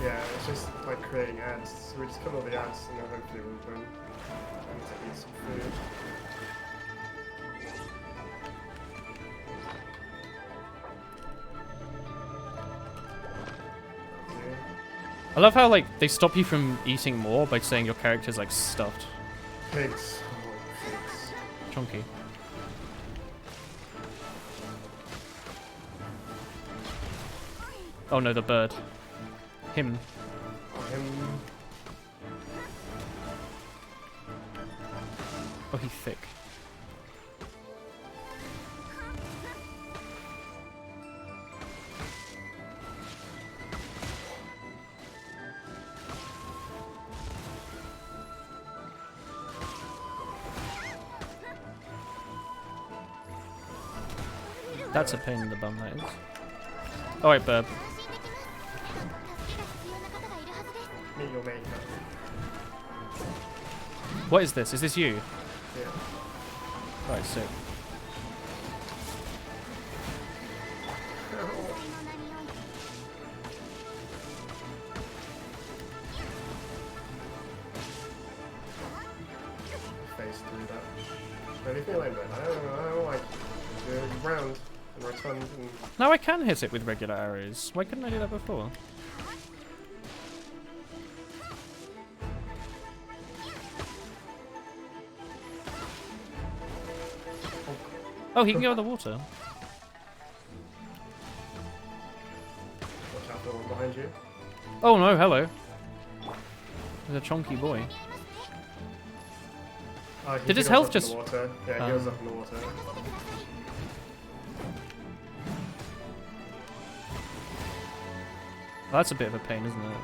Yeah, it's just like creating ads. So we just kill all the ads and then hopefully we'll win. I need to eat some food. Okay. I love how, like, they stop you from eating more by saying your character's, like, stuffed. Pigs. Oh, pigs. Chunky. Oh no, the bird. Him. Oh, he's thick. That's a pain in the bum, that is. Alright, Burb. Meet your maker. What is this? Is this you? Yeah. Alright, sick. Face through that. Anything like that? I don't like the round and rotund and Now I can hit it with regular arrows. Why couldn't I do that before? Oh, he can go in the water. Watch out for the one behind you. Oh no, hello. There's a chonky boy. Did his health just... Yeah, he goes up in the water. Well, that's a bit of a pain, isn't it?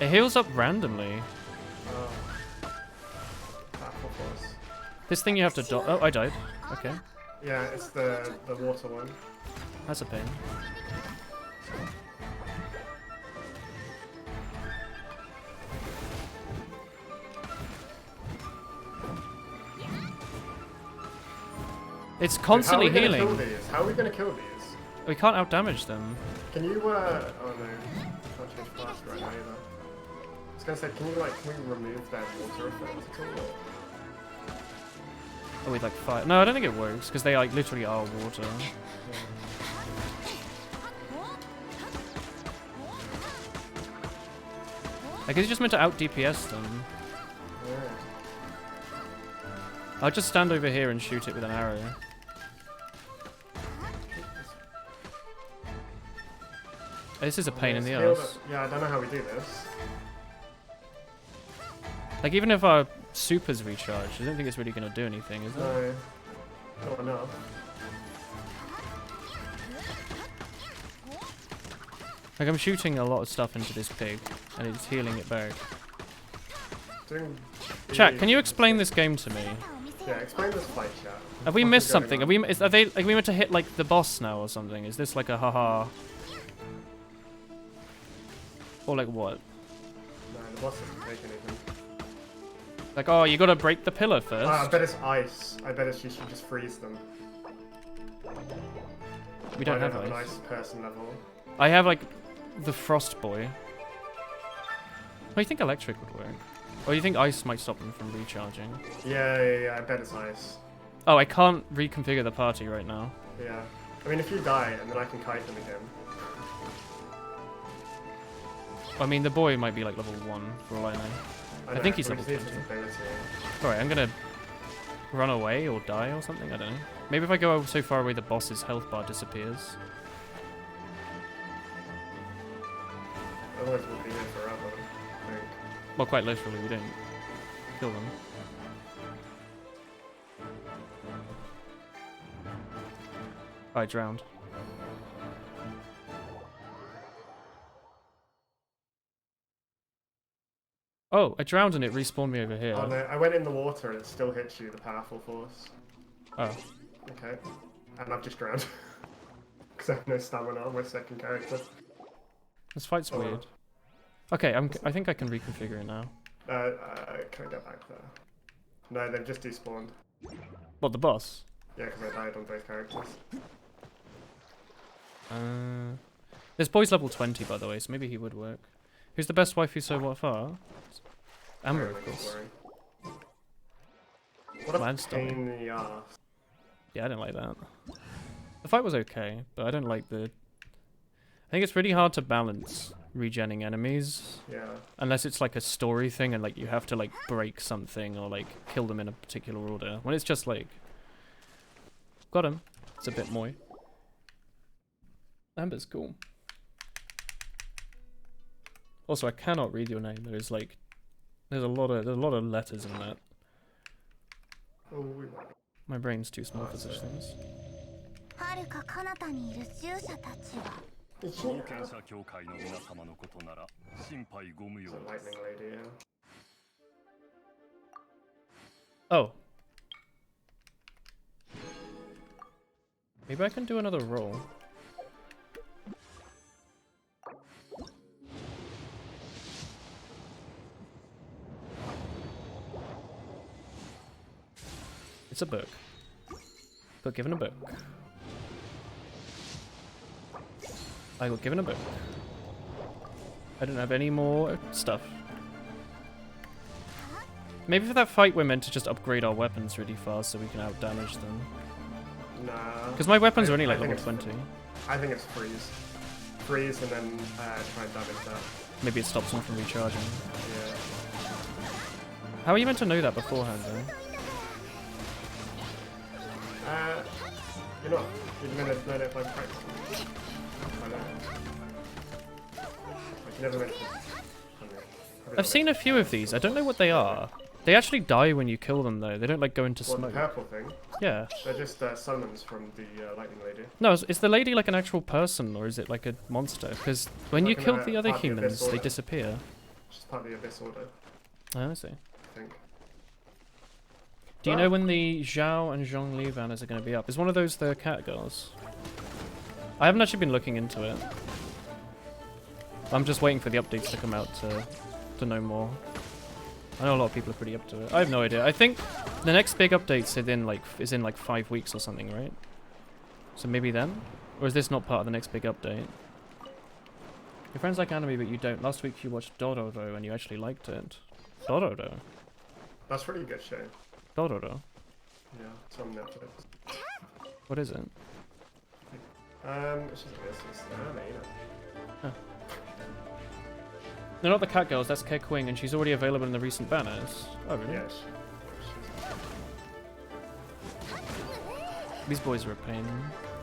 It heals up randomly. This thing you have to dodge. Oh, I died. Okay. Yeah, it's the water one. That's a pain. It's constantly healing. How are we gonna kill these? We can't outdamage them. Can you oh no, can't change fast right now either. I was gonna say, can we remove that water effect at all? Oh, we'd like fire. No, I don't think it works because they like literally are water. I guess you just meant to out DPS them. Yeah. I'll just stand over here and shoot it with an arrow. This is a pain in the ass. Yeah, I don't know how we do this. Like, even if our super's recharged, I don't think it's really going to do anything, is it? No. Not enough. Like, I'm shooting a lot of stuff into this pig, and it's healing it back. Chat, can you explain this game to me? Yeah, explain this fight, chat. Have we missed something? Are we meant to hit, like, the boss now or something? Is this like a haha? Or like what? No, the boss doesn't take anything. Like, oh, you gotta break the pillar first. I bet it's ice. I bet you should just freeze them. We don't have an ice. ice person level. I have, like, the frost boy. Oh, you think electric would work? Or you think ice might stop them from recharging? Yeah, I bet it's ice. Oh, I can't reconfigure the party right now. Yeah. I mean, if you die, and then I can kite them again. I mean, the boy might be, like, level 1, for all I know. I think he's level 20. Alright, I'm gonna run away or die or something, I don't know. Maybe if I go so far away the boss's health bar disappears. Otherwise we'll be here forever, I think. Well, quite literally, we don't kill them. I drowned. Oh, I drowned and it respawned me over here. Oh no, I went in the water and it still hits you, the powerful force. Oh. Okay. And I've just drowned. Because I have no stamina on my second character. This fight's weird. Okay, I think I can reconfigure it now. Can I get back there? No, they've just despawned. What, the boss? Yeah, because I died on both characters. This boy's level 20, by the way, so maybe he would work. Who's the best waifu so far? Amber, of course. What a pain in the ass. Yeah, I didn't like that. The fight was okay, but I don't like the... I think it's really hard to balance regenning enemies. Yeah. Unless it's like a story thing and like you have to like break something or like kill them in a particular order. When it's just like... Got him. It's a bit moy. Amber's cool. Also, I cannot read your name. There's like... There's a lot of letters in that. Oh, my brain's too small for such things. Oh. Maybe I can do another roll. It's a book. But given a book. I got given a book. I don't have any more stuff. Maybe for that fight we're meant to just upgrade our weapons really fast so we can outdamage them. Nah. Because my weapons are only like level 20. I think it's freeze. freeze and then try and damage that. Maybe it stops them from recharging. Yeah. How are you meant to know that beforehand, though? You're not. You're gonna learn it by practice. I know. Like, you never meant to. I've seen a few of these. I don't know what they are. They actually die when you kill them, though. They don't like go into What, smoke. the purple thing? Yeah. They're just summons from the lightning lady. No, is the lady like an actual person, or is it like a monster? Because when you Like killed the other part of the humans, Abyss they Order. disappear. She's part of the Abyss Order, Oh, I see. I think. Do you know when the Zhao and Zhongli banners are going to be up? Is one of those the cat girls? I haven't actually been looking into it. I'm just waiting for the updates to come out to know more. I know a lot of people are pretty up to it. I have no idea. I think the next big update's is in like 5 weeks or something, right? So maybe then? Or is this not part of the next big update? Your friends like anime, but you don't. Last week you watched Dororo and you actually liked it. Dororo? That's a really good show. Dororo? Yeah, it's on Netflix. What is it? It's just it's anime, you know. No, not the cat girls, that's Kek-Wing, and she's already available in the recent banners. Oh, really? Yeah, These boys are a pain.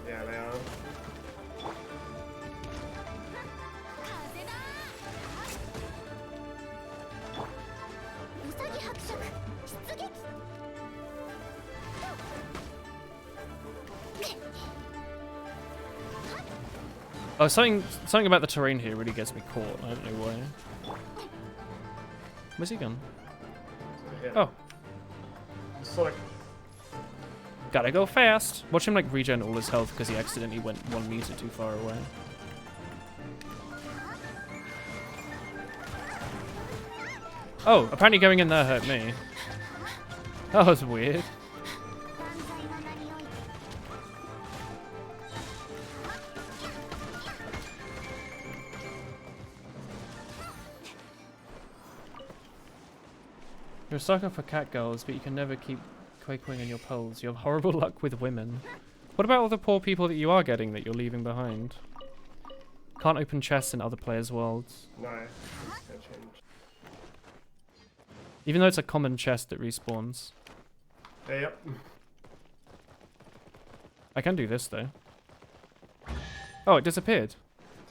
yeah, they are. Oh, something about the terrain here really gets me caught. I don't know why. Where's he gone? Yeah. Oh, It's like, gotta go fast. Watch him like regen all his health because he accidentally went 1 meter too far away. Oh, apparently going in there hurt me. That was weird. You're a sucker for cat girls, but you can never keep Quake-Wing in your poles. You have horrible luck with women. What about all the poor people that you are getting that you're leaving behind? Can't open chests in other players' worlds. no, it's gonna change. Even though it's a common chest that respawns. Hey, yep. I can do this though. Oh, it disappeared.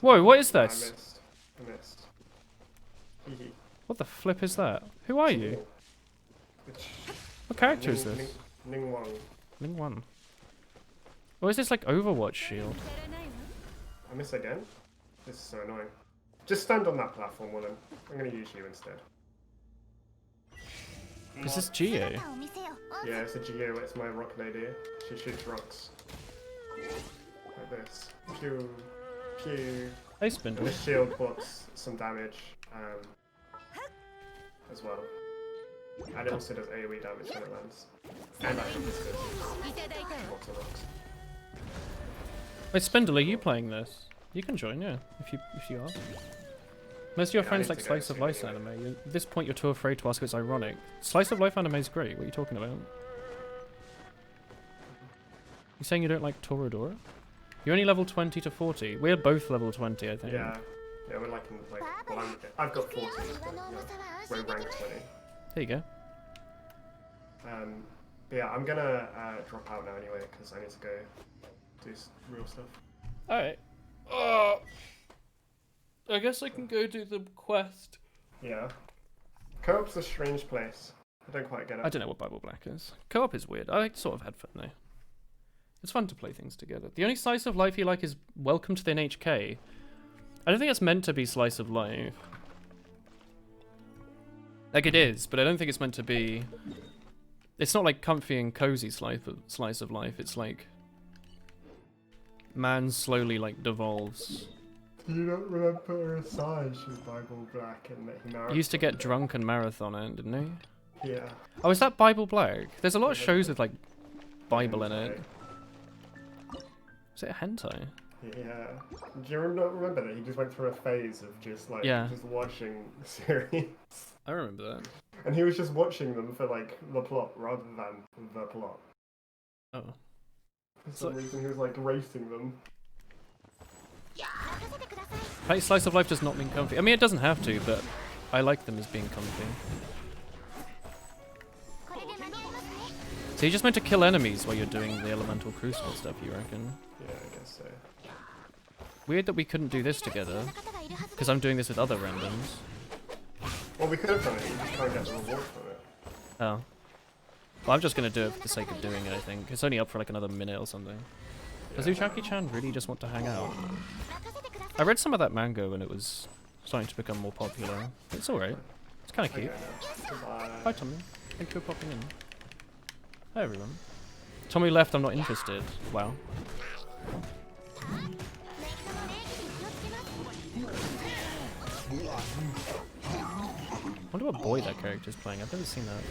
Whoa, what is I this? missed. I missed. Hee hee. What the flip is that? Who are you? Which What character is this? Ning Wang. Ling 1. Or is this like Overwatch shield? I miss again? This is so annoying. Just stand on that platform, woman. I'm gonna use you instead. Is this Geo? Yeah, it's a Geo, it's my rock lady. She shoots rocks. Like this. Pew, pew. Hey, And Spindle. this shield blocks some damage as well. And it also does AoE damage when it lands. And I can just lots of rocks. Wait, Spindle, are you playing this? You can join, yeah, if you are. Most of your Yeah, I friends need like to go slice of soon life anyway. anime. At this point, you're too afraid to ask if it's ironic. Slice of life anime is great. What are you talking about? You saying you don't like Toradora? You're only level 20 to 40. We're both level 20, I think. Yeah. Yeah, we're like in, well, I've got 40, but we're ranked 20. There you go. But yeah, I'm gonna drop out now anyway, because I need to go do real stuff. Alright. I guess I can go do the quest. Yeah. Co-op's a strange place. I don't quite get it. I don't know what Bible Black is. Co-op is weird. I sort of had fun though. It's fun to play things together. The only slice of life you like is Welcome to the NHK. I don't think it's meant to be slice of life. Like it is, but I don't think it's meant to be. It's not like comfy and cozy slice of life. It's like man slowly like devolves. You don't remember Assange with Bible Black and that he married? He used to get drunk and marathon it, didn't he? Yeah. Oh, is that Bible Black? There's a lot of shows with like Bible in it. Is it a hentai? Yeah. Do you not remember that he just went through a phase of just like just watching series? I remember that. And he was just watching them for like the plot rather than the plot. Oh. For some reason he was like racing them. Hey, slice of life does not mean comfy. I mean, it doesn't have to, but I like them as being comfy. So you're just meant to kill enemies while you're doing the elemental crucible stuff, you reckon? Yeah, I guess so. Weird that we couldn't do this together, because I'm doing this with other randoms. Well, we could have done it, you just can't get the reward from it. Oh. Well, I'm just gonna do it for the sake of doing it, I think. It's only up for like another minute or something. Does Uchaki-chan really just want to hang out? I read some of that manga when it was starting to become more popular. It's alright. It's kind of cute. Goodbye. Hi, Tommy. Thank you for popping in. Hi, everyone. Tommy left, I'm not interested. Wow. I wonder what boy that character's playing. I've never seen that.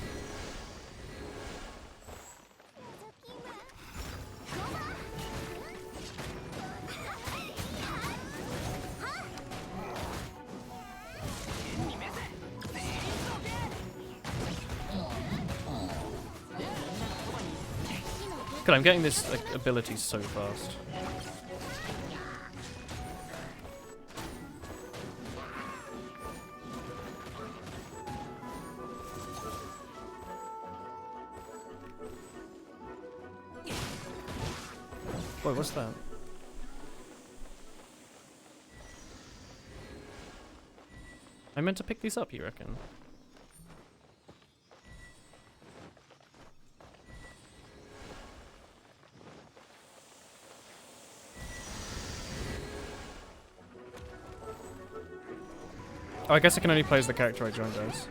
God, I'm getting this like, ability so fast. Boy, what's that? I meant to pick these up, you reckon? Oh, I guess I can only play as the character I joined as.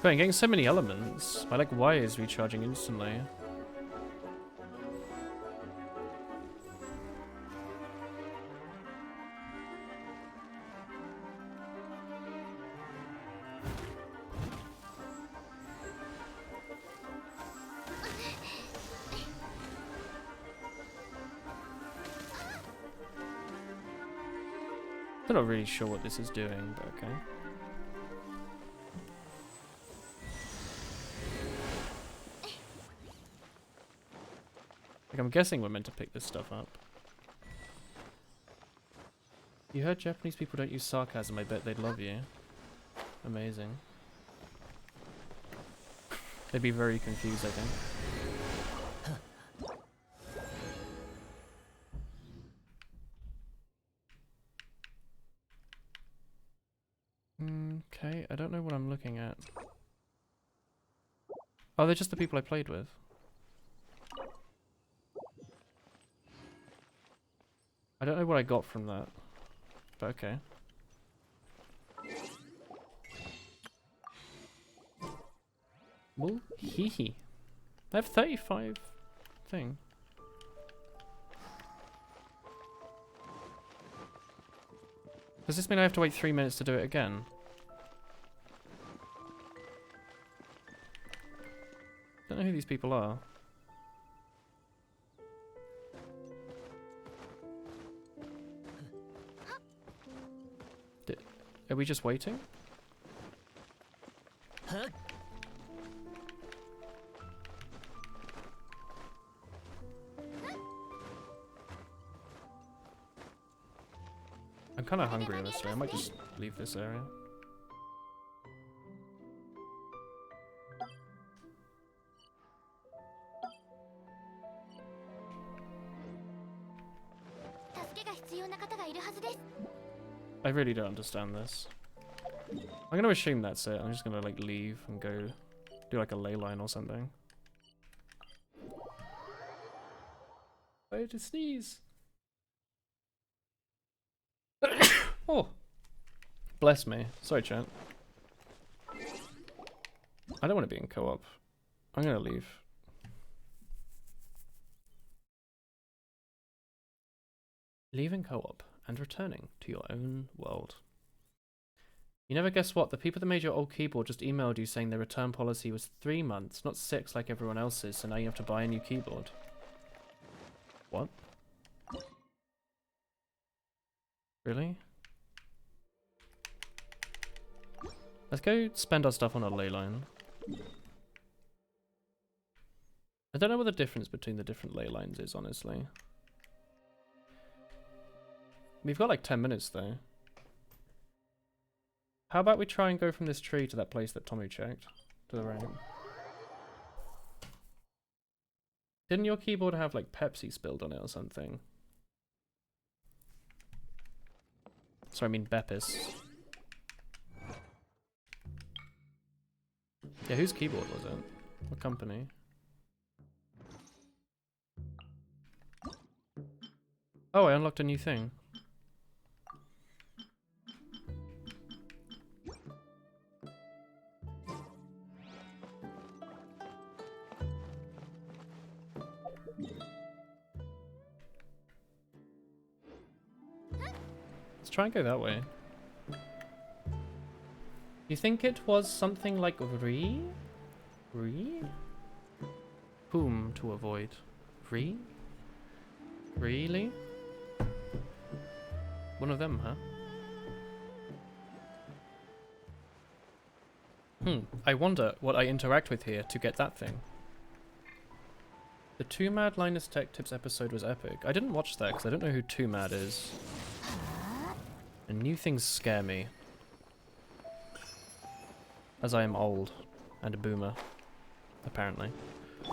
But I'm getting so many elements. My like Y is recharging instantly. I'm not really sure what this is doing, but okay. Like, I'm guessing we're meant to pick this stuff up. You heard Japanese people don't use sarcasm, I bet they'd love you. Amazing. They'd be very confused, I think. Okay, I don't know what I'm looking at. Oh, they're just the people I played with. I don't know what I got from that, but okay. Well, hee hee. I have 35 thing. Does this mean I have to wait 3 minutes to do it again? Don't know who these people are. Are we just waiting? I'm kind of hungry, honestly. I might just leave this area. I really don't understand this. I'm gonna assume that's it. I'm just gonna like leave and go do like a ley line or something. I had to sneeze. Oh, bless me. Sorry, chat. I don't want to be in co-op. I'm gonna leave. Leaving co-op and returning to your own world. You never guess what? The people that made your old keyboard just emailed you saying their return policy was 3 months, not 6 like everyone else's, so now you have to buy a new keyboard. What? Really? Let's go spend our stuff on a ley line. I don't know what the difference between the different ley lines is, honestly. We've got like 10 minutes though. How about we try and go from this tree to that place that Tommy checked? To the right. Didn't your keyboard have like Pepsi spilled on it or something? Sorry, I mean Beppis. Yeah, whose keyboard was it? What company? Oh, I unlocked a new thing. Let's try and go that way. You think it was something like Re? Whom to avoid? Re? Really? One of them, huh? I wonder what I interact with here to get that thing. The 2 Mad Linus Tech Tips episode was epic. I didn't watch that because I don't know who 2 Mad is. And new things scare me. As I am old. And a boomer. Apparently. I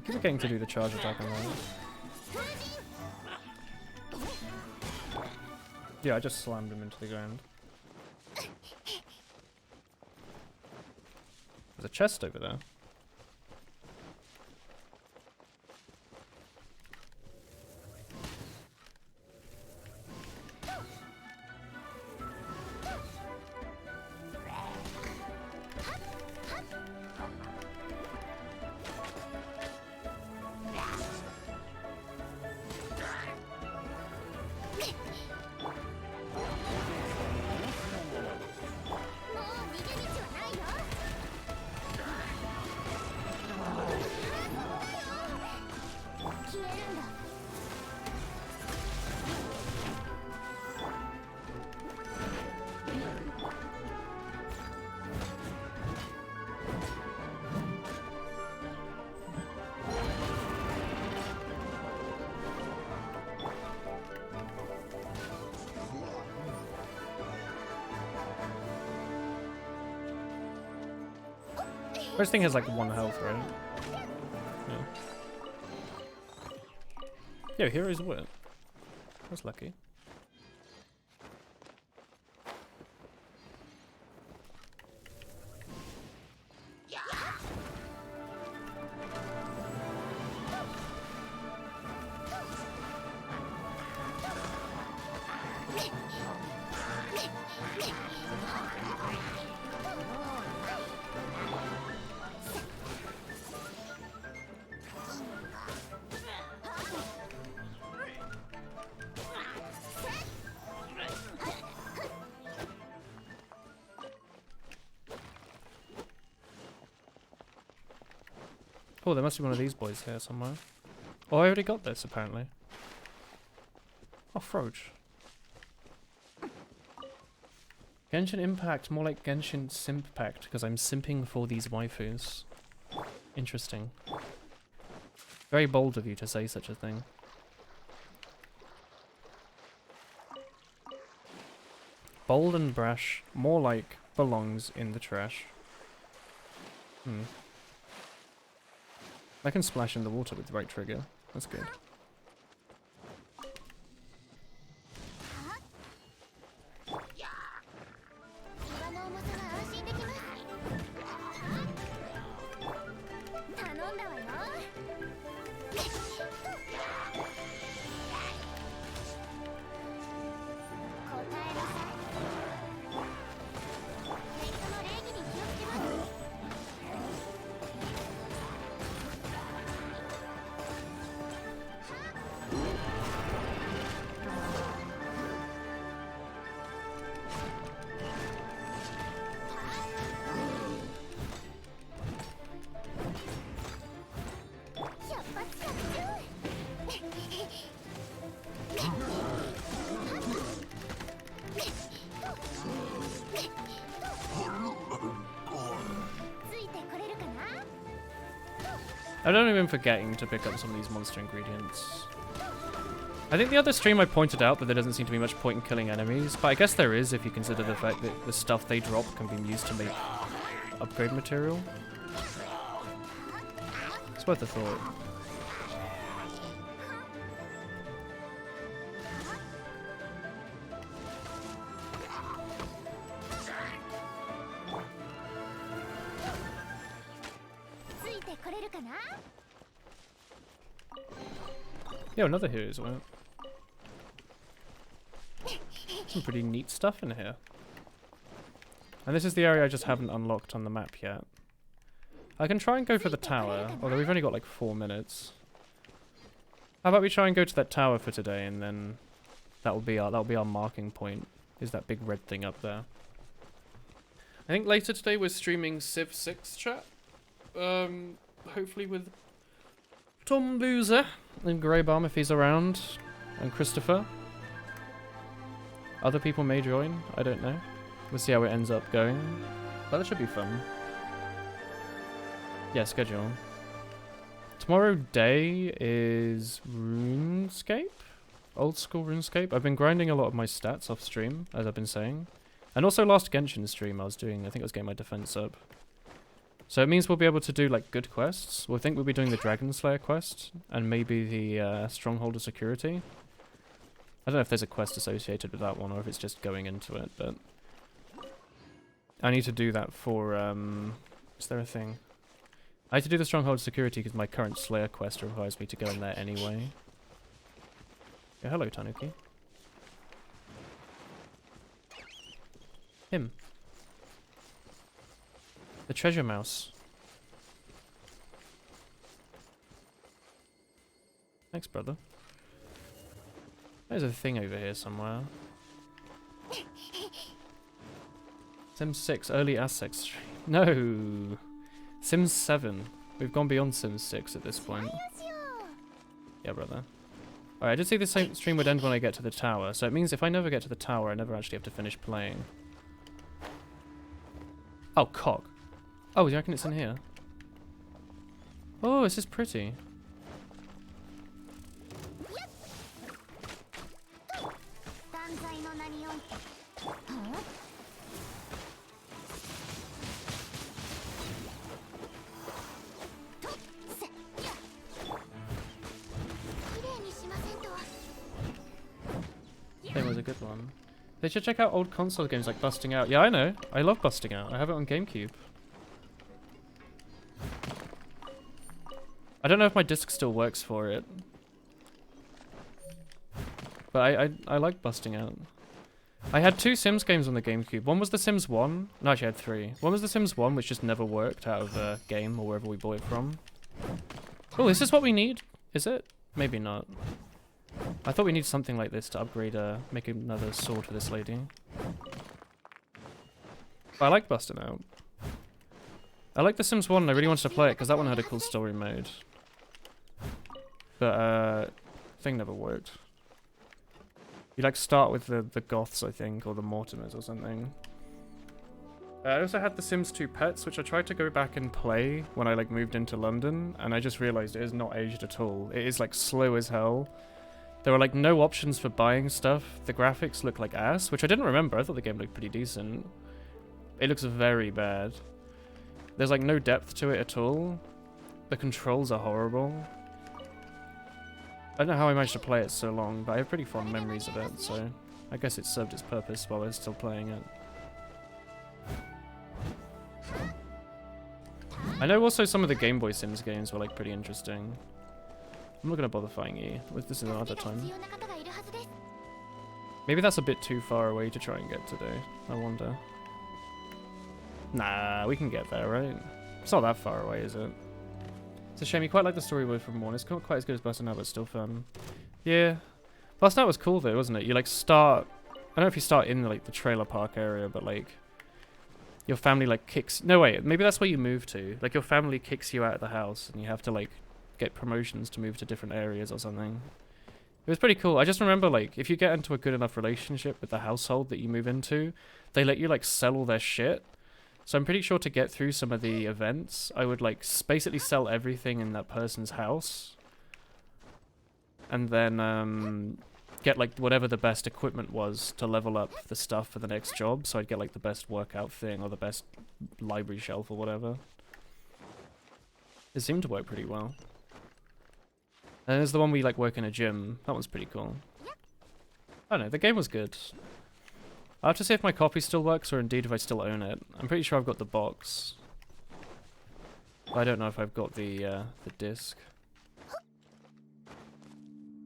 keep forgetting to do the charge attack on that. Yeah, I just slammed him into the ground. There's a chest over there. First thing has like 1 health, right? Yeah. Yo, hero's wit. That's lucky. Oh, there must be one of these boys here somewhere. Oh, I already got this, apparently. Oh, Froge. Genshin Impact, more like Genshin Impact, because I'm simping for these waifus. Interesting. Very bold of you to say such a thing. Bold and brash, more like belongs in the trash. I can splash in the water with the right trigger. That's good. I don't even forgetting to pick up some of these monster ingredients. I think the other stream I pointed out that there doesn't seem to be much point in killing enemies, but I guess there is if you consider the fact that the stuff they drop can be used to make upgrade material. It's worth a thought. Yeah, another hero's went. Some pretty neat stuff in here. And this is the area I just haven't unlocked on the map yet. I can try and go for the tower, although we've only got like 4 minutes. How about we try and go to that tower for today, and then that'll be our marking point. Is that big red thing up there? I think later today we're streaming Civ 6 chat. Hopefully with Tom Loser and Greybomb if he's around, and Christopher. Other people may join, I don't know. We'll see how it ends up going. But that should be fun. Yeah, schedule. Tomorrow day is RuneScape? Old school RuneScape. I've been grinding a lot of my stats off stream, as I've been saying. And also last Genshin stream I think I was getting my defense up. So it means we'll be able to do like good quests. We'll be doing the Dragon Slayer quest, and maybe the Stronghold of Security. I don't know if there's a quest associated with that one, or if it's just going into it, but... I need to do that for, is there a thing? I have to do the Stronghold of Security because my current Slayer quest requires me to go in there anyway. Yeah, hello, Tanuki. Him. The treasure mouse. Thanks, brother. There's a thing over here somewhere. Sims 6, early Aztecs stream. No! Sims 7. We've gone beyond Sims 6 at this point. Yeah, brother. Alright, I did say the same stream would end when I get to the tower, so it means if I never get to the tower, I never actually have to finish playing. Oh, cock. Oh, do you reckon it's in here? Oh, this is pretty. That was a good one. They should check out old console games like Busting Out. Yeah, I know. I love Busting Out. I have it on GameCube. I don't know if my disc still works for it. But I like Busting Out. I had 2 Sims games on the GameCube. One was The Sims 1. No, actually I had 3. One was The Sims 1, which just never worked out of the game or wherever we bought it from. Oh, is this what we need? Is it? Maybe not. I thought we need something like this to upgrade, make another sword for this lady. But I like Busting Out. I like The Sims 1 and I really wanted to play it because that one had a cool story mode. But, thing never worked. You like start with the Goths, I think, or the Mortimers or something. I also had The Sims 2 Pets, which I tried to go back and play when I like moved into London, and I just realized it is not aged at all. It is like slow as hell. There were like no options for buying stuff. The graphics look like ass, which I didn't remember. I thought the game looked pretty decent. It looks very bad. There's like no depth to it at all. The controls are horrible. I don't know how I managed to play it so long, but I have pretty fond memories of it, so I guess it served its purpose while I was still playing it. I know also some of the Game Boy Sims games were like pretty interesting. I'm not gonna bother fighting you. This is another time. Maybe that's a bit too far away to try and get today. I wonder. Nah, we can get there, right? It's not that far away, is it? It's a shame. You quite like the story mode from 1. It's not quite as good as Bustin' Out, but still fun. Yeah. Bustin' Out was cool though, wasn't it? You like start... I don't know if you start in like the trailer park area, but like... Your family like kicks... No, wait. Maybe that's where you move to. Like your family kicks you out of the house and you have to like get promotions to move to different areas or something. It was pretty cool. I just remember like if you get into a good enough relationship with the household that you move into, they let you like sell all their shit. So I'm pretty sure to get through some of the events, I would like basically sell everything in that person's house. And then get like whatever the best equipment was to level up the stuff for the next job. So I'd get like the best workout thing or the best library shelf or whatever. It seemed to work pretty well. And there's the one where you like work in a gym. That one's pretty cool. I don't know, the game was good. I'll have to see if my copy still works or indeed if I still own it. I'm pretty sure I've got the box. But I don't know if I've got the disc.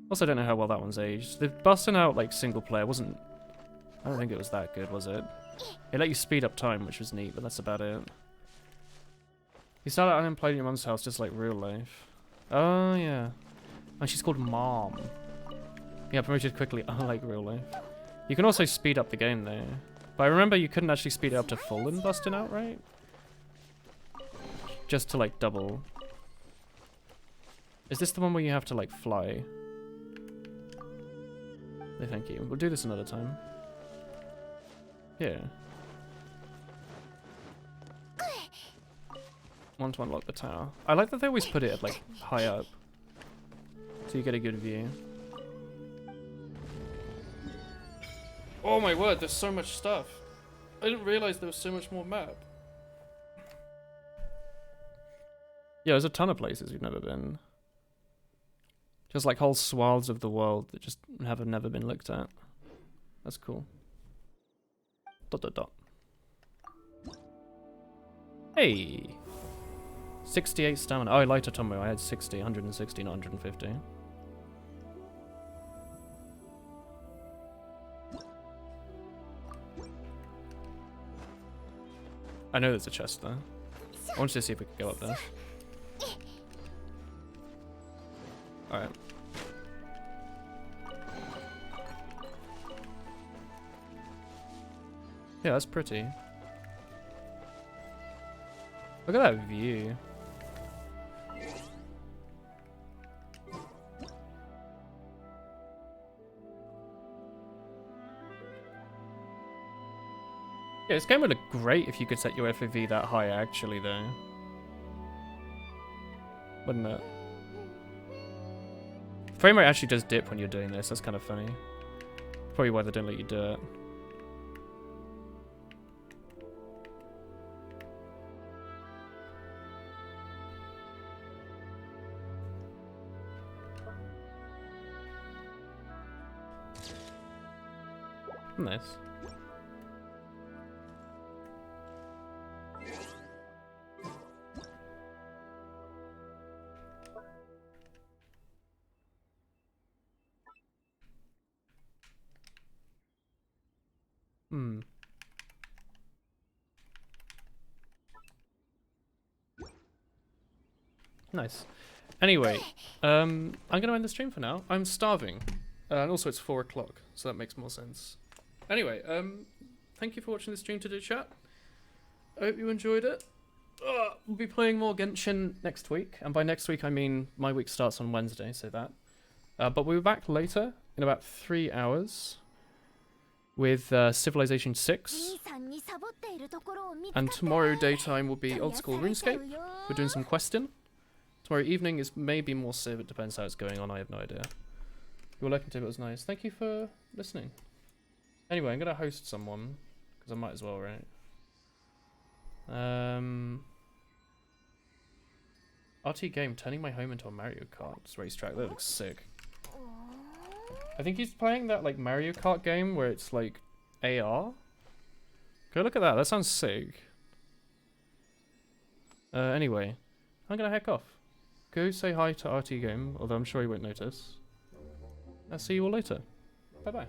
Also, I don't know how well that one's aged. The busting out like single player wasn't... I don't think it was that good, was it? It let you speed up time, which was neat, but that's about it. You start out unemployed in your mum's house, just like real life. Oh, yeah. And she's called Mom. Yeah, promoted quickly, unlike real life. You can also speed up the game, though. But I remember you couldn't actually speed it up to full in busting out, right? Just to, like, double. Is this the one where you have to, like, fly? No, thank you. We'll do this another time. Yeah. Want to unlock the tower. I like that they always put it at, like, high up. So you get a good view. Oh my word, there's so much stuff. I didn't realize there was so much more map. Yeah, there's a ton of places we've never been. Just like whole swaths of the world that just have never been looked at. That's cool. ... Hey! 68 stamina. Oh, I lighter Tomo. I had 60, 160, not 150. I know there's a chest there. I wanted to see if we could go up there. Alright. Yeah, that's pretty. Look at that view. Yeah, this game would look great if you could set your FOV that high, actually, though. Wouldn't it? Frame rate actually does dip when you're doing this. That's kind of funny. Probably why they don't let you do it. Nice. Nice. Anyway, I'm gonna end the stream for now. I'm starving. And also it's 4 o'clock, so that makes more sense. Anyway, thank you for watching the stream today, chat. I hope you enjoyed it. We'll be playing more Genshin next week, and by next week I mean my week starts on Wednesday, so that. But we'll be back later, in about 3 hours, with Civilization 6. And tomorrow daytime will be Old School RuneScape. We're doing some questing. Tomorrow evening is maybe more Civ, it depends how it's going on, I have no idea. You were looking to it was nice. Thank you for listening. Anyway, I'm gonna host someone, because I might as well, right? RT game, turning my home into a Mario Kart racetrack. That looks sick. I think he's playing that like Mario Kart game where it's like AR. Go look at that. That sounds sick. Anyway, I'm gonna heck off. Go say hi to RT game, although I'm sure he won't notice. I'll see you all later. Bye bye.